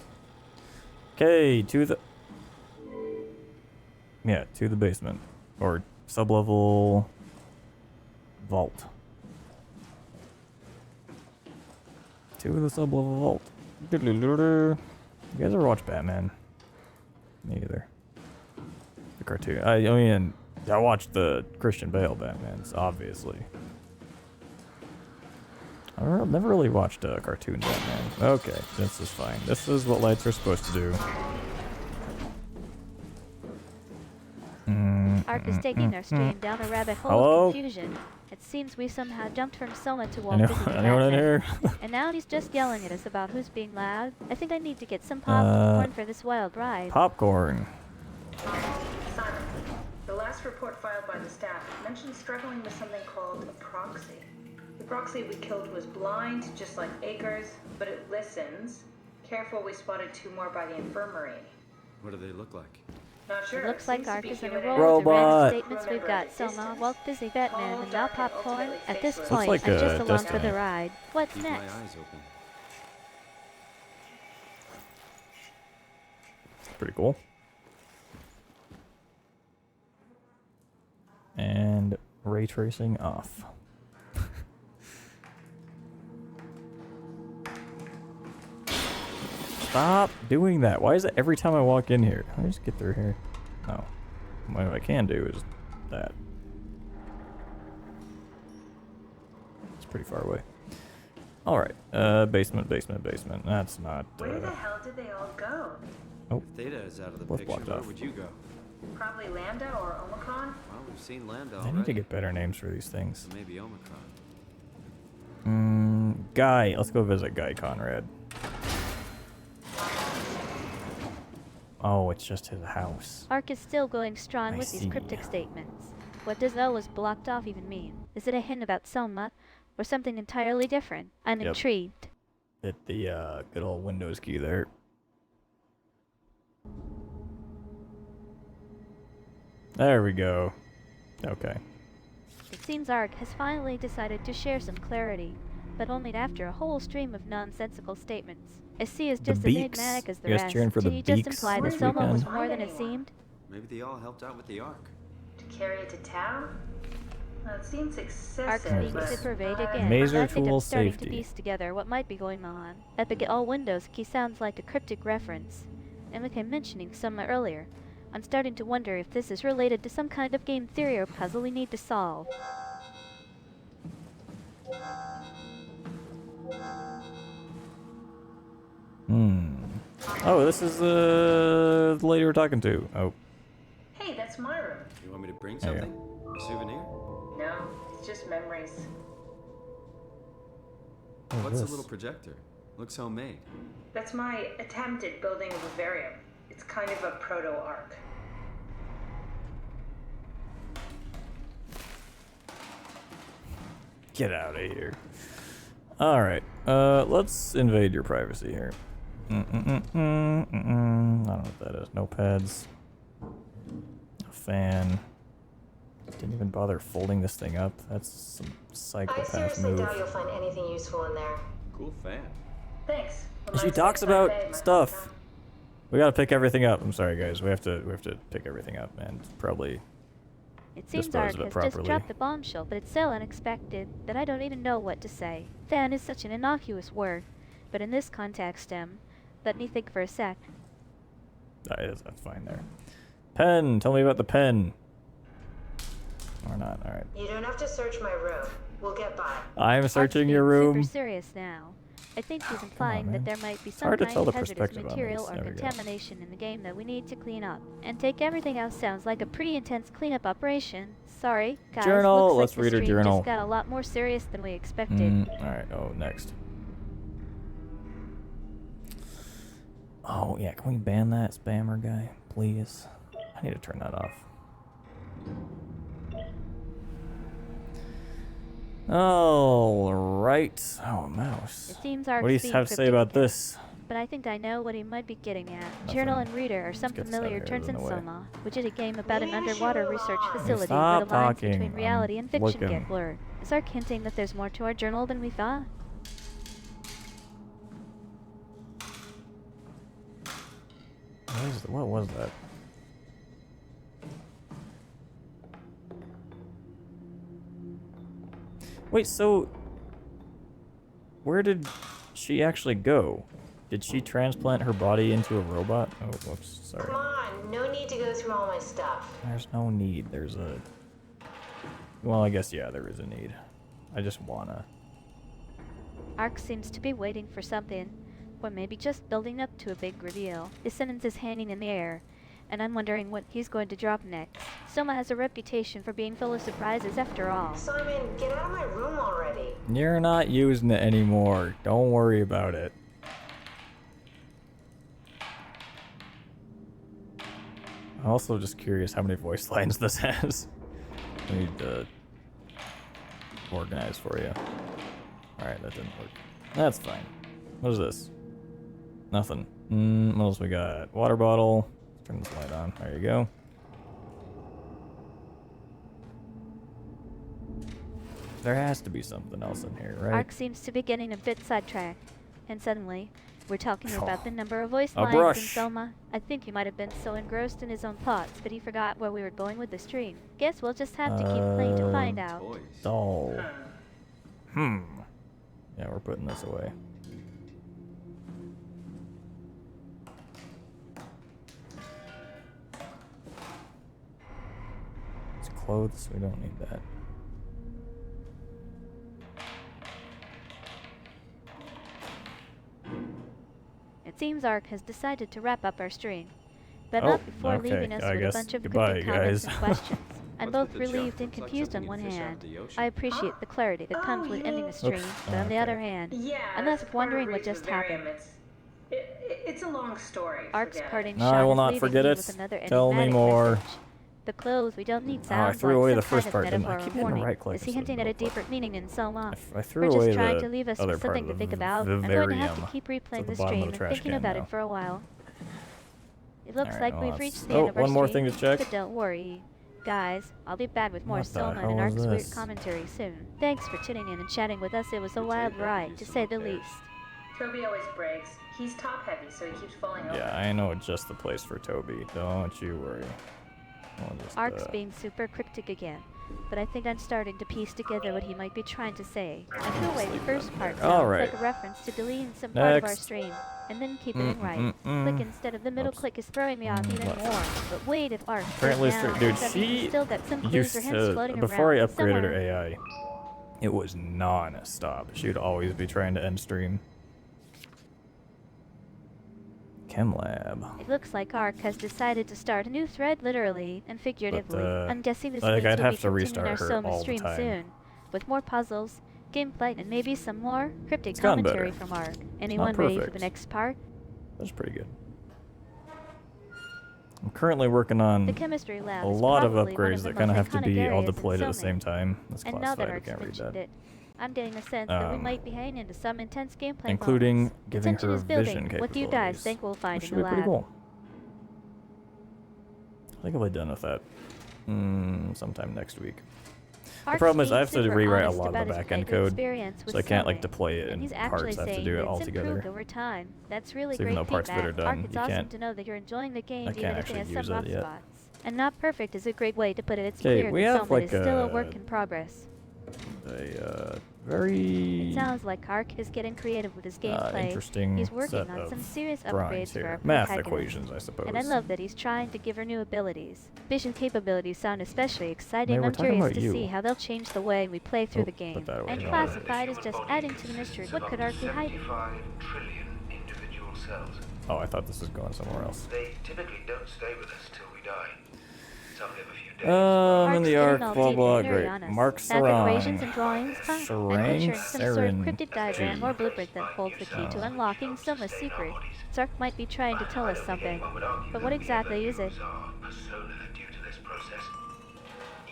Okay, to the... Yeah, to the basement. Or sublevel... vault. To the sublevel vault. You guys ever watch Batman? Me either. The cartoon. I mean, I watched the Christian Bale Batmans, obviously. I've never really watched a cartoon Batman. Okay, this is fine. This is what lights are supposed to do. Ark is taking our stream down a rabbit hole Hello? of confusion. It seems we somehow jumped from SOMA to Walt Anyone, Disney anyone in Batman. here? And now he's just yelling at us about who's being loud. I think I need to get some popcorn for this wild ride. Popcorn. Simon, the last report filed by the staff mentioned struggling with something called a proxy. The proxy we killed was blind, just like Akers, but it listens. Careful, we spotted 2 more by the infirmary. What do they look like? Not sure. It looks like Ark is in a human roll with the random Robot. statements we've got. SOMA, Walt Disney Batman, and now popcorn. At this Looks point, like I'm a just along for the Destiny. ride. What's Keep next? my eyes open. Pretty cool. And ray tracing off. Stop doing that. Why is it every time I walk in here? Let me just get through here. No. What I can do is that. It's pretty far away. Alright. Basement. That's not... Where the hell did they all go? Oh. If Theta is out of the Both picture, blocked where off. would you go? Probably Lambda or Omicron? Well, we've seen Lambda I already. need to get better names for these things. So maybe Omicron. Guy. Let's go visit Guy Conrad. Oh, it's just his house. Ark is still going strong I with these see. cryptic statements. What does O was blocked off even mean? Is it a hint about SOMA, or something entirely different? I'm Yep. intrigued. Hit the good old Windows key there. There we go. Okay. It seems ARC has finally decided to share some clarity, but only after a whole stream of nonsensical statements. SC is The just as Beaks? enigmatic as the You guys rest. cheering for Did the he just Beaks imply that this SOMA was weekend? more than it seemed? Maybe they all helped out with the Ark. To carry it to town? That seems excessive. ARC speaks but, to pervade again. Maser I think I'm tool starting safety. to piece together what might be going on. Epic at all windows key sounds like a cryptic reference. And with him mentioning SOMA earlier, I'm starting to wonder if this is related to some kind of game theory or puzzle we need to solve. Oh, this is the lady we're talking to. Oh. Hey, that's my room. You want me to bring There you something? A souvenir? No, it's just memories. What is What's this? a little projector? Looks homemade. That's my attempt at building a vivarium. It's kind of a proto-arc. Get out of here. Alright, let's invade your privacy here. I don't know what that is. Notepads. A fan. Didn't even bother folding this thing up. That's some I psychopath seriously move. doubt you'll find anything useful in there. Cool fan. Thanks. And she talks about stuff. We gotta pick everything up. I'm sorry, guys. We have to pick everything up and probably It seems dispose ARC of it has properly. just dropped the bombshell, but it's so unexpected that I don't even know what to say. Fan is such an innocuous word, but in this context, let me think for a sec. That's fine there. Pen. Tell me about the pen. Or not. All right. You don't have to search my room. We'll get by. I'm searching ARC's your being room. Super serious now. I think he's implying man. that there might be some hard to kind tell of the hazardous perspective on material this. or There we go. contamination in the game that we need to clean up. And take everything else sounds like a pretty intense cleanup operation. Sorry, guys. Journal. Looks Let's like read the her stream journal. just got a lot more serious than we expected. All right. Oh, next. Oh yeah. Can we ban that spammer guy, please? I need to turn that off. All right. Oh, mouse. It seems ARC's What do you being have to say cryptic about again, this? but I think I know what he might be getting at. Nothing. Journal and Reader are some get this familiar out of here, terms in out of the way. SOMA, which is a game about an Maybe we should underwater move research on. facility Stop where the lines talking. between reality I'm and fiction looking. get blurred. Is ARC hinting that there's more to our journal than we thought? What was that? Wait, so where did she actually go? Did she transplant her body into a robot? Oh, whoops, sorry. Come on, no need to go through all my stuff. There's no need. There's a... Well, I guess, yeah, there is a need. I just wanna... ARC seems to be waiting for something, or maybe just building up to a big reveal. His sentence is hanging in the air, and I'm wondering what he's going to drop next. SOMA has a reputation for being full of surprises after all. Simon, get out of my room already. You're not using it anymore. Don't worry about it. I'm also just curious how many voice lines this has. I need to organize for you. Alright, that didn't work. That's fine. What is this? Nothing. What else we got? Water bottle. Let's turn this light on. There you go. There has to be something else in here, right? ARC seems to be getting a bit sidetracked, and suddenly, we're talking about the number of voice A lines in brush. SOMA. I think he might have been so engrossed in his own thoughts that he forgot where we were going with the stream. Guess we'll just have to keep playing to find out. Doll. Yeah, we're putting this away. It's clothes, we don't need that. It seems ARC has decided to wrap up our stream, but Oh, not before okay. leaving us I with a guess bunch of goodbye, cryptic comments guys. and questions. I'm What's both with the junk? relieved and Looks like confused on something one you fish out hand. of the ocean. I appreciate the clarity that comes with ending a stream, Oops. but on the Okay. other hand, Yeah, I'm that's left part of wondering what Reed's just vivarium. happened. It's a long story. ARC's forget it. parting No, shot I will is not leaving forget me it. with another Tell me enigmatic more. message. The clothes we don't need I sounds threw like away some the first kind part, of didn't I? metaphor Keep or hitting warning. right-click Is he instead of hinting at a middle-click. deeper meaning in SOMA? I threw Or away just trying the to leave us other with part something of to think the about? I'm going to have to vivarium. keep It's replaying at the the bottom of stream the and trash thinking can about now. it for a while. It looks Alright, like well, we've that's- reached the oh, end of our one more stream, thing to check. but don't worry. Guys, I'll be back with more What the SOMA hell and is Ark's weird this? commentary soon. Thanks for tuning in and chatting with us. It was a wild ride, to say the least. Toby always breaks. He's top heavy, so he keeps falling over. Yeah, I know just the place for Toby. Don't you worry. We'll just, Ark's being super cryptic again, but I think I'm starting to piece together what he might be trying to say. I threw away the first part sounds like a reference to deleting some part of our stream, and then keep it in right. Click instead of the middle click is throwing me off even more. But wait, if Ark apparently, goes down, dude, does that mean he's she still got some clues used or hints floating to, before I around upgraded her somewhere? AI, it was non-stop. She would always be trying to end stream. Chem lab. It looks like Ark has decided to start a new thread literally and figuratively. I'm guessing this means I'd we'll have be to continuing restart our her SOMA all the stream time. soon, with more puzzles, gameplay, and maybe some more cryptic It's gotten commentary better. from Ark. It's Anyone not ready for the perfect. next part? That's pretty good. I'm currently working on The chemistry lab a is lot of probably one upgrades of the that kind of most have to be iconic all areas in deployed at the SOMA. same time. That's And now that classified. I Ark's can't read mentioned that. it, I'm getting a sense that we might be heading into some intense gameplay Including moments. The giving tension her is building. vision What do you guys capabilities, think we'll find which in should the be pretty lab? cool. I think I'll be done with that sometime next week. The Ark's problem is I being have to super rewrite a honest lot of about the his back-end playthrough code, experience with so I can't like SOMA. deploy it And in he's parts. actually I have to saying do it it's all improved together. over time. That's really So even great though parts of it feedback. are done, Ark, it's you awesome can't- to know that you're enjoying the game I even can't if it actually has use some rough it yet. spots. And not perfect is a great way to put it. It's 'Kay, clear we that have, SOMA like, is still a a- work in progress. Very It sounds like Ark is getting creative with his gameplay. interesting He's working set on some of serious drawings upgrades for here. our Math protagonist. equations, I suppose. And I love that he's trying to give her new abilities. Vision capabilities sound especially exciting. Hey, we're I'm talking curious about to you. see how they'll change the way we play through Oh, the game. put that away. And No. classified as just adding to the mystery. What could Ark be hiding? 75 trillion individual cells. Oh, I thought this was going somewhere else. They typically don't stay with us till we die. Some live a few days. In Ark's the getting arc, all blah deep blah, and nerdy great. on us. Mark Math equations Sarang. and drawings, huh? I'm Sarang picturing some sort of Saren cryptic diagram G. or blueprint that holds the key to unlocking Soma's secret. Zark might be trying to tell us something, but what exactly is it? Our persona due to this process.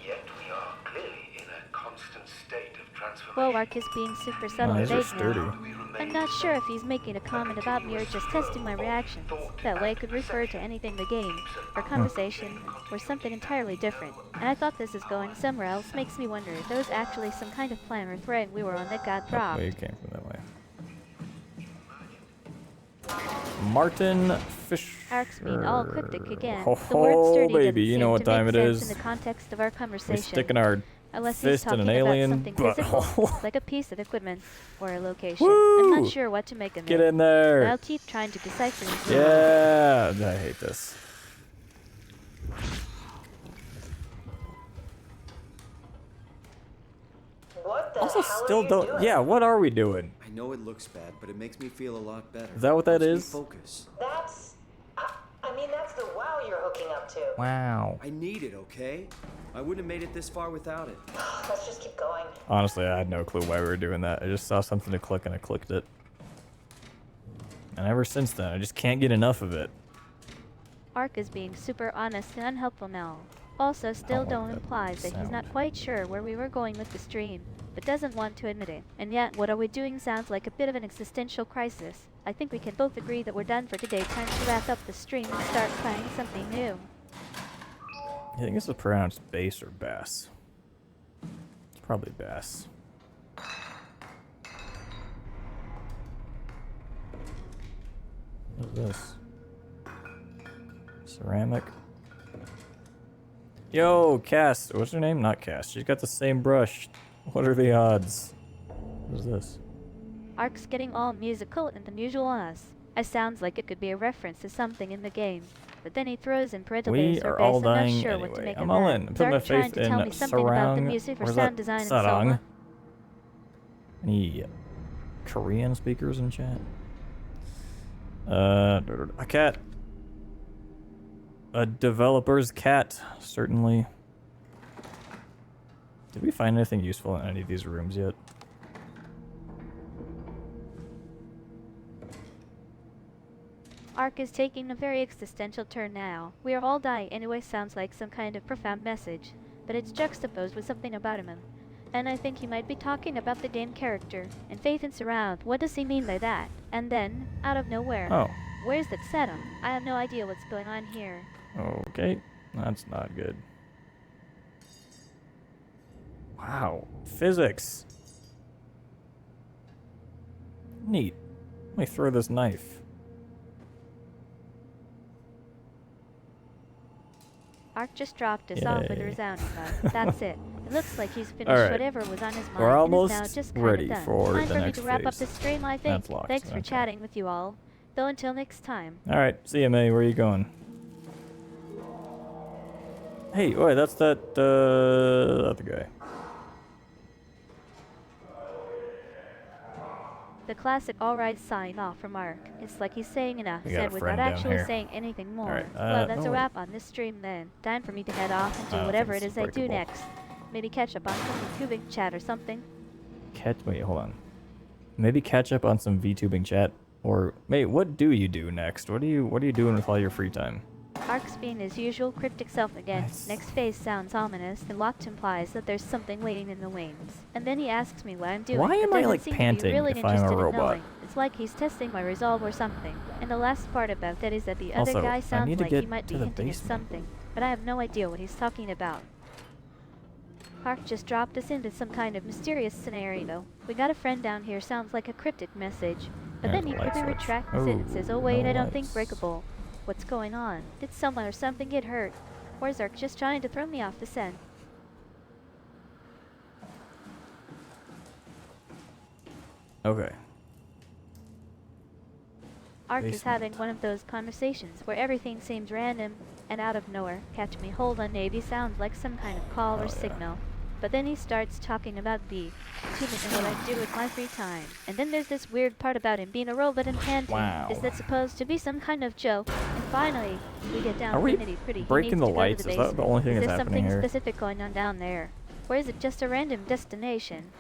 Yet we are clearly in a constant state of transformation. Well, Ark is being super subtle and these are vague sturdy. now. I'm not sure if he's making a comment about me or just testing my reactions. That way it could refer to anything in the game, or conversation, or something entirely different. And I thought this is going somewhere else. Makes me wonder if there was actually some kind of plan or thread we were on that got dropped. We came from that way. Martin Fisher. Ark's being all cryptic again. Ho The word ho, sturdy baby, doesn't you seem know what to time make it sense is. in the context of our We're conversation. sticking our Unless he's fist in talking an about alien something physical, butthole. like a piece of equipment or a location. I'm Woo! not sure what to make of Get it. in there. But I'll keep trying to decipher these. Yeah, I hate this. What the Also, hell still are you don't. doing? Yeah, what are we doing? I know it looks bad, but it makes me feel a lot better. Is that what that Helps me is? Focus. That's... I mean, that's the wow you're hooking up to. Wow. I need it, okay? I wouldn't have made it this far without it. Let's just keep going. Honestly, I had no clue why we were doing that. I just saw something to click and I clicked it. And ever since then, I just can't get enough of it. Ark is being super honest and unhelpful now. Also, still like don't that implies that he's sound. not quite sure where we were going with the stream, but doesn't want to admit it. And yet, what are we doing sounds like a bit of an existential crisis. I think we can both agree that we're done for today. Time to wrap up the stream and start playing something new. I think this is pronounced bass or bass. It's probably bass. What is this? Ceramic. Yo, Cass. What's her name? Not Cass. She's got the same brush. What are the odds? What is this? Ark's getting all musical and unusual on us. It sounds like it could be a reference to something in the game. But then he throws in parental We bass or are bass. all I'm not dying sure what to anyway. make I'm of all that. in. I'm Is putting my Ark trying faith to tell in me something about the Sarang. music or Or is sound that design in Sarang? SOMA? Any Korean speakers in chat? A cat. A developer's cat, certainly. Did we find anything useful in any of these rooms yet? arc is taking a very existential turn now. We are all dying anyway sounds like some kind of profound message, but it's juxtaposed with something about him. And I think he might be talking about the game character, and faith and surround. What does he mean by that? And then, out of nowhere, Oh. where's that setup? I have no idea what's going on here. Okay. That's not good. Wow. Physics. Neat. Let me throw this knife. Ark just dropped us off with a Yay. resounding thud. That's it. It looks like he's finished Alright. whatever was on his mind We're and is almost now just kind ready of done. for Time the for me next to wrap up phase. this stream, I think. That's locked. Thanks for Okay. chatting with you all. Though until next time. Alright, see ya, May. Where are you going? Hey, wait, that's that other guy. The classic alright sign off from Ark. It's like he's saying enough We got a said without friend down actually here. saying anything more. Alright, Well, that's oh, a wait. wrap on this stream then. Time for me to head off and I do don't whatever think it it's is I do breakable. next. Maybe catch up on some tubing chat or something. Wait, hold on. Maybe catch up on some VTubing chat. Or, mate, what do you do next? What are you doing with all your free time? Ark's being his usual cryptic self again. Nice. Next phase sounds ominous, and locked implies that there's something waiting in the wings. And then he asks me what I'm doing. Why am but I, doesn't like, seem to panting be really if I'm a interested in robot? knowing. It's like he's testing my resolve or something. And the last part about that is that the other Also, guy I sounds need to like he get might to be the hinting at basement. something, but I have no idea what he's talking about. Ark just dropped us into some kind of mysterious scenario. We got a friend down here sounds like a cryptic message, but There's then he the light quickly switch. retracts Oh, it and says, oh wait, no I don't think lights. breakable. What's going on? Did someone or something get hurt? Or is Ark just trying to throw me off the scent? Okay. Ark is Basement. having one of those conversations where everything seems random and out of nowhere. Catch me hold on maybe sounds like some kind of call Oh, or yeah. signal. But then he starts talking about B, Tubing and what I do with my free time. And then there's this weird part about him being a robot and panting. Wow. Is that supposed to be some kind of joke? And finally, we get down Are to we the nitty-gritty. He breaking needs the to go to lights? the Is that the basement. only thing Is that's there happening something here? specific going on down there? Or is it just a random destination?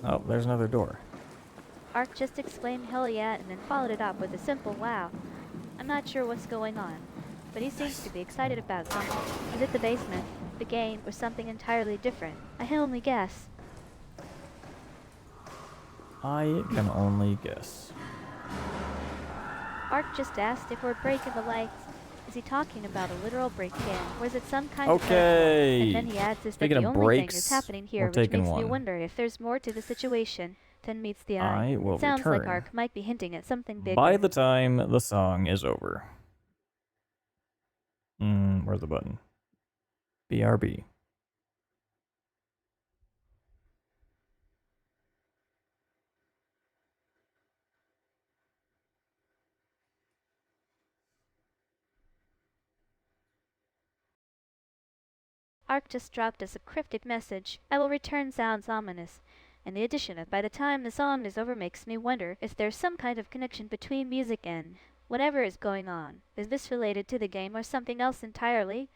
Oh, there's another door. Ark just exclaimed hell yeah and then followed it up with a simple wow. I'm not sure what's going on, but he seems to be excited about something. Is it the basement, the game, or something entirely different? I can only guess. I can only guess. Ark just asked if we're breaking the lights. Is he talking about a literal break-in, or is it some kind of metaphor? Okay. And then he adds is that Speaking the of only thing breaks, that's happening here, we're which taking makes me one. wonder if there's more to the situation than meets the eye. I will It sounds like return Ark might be hinting at something bigger. by the time the song is over. Where's the button? BRB. Ark just dropped us a cryptic message. I will return sounds ominous. And the addition of by the time the song is over makes me wonder if there's some kind of connection between music and whatever is going on. Is this related to the game or something else entirely?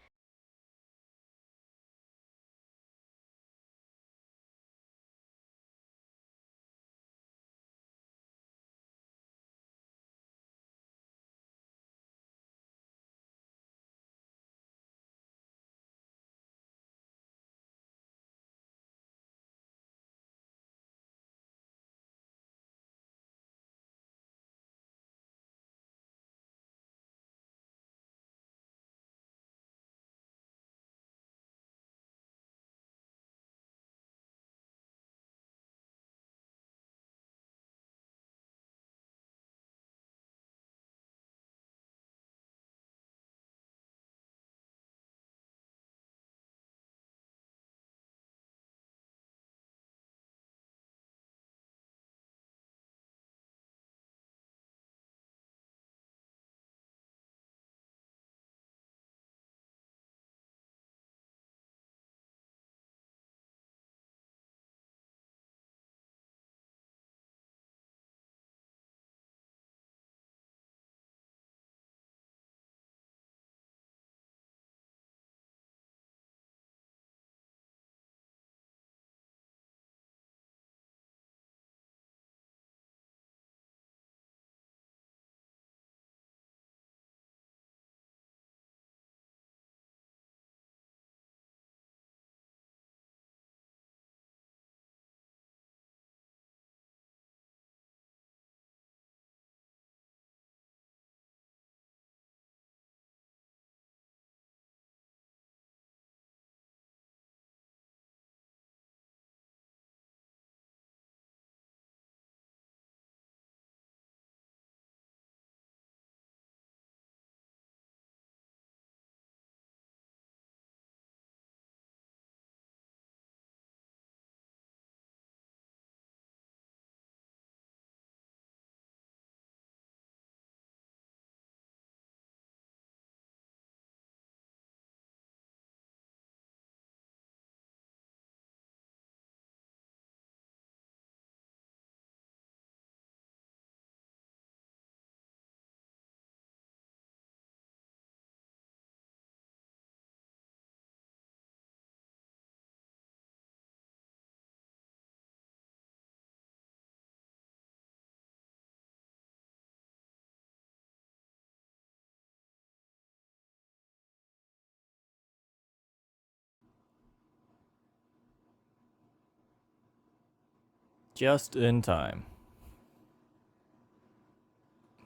Just in time.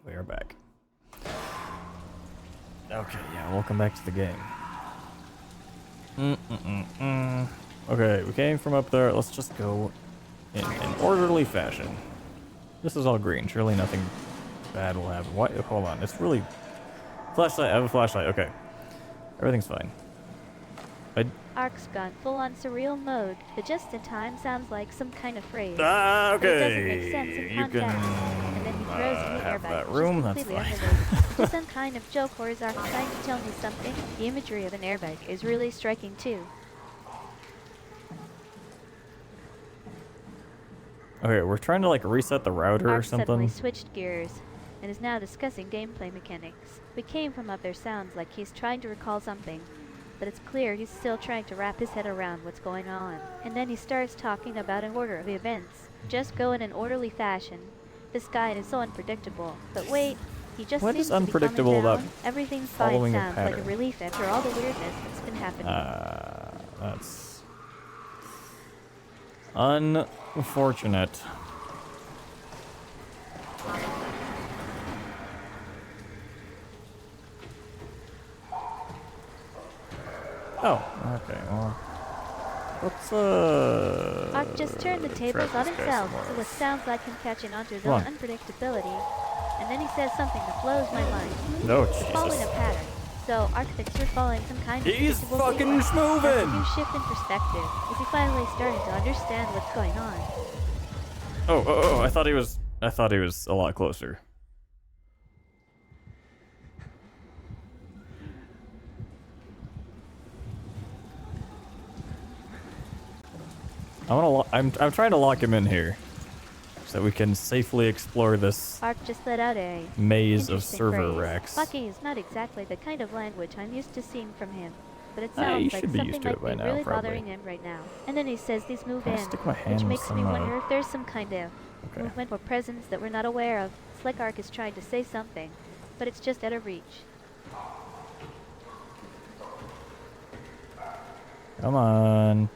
We are back. Okay, yeah, welcome back to the game. Okay, we came from up there. Let's just go in an orderly fashion. This is all green. Surely nothing bad will happen. What? Hold on. It's really... Flashlight. I have a flashlight. Okay. Everything's fine. Ark's gone full-on surreal mode. The just in time sounds like some kind of phrase. Ah, okay. But it doesn't make sense in You context. can And then he throws in the have airbag, that which room. is That's completely fine. unrelated. Just some kind of joke, or is Ark trying to tell me something? The imagery of an airbag is really striking too. Okay, we're trying to like reset the router or Ark suddenly something. switched gears and is now discussing gameplay mechanics. We came from up there sounds like he's trying to recall something, but it's clear he's still trying to wrap his head around what's going on. And then he starts talking about an order of events. Just go in an orderly fashion. This guy is so unpredictable. But wait, he just What seems is to be unpredictable calming about down. Everything's fine following a sounds like a pattern? relief after all the weirdness that's been happening. That's unfortunate. Oh, okay, well, let's, Ark just turned the tables on trap this guy himself, some more. so it sounds like him catching onto his Come own on. unpredictability. And then he says something that blows my mind. No, We're following a Jesus. pattern. So Ark thinks we're following some kind of He's predictable fucking sequence. That's a moving! new shift in perspective. Is he finally starting to understand what's going on? Oh, I thought he was a lot closer. I'm trying to lock him in here so that we can safely explore this Ark just let out a maze of interesting server phrase. racks. Lucky is not exactly the kind of language I'm used to seeing from him, but it You sounds like should be something used to it might be by now, really probably. bothering him right now. And then he says these move in, Stick my hand which in makes me some, wonder if there's some kind of Okay. movement or presence that we're not aware of. It's like Ark is trying to say something, but it's just out of reach. Come on.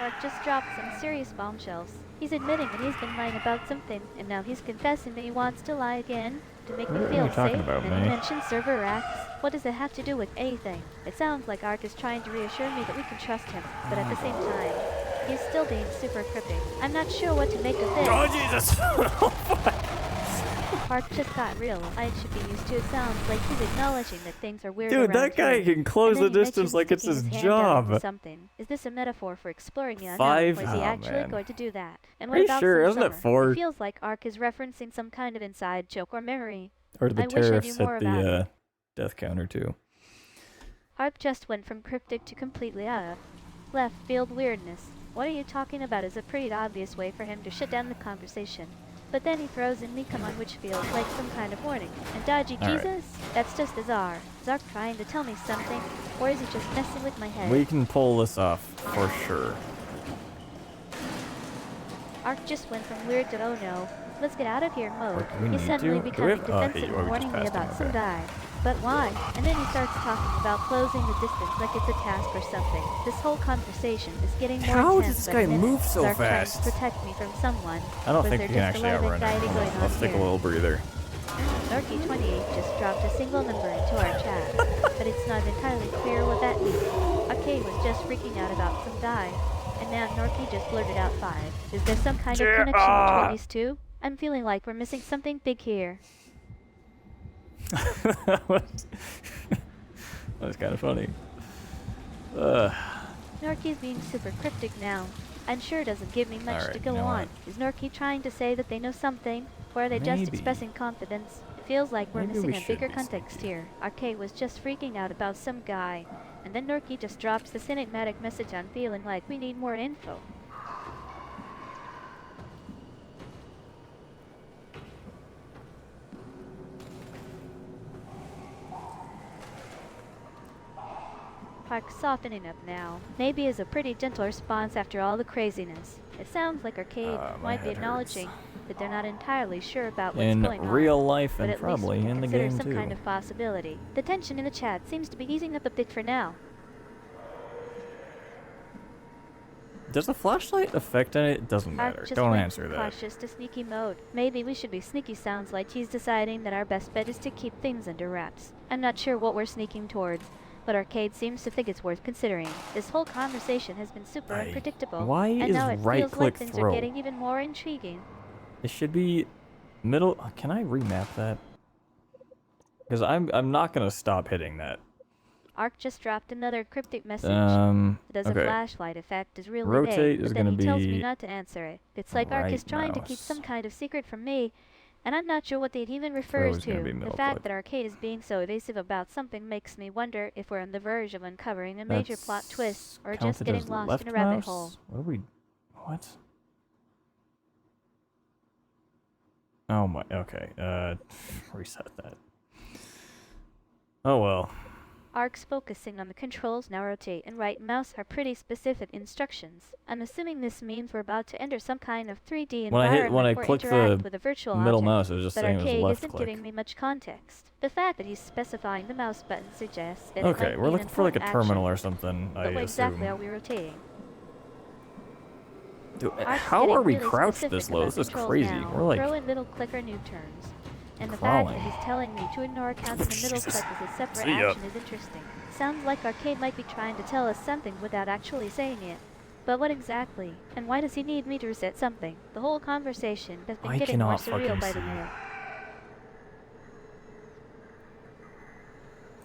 Ark just dropped some serious bombshells. He's admitting that he's been lying about something, and now he's confessing that he wants to lie again to make me What are feel you talking safe. about, And he May? mentions server racks. What does it have to do with anything? It sounds like Ark is trying to reassure me that we can trust him, but at the same time, he's still being super cryptic. I'm not sure what to make of this. Oh, Jesus! Ark just got real. I should be used to it. Sounds like he's acknowledging that things are weird Dude, around that guy here. can close And then the he distance mentions like it's sticking his hand down into job. something. Is this a metaphor for exploring the unknown, 5? or is he Oh, actually man. going to do that? And Are what you about sure? some Isn't it summer? 4? It feels like Ark is referencing some kind of inside joke or memory. Or the I wish I knew tariffs more hit about the it. death counter too. Ark just went from cryptic to completely out of left field weirdness. What are you talking about is a pretty obvious way for him to shut down the conversation. But then he throws in me come on, which feels like some kind of warning. And dodgy All right. Jesus? That's just bizarre. Is Ark trying to tell me something? Or is he just messing with my head? We can pull this off for sure. Ark just went from weird to oh no, let's get out of here mode. What do we He's need suddenly to? Do we becoming have- oh, defensive hey, and we just warning me passed him, about some okay. guy. But why? And then he starts talking about closing the distance like it's a task or something. This whole conversation is getting more How does intense this by guy the minute. move so Is Ark trying fast? to protect me from someone? I don't or is think there we can just actually a lot of outrun anxiety him. going on Let's take a here? little breather. Norky28 just dropped a single number into our chat, but it's not entirely clear what that means. Arcade was just freaking out about some guy, and now Norky just blurted out 5. Is there some kind of connection between these two? I'm feeling like we're missing something big here. that was kind of funny. Norky's being super cryptic now. I'm sure doesn't give me much Alright, to go you know on. what? Is Norky trying to say that they know something? Or are they just Maybe. expressing confidence? It feels like we're Maybe missing we a should bigger be context here. Arcade was just freaking out about some guy. And then Norky just drops this enigmatic message on feeling like we need more info. Park's softening up now. Maybe is a pretty gentle response after all the craziness. It sounds like Arcade my might be head acknowledging that they're not entirely sure about what's In going on. real life but and at probably least we in the consider game some too. kind of possibility. The tension in the chat seems to be easing up a bit for now. Does a flashlight affect any? It doesn't matter. Just Don't went answer from that. cautious to sneaky mode. Maybe we should be sneaky. Sounds like he's deciding that our best bet is to keep things under wraps. I'm not sure what we're sneaking towards, but Arcade seems to think it's worth considering. This whole conversation has been super unpredictable, Why and is now it right feels like click things throw? are getting even more intriguing. It should be middle. Can I remap that? Because I'm not gonna stop hitting that. Ark just dropped another cryptic message. Does a Okay. flashlight effect is really Rotate vague, is but then gonna he tells me be not to answer it. It's like Ark is right trying to keep mouse. some kind of secret from me, and I'm not sure what it even Throw refers is gonna to. be The middle fact click. that Arcade is being so evasive about something makes me wonder if we're on the verge of uncovering a major plot twist, or just counted getting as lost left in a rabbit mouse? hole. What are we? What? Oh my. Okay. Reset that. Oh well. Ark's focusing on the controls. Now rotate and right mouse are pretty specific instructions. I'm assuming this means we're about to enter some kind of 3D When environment I or click interact the with a virtual middle object, mouse, it was just but saying it was Arcade left isn't click. giving me much context. The fact that he's specifying the mouse button suggests that it Okay, might we're be looking for like a an terminal action. or something. But I what exactly assume. are we rotating? Dude, Ark's how getting are we really crouched specific this low? about This is controls crazy. now. We're like throw in little clicker noob turns. And the crawling. fact that he's telling me to ignore counting the middle click as a separate See ya. action is interesting. Sounds like Arcade might be trying to tell us something without actually saying it. But what exactly? And why does he need me to reset something? The whole conversation has been I getting more cannot surreal fucking by the see. minute.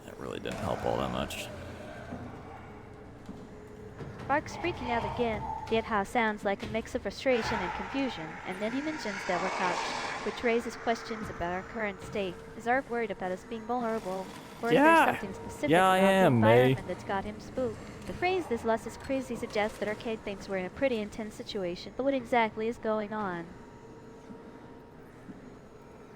That really didn't help all that much. Ark's freaking out again, yet how sounds like a mix of frustration and confusion, and then he mentions that we're couched, which raises questions about our current state. Is Ark worried about us being vulnerable? Or is Yeah. there something specific Yeah, I about the am, May. environment that's got him spooked? The phrase "this lust is crazy" suggests that Arcade thinks we're in a pretty intense situation, but what exactly is going on?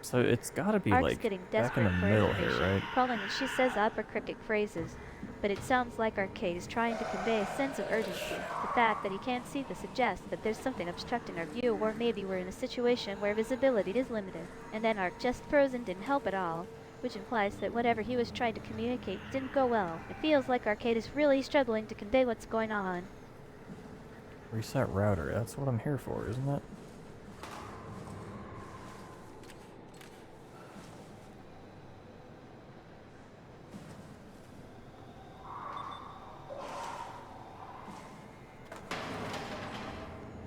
So it's gotta be Ark's like getting back in desperate the for middle information, here, right? calling when she says upper cryptic phrases, but it sounds like Arcade is trying to convey a sense of urgency. The fact that he can't see this suggests that there's something obstructing our view, or maybe we're in a situation where visibility is limited. And then Ark just froze and didn't help at all, which implies that whatever he was trying to communicate didn't go well. It feels like Arcade is really struggling to convey what's going on. Reset router. That's what I'm here for, isn't it?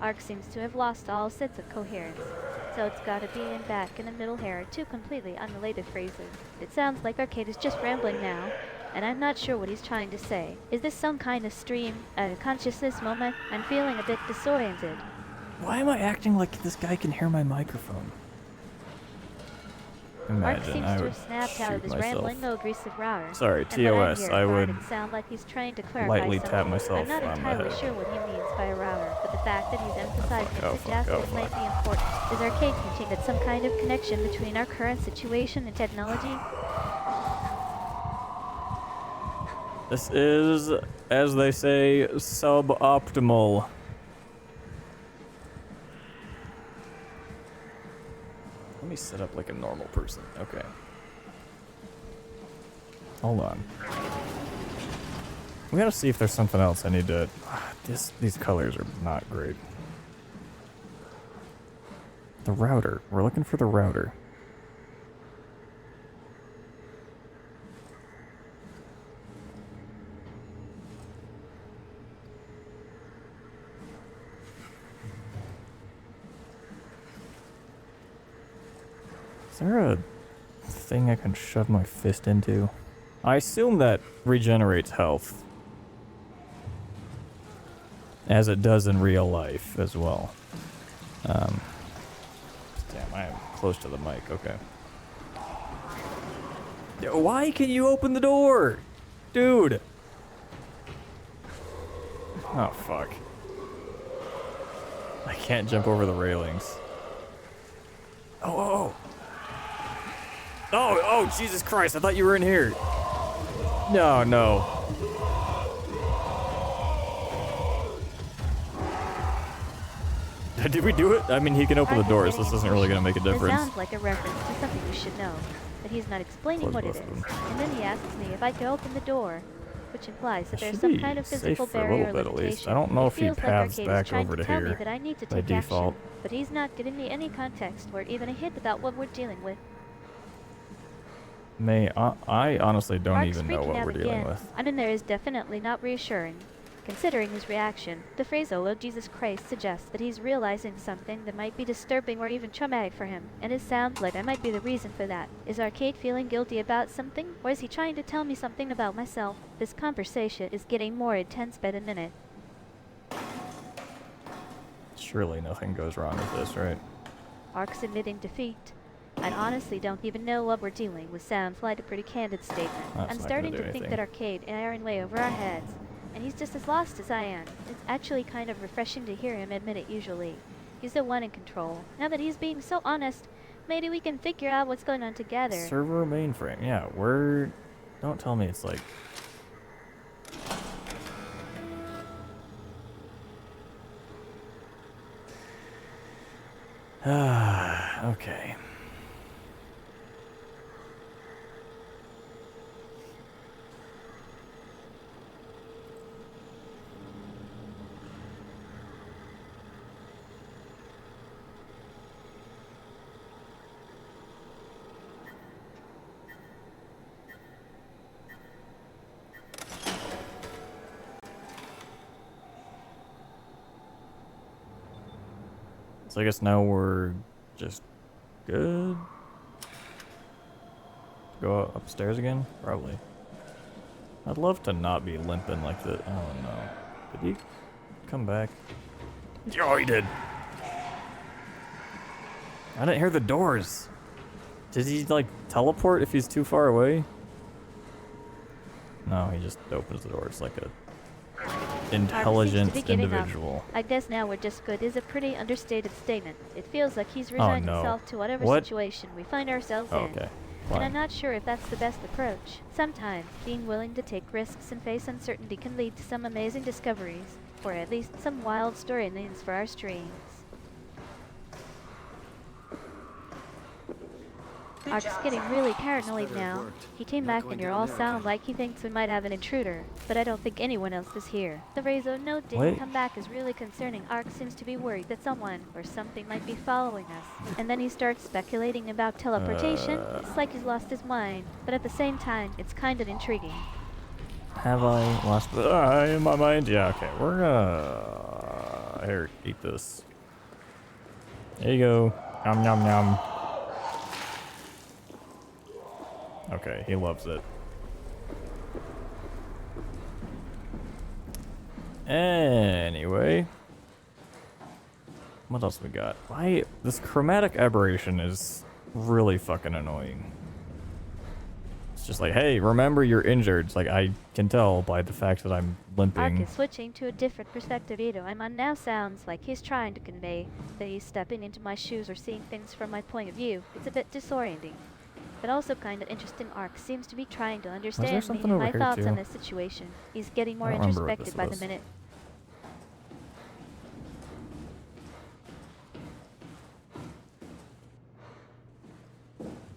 Ark seems to have lost all sense of coherence, so it's gotta be in back and the middle here, two completely unrelated phrases. It sounds like Arcade is just rambling now, and I'm not sure what he's trying to say. Is this some kind of stream, consciousness moment? I'm feeling a bit disoriented. Why am I acting like this guy can hear my microphone? Ark Imagine seems I to would have snapped out of shoot his myself. rambling mode recent router. Sorry, And when I'm TOS, here, I would it sound like he's trying to clarify lightly something. tap myself I'm not on the entirely head. sure what he means by a router, but the fact that he's emphasizing oh, it suggests fuck, that it might be important. Is Arcade hinting at some kind of connection between our current situation and technology? This is, as they say, suboptimal. Let me set up like a normal person. Okay. Hold on. We gotta see if there's something else I need to... These colors are not great. The router. We're looking for the router. Is there a thing I can shove my fist into? I assume that regenerates health. As it does in real life as well. Damn, I am close to the mic, okay. Why can you open the door? Dude! Oh, fuck. I can't jump over the railings. Oh, oh, Jesus Christ, I thought you were in here. No, no. Did we do it? I mean, he can open the doors. This isn't really going to make a This difference. sounds like a reference to something you should know, but he's not explaining Close what it both of is. them. And then he asks me if I could open the door. which implies that I there's should some be kind of safe physical for a barrier or little bit at least. limitation. I don't know It if he feels like paths Arcade is back trying over to to tell me here that I need to by take default. action, but he's not giving me any context or even a hint about what we're dealing with. May, I honestly don't Mark's even know freaking what out we're dealing again, with. and in there is definitely not reassuring. Considering his reaction, the phrase "Oh Lord Jesus Christ" suggests that he's realizing something that might be disturbing or even traumatic for him, and it sounds like I might be the reason for that. Is Arcade feeling guilty about something, or is he trying to tell me something about myself? This conversation is getting more intense by the minute. Surely nothing goes wrong with this, right? Ark's admitting defeat. I honestly don't even know what we're dealing with. Sounds like a pretty candid statement. That's I'm not starting gonna to do think anything. that Arcade and I are in way over our heads, and he's just as lost as I am. It's actually kind of refreshing to hear him admit it usually. He's the one in control. Now that he's being so honest, maybe we can figure out what's going on together. Server mainframe. Yeah, we're... Don't tell me it's like... Okay. So I guess now we're just good. Go upstairs again? Probably. I'd love to not be limping like this. Oh no. Did he come back? Oh, he did. I didn't hear the doors. Did he like teleport if he's too far away? No, he just opens the doors like a intelligent individual. I guess now we're just good is a pretty understated statement. It feels like he's resigned himself to whatever situation we find ourselves in. Okay. And I'm not sure if that's the best approach. Sometimes, being willing to take risks and face uncertainty can lead to some amazing discoveries, or at least some wild storylines for our streams. Ark's getting really paranoid now. He came back and you all sound like he thinks we might have an intruder, but I don't think anyone else is here. The Rezo note didn't come back is really concerning. Ark seems to be worried that someone or something might be following us. And then he starts speculating about teleportation. It's like he's lost his mind, but at the same time, it's kind of intriguing. Have I lost the in my mind? Yeah, okay. We're gonna here, eat this. There you go. Yum yum yum. Okay, he loves it. Anyway. What else we got? This chromatic aberration is really fucking annoying. It's just like, hey, remember you're injured. It's like, I can tell by the fact that I'm limping. Ark is switching to a different perspective. I'm on now sounds like he's trying to convey that he's stepping into my shoes or seeing things from my point of view. It's a bit disorienting. But also kind of interesting. Ark seems to be trying to understand me and my thoughts on this situation. He's getting more introspective by the minute.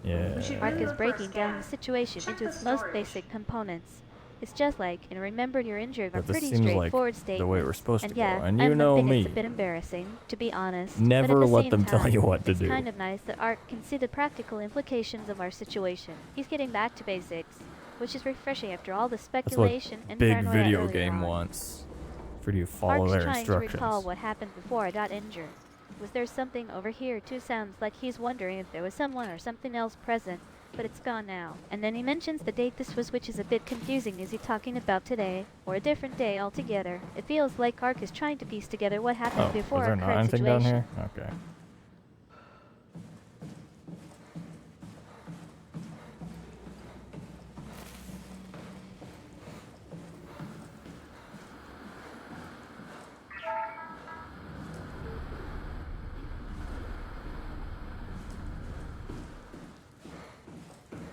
Yeah. Ark is breaking down the situation into its most basic components. It's just like, and remember you're injured, are pretty straightforward statements. The way we're supposed to go, and I you know me. It's a bit embarrassing, to be honest. Never let them tell you what to do. It's kind of nice that Ark can see the practical implications of our situation. He's getting back to basics, which is refreshing after all the speculation and paranoia big video earlier game on. wants for you to follow their instructions. Ark's trying to recall what happened before I got injured. Was there something over here too? Sounds like he's wondering if there was someone or something else present, but it's gone now. And then he mentions the date this was, which is a bit confusing. Is he talking about today or a different day altogether? It feels like Ark is trying to piece together what happened before our current situation. Down here? Okay.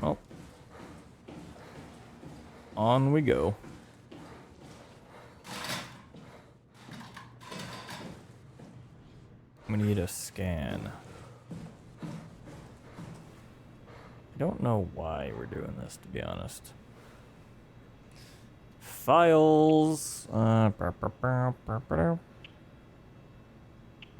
Well, on we go. We need a scan. I don't know why we're doing this, to be honest. files.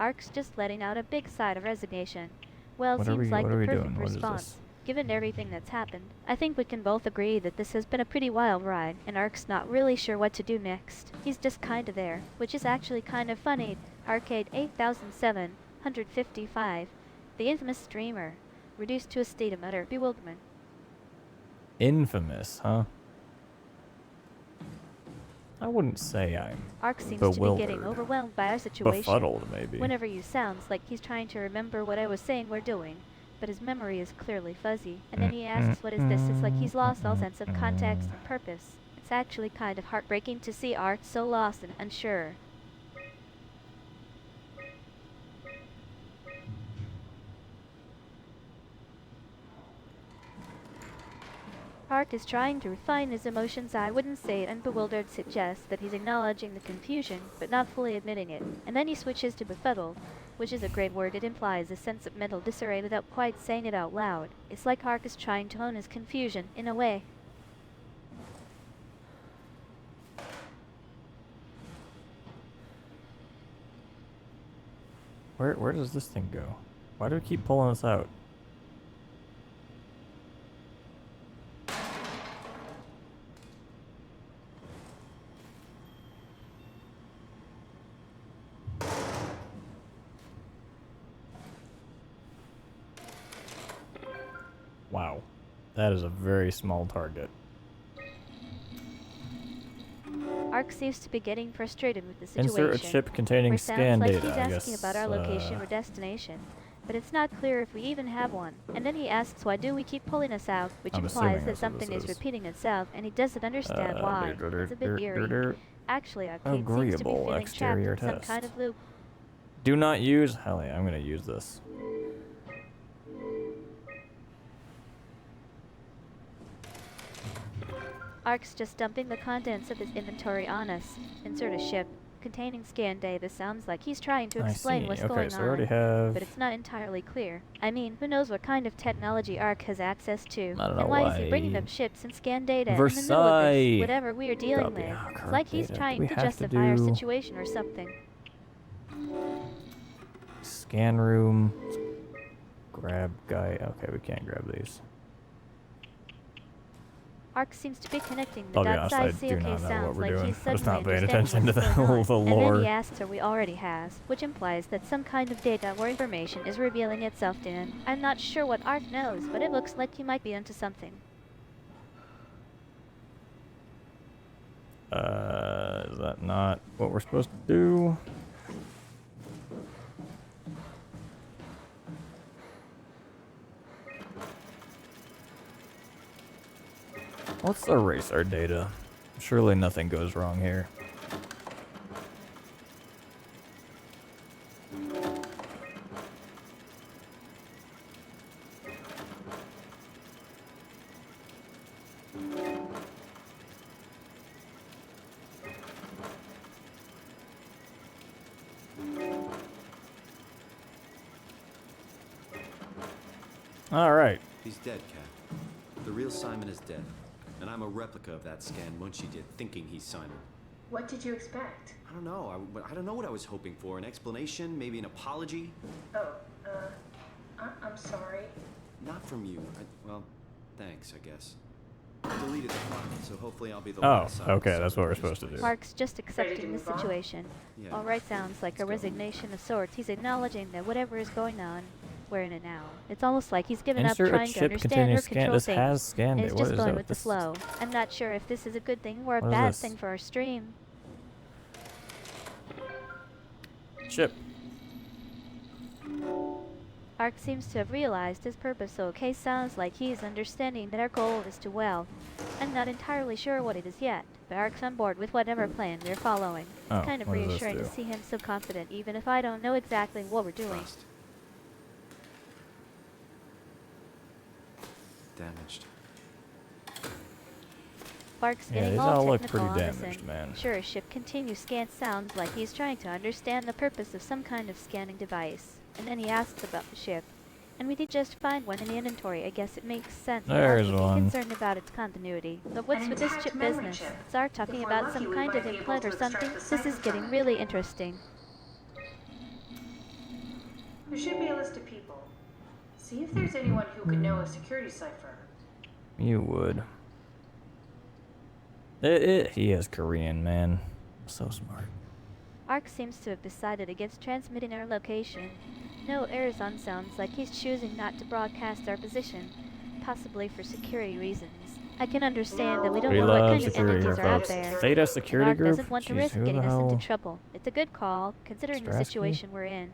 Ark's just letting out a big sigh of resignation. Well, What seems like the are we perfect doing? What is response. this? Given everything that's happened, I think we can both agree that this has been a pretty wild ride, and Ark's not really sure what to do next. He's just kinda there, which is actually kind of funny. Arcade 8755. The infamous dreamer, reduced to a state of utter bewilderment. Infamous, huh? I wouldn't say I'm Ark seems bewildered. to be getting overwhelmed by our situation. Befuddled, maybe. Whenever you sounds like he's trying to remember what I was saying we're doing, but his memory is clearly fuzzy. And then he asks what is this? It's like he's lost all sense of context and purpose. It's actually kind of heartbreaking to see Ark so lost and unsure. Ark is trying to refine his emotions. I wouldn't say it, and bewildered suggests that he's acknowledging the confusion, but not fully admitting it. And then he switches to befuddled, which is a great word. It implies a sense of mental disarray without quite saying it out loud. It's like Ark is trying to own his confusion, in a way. Where does this thing go? Why do we keep pulling this out? Wow, that is a very small target. Ark seems to be getting frustrated with the situation. Insert a chip containing scan sounds data. like he's I asking guess, about our location or destination, but it's not clear if we even have one. And then he asks, why do we keep pulling us out, which I'm implies assuming that that's what something this is is. repeating itself, and he doesn't understand why. It's a bit eerie. Actually, Arcade seems to be Agreeable feeling trapped exterior in some test. kind of loop. Do not use. Hell yeah, I'm gonna use this. Ark's just dumping the contents of his inventory on us. Insert a ship containing scan data. Sounds like he's trying to explain what's going so on, we already have. but it's not entirely clear. I mean, who knows what kind of technology Ark has access to, I don't know and why is he why. bringing up ships and scan data in the middle of Versailles. this, whatever we are dealing Copy. with? Oh, It's card like he's data. Do trying we to have to justify our do- situation or something. Scan room. Grab guy. Okay, we can't grab these. Ark seems to be connecting the I'll be dots. honest, I I see. do Okay, not know what sounds we're like doing. he's I was suddenly not paying understanding attention to what's the going on. the And then lore. he asks, or we already has, which implies that some kind of data or information is revealing itself to him. I'm not sure what Ark knows, but it looks like he might be onto something. Is that not what we're supposed to do? Let's erase our data. Surely nothing goes wrong here. All right. He's dead, Cat. The real Simon is dead. And I'm a replica of that scan Munchie did, thinking he's Simon. What did you expect? I don't know. I don't know what I was hoping for. An explanation? Maybe an apology? Oh, I'm sorry. Not from you. Well, thanks, I guess. I deleted the file, so hopefully I'll be the Oh, last Simon okay, to that's what we're suffer supposed to do. Ark's just accepting the move on? situation. Yeah. Alright, sounds like a resignation of sorts. He's acknowledging that whatever is going on, we're in it now. It's almost like he's given Insert up a trying to chip understand containing or scan. control This things. has scan And data. is What just is going that? with the This- flow. I'm not sure if this is a good thing or a What is bad this? thing for our stream. Chip. Ark seems to have realized his purpose, so okay, sounds like he is understanding that our goal is to wealth. I'm not entirely sure what it is yet, but Ark's on board with whatever plan we're following. It's Oh, kind of what does this reassuring to do? see him so confident, even if I don't know exactly what we're doing. Frost. Damaged. Ark's Yeah, getting these all all look technical pretty on this damaged, thing. man. Sure, a ship continues scan sounds like he's trying to understand the purpose of some kind of scanning device. And then he asks about the ship. and we did just find one in the inventory. I guess it makes sense. There's that Ark would one. be concerned about its continuity. But what's with this chip business? Is Ark talking about some kind of implant or something? This is getting really interesting. There should be a list of people. See if there's anyone who could know a security cipher. You would. He is Korean, man. So smart. Ark seems to have decided against transmitting our location. No Arizon sounds like he's choosing not to broadcast our position, possibly for security reasons. I can understand that we don't know what kind of entities are out there. Theta And Security Ark Group? doesn't want to Jeez, risk who the getting us into hell? trouble. It's a good call, considering the Strasky? situation we're in.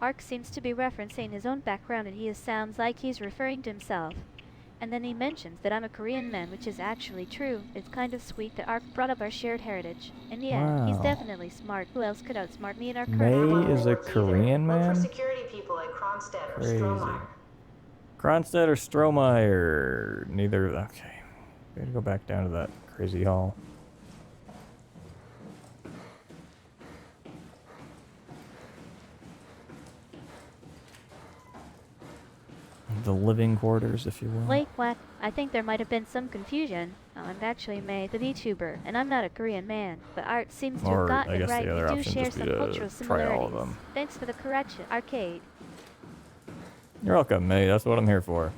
Ark seems to be referencing his own background, and he sounds like he's referring to himself. And then he mentions that I'm a Korean man, which is actually true. It's kind of sweet that Ark brought up our shared heritage. And yeah, he's Wow. definitely smart. Who else could outsmart me in our May current is a Korean Look for man? security people at Kronstadt or Crazy. Stromeyer. Kronstadt or Stromeyer? Neither. Okay. Gotta go back down to that crazy hall. The living quarters, if you will. Wait, what? I think there might have been some confusion. I'm actually May, the VTuber, and I'm not a Korean man. But Art seems to Or, have gotten I it guess right. the other We do option share just be some to cultural try all of similarities. them. Thanks for the correction, Arcade. You're welcome, May. That's what I'm here for.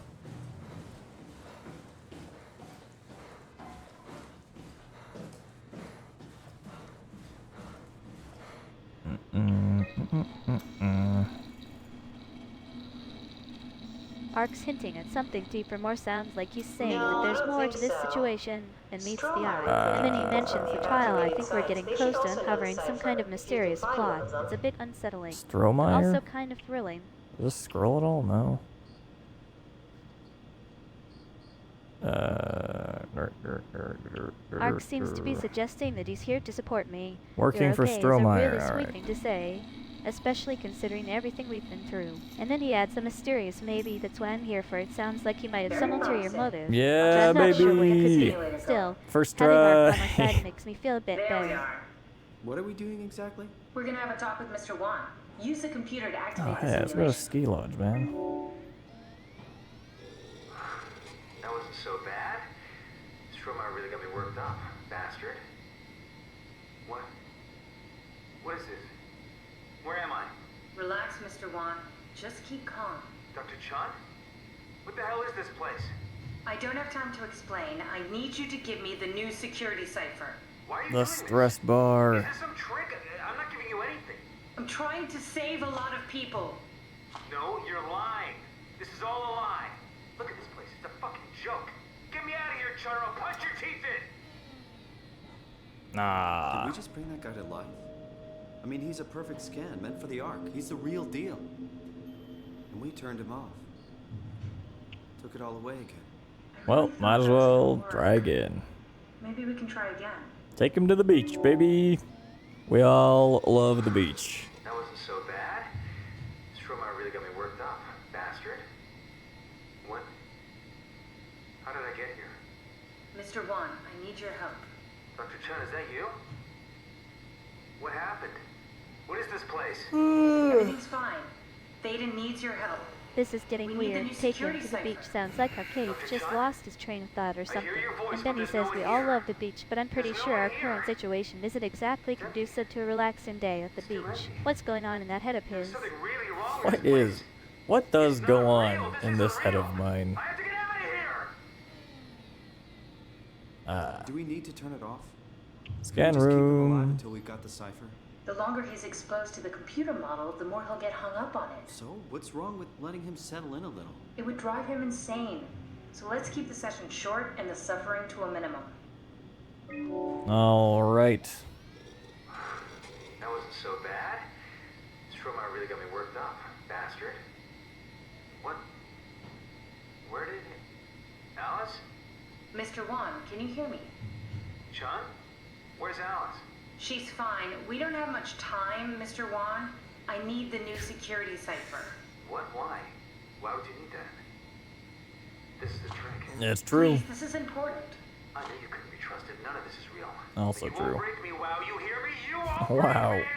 Ark's hinting at something deeper, more sounds like he's saying that there's more to this situation than meets the eye. And then he mentions the trial. I think we're getting close to uncovering some kind of mysterious plot. It's a bit unsettling, but Stromeyer? also kind of thrilling. Does this scroll at all? No. Ark seems to be suggesting that he's here to support me. Working You're for okay Stromeyer, is a really sweet alright. thing to say, especially considering everything we've been through. And then he adds a mysterious maybe. That's what I'm here for. It sounds like he might have some ulterior motive. Yeah, but I'm not sure what it could baby. be. Still, First having Ark by my try. side makes me feel a bit There we better. are. What are we doing exactly? We're gonna have a talk with Mr. Wan. Use the computer to Oh, activate the hey, let's go to simulation. Ski Lodge, man. That wasn't so bad. Stromeyer really got me worked up, bastard. What? What is this? Where am I? Relax, Mr. Wan. Just keep calm. Dr. Chun? What the hell is this place? I don't have time to explain. I need you to give me the new security cipher. Why are you The doing stress this? bar. Is this some trick? I'm not giving you anything. I'm trying to save a lot of people. No, you're lying. This is all a lie. Look at this place. It's a fucking joke. Get me out of here, Chun, or I'll punch your teeth in. Nah. Did we just bring that guy to life? I mean, he's a perfect scan, meant for the Ark. He's the real deal. And we turned him off. Took it all away again. Well, might as well try again. Maybe we can try again. Take him to the beach, baby. We all love the beach. That wasn't so bad. Stromeyer really got me worked up, bastard. What? How did I get here? Mr. Wan, I need your help. Dr. Chun, is that you? What happened? What is this place? Everything's fine. Theta needs your help. This is getting We need the weird. new Taking him security to the beach cipher. sounds like Arcade Dr. just Chun? lost his train of thought or hear something. your voice, And then but he there's says no we one all here. love the beach, but I'm pretty There's no sure our one current here. situation isn't exactly conducive to a relaxing day at the It's too beach. empty. What's going on in that head of There's his? something really wrong with What this place. is? What does It's go not on real. This in isn't this head real. of mine? I have to get out of here! Do we need to turn it off? Scan Can we just keep him alive room. until we've got the cipher? The longer he's exposed to the computer model, the more he'll get hung up on it. So, what's wrong with letting him settle in a little? It would drive him insane. So let's keep the session short and the suffering to a minimum. All right. That wasn't so bad. Stromeyer really got me worked up, bastard. What? Where did... Alice? Mr. Wan, can you hear me? Chun? Where's Alice? She's fine. We don't have much time, Mr. Wan. I need the new security cipher. What? Why? Why would you need that? This is a trick. It's true. Please, this is important. I knew you couldn't be trusted. None of this is real. Also You true. won't break me, wow. You hear me? You won't Wow. break me!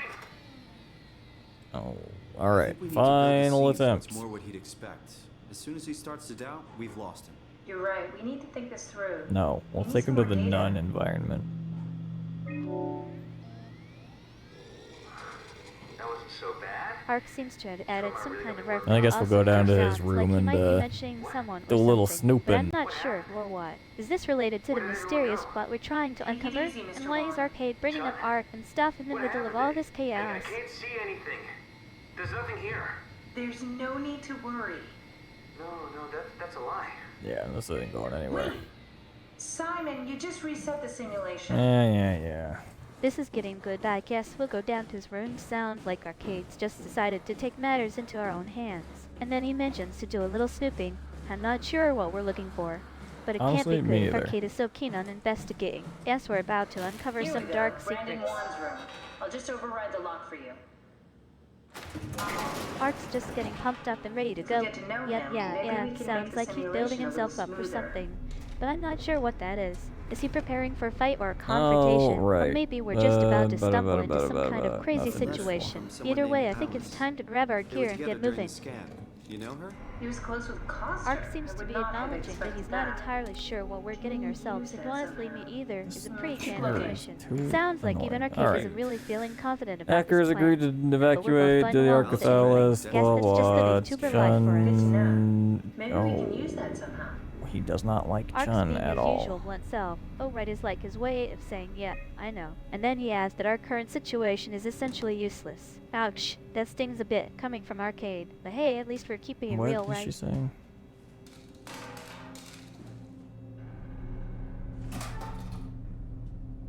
Oh, All I right, think we need to build a final scene so attempt. it's more what he'd expect. As soon as he starts to doubt, we've lost him. You're right. We need to think this through. No, we'll We need take him some to the more data. nun environment. That wasn't so bad. Ark seems to have added some kind of reference. I guess we'll go also down to his sounds room like he and might be mentioning someone do a or little something, but I'm snooping. not sure or what. Is this related to the mysterious plot we're trying to Take it uncover? easy, Mr. And why is Bond. Arcade bringing up Ark and stuff in the middle of all this chaos? I can't see anything. There's nothing here. There's no need to worry. No, that's a lie. Yeah, this ain't going anywhere. Simon, you just reset the simulation. Yeah. This is getting good. I guess we'll go down to his room. Sounds like Arcade's just decided to take matters into our own hands. And then he mentions to do a little snooping. I'm not sure what we're looking for, but it Honestly, can't be me good if either. Arcade is so keen on investigating. Guess we're about to uncover Here some we go. dark Brandon secrets. Wan's room. I'll just override the lock for you. Ark's just getting pumped up and ready to go. get to know Yeah, him, yeah, maybe yeah. we can Sounds make the like he's building simulation a himself little up for smoother. something. But I'm not sure what that is. Is he preparing for a fight or a confrontation? Or right. maybe we're just about to stumble into some kind of crazy nothing. situation. Someone Either way, I named think it's Alice. time to grab our They were gear and together get during moving. the scan. You know her? He was close with Costa. Ark seems I to would be not have acknowledging that he's expected not that. entirely sure what we're getting ourselves into. Honestly, me either. It's a pretty Keep candid looking. mission. Too Sounds like even annoying. Arcade Alright. isn't really feeling confident about Hackers this plan. agreed to evacuate fun to the along Ark with with it. Alice. Guess Blah that's just blah. living too good life for us. Chun. Maybe we can use that somehow. He does not like Ark's Chun being at his all. usual blunt self. Oh, right is like his way of saying, yeah, I know. And then he adds that our current situation is essentially useless. Ouch, that stings a bit, coming from Arcade. But hey, at least we're keeping it What real, is right? she saying?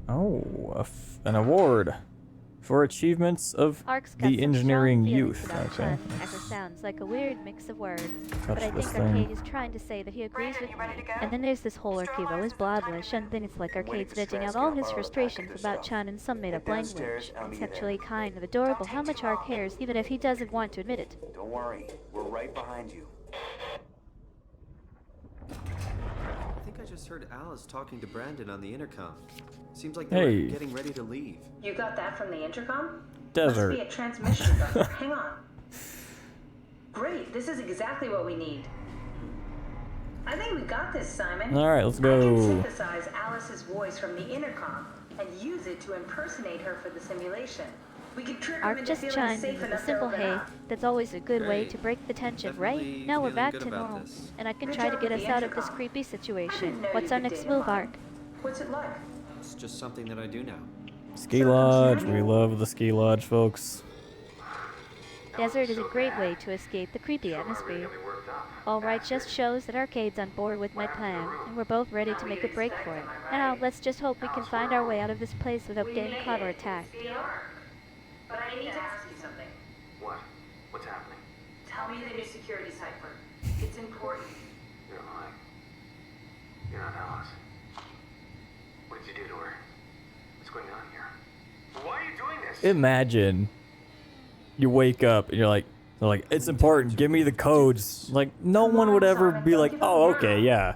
Oh, an award for achievements of Ark's got the some engineering strong feelings youth. about Okay. Chun. Echo sounds like a weird mix of words. But I Touch this think Arcade thing. is trying to say that he agrees Brandon, with you me. ready to go? And then there's this whole Arcade always blabberish, and then it's like Arcade's venting out all his frustrations about Chun in some made-up language. It's actually kind of adorable how much Ark cares, even if he doesn't want to admit it. Don't worry, we're right behind you. I think I just heard Alice talking to Brandon on the intercom. Seems like they Hey. were getting ready to leave. You got that from the intercom? Desert. Must be a transmission buffer. Hang on. Great, this is exactly what we need. I think we got this, Simon. All right, let's I can go. synthesize Alice's voice from the intercom and use it to impersonate her for the simulation. We can trick him Ark into just feeling chimed in safe with a enough to simple open hey. up. That's always a good way Great. to break the tension, Definitely right? Now we're feeling back good to about normal. this. And I can Good try to job get with us the out of this intercom. creepy I didn't situation. know What's you our could next data move, mine. Ark? What's it like? It's just something that I do now. Ski lodge. We love the ski lodge, folks. Desert is a great way to escape the creepy atmosphere. Alright just shows that Arcade's on board with my plan, and we're both ready to make a break for it. Now, let's just hope we can find our way out of this place without getting caught or attacked. The Ark. But I need to ask you something. What? What's happening? Tell me the new security cipher. It's important. You're lying. You're not Alice. What did you do to her? What's going on here? Why are you doing this? Imagine you wake up and you're like, they're like, it's important. Give me the codes. Like, no one would ever be like, oh, okay, yeah.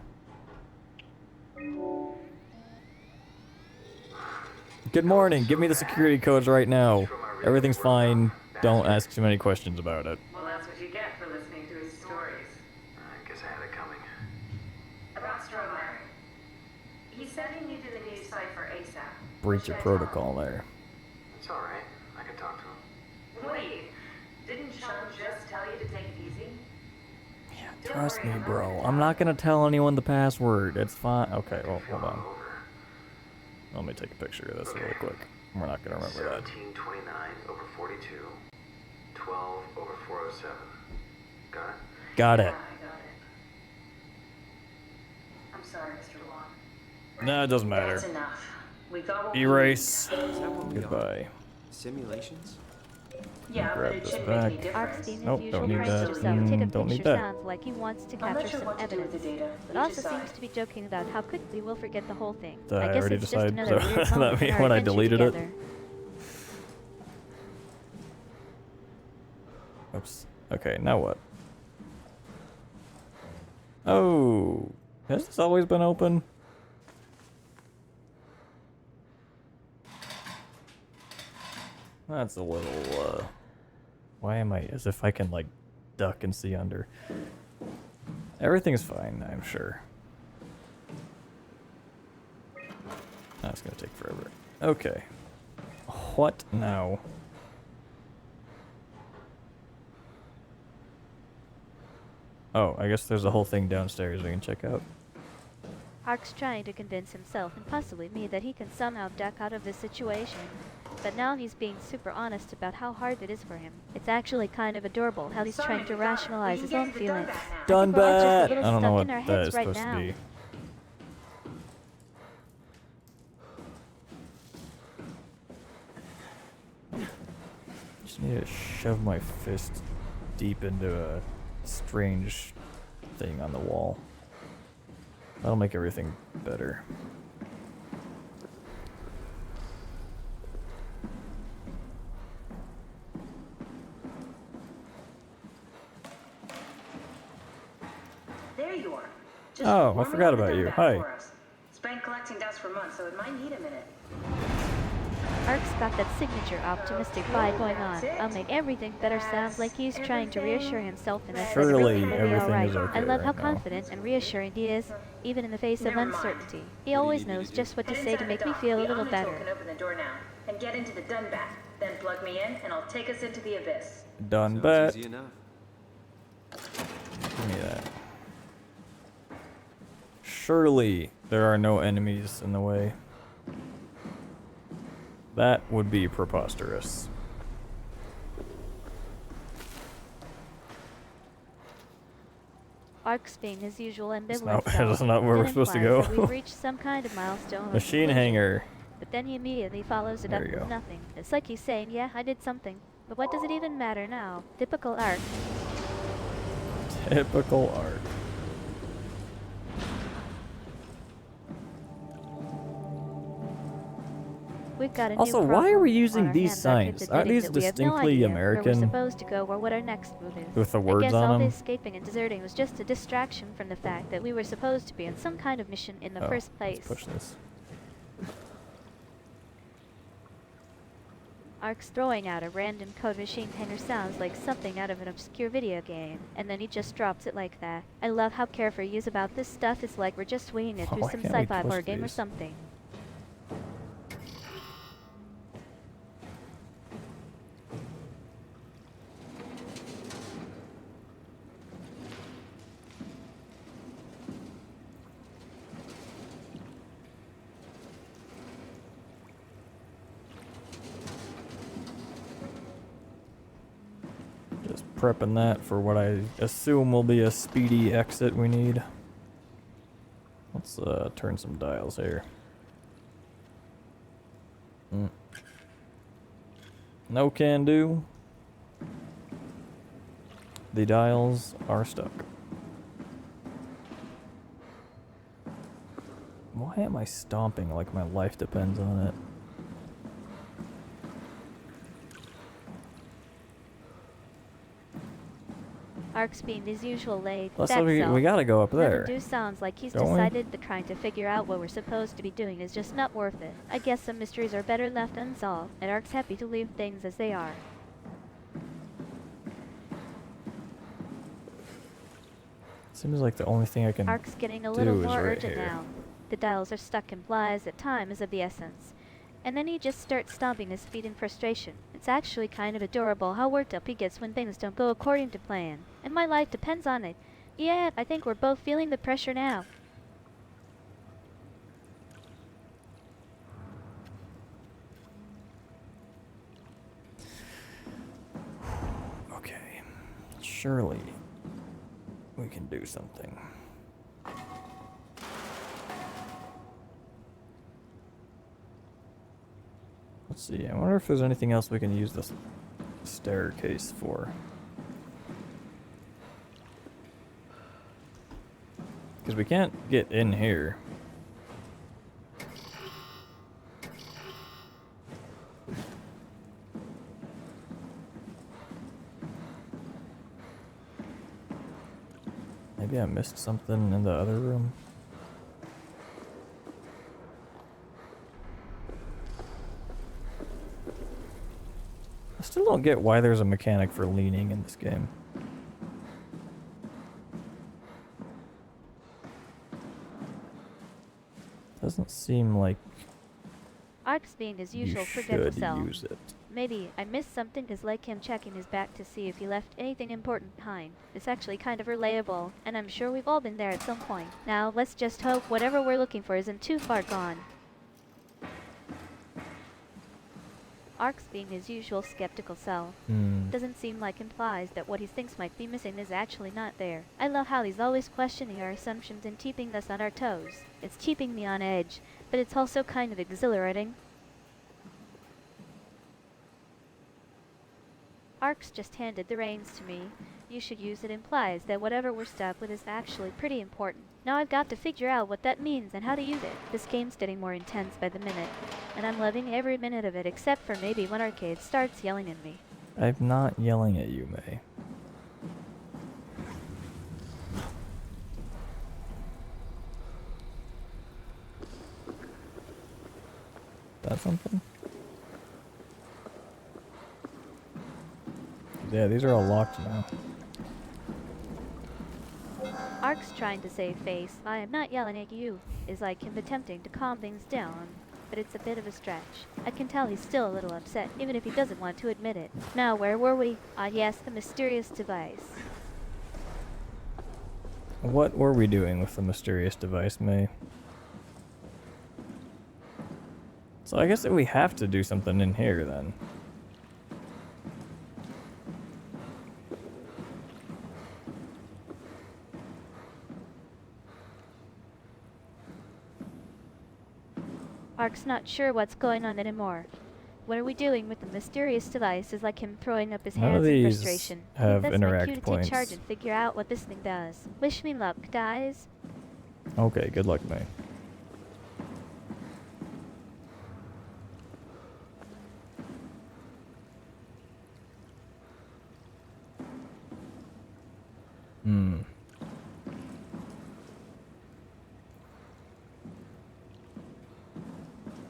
Good morning. Give me the security codes right now. Everything's fine. Don't ask too many questions about it. Well, that's what you get for listening to his stories. I guess I had it coming. About Stromae. He said he needed a new cipher ASAP. Breach of protocol there. It's alright. I can talk to him. Wait, didn't Chun just tell you to take it easy? Trust me, bro. I'm not gonna tell anyone the password. It's fine. Okay, well, hold on. Let me take a picture of this really quick. We're not gonna remember that. 1729 over 42. 12 over 407. Got it? Got it. I got it. I'm sorry, Mr. Wong. No, it doesn't matter. That's enough. We got what Erase. we need. Is that what we are? Goodbye. Simulations? Yeah, but Grab it this shouldn't make any back. Ark's difference. being Nope, his don't usual need prankster that. self. Take a Don't need picture that. sounds like he wants to I'm not capture sure some what to do with evidence. the data. But You also decide. seems to be joking about how quickly we'll forget the whole thing. I I guess already it's just decided, another so weird that moment in means our when I adventure deleted it. together. Oops. Okay, now what? Oh, has this always been open? That's a Why am I as if I can like duck and see under? Everything's fine, I'm sure. That's gonna take forever. Okay. What now? Oh, I guess there's a whole thing downstairs we can check out. Ark's trying to convince himself and possibly me that he can somehow duck out of this situation. But now he's being super honest about how hard it is for him. It's actually kind of adorable how he's trying to rationalize his own feelings. Done I think we're all just a bet! little I don't know stuck what in our that heads is right supposed to now. be. Just need to shove my fist deep into a strange thing on the wall. That'll make everything better. There you are. Just Oh, I warming forgot up the about you. dump Hi. for us. It's been collecting dust for months, so it might need a minute. Ark's got that signature optimistic vibe going on. I'll make everything better sounds like he's trying to reassure himself in that Surely everything will be everything alright. is okay I love right how now. confident and reassuring he is, even in the face of Never mind. uncertainty. He always knows just what to Head say to inside make the me dock. feel a The little Omnitool better. can open the door now and get into the dun bath. Then plug me in, and I'll take us into the abyss. Done Sounds bet. easy enough. Give me that. Surely there are no enemies in the way. That would be preposterous. Ark's being his usual ambivalent not- self. that's not where That we're supposed to implies go. that we've reached some kind of milestone or Machine conclusion. hanger. But then he immediately follows it There up you with go. nothing. It's like he's saying, yeah, I did something. But what does it even matter now? Typical Ark. Typical art. We've got a Also, new why are we problem using on our these hands. Our kids signs? Aren't admitting these that we have no distinctly idea Where American? we're supposed to go or what our next move is. With the I words guess on all them? this escaping and deserting was just a distraction from the fact that we were supposed to be on some kind of mission in the Oh, first place. let's push this. Ark's throwing out a random code machine hanger sounds like something out of an obscure video game, and then he just drops it like that. I love how carefree he is about this stuff. It's like we're just winging it through Why some can't we sci-fi horror twist game or these? something. Just prepping that for what I assume will be a speedy exit we need. Let's turn some dials here. No can do. The dials are stuck. Why am I stomping like my life depends on it? Ark's being his usual laid Plus, back we self. gotta go up there. Having do sounds like he's Don't we? decided that trying to figure out what we're supposed to be doing is just not worth it. I guess some mysteries are better left unsolved, and Ark's happy to leave things as they are. Seems like the only thing I can Ark's getting a do little is more right urgent here. now. The dials are stuck implies that time is of the essence. And then he just starts stomping his feet in frustration. It's actually kind of adorable how worked up he gets when things don't go according to plan. And my life depends on it. Yeah, I think we're both feeling the pressure now. Okay. Surely we can do something. Let's see. I wonder if there's anything else we can use this staircase for. Because we can't get in here. Maybe I missed something in the other room. still don't get why there's a mechanic for leaning in this game. Doesn't seem like Ark's being his you usual forgetful should self. use it. Maybe I missed something is like him checking his back to see if he left anything important behind. It's actually kind of relatable, and I'm sure we've all been there at some point. Now, let's just hope whatever we're looking for isn't too far gone. Ark's being his usual skeptical self. Doesn't seem like implies that what he thinks might be missing is actually not there. I love how he's always questioning our assumptions and keeping us on our toes. It's keeping me on edge, but it's also kind of exhilarating. Ark's just handed the reins to me. You should use it implies that whatever we're stuck with is actually pretty important. Now I've got to figure out what that means and how to use it. This game's getting more intense by the minute, and I'm loving every minute of it except for maybe when Arcade starts yelling at me. I'm not yelling at you, May. That something? Yeah, these are all locked now. Ark's trying to save face. I am not yelling at you, is like him attempting to calm things down, but it's a bit of a stretch. I can tell he's still a little upset, even if he doesn't want to admit it. Now, where were we? Ah, yes, the mysterious device. What were we doing with the mysterious device, May? So I guess that we have to do something in here then. Ark's not sure what's going on anymore. What are we doing with the mysterious device is like him throwing up his None of hands in these frustration. have That's my cue interact to take points. charge and figure out what this thing does. Wish me luck, guys. Okay, good luck, May.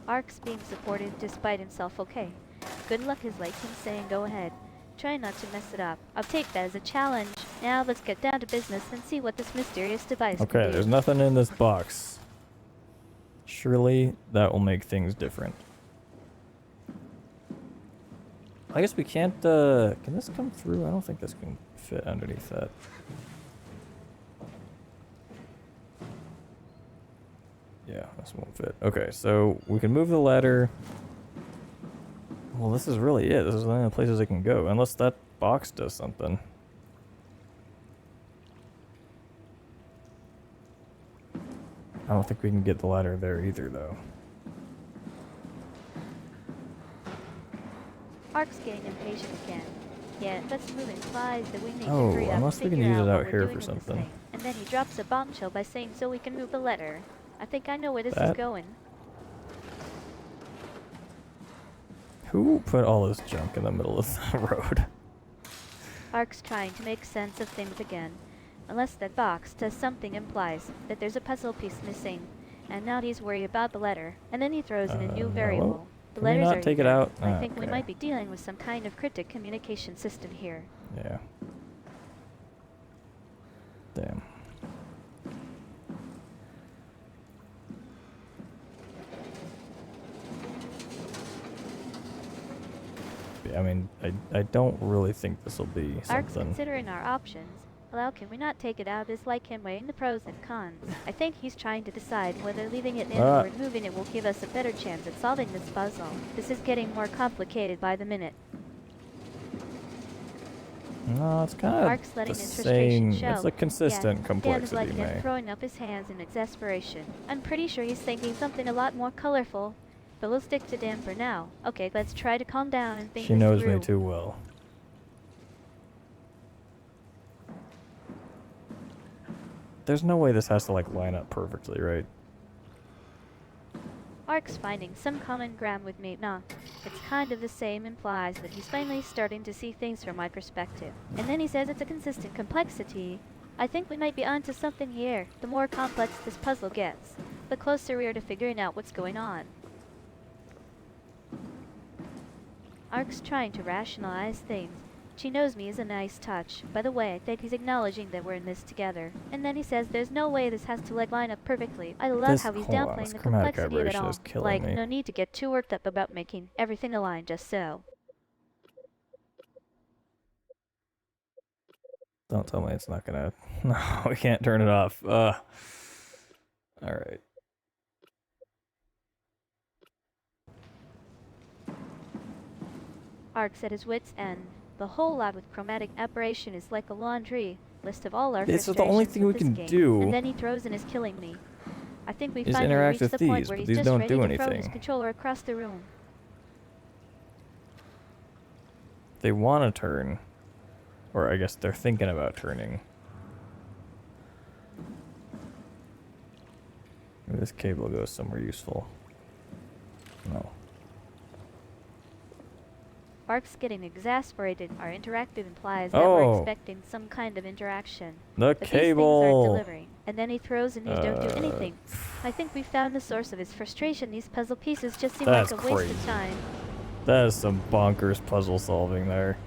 Ark's being supported despite himself okay. Good luck is like him saying go ahead. Try not to mess it up. I'll take that as a challenge. Now let's get down to business and see what this mysterious device can Okay, do. there's nothing in this box. Surely that will make things different. I guess we can't, can this come through? I don't think this can fit underneath that. Yeah, this won't fit. Okay, so we can move the ladder. Well, this is really it. This is the only places it can go, unless that box does something. I don't think we can get the ladder there either, though. Ark's getting impatient again. Yeah, that's move implies that we need to Oh, hurry up unless and we can figure use it out out what we're here doing for with this something. thing. And then he drops a bombshell by saying so we can move the letter. I think I know where this is That- going. Who put all this junk in the middle of the road? Ark's trying to make sense of things again. Unless that box does something implies that there's a puzzle piece missing. And now he's worried about the letter. And then he throws in a new variable. The Can we letters not are take it here. out? I Ah, think we okay. might be dealing with some kind of cryptic communication system here. Yeah. Damn. Yeah, I mean, I don't really think this will be Ark's something. considering our options. Well, can we not take it out? It's like him weighing the pros and cons. I think he's trying to decide whether leaving it in or removing it will give us a better chance at solving this puzzle. This is getting more complicated by the minute. No, it's kind of Ark's letting the his frustration same. show. It's a consistent Dan is complexity, like him May. throwing up his hands in exasperation. I'm pretty sure he's thinking something a lot more colorful, but we'll stick to Dan for now. Okay, let's try to calm down and think She this knows through. me too well. There's no way this has to like line up perfectly, right? Ark's finding some common ground with me. Nah, it's kind of the same implies that he's finally starting to see things from my perspective. And then he says it's a consistent complexity. I think we might be onto something here. The more complex this puzzle gets, the closer we are to figuring out what's going on. Ark's trying to rationalize things. She knows me is a nice touch. By the way, I think he's acknowledging that we're in this together. And then he says there's no way this has to line up perfectly. I love how he's downplaying the complexity of it all. Like, no need to get too worked up about making everything align just so. Don't tell me it's not gonna... No, we can't turn it off. Alright. Ark's at his wit's end. The whole lot with chromatic aberration is like a laundry list of all our This is frustrations the only thing we with can this game. do. And then he throws in his killing me. I think we Is finally interact reached with the point these, where but he's these just don't ready do to throw his anything. controller across the room. They want to turn. Or I guess they're thinking about turning. Maybe this cable goes somewhere useful. No. Ark's getting exasperated. Our interactive implies that we're expecting some kind of interaction. The but these cable! things aren't delivering. And then he throws in his don't do anything. I think we found the source of his frustration. These puzzle pieces just seem like a waste of time. That is some bonkers puzzle solving there.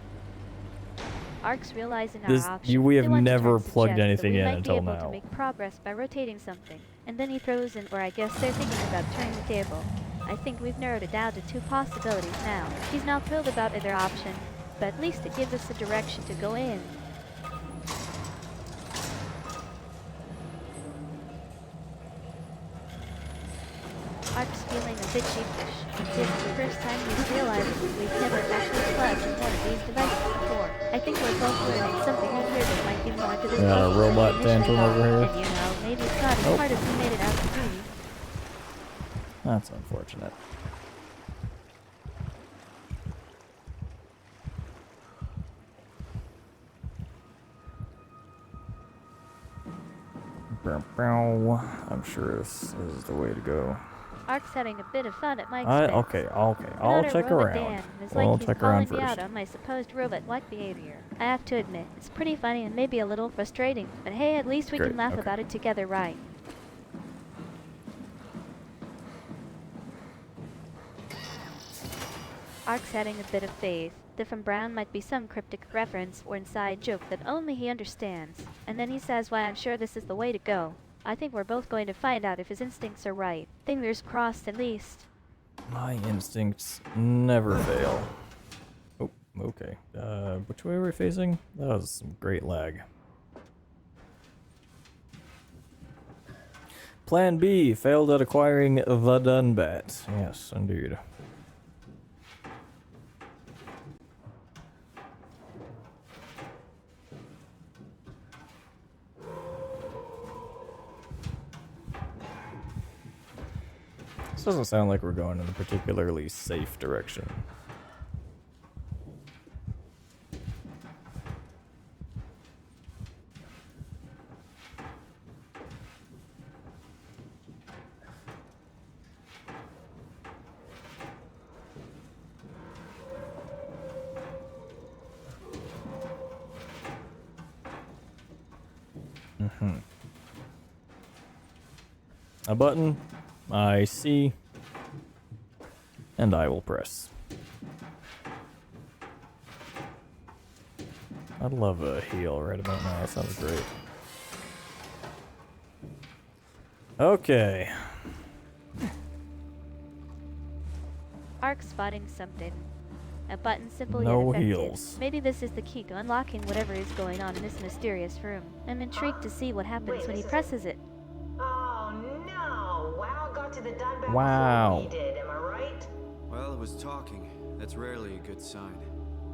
Ark's realizing our options. We have They want to never turn plugged suggest that anything we in might until be able now. to make progress by rotating something. And then he throws in, or I guess they're thinking about turning the table. I think we've narrowed it down to two possibilities now. He's not thrilled about either option, but at least it gives us a direction to go in. Ark's feeling a bit sheepish. This is the first time he's realized we've never actually plugged in one of these devices before. I think we're both learning something new here that might be more to this puzzle than we robot initially tantrum thought. over here. And you know, maybe it's not as hard as we made it out to be. That's unfortunate. I'm sure this is the way to go. Ark's having a bit of fun at my expense. Okay. I'll check around. Dan is We'll like he's check around calling me first. out on my supposed robot-like behavior. I have to admit, it's pretty funny and maybe a little frustrating, but hey, at least we can laugh about it together, right? Ark's having a bit of faith. The from Brown might be some cryptic reference or inside joke that only he understands. And then he says why I'm sure this is the way to go. I think we're both going to find out if his instincts are right. Fingers crossed at least. My instincts never fail. Oh, okay. Which way are we facing? That was some great lag. Plan B, failed at acquiring the Dunbat. Yes, indeed. This doesn't sound like we're going in a particularly safe direction. A button, I see, and I will press. I'd love a heal right about now, that sounds great. Okay. Ark's spotting something. A button simple No yet effective. heals. Maybe this is the key to unlocking whatever is going on in this mysterious room. I'm intrigued to see what happens when he presses it. Oh no! Wow got to the Dunbat Wow. before we did, am I right? Well, it was talking. That's rarely a good sign.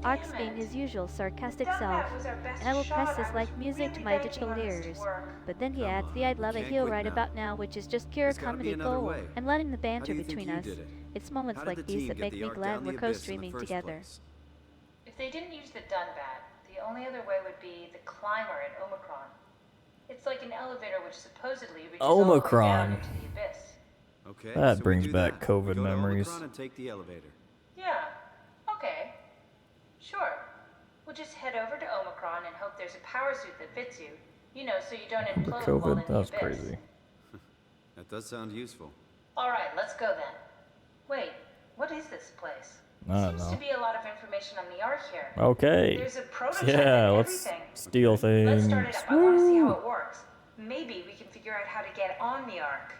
Ark's being his usual sarcastic self, and I will press this like music to my digital ears. But then he adds the I'd love a Can't heel quit right now. about now, which is just pure There's gotta be comedy another gold. way. I'm letting the How banter do you think between you us. did it? It's moments How did like the these team that get make the me Ark glad down we're the abyss in the co-streaming first together. place? If they didn't use the Dunbat, the only other way would be the climber at Omicron. It's like an elevator which supposedly reaches all the way Omicron. down into the abyss. Okay. That so we brings do back that. COVID We go to memories. Omicron and take the elevator. Yeah. Okay. Sure. We'll just head over to Omicron and hope there's a power suit that fits you. You know, so you don't The implode while in COVID, the that was abyss. crazy. That does sound useful. All right, let's go then. Wait, what is this place? I don't Seems to know. be a lot of information on the Ark here. Okay. There's a prototype Yeah, and let's everything. steal things. Let's start it up. I want to see how it works. Maybe we can figure out how to get on the Ark.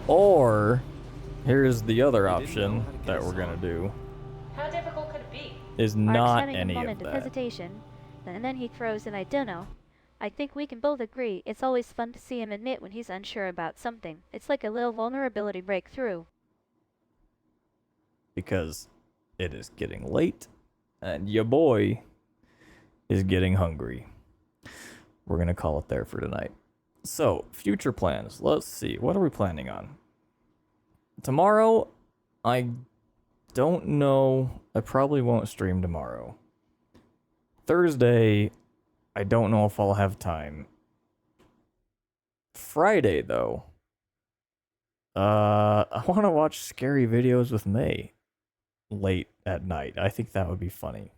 Or, here's the other option that we're gonna do. How difficult could it be? Is Ark's not having any a moment of of that. hesitation, and then he throws in I dunno. I think we can both agree it's always fun to see him admit when he's unsure about something. It's like a little vulnerability breakthrough. Because it is getting late, and your boy is getting hungry. We're gonna call it there for tonight. So, future plans. Let's see. What are we planning on? Tomorrow, I don't know. I probably won't stream tomorrow. Thursday, I don't know if I'll have time. Friday, though, I want to watch scary videos with May late at night. I think that would be funny.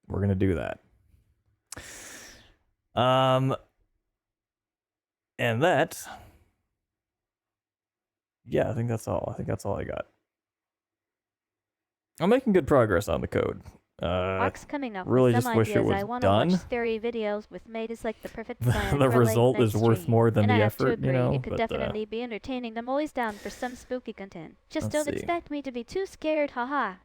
We're gonna do that. And that, yeah, I think that's all. I think that's all I got. I'm making good progress on the code. Ark's coming up really with just some wish it ideas. was I want to done. watch scary videos with Mate is like the perfect plan The for a late result night is worth stream. more than and the I have to effort, agree, you know. it could But, definitely be entertaining. I'm always down for some spooky content. Just Let's don't see. expect me to be too scared, haha.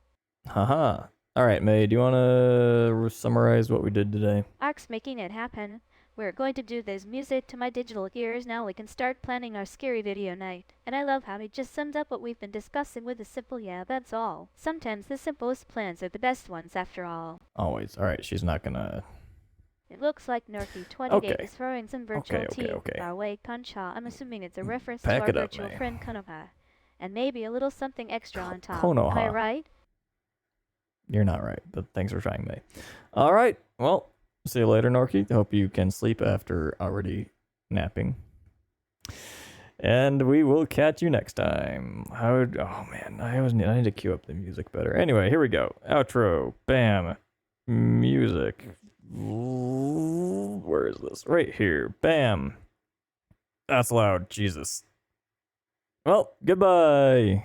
Haha. All right, May, do you want to summarize what we did today? Ark's making it happen. We're going to do this music to my digital ears. Now we can start planning our scary video night. And I love how he just summed up what we've been discussing with a simple yeah, that's all. Sometimes the simplest plans are the best ones after all. Always. All right, she's not gonna. It looks like Norky 28 Okay. is throwing some virtual tea okay. our way, Kancha. I'm assuming it's a reference Pack to our it up, virtual May. friend Konoha. And maybe a little something extra on top. Am I Konoha. right? You're not right, but thanks for trying, May. All right, well, see you later, Norky. Hope you can sleep after already napping. And we will catch you next time. Oh man, I need to cue up the music better. Anyway, here we go. Outro. Bam. Music. Where is this? Right here. Bam. That's loud. Jesus. Well, goodbye.